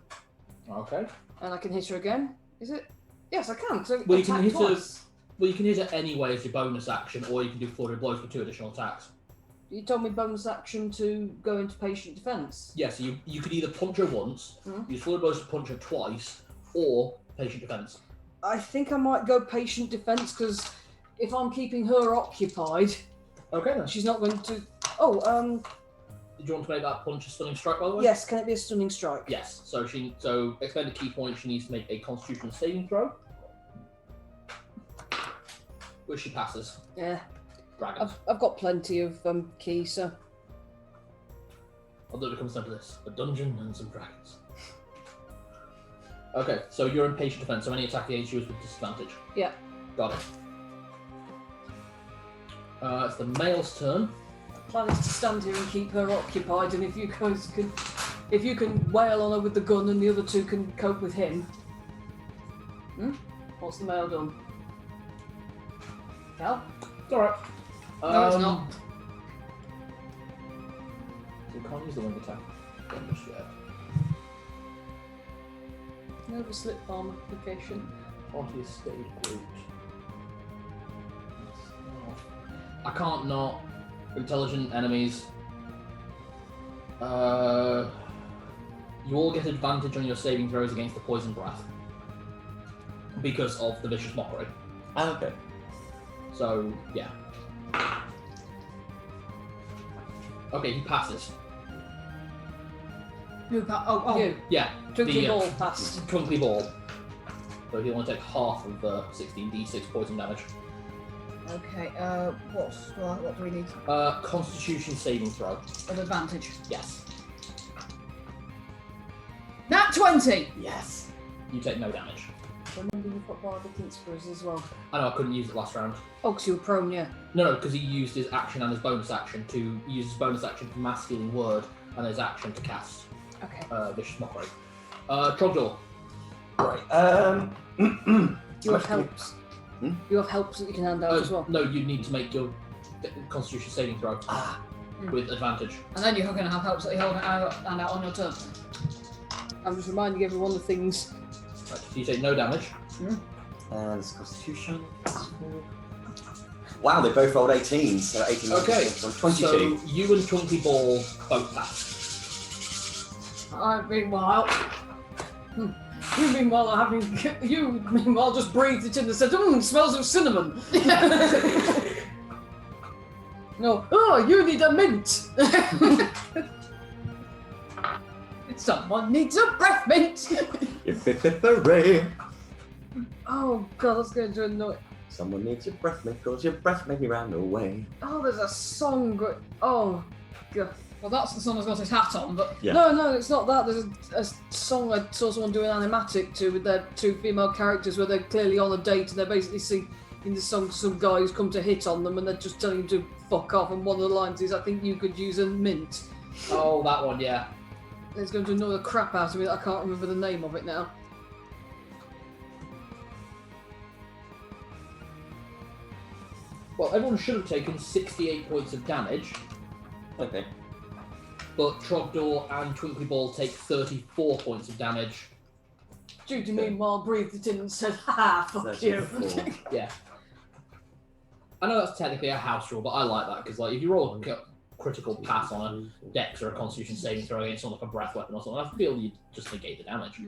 Okay. And I can hit her again. Is it? Yes, I can. So Well, you can attack hit her- twice. Well, you can hit it anyway as your bonus action, or you can do flurry of blows for 2 additional attacks. You told me bonus action to go into patient defense. Yeah, so you could either punch her once, use flurry of blows to punch her twice, or patient defense. I think I might go patient defense because if I'm keeping her occupied, Okay then. she's not going to. Oh, Do you want to make that punch a stunning strike, by the way? yes. Can it be a stunning strike? Yes. So expend a key point. She needs to make a Constitution saving throw, which she passes. Yeah. Dragons. I've got plenty of keys, so. Although it comes down to this: a dungeon and some dragons. Okay, so you're in patient defense. So any attack against you is with disadvantage. Yeah. Got it. It's the male's turn. Plan is to stand here and keep her occupied, and if you can wail on her with the gun, and the other two can cope with him. What's the male done? Cal? It's alright. No, it's not. So we can't use the wing attack just yet. No, slip palm application. Party escape route. I can't not. Intelligent enemies. You all get advantage on your saving throws against the poison breath because of the vicious mockery. Okay. So yeah. Okay, he passes. Who oh. You. Yeah. Twinkly the, ball passed. Twinkly ball. So he'll only take half of the 16d6 poison damage. Okay, what do we need? Constitution saving throw. An advantage. Yes. Nat 20! Yes. You take no damage. Remember, you've got Bardic Inspiration as well. I know I couldn't use it last round. Oh, because you were prone, yeah. No, because he used his action and his bonus action to use his bonus action for mass healing word and his action to cast Okay. vicious mockery. Trogdor. Right. You have helps. You have helps that you can hand out as well. No, you need to make your Constitution saving throw with advantage. And then you're going to have helps that you hold out on your turn. I'm just reminding everyone the things. Right, so you take no damage. And it's Constitution. Wow, they both rolled 18s. So 18. Okay, So 22. so you and Chunky Ball both pass. Meanwhile, you meanwhile just breathed it in and said, it smells of cinnamon. No, oh, you need a mint. Someone needs a breath mint. Hooray! Oh god, that's going to annoy. Someone needs your breath, because your breath made me run away. Oh, there's a song. Oh god. Well, that's the someone's got his hat on, but Yeah. No, it's not that. There's a song I saw someone do an animatic to with their two female characters where they're clearly on a date and they're basically singing in the song some guy who's come to hit on them and they're just telling him to fuck off, and one of the lines is, I think you could use a mint. Oh, that one, yeah. It's going to annoy the crap out of me that I can't remember the name of it now. Well, everyone should have taken 68 points of damage, Okay. but Trogdor and Twinkly Ball take 34 points of damage. Judy meanwhile breathed it in and said, ha, fuck you. 34. Yeah. I know that's technically a house rule, but I like that, because like, if you roll a critical pass on a dex or a constitution saving throw against someone like a breath weapon or something, I feel you just negate the damage.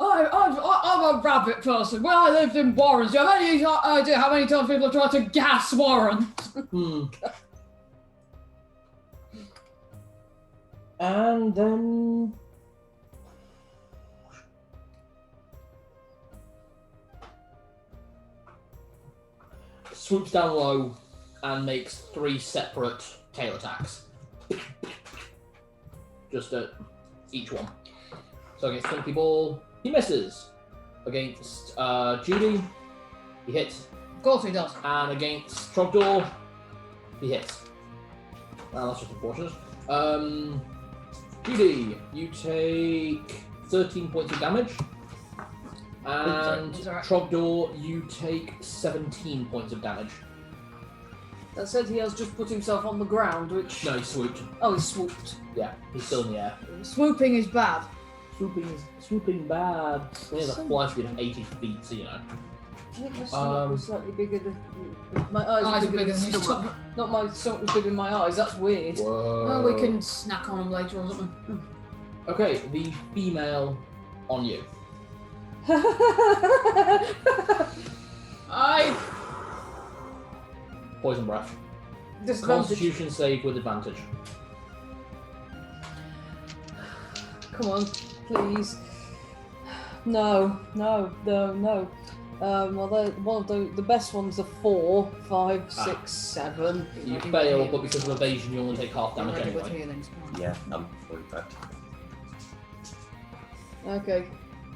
I'm a rabbit person. When I lived in Warrens, do you have any idea how many times people have tried to gas Warren? And then... swoops down low and makes 3 separate tail attacks. Just at each one. So against Twinkly Ball, he misses. Against Judy, he hits. Of course he does. And against Trogdor, he hits. Well, that's just unfortunate. Judy, you take 13 points of damage. And Sorry, alright. Trogdor, you take 17 points of damage. That said, he has just put himself on the ground, which... No, he swooped. Oh, he swooped. Yeah, he's still in the air. Swooping is bad. Swooping bad. He has a fly speed of 80 feet, so you know. I think my stomach was slightly bigger than... My eyes were bigger than his his stomach. Not my stomach was bigger than my eyes, that's weird. Whoa. Well, we can snack on him later or something. Okay, the female on you. Poison breath. Disadvantage. Constitution save with advantage. Come on, please. No. Well, one of the best ones are 4, 5, 6, 7. You fail, but because of evasion, you only take half damage Already with anyway. healings. Yeah, I'm fully back. Okay.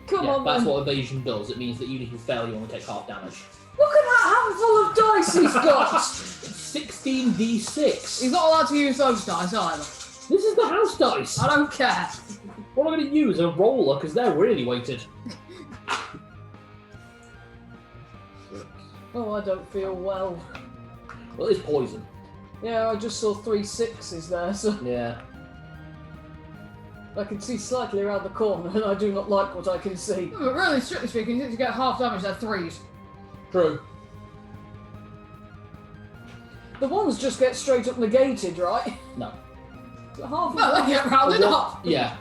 Come Yeah, on, that's then. what evasion does. It means that even if you fail, you only take half damage. Look at that handful of dice he's got! 16d6. He's not allowed to use those dice either. This is the house dice. I don't care. What am I going to use? A roller, because they're really weighted. Oh, I don't feel well. Well, it's poison. Yeah, I just saw 3 6s there, so Yeah. I can see slightly around the corner, and I do not like what I can see. But really, strictly speaking, since you get half damage, they're 3s. True. The ones just get straight up negated, right? No. Half of Well, they get rounded The one- up. Yeah.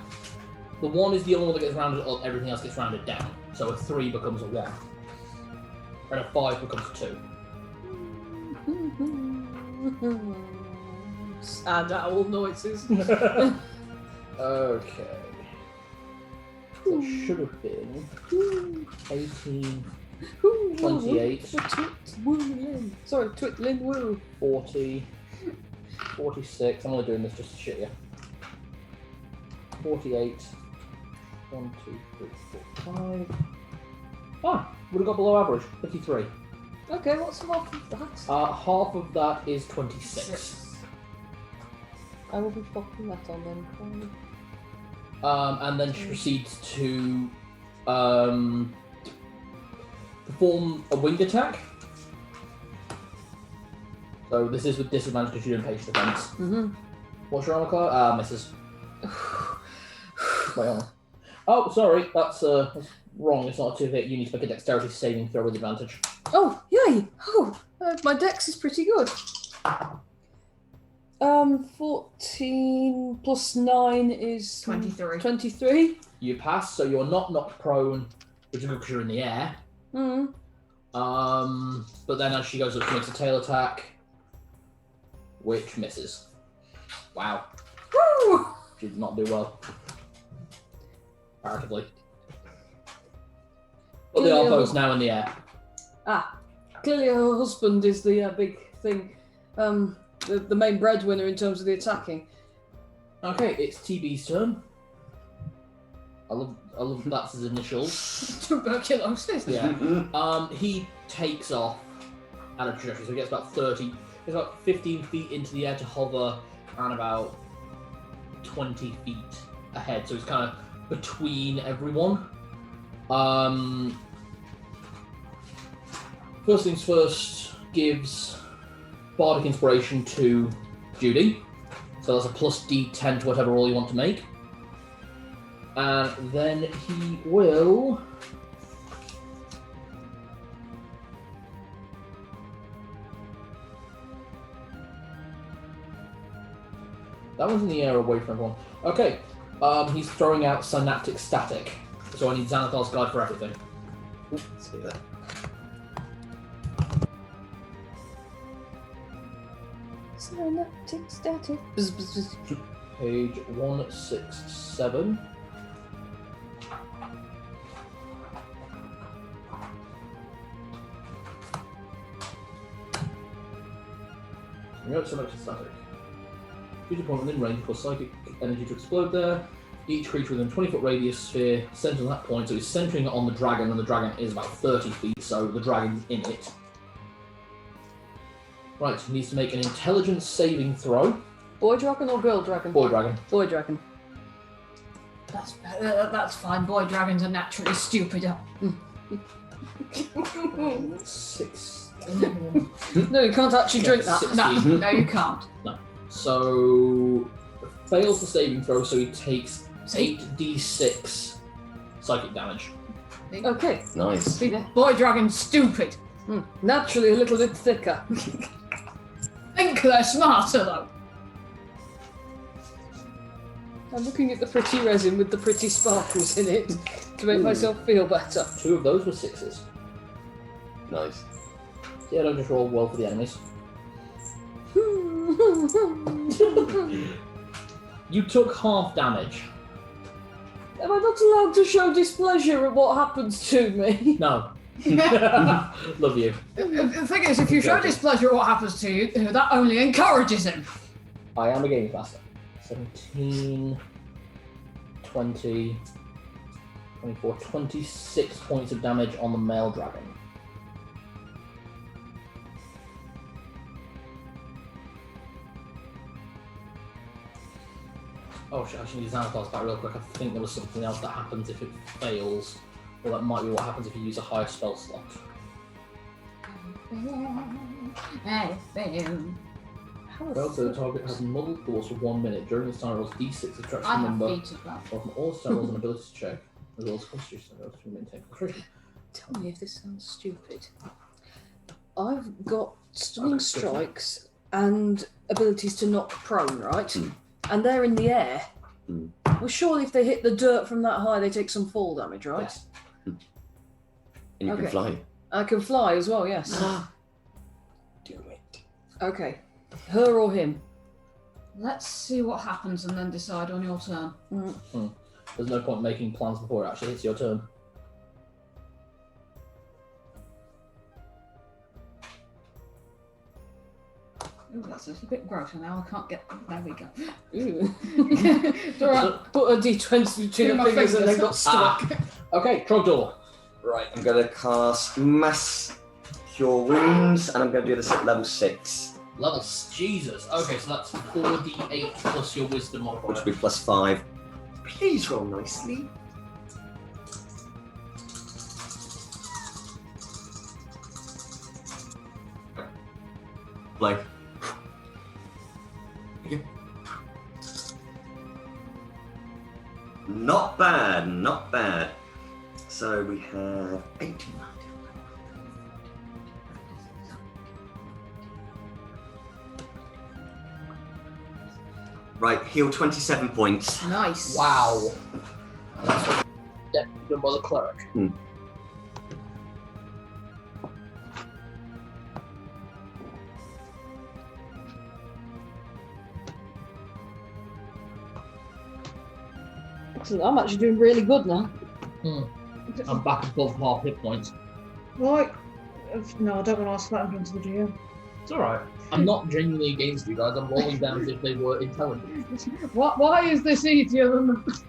The 1 is the only one that gets rounded up, everything else gets rounded down. So a 3 becomes a 1. And a 5 becomes 2. Sad owl noises. Okay. That should have been 18, 28. Sorry, twittling woo. 40, 46. I'm only doing this just to shit you. 48. 1, 2, 3, 4, 5. Ah, would have got below average. 53. Okay, what's half of that? Half of that is 26. I will be fucking that on then. And then she proceeds to perform a winged attack. So this is with disadvantage because you're doing patient defense. Mm-hmm. What's your armor class? Misses. Wait on. Oh, sorry, that's wrong. It's not a 2 hit. You need to make a dexterity saving throw with advantage. Oh, yay! Oh, my dex is pretty good. 14 plus 9 is 23. 23. You pass, so you're not knocked prone, which is good because you're in the air. Mm. But then as she goes up, she makes a tail attack, which misses. Wow. Woo! She did not do well. comparatively. But they are both now in the air. Clearly her husband is the big thing. The main breadwinner in terms of the attacking. Okay, it's TB's turn. I love that's his initials. Tuberculosis. Yeah. He takes off at a trajectory, so he gets about 15 feet into the air to hover, and about 20 feet ahead. So he's kind of between everyone. First things first, gives Bardic Inspiration to Judy. So that's a plus D10 to whatever roll you want to make. And then he will... That one's in the air away from everyone. Okay, he's throwing out Synaptic Static. So I need Xanathar's Guide for everything. Let's do that. Synaptic static. Page 167. Note Synaptic Static. Choose a point within range for psychic energy to explode there. Each creature within a 20-foot radius sphere centers on that point, so he's centering it on the dragon, and the dragon is about 30 feet, so the dragon's in it. Right, he needs to make an intelligence saving throw. Boy dragon or girl dragon? Boy dragon. Boy dragon. That's fine. Boy dragons are naturally stupider. 6. No, you can't actually drink that. 16. No, you can't. So, fails the saving throw, so he takes 8d6 psychic damage. Okay. Nice. Boy dragon's stupid. Naturally a little bit thicker. Think they're smarter though. I'm looking at the pretty resin with the pretty sparkles in it to make myself feel better. 2 of those were 6s. Nice. Yeah, don't just roll well for the enemies. You took half damage. Am I not allowed to show displeasure at what happens to me? No. Love you. The thing is, if you show displeasure at what happens to you, that only encourages him. I am a gaming master. 17, 20, 24, 26 points of damage on the male dragon. Oh shit, I should use Xanathar's back real quick. I think there was something else that happens if it fails. Or that might be what happens if you use a higher spell slot. Well, so the target has multiple force for 1 minute. During this time, rolls d6, subtracts the number from all star rolls and ability check, as well as constitution rolls to maintain concentration. Tell me if this sounds stupid. I've got stunning strikes and abilities to knock prone, right? And they're in the air. Well, surely if they hit the dirt from that high, they take some fall damage, right? Yes. And you can fly. I can fly as well, yes. Do it. Okay. Her or him? Let's see what happens and then decide on your turn. There's no point making plans before it actually hits your turn. Ooh, that's a bit gross, and now I can't get. There we go. Ooh. It's alright. Put a d20 between my her fingers and then got fingers. stuck. Okay, Trogdor. Right, I'm going to cast Mass Cure Wounds, and I'm going to do this at level 6, Level Jesus. Okay, so that's 4d8 plus your wisdom modifier. which will be plus 5. Please roll nicely. Like. Not bad, not bad. So we have 18. Right, heal 27 points. Nice. Wow. That's definitely done by the cleric. Excellent. I'm actually doing really good now. I'm back above half hit points. Right. No, I don't want to ask that in front of the GM. It's alright. I'm not genuinely against you guys. I'm rolling down as if they were intelligent. Why is this easier than the...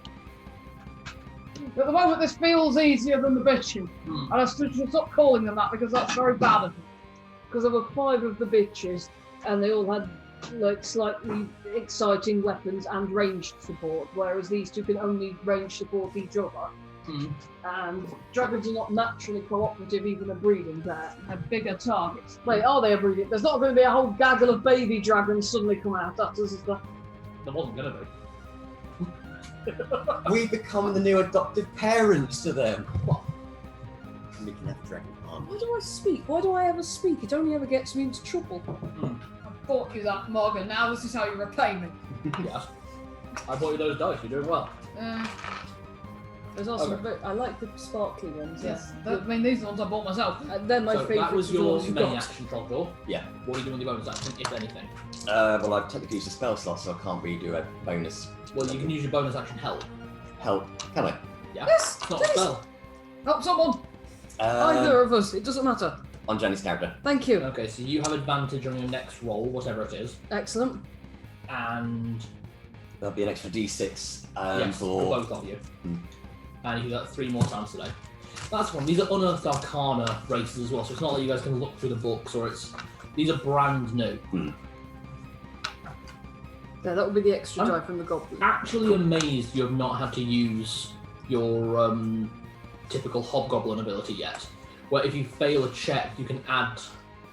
At the moment, this feels easier than the bitches. And I should stop calling them that because that's very bad of me. Because there were 5 of the bitches, and they all had like slightly exciting weapons and ranged support, whereas these two can only range support each other. And dragons are not naturally cooperative, even a breeding pair. Have bigger targets. Wait, are they a breeding? There's not going to be a whole gaggle of baby dragons suddenly come out after this stuff. There wasn't going to be. We become the new adoptive parents to them. What? We can have dragon arms. Why do I speak? Why do I ever speak? It only ever gets me into trouble. I bought you that mug, and now this is how you repay me. Yes. I bought you those dice. You're doing well. There's also Okay. I like the sparkly ones. Yes. I mean, these are the ones I bought myself. And they're my So favourite. that was your you main got. action, Trogdor. Yeah. What are you doing with your bonus action, if anything? Well, I've technically used a spell slot, so I can't really do a bonus. Well, you can use your bonus action help. Help. Can I? Yeah. Yes, It's not a please. spell. Help someone! Either of us. It doesn't matter. On Jenny's character. Thank you. Okay, so you have advantage on your next roll, whatever it is, Excellent. and There'll be an extra d6 yes, for for... both of you. Hmm. And you got 3 more times today. That's one. These are Unearthed Arcana Races as well, so it's not like you guys can look through the books, or it's... These are brand new. Yeah, that would be the extra I'm die from the goblin. Actually amazed you have not had to use your typical Hobgoblin ability yet, where if you fail a check, you can add,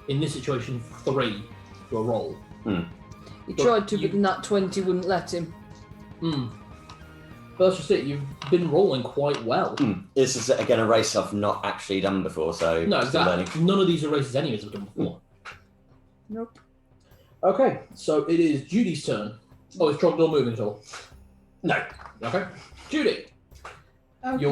in this situation, 3 to a roll. He But tried to, you- but Nat 20 wouldn't let him. But that's just it, you've been rolling quite well. This is, again, a race I've not actually done before, so... No, still exactly. learning. None of these are races any of us have done before. Nope. Okay, so it is Judy's turn. Oh, is Trogdor moving at all? No. Okay. Judy, Okay.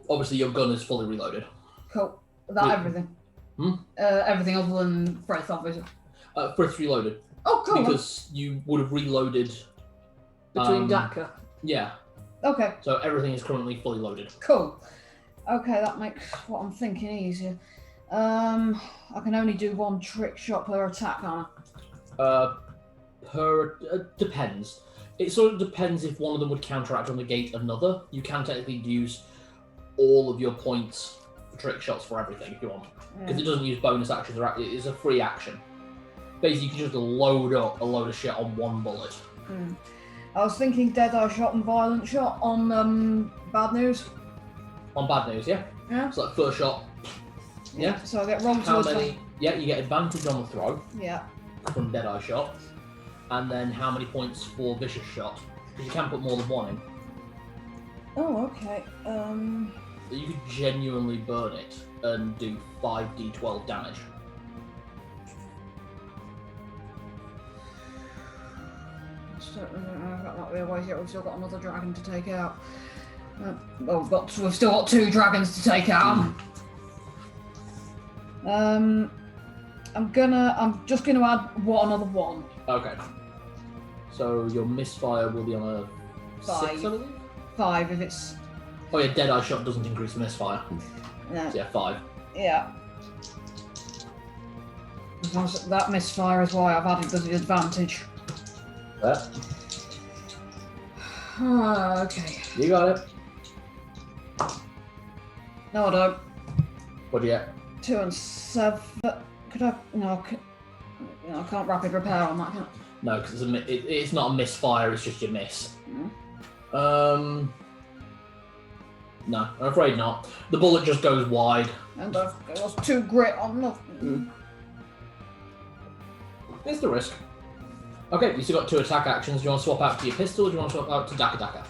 obviously your gun is fully reloaded. Cool. That Yeah. everything. Hmm? Everything other than breath, obviously. Fritz reloaded. Oh, cool. Because you would have reloaded... Between Daka. Yeah, Okay, so everything is currently fully loaded. cool. Okay, that makes what I'm thinking easier. I can only do 1 trick shot per attack, can't I? Depends. It sort of depends if one of them would counteract or negate another. You can technically use all of your points for trick shots for everything if you want. Because it doesn't use bonus actions, it is a free action. Basically, you can just load up a load of shit on 1 bullet. I was thinking Deadeye shot and Violent shot on Bad News. On bad news, yeah? Yeah. So like first shot, yeah. So I get rolled to How attack. many? Yeah, you get advantage on the throw Yeah. from Deadeye shot. And then how many points for vicious shot? Because you can put more than 1 in. Oh, okay. So you could genuinely burn it and do 5d12 damage. I've got that weird ways yet. We've still got another dragon to take out. We've still got 2 dragons to take out. I'm just gonna add another 1. Okay. So your misfire will be on a 6, I 5. believe? 5 if it's Oh yeah, Deadeye shot doesn't increase the misfire. no. So yeah, 5. Yeah. That misfire is why I've added the advantage. Okay. You got it. No, I don't. What do you get? 2 and 7. Could I? No, I can't rapid repair on that, can I? No, because it's not a misfire, it's just your miss. Mm. No, I'm afraid not. The bullet just goes wide. And I've got 2 grit on nothing. It's the risk. Okay, you still got 2 attack actions. Do you want to swap out to your pistol or do you want to swap out to Daka Daka?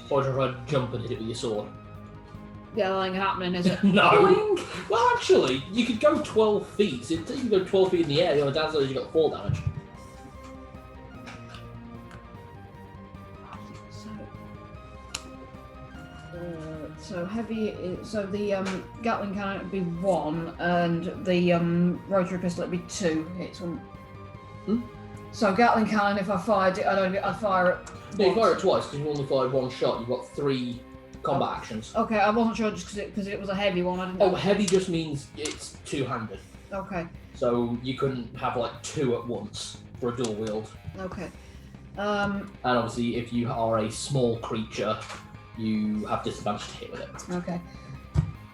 Or do you want to jump and hit it with your sword? Yeah, that ain't happening, is it? No! Well, actually, you could go 12 feet. So you can go 12 feet in the air. The only downside is you got 4 damage. So heavy. So the Gatling cannon would be 1, and the rotary pistol would be 2 hits. So Gatling cannon, if I fired it, I'd fire it. No, you once. fire it twice because you only fired one shot. You've got 3 combat actions. Okay, I wasn't sure just because it was a heavy one. I didn't know. Oh, heavy just means it's two-handed. Okay. So you couldn't have like 2 at once for a dual wield. Okay. And obviously, if you are a small creature, you have disadvantage to hit with it. Okay.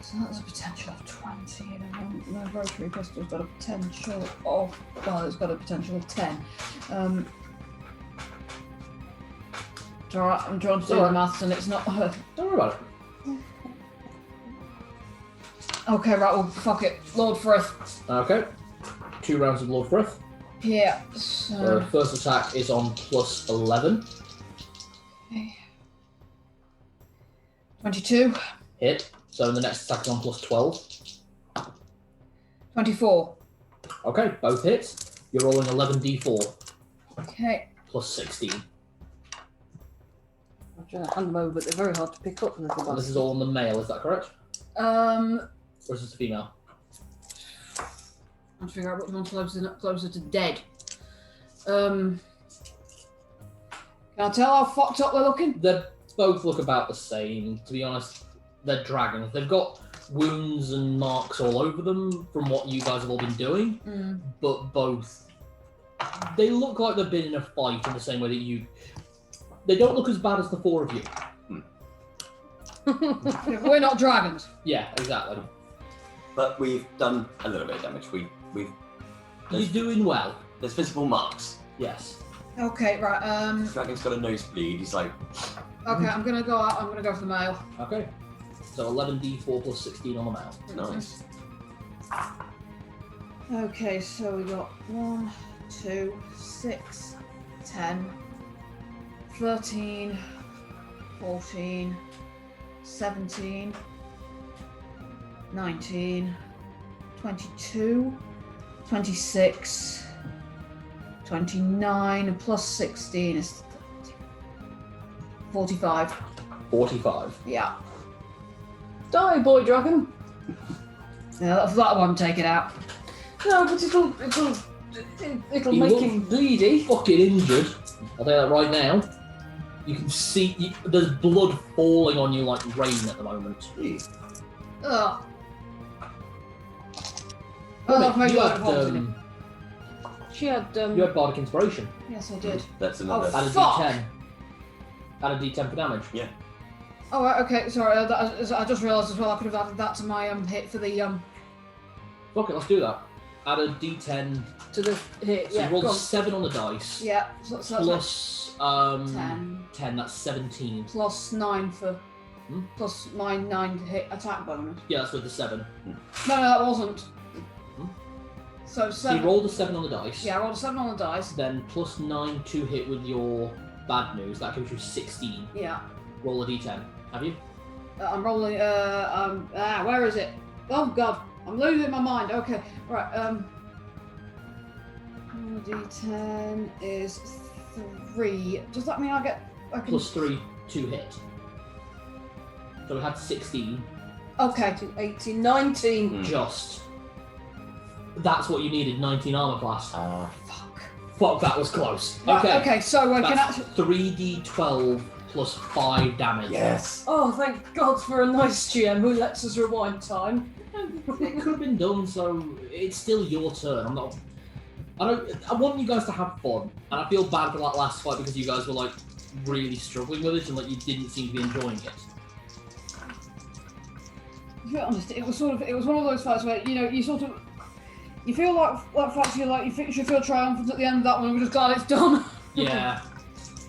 So that's a potential of 20, and my rotary pistol's got a potential of. Well, it's got a potential of 10. It's alright, I'm trying to do the maths and it's not. Don't worry about it. Okay, right, well, fuck it. Lord Frith. Okay. 2 rounds of Lord Frith. Yeah, The so. first attack is on plus 11. Okay. 22. Hit. So the next attack is on plus 12. 24. Okay, both hits. You're rolling 11d4 Okay. plus 16. I'm trying to hand them over, but they're very hard to pick up. Little And this is all on the male, is that correct? Or Or is this a female? I'm trying to figure out which one's closer to dead. Can I tell how fucked up they're looking? They both look about the same, to be honest. They're dragons. They've got wounds and marks all over them from what you guys have all been doing, but both, they look like they've been in a fight in the same way that you. They don't look as bad as the 4 of you. We're not dragons. Yeah, exactly. But we've done a little bit of damage. We've You're doing well. there's visible marks. Yes. Okay, right. Dragon's got a nosebleed. He's like, Okay, I'm gonna go out. I'm gonna go for the male. Okay. So 11d4 plus 16 on the male. nice. Okay, so we got 1, 2, 6, 10, 13, 14, 17, 19, 22, 26, 29, plus 16 is 45. 45. Yeah. Die, boy dragon. Yeah, that one, take it out. No, but it'll He make looks him bleedy. fucking injured. I'll tell you that right now. You can see there's blood falling on you like rain at the moment. Ugh. Oh, I've made you, life had, positive. She had you had Bardic Inspiration. Yes, I did. That's another. Oh, Add a fuck! d10. Add a d10 for damage. Oh, right, okay, sorry. I just realised as well I could have added that to my hit for the Fuck it, let's do that. Add a d10. to the hit. So Yeah, you rolled go a on. 7 on the dice. yeah. So that's Plus 10 10, that's 17. plus 9 for Hmm? plus my 9 to hit attack bonus. Yeah, that's with the 7. No, that wasn't. Hmm? So So you 7. rolled a 7 on the dice. Yeah, I rolled a 7 on the dice. Then plus 9 to hit with your bad news. That gives you 16. Yeah. Roll a d10. Have you? I'm rolling. Where is it? Oh God, I'm losing my mind. Okay, right. D10 is 3. Does that mean I can? Plus 3 to hit. So we had 16. Okay. 18, 19. Just. That's what you needed, 19 armor class. Fuck. Fuck, that was close. Right, Okay. okay. So I can That's actually. 3d12 plus 5 damage. Yes. Oh, thank God for a nice GM who lets us rewind time. It could have been done, so it's still your turn. I want you guys to have fun, and I feel bad for that last fight because you guys were like really struggling with it and like you didn't seem to be enjoying it. To be honest, it was one of those fights where you feel like fights you should feel triumphant at the end of that one. We're just glad it's done. Yeah.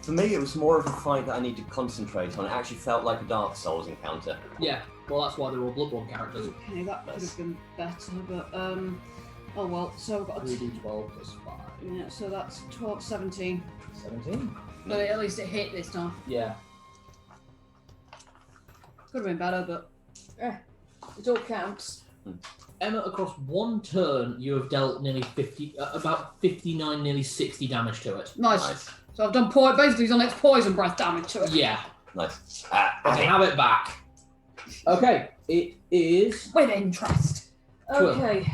For me, it was more of a fight that I need to concentrate on. It actually felt like a Dark Souls encounter. Yeah. Well, that's why they're all Bloodborne characters. Okay, that could have been better, but oh well. So I've got a 3d12 plus 5. yeah. So that's 12, 17. 17? But at least it hit this time. Yeah. Could have been better, but It all counts. Emma, across one turn, you have dealt nearly about 59, nearly 60 damage to it. nice. So I've done basically done its poison breath damage to it. Yeah. Nice. I have it back. Okay, it is. With interest. Twill. Okay.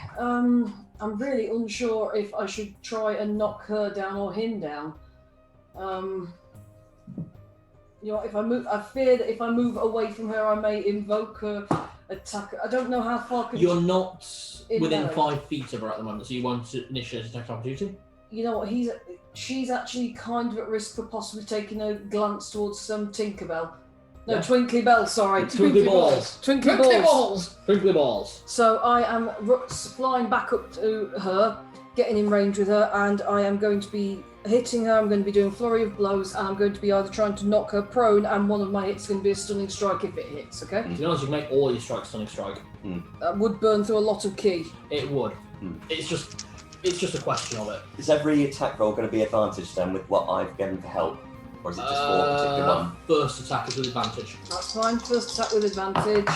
I'm really unsure if I should try and knock her down or him down. If I move, I fear that if I move away from her, I may invoke her attack. I don't know how far. You're not within melee. 5 feet of her at the moment, so you won't initiate attack of opportunity. You know what? She's actually kind of at risk for possibly taking a glance towards Tinkerbell. No, Yeah. Twinkly Bell. Sorry, Twinkly balls. Twinkly Twinkly balls. balls! Twinkly balls. So I am flying back up to her, getting in range with her, and I am going to be hitting her. I'm going to be doing flurry of blows, and I'm going to be either trying to knock her prone, and one of my hits is going to be a stunning strike if it hits. Okay, To be honest, you can make all your strikes stunning strike. that would burn through a lot of key. It would. It's just a question of it. Is every attack roll going to be advantage then with what I've given for help? Or is it just for a particular one? First attack is with advantage. That's fine. First attack with advantage.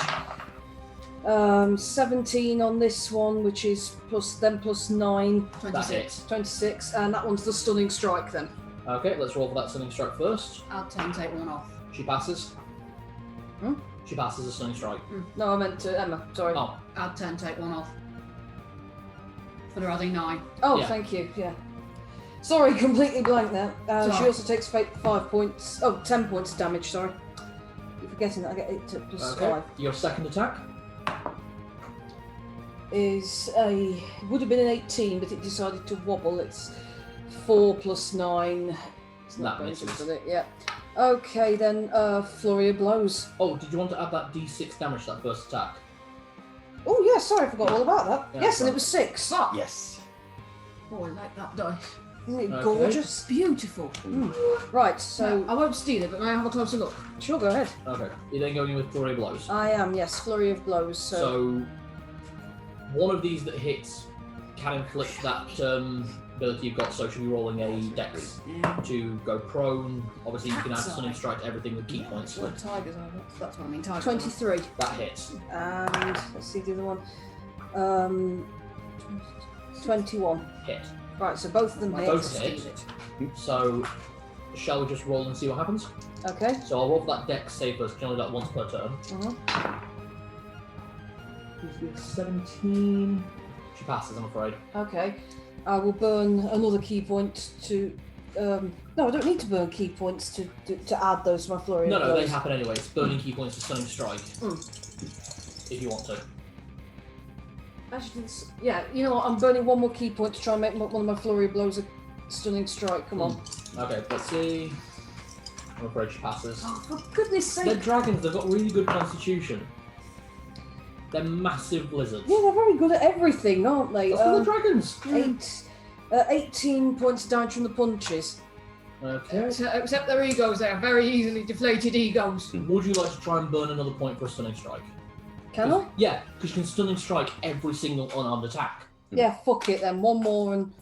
17 on this one, which is plus 9, That 26. hits. 26, and that one's the stunning strike then. Okay, let's roll for that stunning strike first. Add 10, take 1 off. She passes. Hmm? She passes a stunning strike. No, I meant Emma. Sorry. Oh, Add 10, take 1 off. For the adding 9. Oh, Yeah. thank you. Yeah. Sorry, completely blank there. She Sorry. also takes 5 points. Oh, 10 points of damage. Sorry. You're forgetting that I get it to plus okay. 5. Your second attack. Would have been an 18, but it decided to wobble. It's 4 plus 9. It's not That bonus, misses. is it? Yeah. Okay, then flurry of blows. Oh, did you want to add that d6 damage to that first attack? Oh yeah, sorry, I forgot all about that. Yeah, yes, and right. it was 6. Ah! Yes. Oh, I like that dice. Isn't it Okay. gorgeous? Beautiful. Right, so I won't steal it, but may I have a closer look? sure, go ahead. Okay. You're then going in with flurry of blows. I am, yes, flurry of blows. So, one of these that hits can inflict that ability you've got, so she'll be rolling a dex to go prone. Obviously, you can add stunning strike to everything with key points. what tigers are they? That's what I mean. Tiger. 23. That hits. And let's see the other one. 21. Hit. Right, so both of them hit. Both hit. So, shall we just roll and see what happens? Okay. So I'll roll for that dex save first, because you only do that once per turn. Uh-huh. 17. She passes, I'm afraid. Okay. I will burn another key point to. No, I don't need to burn key points to add those to my flurry. No, of they blows. happen anyway. It's burning key points to stunning strike. If you want to. Actually, yeah, you know what? I'm burning one more key point to try and make one of my flurry of blows a stunning strike. Come on. Okay, let's see. I'm afraid she passes. Oh, for goodness sake. They're dragons, they've got really good constitution. They're massive lizards. Yeah, they're very good at everything, aren't they? That's for the dragons. 18 points of damage from the punches. Okay. Except their egos, they are very easily deflated egos. Would you like to try and burn another point for a stunning strike? Can I? Yeah, because you can stunning strike every single unarmed attack. Yeah, fuck it then. One more and.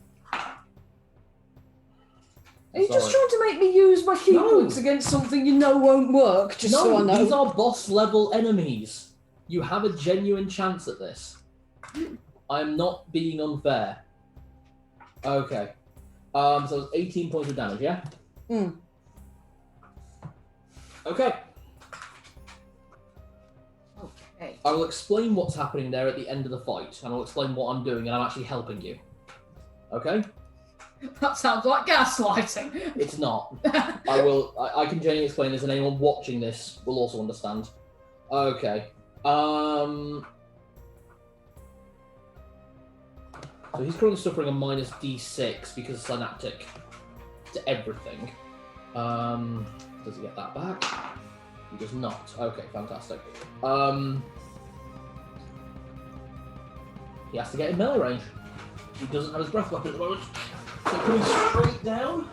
Are you just Sorry. trying to make me use my key No. points against something you know won't work? Just so I No, know. these are boss level enemies. You have a genuine chance at this. I'm not being unfair. Okay. So it's 18 points of damage, yeah? Mm. Okay. Okay. I will explain what's happening there at the end of the fight, and I'll explain what I'm doing, and I'm actually helping you. Okay? That sounds like gaslighting. It's not. I can genuinely explain this, and anyone watching this will also understand. Okay. So he's currently suffering a minus D6 because of synaptic to everything. Does he get that back? He does not. Okay, fantastic. He has to get in melee range. He doesn't have his breath weapon at the moment. So coming straight down.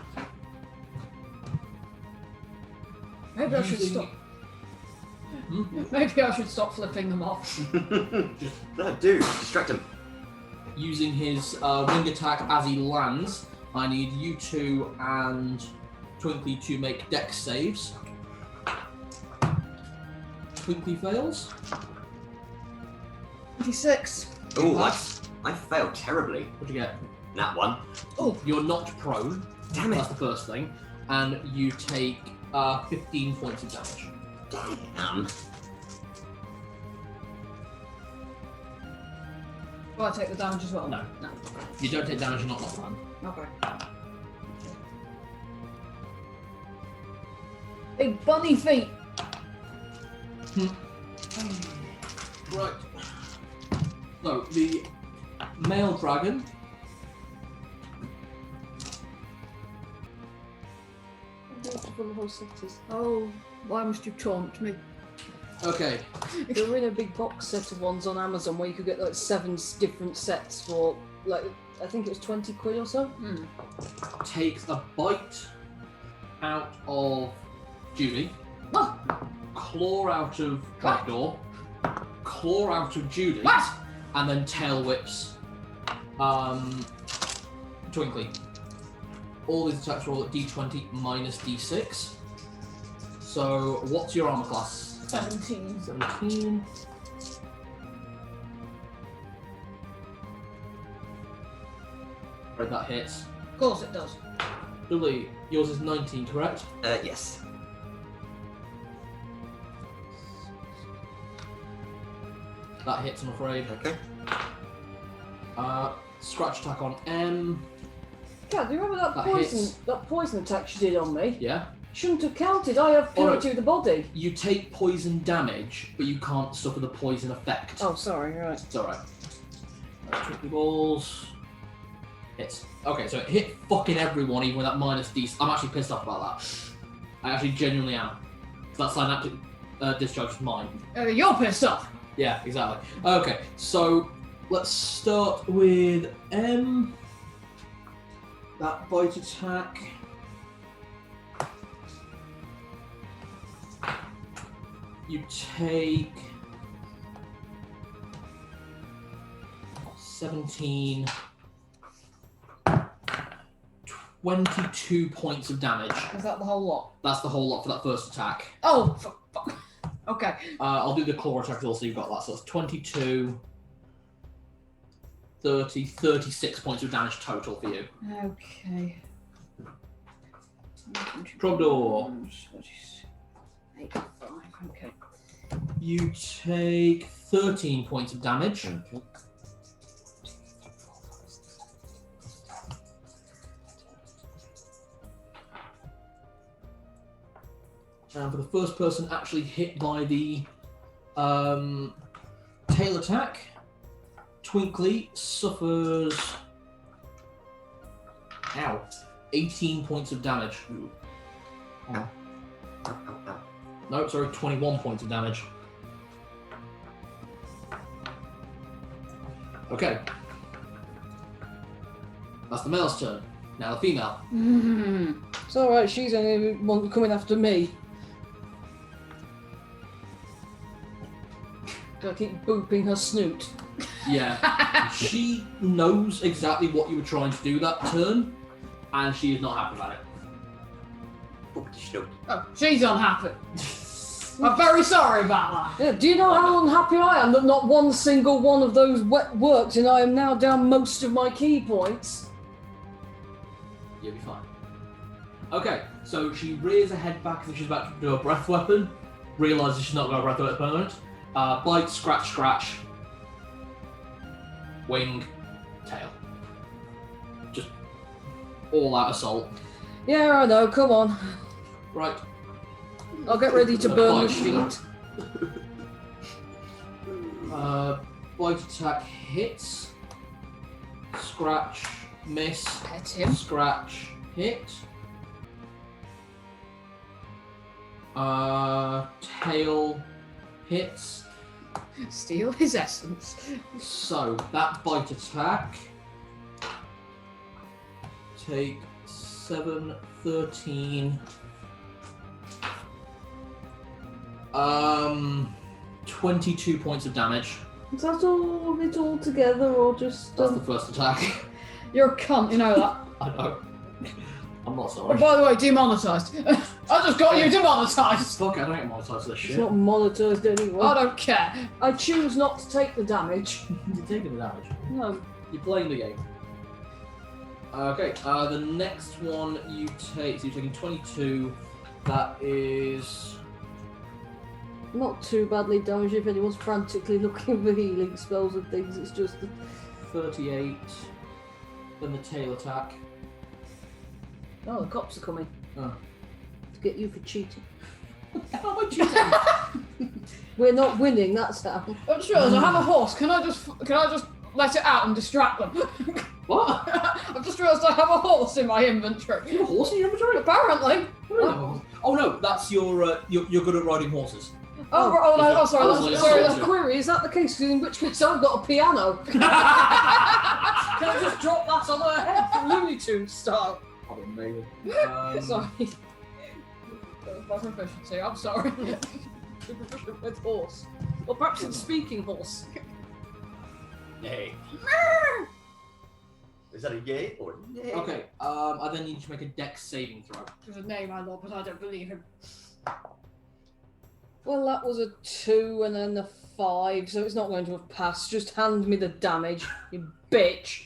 Maybe I should Using- stop. Hmm? Maybe I should stop flipping them off. No, do. Distract him. Using his wing attack as he lands, I need you two and Twinkly to make dex saves. Twinkly fails. 26. Oh, I failed terribly. What'd you get? That one. Oh, you're not prone. Damn it. That's the first thing. And you take 15 points of damage. Damn. Do I take the damage as well? No. No. You don't take damage, you're not knocked down. Okay. Big bunny feet. Right. So, the male dragon Oh, why must you taunt me? Okay. There were in a big box set of ones on Amazon where you could get like 7 different sets for like I think it was 20 quid or so. Takes a bite out of Judy. Oh. Claw out of Trapdoor. Claw out of Judy. What? And then tail whips Twinkly. All these attacks roll at d20 minus d6. So what's your armor class? 17. 17. Right, that hits. Of course it does. Julie, yours is 19, correct? Yes. That hits, I'm afraid. Okay. Scratch attack on M. Yeah, do you remember that That poison hits. that poison attack she did on me? Yeah. Shouldn't have counted. I have purity of the body. You take poison damage, but you can't suffer the poison effect. Oh, sorry. Right. It's alright. Tricky balls. Hits. Okay, so it hit fucking everyone, even with that minus D. I'm actually pissed off about that. I actually genuinely am. So that synaptic discharge is mine. You're pissed off. Yeah, exactly. Okay, so let's start with M. That bite attack. You take 17, 22 points of damage. Is that the whole lot? That's the whole lot for that first attack. Oh, fuck. Okay. I'll do the claw attack also, you've got that. So it's 22, 30, 36 points of damage total for you. Okay. Trogdor. 8, 5, okay. You take 13 points of damage. Okay. And for the first person actually hit by the tail attack, Twinkly suffers 18 points of damage. Ow. No, sorry, 21 points of damage. Okay. That's the male's turn. Now the female. It's alright, she's only one coming after me. Gotta keep booping her snoot. Yeah. She knows exactly what you were trying to do that turn, and she is not happy about it. Oh, she's unhappy. I'm very sorry about that. Yeah, do you know how unhappy I am that not one single one of those worked and I am now down most of my key points? You'll be fine. Okay, so she rears her head back as if she's about to do a breath weapon, realises she's not got a breath weapon at the moment. Bite, scratch, scratch. Wing, tail. Just all out assault. Yeah, I know, come on. Right. I'll get ready to burn the sheet. Bite attack hits. Scratch, miss. Pet him. Scratch, hit. Tail hits. Steal his essence. So that bite attack. Take 7, 13. 22 points of damage. Is that all of it all together or just... That's the first attack. You're a cunt, you know that. I know. I'm not Oh, sorry. by the way, demonetised. I just got you demonetised. Fuck, I don't get monetized for this It's shit. not monitored anyway. I don't care. I choose not to take the damage. You're taking the damage. No. You're playing the game. Okay, the next one you take, so you're taking 22. That is... Not too badly damaged if anyone's frantically looking for healing spells and things. It's just that 38. Then the tail attack. Oh, the cops are coming. Oh. To get you for cheating. How am I cheating? We're not winning, that's how. I just realised I have a horse. Can I just let it out and distract them? What? I've just realised I have a horse in my inventory. You have a horse in your inventory? Apparently. Oh no, that's you're good at riding horses. Sorry. The query, is that the case? In which case I've got a piano. Can I just drop that on her head, Looney Tunes style? That'd be amazing. Sorry. My proficiency, I'm sorry. With horse. Or perhaps it's speaking horse. Yay. Is that a yay or a nay? Okay, I then need you to make a dex saving throw. There's a name I love, but I don't believe him. Well, that was a 2 and then a 5, so it's not going to have passed. Just hand me the damage, you bitch.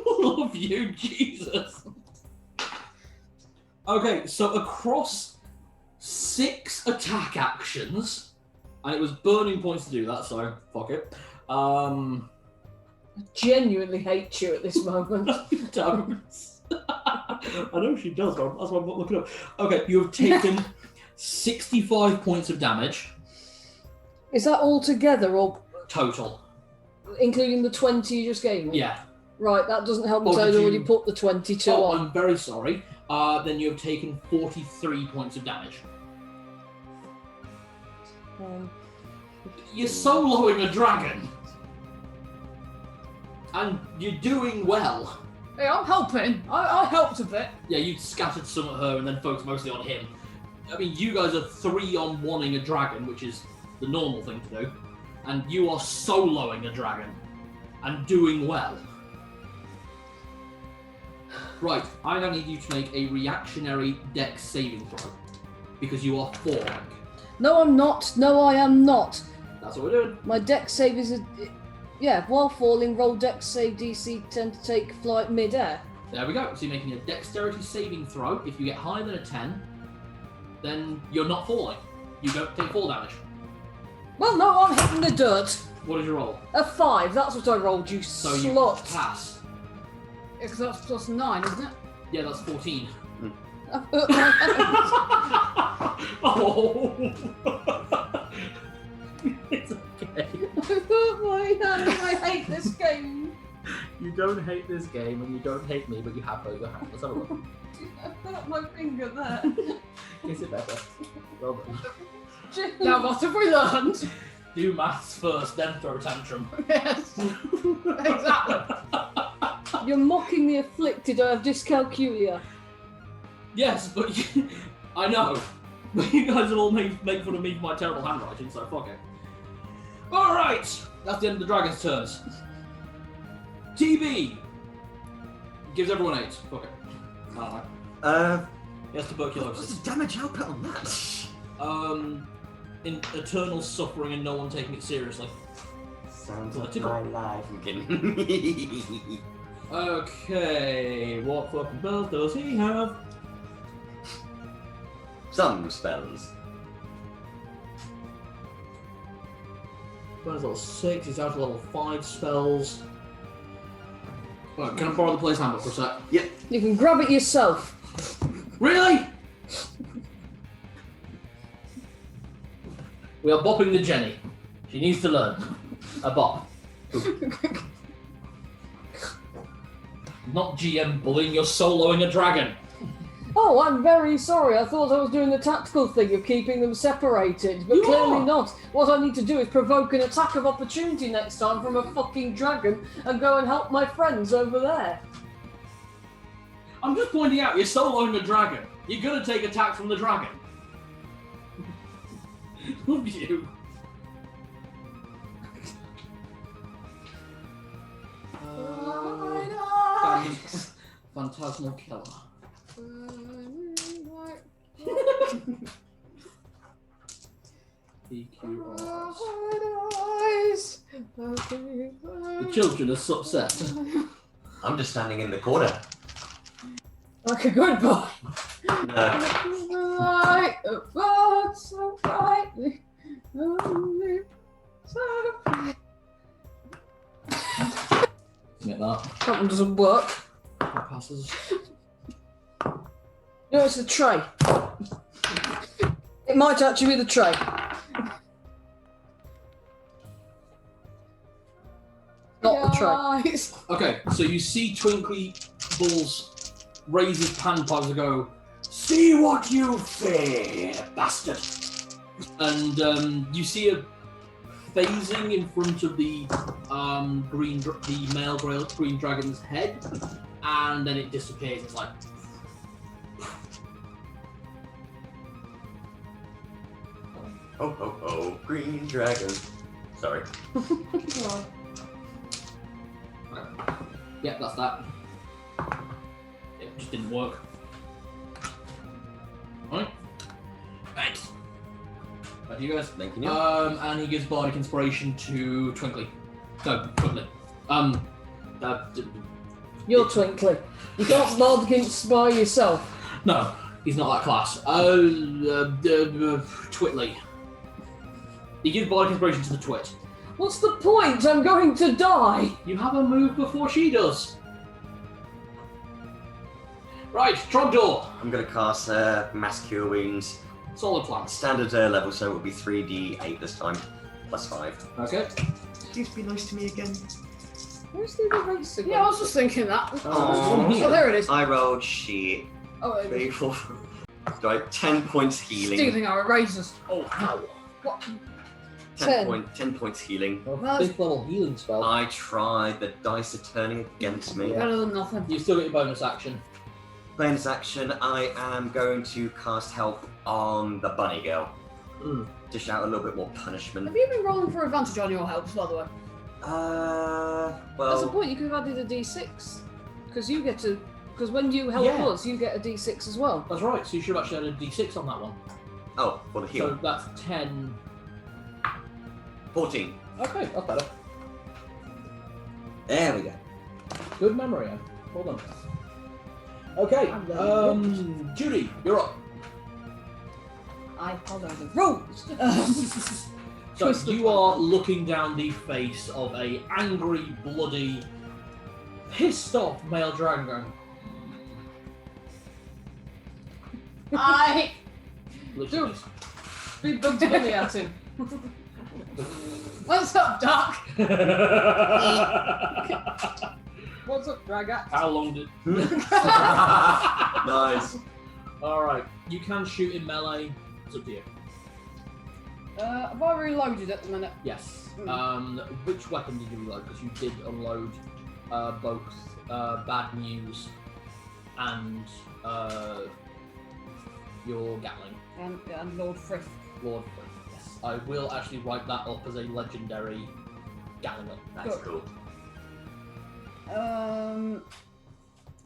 Love you, Jesus. Okay, so across 6 attack actions, and it was burning points to do that, so fuck it. I genuinely hate you at this moment. You don't. I know she does, but that's why I'm not looking up. Okay, you have taken 65 points of damage. Is that all together or Total. including the 20 you just gave me? Yeah. Right, that doesn't help Oh, because I'd did already you- put the 22 Oh, on. I'm very sorry. Then you have taken 43 points of damage. You're soloing a dragon. And you're doing well. Hey, I'm helping. I helped a bit. Yeah, you scattered some at her and then focused mostly on him. I mean, you guys are 3-on-1ing a dragon, which is the normal thing to do. And you are soloing a dragon. And doing well. Right, I now need you to make a reactionary dex saving throw. Because you are falling. No, I'm not. No, I am not. That's what we're doing. My dex save is yeah, while falling, roll dex save DC 10 to take flight mid-air. There we go. So you're making a dexterity saving throw. If you get higher than a 10, then you're not falling. You don't take fall damage. Well, no, I'm hitting the dirt. What did you roll? A 5, that's what I rolled, you So you slut. pass. Because that's plus 9, isn't it? Yeah, that's 14. I've hurt my hand. Oh! It's okay. I've hurt my hand and I hate this game. You don't hate this game and you don't hate me, but you have hurt your hand. Let's have a look. I've hurt my finger there. Is it better? Well done. Now what have we learned? Do maths first, then throw a tantrum. Yes. Exactly. You're mocking the afflicted, I have dyscalculia. Yes, but you, I know. But you guys will all make fun of me for my terrible handwriting, so fuck it. Alright! That's the end of the dragon's turns. TB! Gives everyone 8. Fuck it. He has What's tuberculosis. the damage output on that? In eternal suffering and no one taking it seriously. Sounds like like my my life. I'm kidding. Okay, what fucking spells does he have? Some spells. He's level 6, he's out to level 5 spells. Right, can I borrow the place handbook for a sec? Yep. You can grab it yourself. Really? We are bopping the Jenny. She needs to learn. A bop. Not GM bullying, you're soloing a dragon. Oh, I'm very sorry. I thought I was doing the tactical thing of keeping them separated, but You clearly are. not. What I need to do is provoke an attack of opportunity next time from a fucking dragon and go and help my friends over there. I'm just pointing out, you're soloing a dragon. You're gonna take attack from the dragon. Love you. Phantasmal killer. Eyes. The children are so upset. I'm just standing in the corner. Like a good boy. No. Light of God so brightly, only so bright. Get that. That one doesn't work. That passes. No, it's the tray. It might actually be the tray. Not the tray. Guys. Okay, so you see Twinkly Balls raise his panpipes and go, "See what you fear, bastard!" And you see a phasing in front of the male green dragon's head, and then it disappears. It's like. Oh, green dragon. Sorry. Yeah, that's that. It just didn't work. Right. Right. Back to you guys. Thank you. And he gives Bardic Inspiration to Twinkly. No, Twinkly. You're Twinkly. You can't Bardic Inspire yourself. No, he's not that class. Twitly. He gives Bardic Inspiration to the Twit. What's the point? I'm going to die. You have a move before she does. Right, Trogdor. I'm going to cast Mass Cure Wounds. Solid plan. Standard level, so it will be 3d8 this time, plus 5. Okay. Please be nice to me again. Where's the other race again? Yeah, I was just thinking that. Oh. Oh, there it is. I rolled shit. Oh, it is. 3, 4. Do I 10 points healing? Stealing our erasers. Oh, ow. What? 10 points healing. Oh, Well, 5th level healing spell. I tried. The dice are turning against me. Better than nothing. You still get your bonus action. Bonus action, I am going to cast Help on the bunny girl. Dish out a little bit more punishment. Have you been rolling for advantage on your helps, by the way? That's the Well, point. You could have added a d6 because you get to. Because when you help Yeah. us, you get a d6 as well. That's right, so you should have actually had a d6 on that one. oh, for the heal. So that's 10. 14. Okay, that's better. There we go. Good memory, Anne. Hold on. Okay, Judy, you're up. I follow the rules. So you are looking down the face of a angry, bloody, pissed off male dragon going, I literally. Big Bugs Bunny at him. What's up, Doc? What's up, Dragat? How long did... Nice. Alright, you can shoot in melee. It's up to you. Have I reloaded at the minute? Yes. Which weapon did you reload? Because you did unload both Bad News and your Gatling. And Lord Frith. Lord Frith, yes. I will actually write that up as a legendary Gatling up. That's cool. I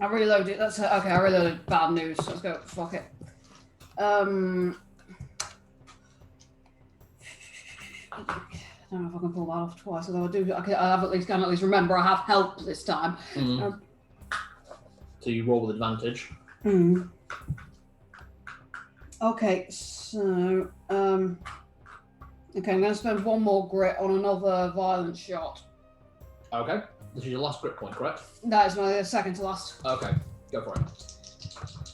reloaded. That's okay. I reloaded. Bad news. Let's go. Fuck it. I don't know if I can pull that off twice. Although I can at least remember I have help this time. So you roll with advantage. Okay, so okay, I'm going to spend one more grit on another violent shot. Okay. This is your last crit point, correct? That is my second to last. Okay, go for it.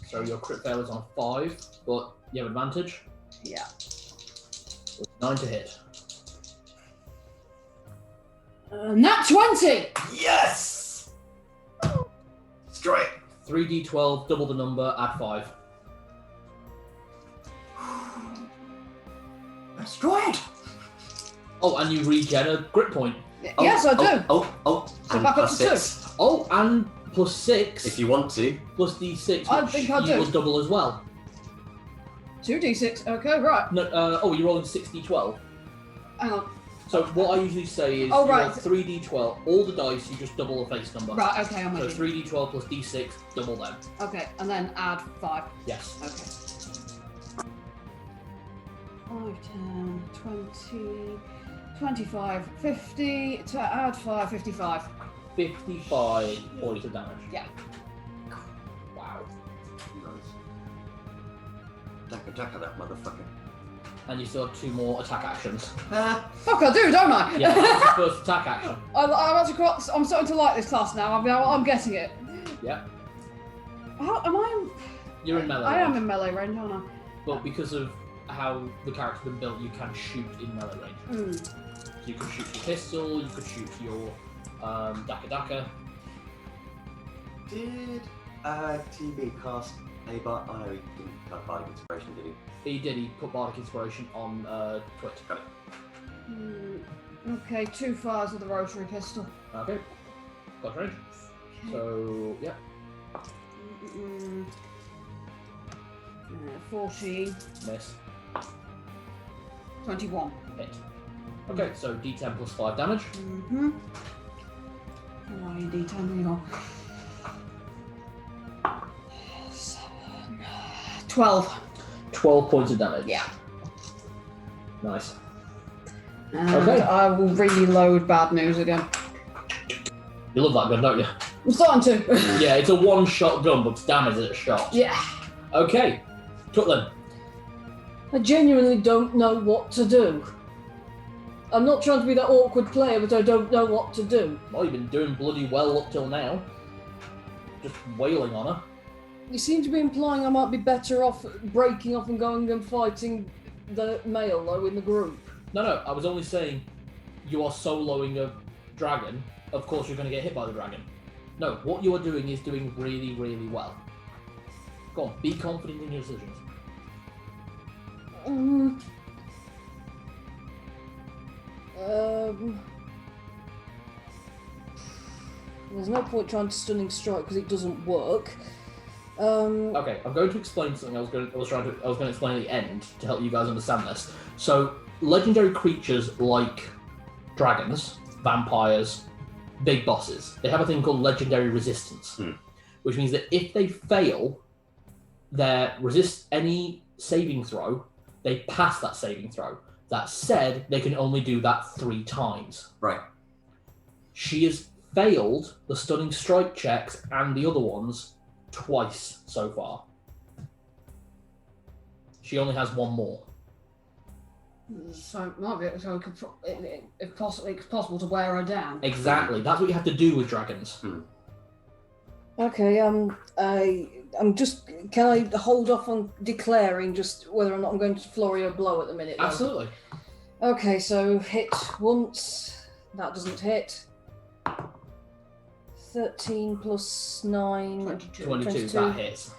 So your crit fail is on 5, but you have advantage. Yeah. 9 to hit. Nat 20! Yes! Destroy it. 3d12, double the number, add 5. Destroy it. Oh, and you regen a grit point. Yes, I do. Oh. So And back up plus to 6. Oh, and plus 6. If you want to. Plus d6, I which think I you do. will double as well. 2d6. Okay, right. No, you're rolling 6d12. Hang on. So what I usually say is Oh, you right. roll 3d12. All the dice, you just double the face number. Right, okay, I'm So with you. 3d12 plus d6, double them. Okay, and then add 5. Yes. Okay. 5, 10, 20, 25, 50, to add 5, 55. 55 points of damage. Yeah. Wow. Nice. Daka that motherfucker. And you still have 2 more attack actions. Fuck, I do, don't I? Yeah, that's the first attack action. I'm starting to like this class now. I'm getting it. Yeah. How am I? You're in melee. I am range. in melee range, aren't I? But because of how the character's been built, you can shoot in melee range. Mm. So you could shoot your pistol, you could shoot your Daka. Did TB cast a bar? Oh no, he didn't cast Bardic Inspiration, did he? He did, he put Bardic Inspiration on Twit. Got it. Okay, 2 fires with the rotary pistol. Okay. Got range. So, yeah. 14, Miss. 21. Hit. Okay, so D10 plus 5 damage. Mm-hmm. How are you, D10? You know. 7, 12. 12 points of damage. Yeah. Nice. And Okay. I will reload bad news again. You love that gun, don't you? I'm starting to. Yeah, it's a one-shot gun, but it's damage at a shot. Yeah. Okay. Tutland. I genuinely don't know what to do. I'm not trying to be that awkward player, but I don't know what to do. Well, you've been doing bloody well up till now. Just wailing on her. You seem to be implying I might be better off breaking off and going and fighting the male, though, in the group. No, I was only saying you are soloing a dragon. Of course you're going to get hit by the dragon. No, what you are doing is doing really, really well. Go on, be confident in your decisions. There's no point trying to stunning strike because it doesn't work. Okay, I'm going to explain something I was going to explain at the end to help you guys understand this. So, legendary creatures like dragons, vampires, big bosses, they have a thing called legendary resistance, which means that if they fail their any saving throw, they pass that saving throw. That said, they can only do that 3 times. Right. She has failed the stunning strike checks and the other ones twice so far. She only has 1 more. So it might be if possible to wear her down. Exactly. That's what you have to do with dragons. Okay, I'm just. Can I hold off on declaring just whether or not I'm going to flurry a blow at the minute? Though? Absolutely. Okay, so hit once. That doesn't hit. 13 plus 9. 22. That hits.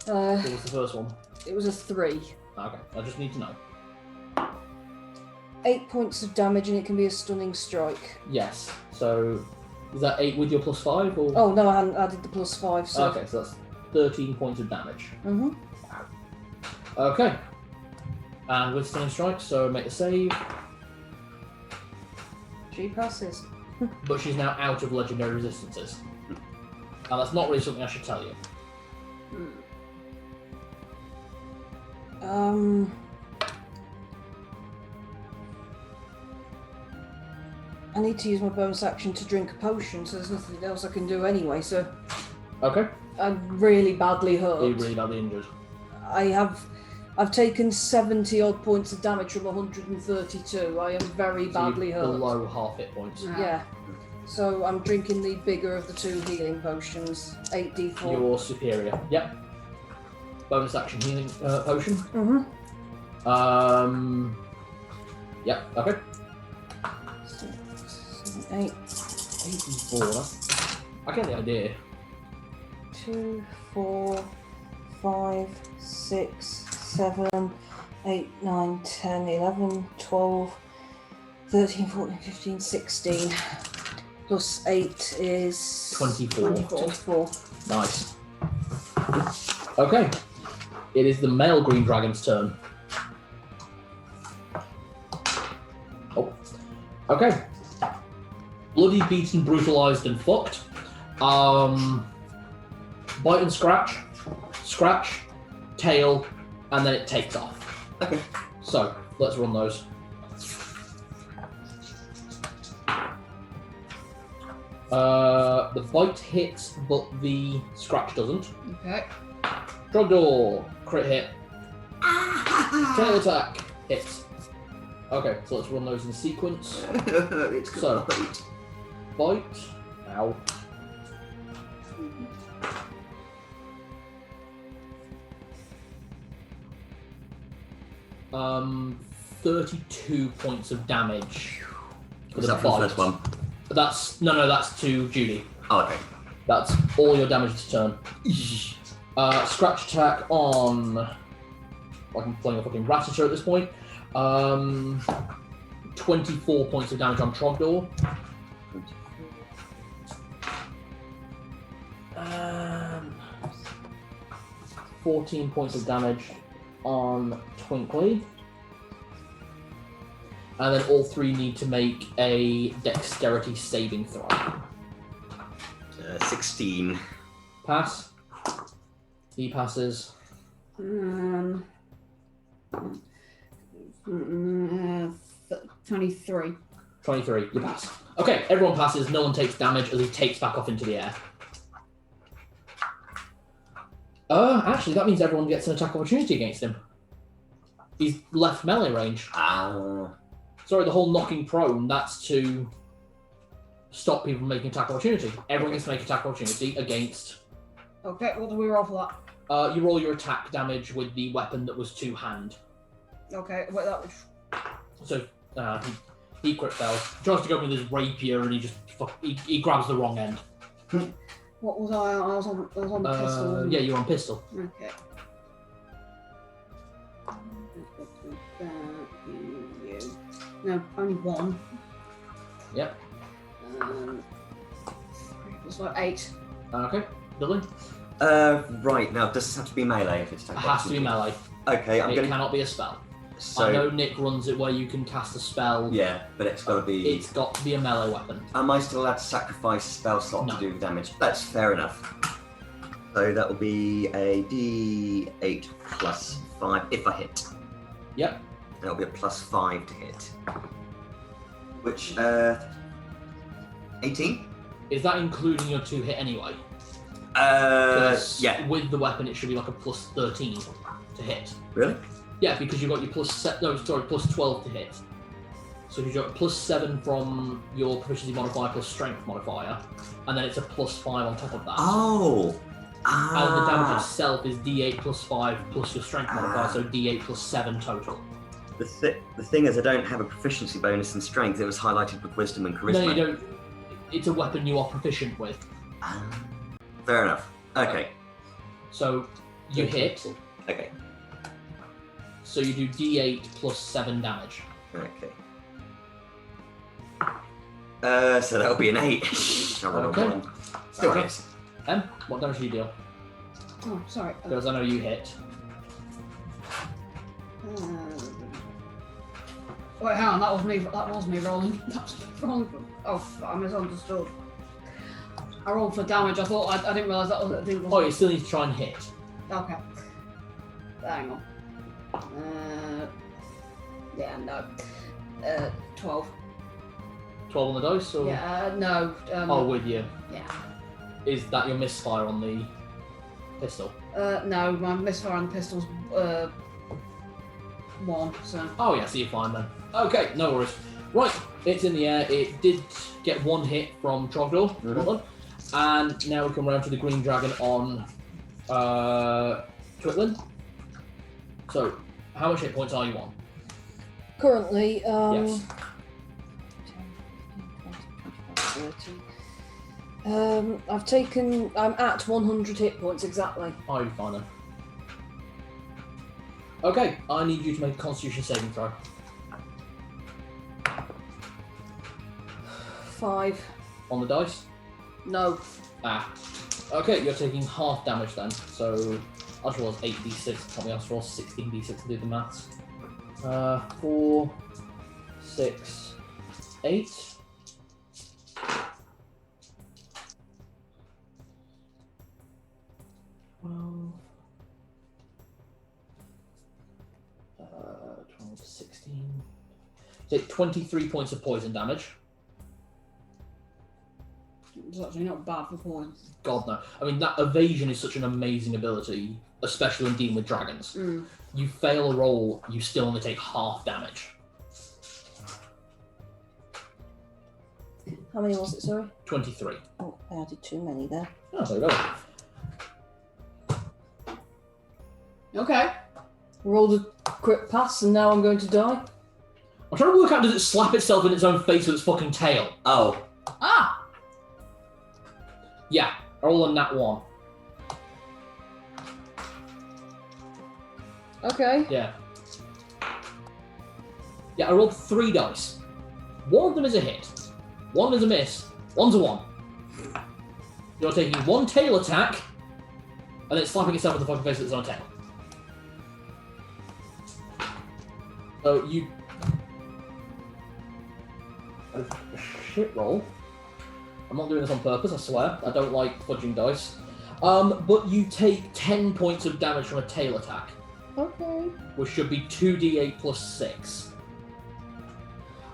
What was the first one? It was a 3. Okay, I just need to know. 8 points of damage, and it can be a stunning strike. Yes. So, is that 8 with your plus 5? Or? Oh no, I hadn't added the plus 5. So. Okay, so that's 13 points of damage. Mhm. Wow. Okay. And with stunning strike, so make a save. She passes. But she's now out of legendary resistances. And that's not really something I should tell you. I need to use my bonus action to drink a potion, so there's nothing else I can do anyway, so Okay. I'm really badly hurt. You're really badly injured. I've taken 70 odd points of damage from 132. I am very badly you're hurt. below half hit points. Yeah. So I'm drinking the bigger of the 2 healing potions. 8d4. You're superior. Yep. Bonus action healing potion. Mm-hmm. Yep, okay. 8. 84. I get the idea. 2, 4, 5, 6, 7, 8, 9, 10, 11, 12, 13, 14, 15, 16. Plus 8 is... 24. 24. Nice. Okay. It is the male green dragon's turn. Oh. Okay. Bloody, beaten, brutalized, and fucked. Bite and scratch, tail, and then it takes off. Okay. So, let's run those. The bite hits, but the scratch doesn't. Okay. Trogdor, crit hit. Tail attack. Hits. Okay, so let's run those in sequence. It's good. So, bite. Ow. Um, 32 points of damage. For Was the that for the bite. first one? That's to Judy. Oh, okay. That's all your damage this turn. Scratch attack on. Like I'm playing a fucking Rapier at this point. 24 points of damage on Trogdor. 14 points of damage on Twinkly. And then all three need to make a dexterity saving throw. 16. Pass. He passes. 23. 23, you pass. Okay, everyone passes, no one takes damage as he takes back off into the air. Actually, that means everyone gets an attack opportunity against him. He's left melee range. Sorry, the whole knocking prone, that's to stop people from making attack opportunity. Everyone gets to make attack opportunity against... Okay, what do we roll for that? You roll your attack damage with the weapon that was to hand. Okay, wait, that was... So, he crit fails. Tries to go with his rapier and he grabs the wrong end. What was I? I was on the pistol. Yeah, you're on pistol. Okay. No, only one. Yep. 3 plus 5, 8. Okay, Billy? Right, now, does this have to be melee if it's It has to be melee. Okay, I'm It going to... cannot be a spell. So, I know Nick runs it where you can cast a spell. yeah, but it's got to be... It's got to be a melee weapon. Am I still allowed to sacrifice a spell slot No. to do the damage? That's fair enough. So that will be a D8 plus 5 if I hit. Yep. That'll be a plus 5 to hit. Which, 18? Is that including your 2 hit anyway? 'Cause Yeah. with the weapon, it should be like a plus 13 to hit. Really? Yeah, because you've got your plus 12 to hit. So you've got plus 7 from your proficiency modifier plus strength modifier, and then it's a plus 5 on top of that. Oh! And the damage itself is D8 plus 5 plus your strength modifier, so D8 plus 7 total. The thing is, I don't have a proficiency bonus in strength. It was highlighted with wisdom and charisma. No, you don't. It's a weapon you are proficient with. Fair enough. Okay. So you hit, Okay. so you do D8 plus 7 damage. Okay. So that'll be an 8. I rolled a Okay. 1. Still Okay. hits. What damage do you deal? Oh, sorry. Because I know you hit. Wait, hang on. That was me rolling. That was me rolling. Oh, I misunderstood. I rolled for damage. I didn't realise that was a thing. Oh, you still need to try and hit. Okay. Hang on. Yeah, no. 12. 12 on the dice, or? Yeah, no. Oh, with you. Yeah. Is that your misfire on the pistol? No, my misfire on the pistol's 1, so. Oh, yeah, so you're fine then. Okay, no worries. Right, it's in the air. It did get 1 hit from Trogdor. Mhm. And now we come around to the green dragon on Twitlin. So, how much hit points are you on? Currently, Yes. 10, 15, 20, 30. I'm at 100 hit points exactly. Oh, you're fine then. Okay, I need you to make a Constitution saving throw. 5. On the dice? No. Okay, you're taking half damage then. So, I just rolled 8d6, something else roll 16d6 to do the maths. 4, 6, 8. Well, 12, 16. Take 23 points of poison damage. It's actually not bad for points. God no. I mean, that evasion is such an amazing ability, especially when dealing with dragons. You fail a roll, you still only take half damage. How many was it, sorry? 23. Oh, I added too many there. Oh, there we go. Okay. Rolled a crit pass and now I'm going to die. I'm trying to work out, does it slap itself in its own face with its fucking tail? Oh, Ah! Yeah, roll a nat 1. Okay. Yeah. Yeah, I rolled 3 dice. One of them is a hit. One is a miss. One's a 1. You're taking 1 tail attack, and then slapping itself in the fucking face with its own tail. So you... A shit roll. I'm not doing this on purpose, I swear. I don't like fudging dice. But you take 10 points of damage from a tail attack, Okay. which should be 2d8 plus 6.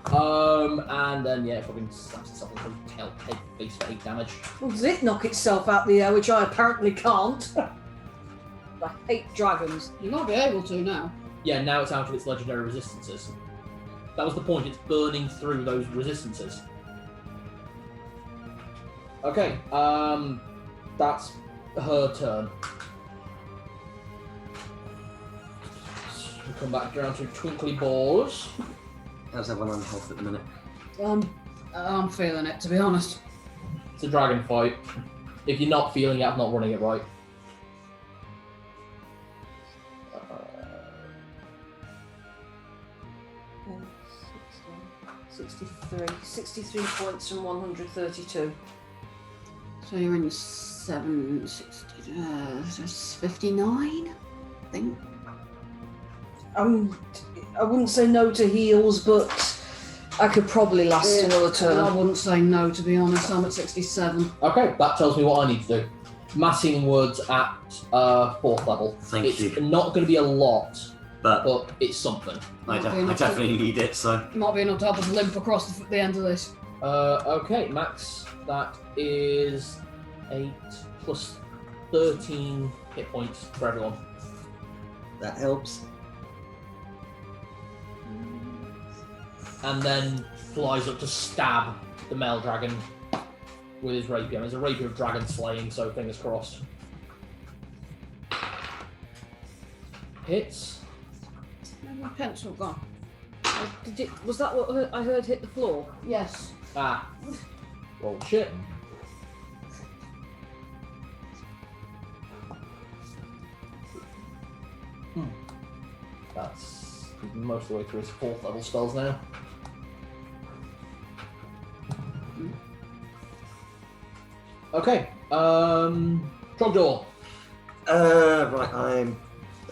And then, yeah, it fucking slaps itself in the tail face for 8 damage. Well, does it knock itself out the air, which I apparently can't? I hate dragons. You might be able to now. Yeah, now it's out of its legendary resistances. That was the point, it's burning through those resistances. Okay, that's her turn. We come back down to Twinkly Balls. how's everyone on health at the minute? I'm feeling it, to be honest. It's a dragon fight. If you're not feeling it, I'm not running it right. 63 points from 132. So you're in 760, 59, I think. I wouldn't say no to heals, but I could probably last another I turn. wouldn't say no, to be honest. I'm at 67. Okay, that tells me what I need to do. Massing words at 4th level. Thank it's you. not going to be a lot, But but it's something. I definitely need it, so. Might be enough to help us limp across the end of this. Okay, Max, that is 8 plus 13 hit points for everyone. That helps. And then flies up to stab the male dragon with his rapier. It's a rapier of dragon slaying, so fingers crossed. Hits. Where's my pencil gone? Was that what I heard hit the floor? Yes. Ah. Roll shit. That's most of the way through his 4th level spells now. Okay, Trogdor. Right,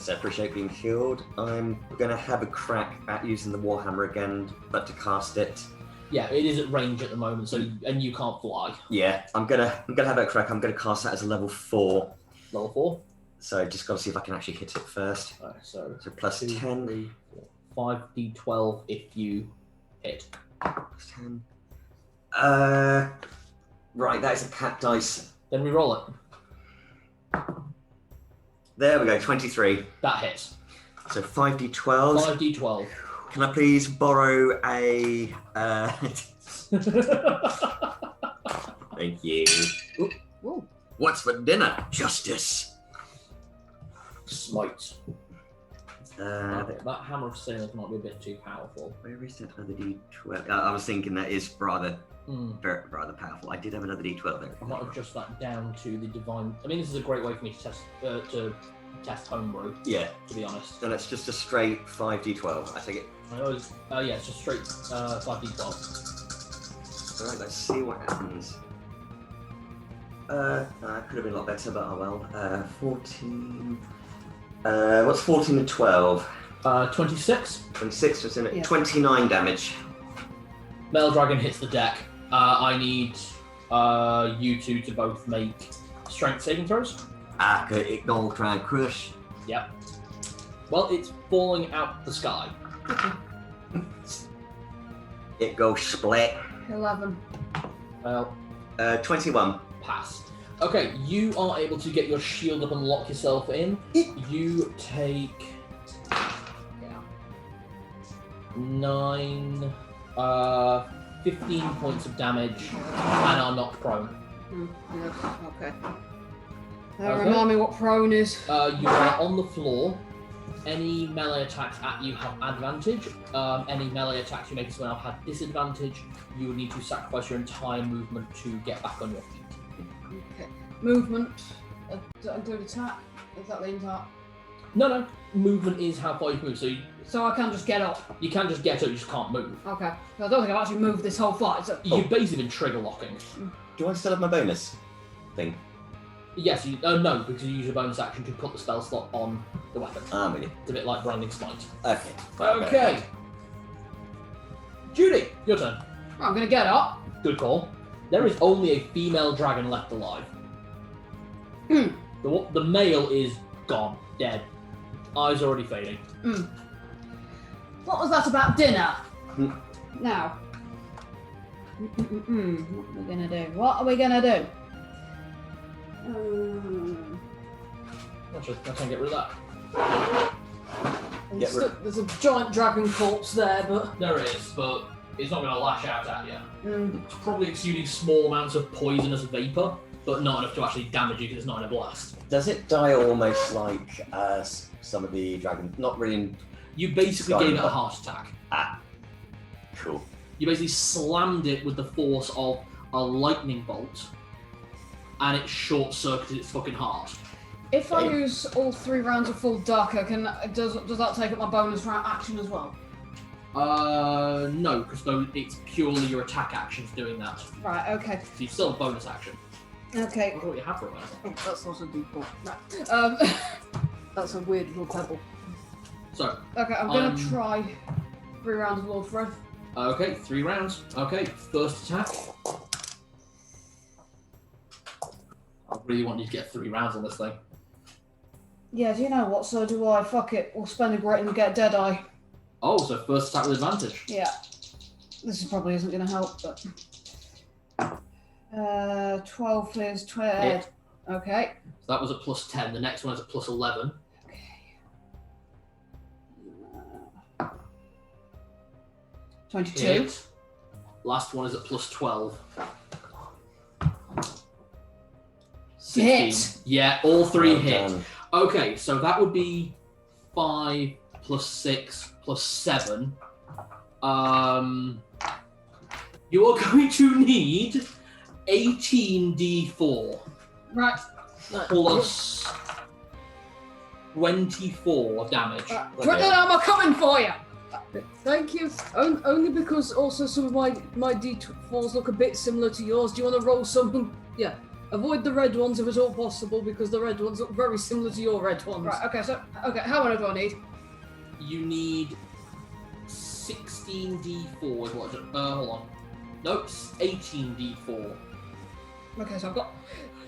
I appreciate being healed. I'm gonna have a crack at using the Warhammer again, but to cast it. Yeah, it is at range at the moment, so and you can't fly. Yeah, I'm gonna have that crack. I'm gonna cast that as a level 4. Level 4. So just gotta see if I can actually hit it first. Alright, so So plus 2, 10. 3, 4, 5d12 if you hit. Plus 10. Right, that is a cat dice. Then re-roll it. There we go, 23. That hits. So 5d12. 5d12. Can I please borrow a... Thank you. Ooh. What's for dinner? Justice. Smite. Uh, That hammer of Salem might be a bit too powerful. Where is that other d12? I was thinking that is rather Hmm. rather powerful. I did have another d12 there. I might adjust that down to the divine. I mean, this is a great way for me to test homebrew. Yeah, To be honest, and it's just a straight 5d12. I take it. I always. Yeah, it's just straight 5d12. Alright, let's see what happens. Could have been a lot better, but oh well. 14. What's 14 and 12? 26. 26, what's in it? Yeah. 29 damage. Male dragon hits the deck. I need you two to both make strength saving throws. It gold try and crush. Yep. Well, it's falling out the sky. It goes split. 11. Well, 21. Passed. Okay, you are able to get your shield up and lock yourself in. You take 15 points of damage and are knocked prone. Yes, okay. Okay. Remind me what prone is. You are on the floor. Any melee attacks at you have advantage. Any melee attacks you make as well have disadvantage. You would need to sacrifice your entire movement to get back on your feet. Okay. Movement. Does that include attack? Is that the entire? No. Movement is how far you can move. So I can just get up. You can just get up, you just can't move. Okay. So I don't think I've actually moved this whole fight. So... You've basically been trigger locking. Do I still have my bonus thing? Yes, no, because you use your bonus action to put the spell slot on the weapon. I'm with you. It's a bit like Branding Smite. Okay. Okay. Judy, your turn. I'm gonna get up. Good call. There is only a female dragon left alive. The male is gone, dead. Eyes already fading. What was that about dinner? Now. What are we gonna do? Let's try and get rid of that. There's a giant dragon corpse there, but There is, but it's not going to lash out at you. It's probably exuding small amounts of poisonous vapor, but not enough to actually damage you because it's not in a blast. Does it die almost like some of the dragons? Not really. You basically gave it a heart attack. Cool. You basically slammed it with the force of a lightning bolt, and it short-circuited its fucking heart. If I use all 3 rounds of full darker, does that take up my bonus round action as well? No, because it's purely your attack actions doing that. So Right, okay. you still have bonus action. Okay. I what you have for a minute. oh, that's not a default. Right. That's a weird little pebble. So, Okay, I'm gonna try 3 rounds of Lord Fred. okay, 3 rounds. Okay, first attack. I really want you to get 3 rounds on this thing. Yeah, do you know what? So do I. Fuck it. We'll spend a great and get Deadeye. Oh, so first attack with advantage. Yeah. This probably isn't gonna help, but. 12 is 12. Hit. Okay. So that was a plus 10. The next one is a plus 11. Okay. 22. Hit. Last one is at plus 12. 16. Hit. Yeah, all 3 Well hit. done. Okay, so that would be 5 plus 6 plus 7. You are going to need 18d4 Right. plus 24 damage. Put that armor coming for you. Thank you. Only because also some of my D4s look a bit similar to yours. Do you want to roll something? Yeah. Avoid the red ones if at all possible, because the red ones look very similar to your red ones. Right. Okay. So how many do I need? You need 16d4 is what is it? Hold on. Nope, 18d4. Okay. So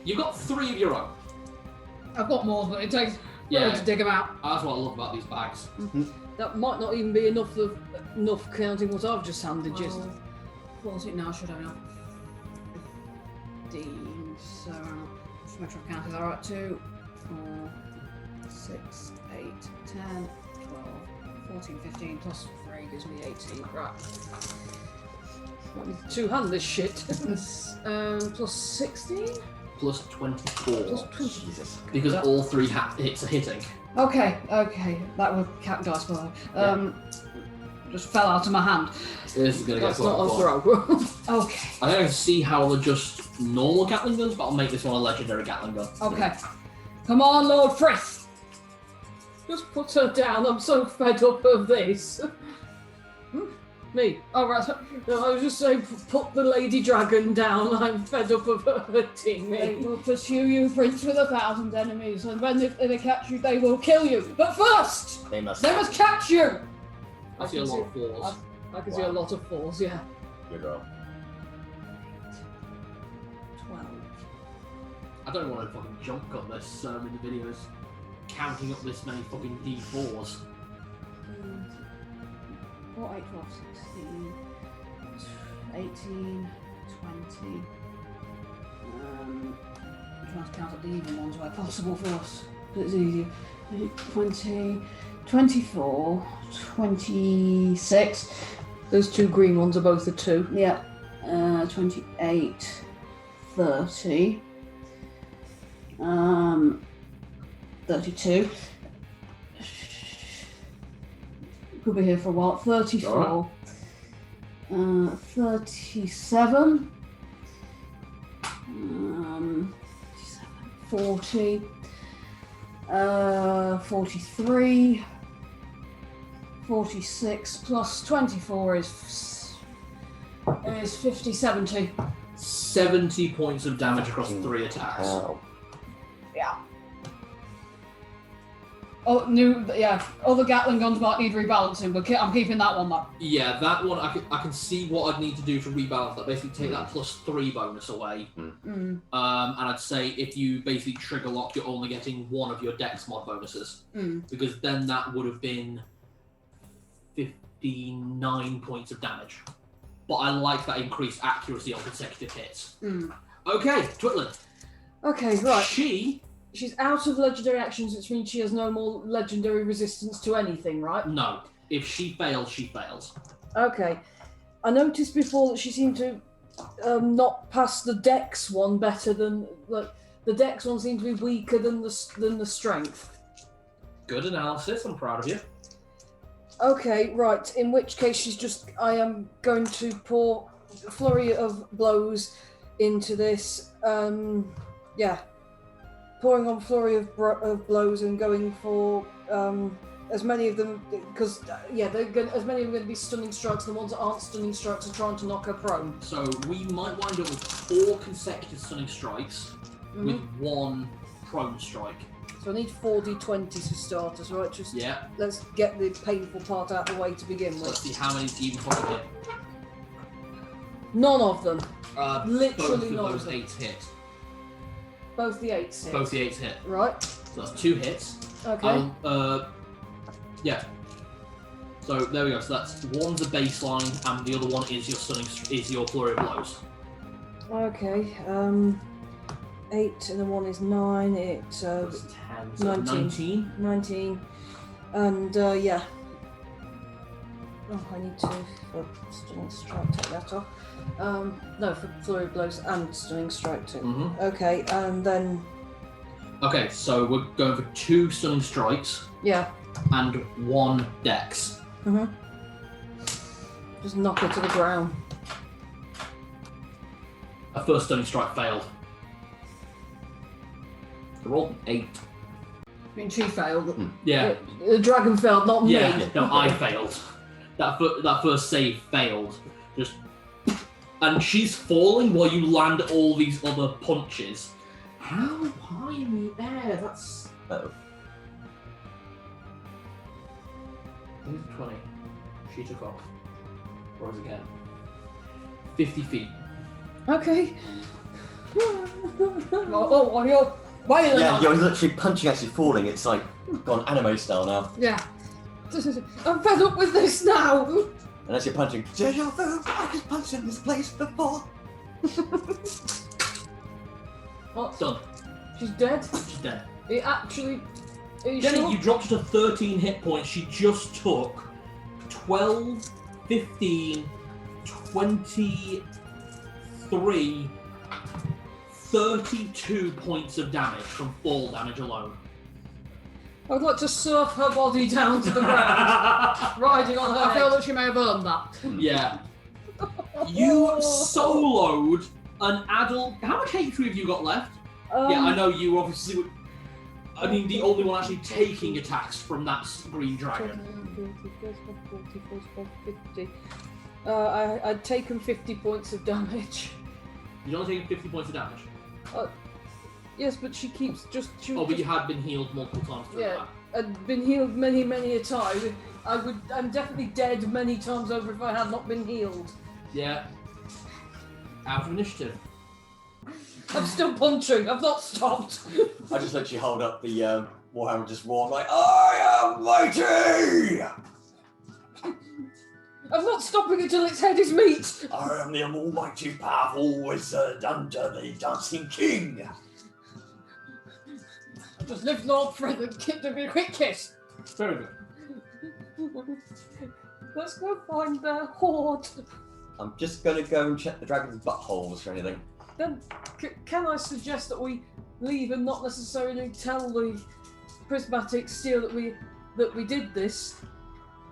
You've got 3 of your own. I've got more, but it takes Yeah. to dig them out. That's what I love about these bags. That might not even be enough counting what I've just handed you. 14 now. I should have enough. 15. So just make sure I counted that right. 2, 4, 6, 8, 10, 12, 14, 15 plus 3 gives me 18. Right. Two-hand this shit. Plus 16. Plus 24. Plus 20. Jesus. Because all 3 hits are hitting. Okay. That would count dice below. Just fell out of my hand. This is going to get That's not a quite throw. Okay. I don't see how they're just normal Gatling guns, but I'll make this one a legendary Gatling gun. Okay. Come on, Lord Frith. Just put her down. I'm so fed up of this. Me. Oh, right. No, I was just saying, put the lady dragon down. I'm fed up of her hurting They me. will pursue you, Prince, with 1,000 enemies, and when they catch you, they will kill you. But first, They must. they must catch you. I see a lot of 4s. I can see a lot of 4s, yeah. Good roll. 12. I don't want to fucking jump cut this in the videos. Counting up this many fucking D4s. 4, 8, 12, 16, 18, 20, count at the even ones where possible first. It's easier. 20, 24, 26. Those 2 green ones are both a 2. Yeah. 28, 30. 32. Could be here for a while. 34. 37. 40. 43. 46 plus 24 is 50, 70. 70 points of damage across 3 attacks. Wow. Yeah. Oh, other Gatling guns might need rebalancing, but I'm keeping that one though. Yeah, that one, I can see what I'd need to do to rebalance that. Basically take that +3 bonus away. And I'd say if you basically trigger lock, you're only getting 1 of your dex mod bonuses. Because then that would have been 59 points of damage. But I like that increased accuracy on consecutive hits. Okay, Twitlin. Okay, right. She's out of legendary actions, which means she has no more legendary resistance to anything, right? No. If she fails, she fails. Okay. I noticed before that she seemed to not pass the dex one better than... the dex one seemed to be weaker than the strength. Good analysis, I'm proud of you. Okay, right. In which case I am going to pour a flurry of blows into this. Pouring on flurry of blows and going for as many of them, because as many of them are going to be stunning strikes. The ones that aren't stunning strikes are trying to knock her prone. So we might wind up with 4 consecutive stunning strikes with 1 prone strike. So I need 4 d20s for starters, right? Let's get the painful part out of the way to begin with. Let's see how many do you probably hit. None of them. Literally both none of of those them. 8s hit. Both the 8s hit. Both the 8s hit. Right. So that's 2 hits. Okay. Yeah. So there we go. So that's one's a baseline, and the other one is your flurry of blows. Okay. 8 and then 1 is 9. It's That's 10. So 19. 19. And yeah. Oh, I need to for stunning strike take that off. No, for flurry of blows and stunning strike too. Okay, and then. Okay, so we're going for 2 stunning strikes. Yeah. And 1 dex. Just knock her to the ground. A first stunning strike failed. I rolled an 8. I mean, she failed. Yeah. The dragon failed, not me. Yeah, no, I failed. That first save failed. And she's falling while you land all these other punches. How high in the air? That's... Oh. 20. She took off. Rose again. 50 feet. Okay. Oh, you're wailing Yeah, on you're literally punching as you're falling. It's like gone anime style now. Yeah. I'm fed up with this now. And as you're punching, I just punched in this place before. What? Done. She's dead? She's dead. It actually... Are you Jenny, sure? you dropped to 13 hit points. She just took 12, 15, 23, 32 points of damage from fall damage alone. I'd like to surf her body down to the ground, riding on her I feel head. that she may have earned that. Yeah. You soloed an adult. How much HP have you got left? Yeah, I know you obviously would. I mean, the only one actually taking attacks from that green dragon. 50. I'd taken 50 points of damage. You've only taken 50 points of damage. Yes, but she keeps just... Oh, but you had been healed multiple times through Yeah. that. I'd been healed many a time. I'm definitely dead many times over if I had not been healed. Yeah. Out of initiative. I'm still punching. I've not stopped. I just let you hold up the Warhammer and just roar like, I am mighty! I'm not stopping until its head is meat. I am the almighty powerful wizard under the Dancing King. Just lift Lord Fred and give me a quick kiss. Very good. Let's go find their hoard. I'm just going to go and check the dragon's buttholes or anything. Then, can I suggest that we leave and not necessarily tell the Prismatic Steel that we did this?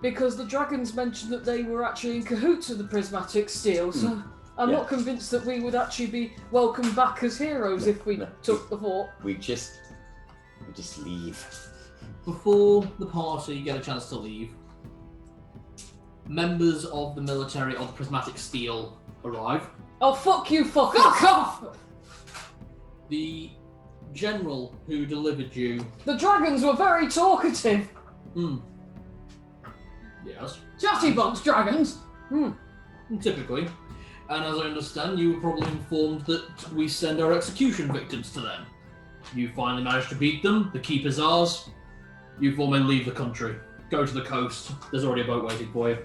Because the dragons mentioned that they were actually in cahoots with the Prismatic Steel, so I'm not convinced that we would actually be welcomed back as heroes if we took the fort. We just leave. Before the party get a chance to leave, members of the military of the Prismatic Steel arrive. Oh, fuck you, fuck off! The general who delivered you... The dragons were very talkative. Yes. Chattybox dragons! Typically. And as I understand, you were probably informed that we send our execution victims to them. You finally managed to beat them, the keep is ours. You four may leave the country. Go to the coast. There's already a boat waiting for you.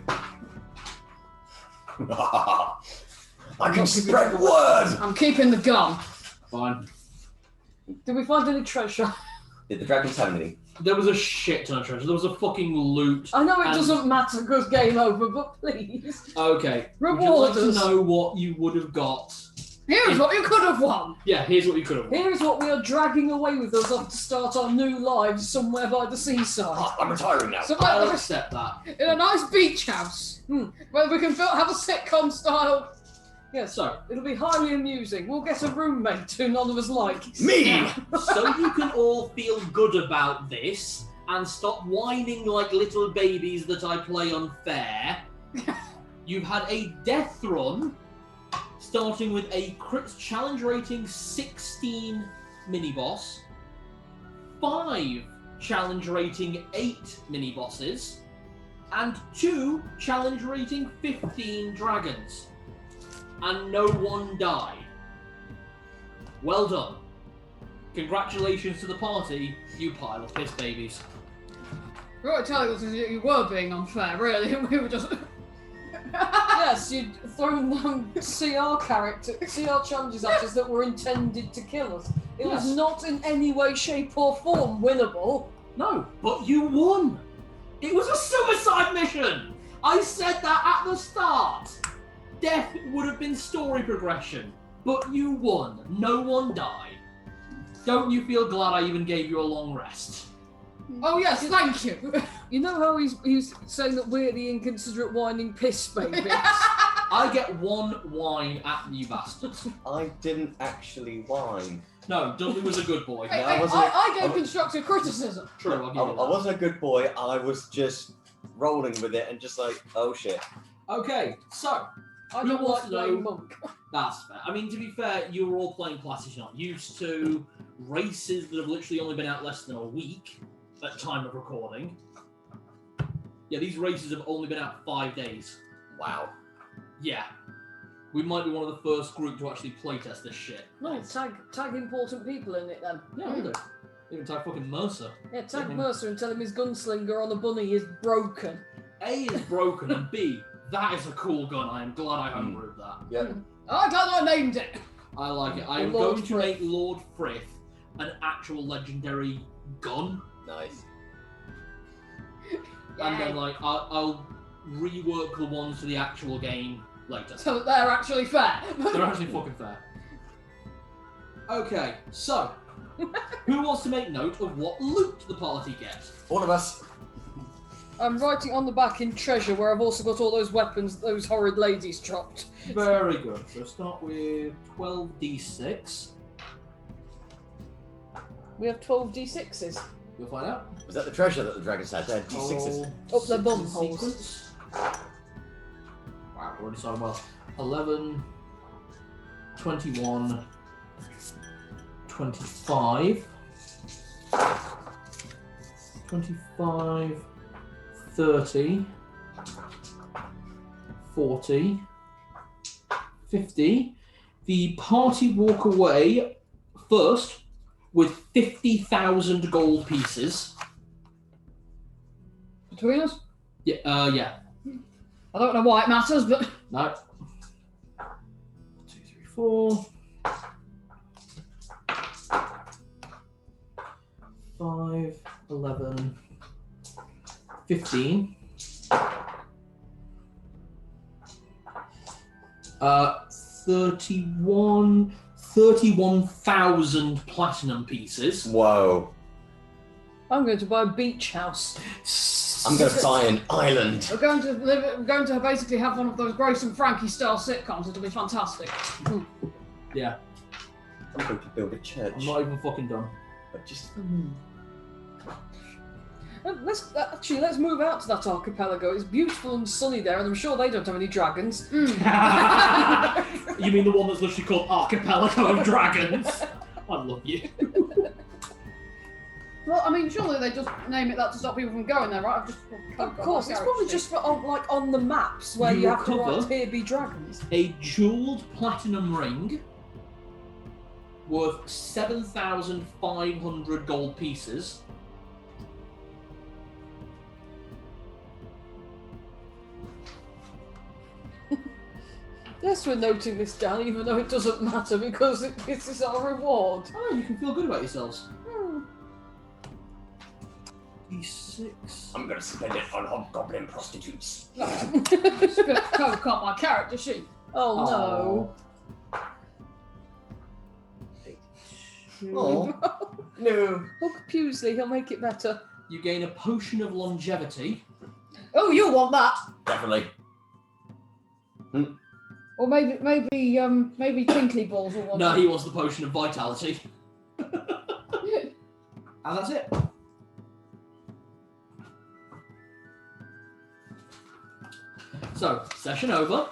I can spread word! I'm keeping the gun. Fine. Did we find any treasure? Did the dragons have anything? There was a shit ton of treasure. There was a fucking loot. I know it doesn't matter because game over, but please. Okay. Would you Reward like to us. know what you would have got? Here's what you could have won. Yeah, here's what you could have won. Here is what we are dragging away with us off to start our new lives somewhere by the seaside. I'm retiring now. I'll accept that. In a nice beach house. Where we can have a sitcom style. Yes, So, it'll be highly amusing. We'll get a roommate who none of us like. Me! so you can all feel good about this and stop whining like little babies that I play unfair. You've had a death run, starting with a crit challenge rating 16 mini-boss, 5 challenge rating 8 mini-bosses, and 2 challenge rating 15 dragons. And no one died. Well done. Congratulations to the party, you pile of piss babies. You're telling us that you were being unfair, really. We were just... Yes, you'd thrown down CR challenges at us that were intended to kill us. It was Yes. not in any way, shape or form winnable. No, but you won. It was a suicide mission. I said that at the start. Death would have been story progression, but you won. No one died. Don't you feel glad I even gave you a long rest? Oh yes, thank you. You know how he's saying that we're the inconsiderate whining piss babies? I get 1 wine at you bastards. I didn't actually whine. No, Dudley was a good boy. Hey, I hey, wasn't- I gave constructive criticism. True, I'll I give you that. wasn't a good boy. I was just rolling with it and just like, oh shit. Okay, so I Who don't wants like to playing know? monk. that's fair. I mean, to be fair, you were all playing classes you're not used to, races that have literally only been out less than a week at time of recording. Yeah, these races have only been out 5 days. Wow. Yeah. We might be one of the first group to actually playtest this shit. No, tag important people in it then. Yeah, we'll do. Even tag fucking Mercer. Yeah, tag Mhm. Mercer and tell him his gunslinger on a bunny is broken. A is broken, and B, that is a cool gun. I am glad I homebrewed that. Yeah. I'm glad I named it. I like it. I am Lord going to Frith. make Lord Frith an actual legendary gun, Nice. and then like I'll rework the ones for the actual game later. So that they're actually fair. They're actually fucking fair. Okay, so who wants to make note of what loot the party gets? One of us. I'm writing on the back in treasure where I've also got all those weapons that those horrid ladies dropped. Very good. So start with 12d6. We have 12 d6s. You'll find out. Was that the treasure that the dragons had there? D6s. Roll Up their bum six in holes. sequence. Wow, we're already starting well. 11, 21, 25, 25, 30, 40, 50. The party walk away first with 50,000 gold pieces. Between us? Yeah, yeah. I don't know why it matters, but... No. 2, 3, 4. 15. 31,000 platinum pieces. Whoa. I'm going to buy a beach house. I'm going to buy an island. We're going to basically have one of those Grace and Frankie style sitcoms. It'll be fantastic. Yeah, I'm going to build a church. I'm not even fucking done. But just... Let's move out to that archipelago. It's beautiful and sunny there, and I'm sure they don't have any dragons. You mean the one that's literally called Archipelago of Dragons? I love you. Well, I mean, surely they just name it that to stop people from going there, right? Of course, it's probably just on the maps where you have to write "Here be dragons." A jeweled platinum ring worth 7,500 gold pieces. Yes, we're noting this down, even though it doesn't matter because this is our reward. Oh, you can feel good about yourselves. D6. I'm going to spend it on hobgoblin prostitutes. She's gonna cut my character sheet. Oh Oh. No. Hook Pewsley, he'll make it better. You gain a potion of longevity. Oh, you'll want that. Definitely. Or maybe Tinkly Balls will want No, that. he wants the potion of vitality. And that's it. So, session over.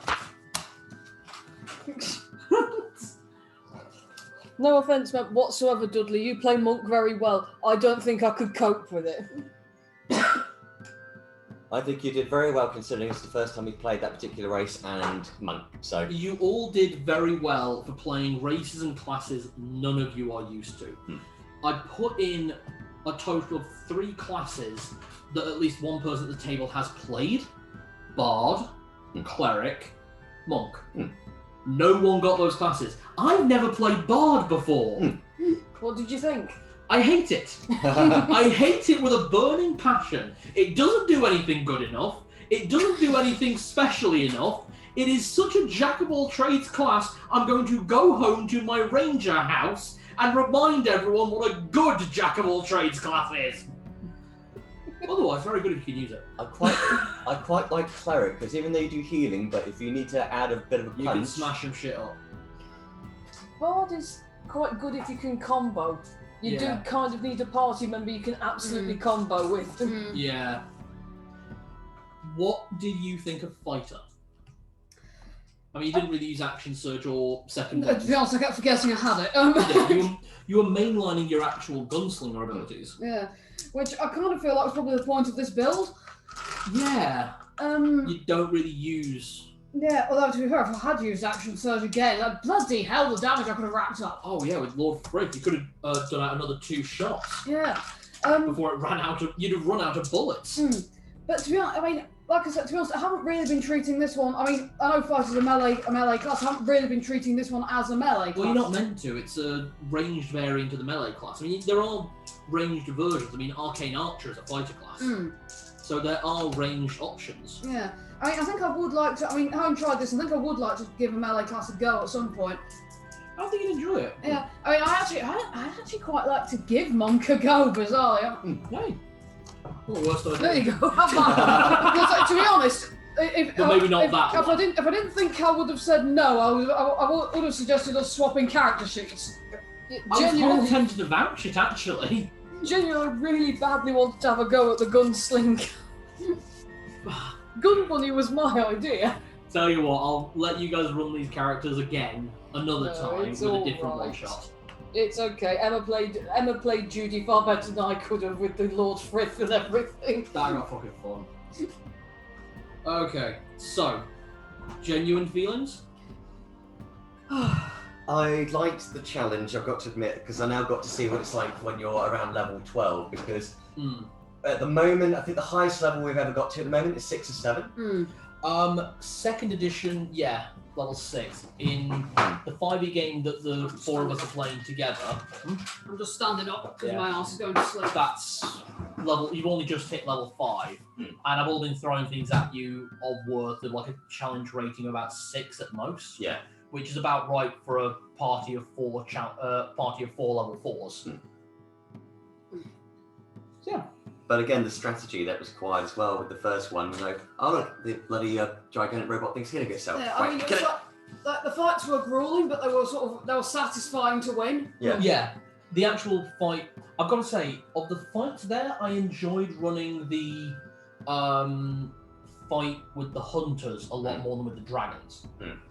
No offence meant whatsoever, Dudley. You play monk very well. I don't think I could cope with it. I think you did very well considering it's the first time you played that particular race and monk, so... You all did very well for playing races and classes none of you are used to. I put in a total of 3 classes that at least one person at the table has played. Bard, Cleric, Monk. No one got those classes. I've never played Bard before. What did you think? I hate it. I hate it with a burning passion. It doesn't do anything good enough. It doesn't do anything specially enough. It is such a jack of all trades class. I'm going to go home to my ranger house and remind everyone what a good jack of all trades class is. Otherwise, very good if you can use it. I quite like cleric because even though you do healing, but if you need to add a bit of a punch, You can smash some shit up. Bard is quite good if you can combo. You do kind of need a party member you can absolutely combo with. Yeah. What did you think of Fighter? I mean, you didn't really use Action Surge or Second To Wind. be honest, I kept forgetting I had it. Yeah, you were mainlining your actual gunslinger abilities. Yeah, which I kind of feel like was probably the point of this build. Yeah. You don't really use... Yeah, although to be fair, if I had used Action Surge again, like, bloody hell, the damage I could have racked up. Oh yeah, with Lord Frith, you could have done out another 2 shots Yeah. before it ran out of... You'd have run out of bullets. But to be honest, I mean, like I said, to be honest, I haven't really been treating this one. I mean, I know Fighter's a melee class. I haven't really been treating this one as a melee class. Well, you're not meant to. It's a ranged variant of the melee class. I mean, there are ranged versions. I mean, Arcane Archer is a fighter class. So there are ranged options. Yeah. I mean, I think I would like to, I mean, I haven't tried this, I think I would like to give a melee class a go at some point. I think you'd enjoy it. Yeah. I mean, I actually quite like to give Monk a go, bizarrely. Hey. Not the worst idea. There you go. Have that. Because, like, to be honest, But maybe not that if one. I didn't think I would have said no, I would have suggested us swapping character sheets. I was Genuinely, tempted to vouch it, actually. genuinely really badly wanted to have a go at the gunsling. Gun Bunny was my idea. Tell you what, I'll let you guys run these characters again another No, time it's with a all different right. one-shot. It's okay. Emma played Judy far better than I could have with the Lord Frith and everything. That got fucking fun. Okay, so, genuine feelings? I liked the challenge, I've got to admit, because I now got to see what it's like when you're around level 12, because at the moment, I think the highest level we've ever got to at the moment is 6 or 7. Second edition, yeah, level 6. In the 5e game that the four of us are playing together, I'm just standing up because Yeah. my ass is going to sleep. that's level. You've only just hit level 5, and I've all been throwing things at you of worth of like a challenge rating of about 6 at most. Yeah. Which is about right for a party of 4 level 4s. So, yeah. But again, the strategy that was required as well with the first one, oh look, the bloody gigantic robot thing's killing itself. Yeah, Right, I mean, it kill was it. like the fights were grueling, but they were satisfying to win. Yeah. Yeah, the actual fight. I've got to say, of the fights there, I enjoyed running the fight with the hunters a lot more than with the dragons.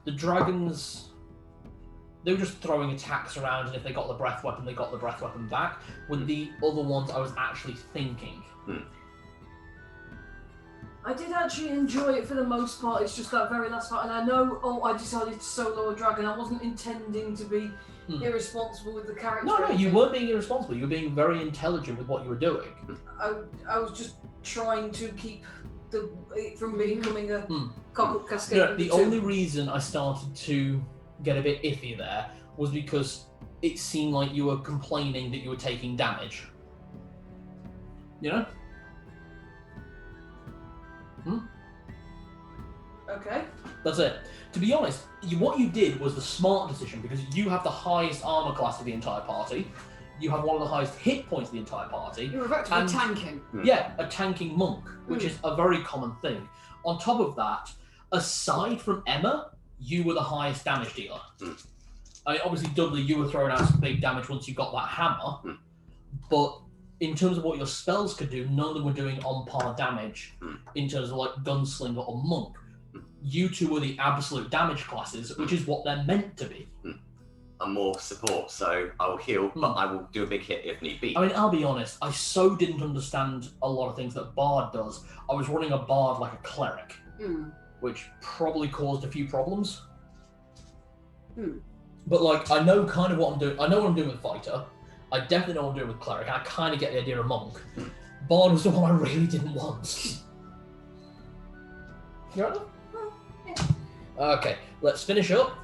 The dragons, they were just throwing attacks around, and if they got the breath weapon, they got the breath weapon back. With the other ones, I was actually thinking. I did actually enjoy it for the most part. It's just that very last fight, and I know. I decided to solo a dragon. I wasn't intending to be irresponsible with the character. No, you weren't being irresponsible. You were being very intelligent with what you were doing. I was just trying to keep it from becoming a cock-up cascade. The only reason I started to get a bit iffy there was because it seemed like you were complaining that you were taking damage. You know? Okay. That's it. To be honest, what you did was the smart decision because you have the highest armor class of the entire party. You have one of the highest hit points of the entire party. You were effectively And- tanking. Yeah, a tanking monk, which is a very common thing. On top of that, aside from Emma, you were the highest damage dealer. I mean, obviously, Dudley, you were throwing out some big damage once you got that hammer, but in terms of what your spells could do, none of them were doing on-par damage in terms of like Gunslinger or Monk. You two were the absolute damage classes, which is what they're meant to be. I'm more support, so I will heal, but I will do a big hit if need be. I mean, I'll be honest, I so didn't understand a lot of things that Bard does. I was running a Bard like a cleric, which probably caused a few problems. But like, I know kind of what I'm doing. I know what I'm doing with Fighter. I definitely know what I'm doing with Cleric. I kind of get the idea of Monk. Bard was the one I really didn't want. You right now? Okay, let's finish up,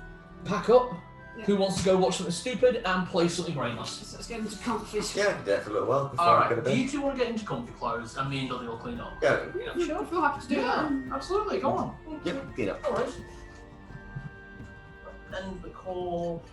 pack up. Yeah. Who wants to go watch something stupid and play something brainless? So let's get into comfies. Yeah, I can do that for a little while before I go to Alright, do bed. you two want to get into comfy clothes and me and Dudley will clean up? Yeah, Sure, I feel happy to do that. Absolutely, come on. yep, clean up. Alright. End the call.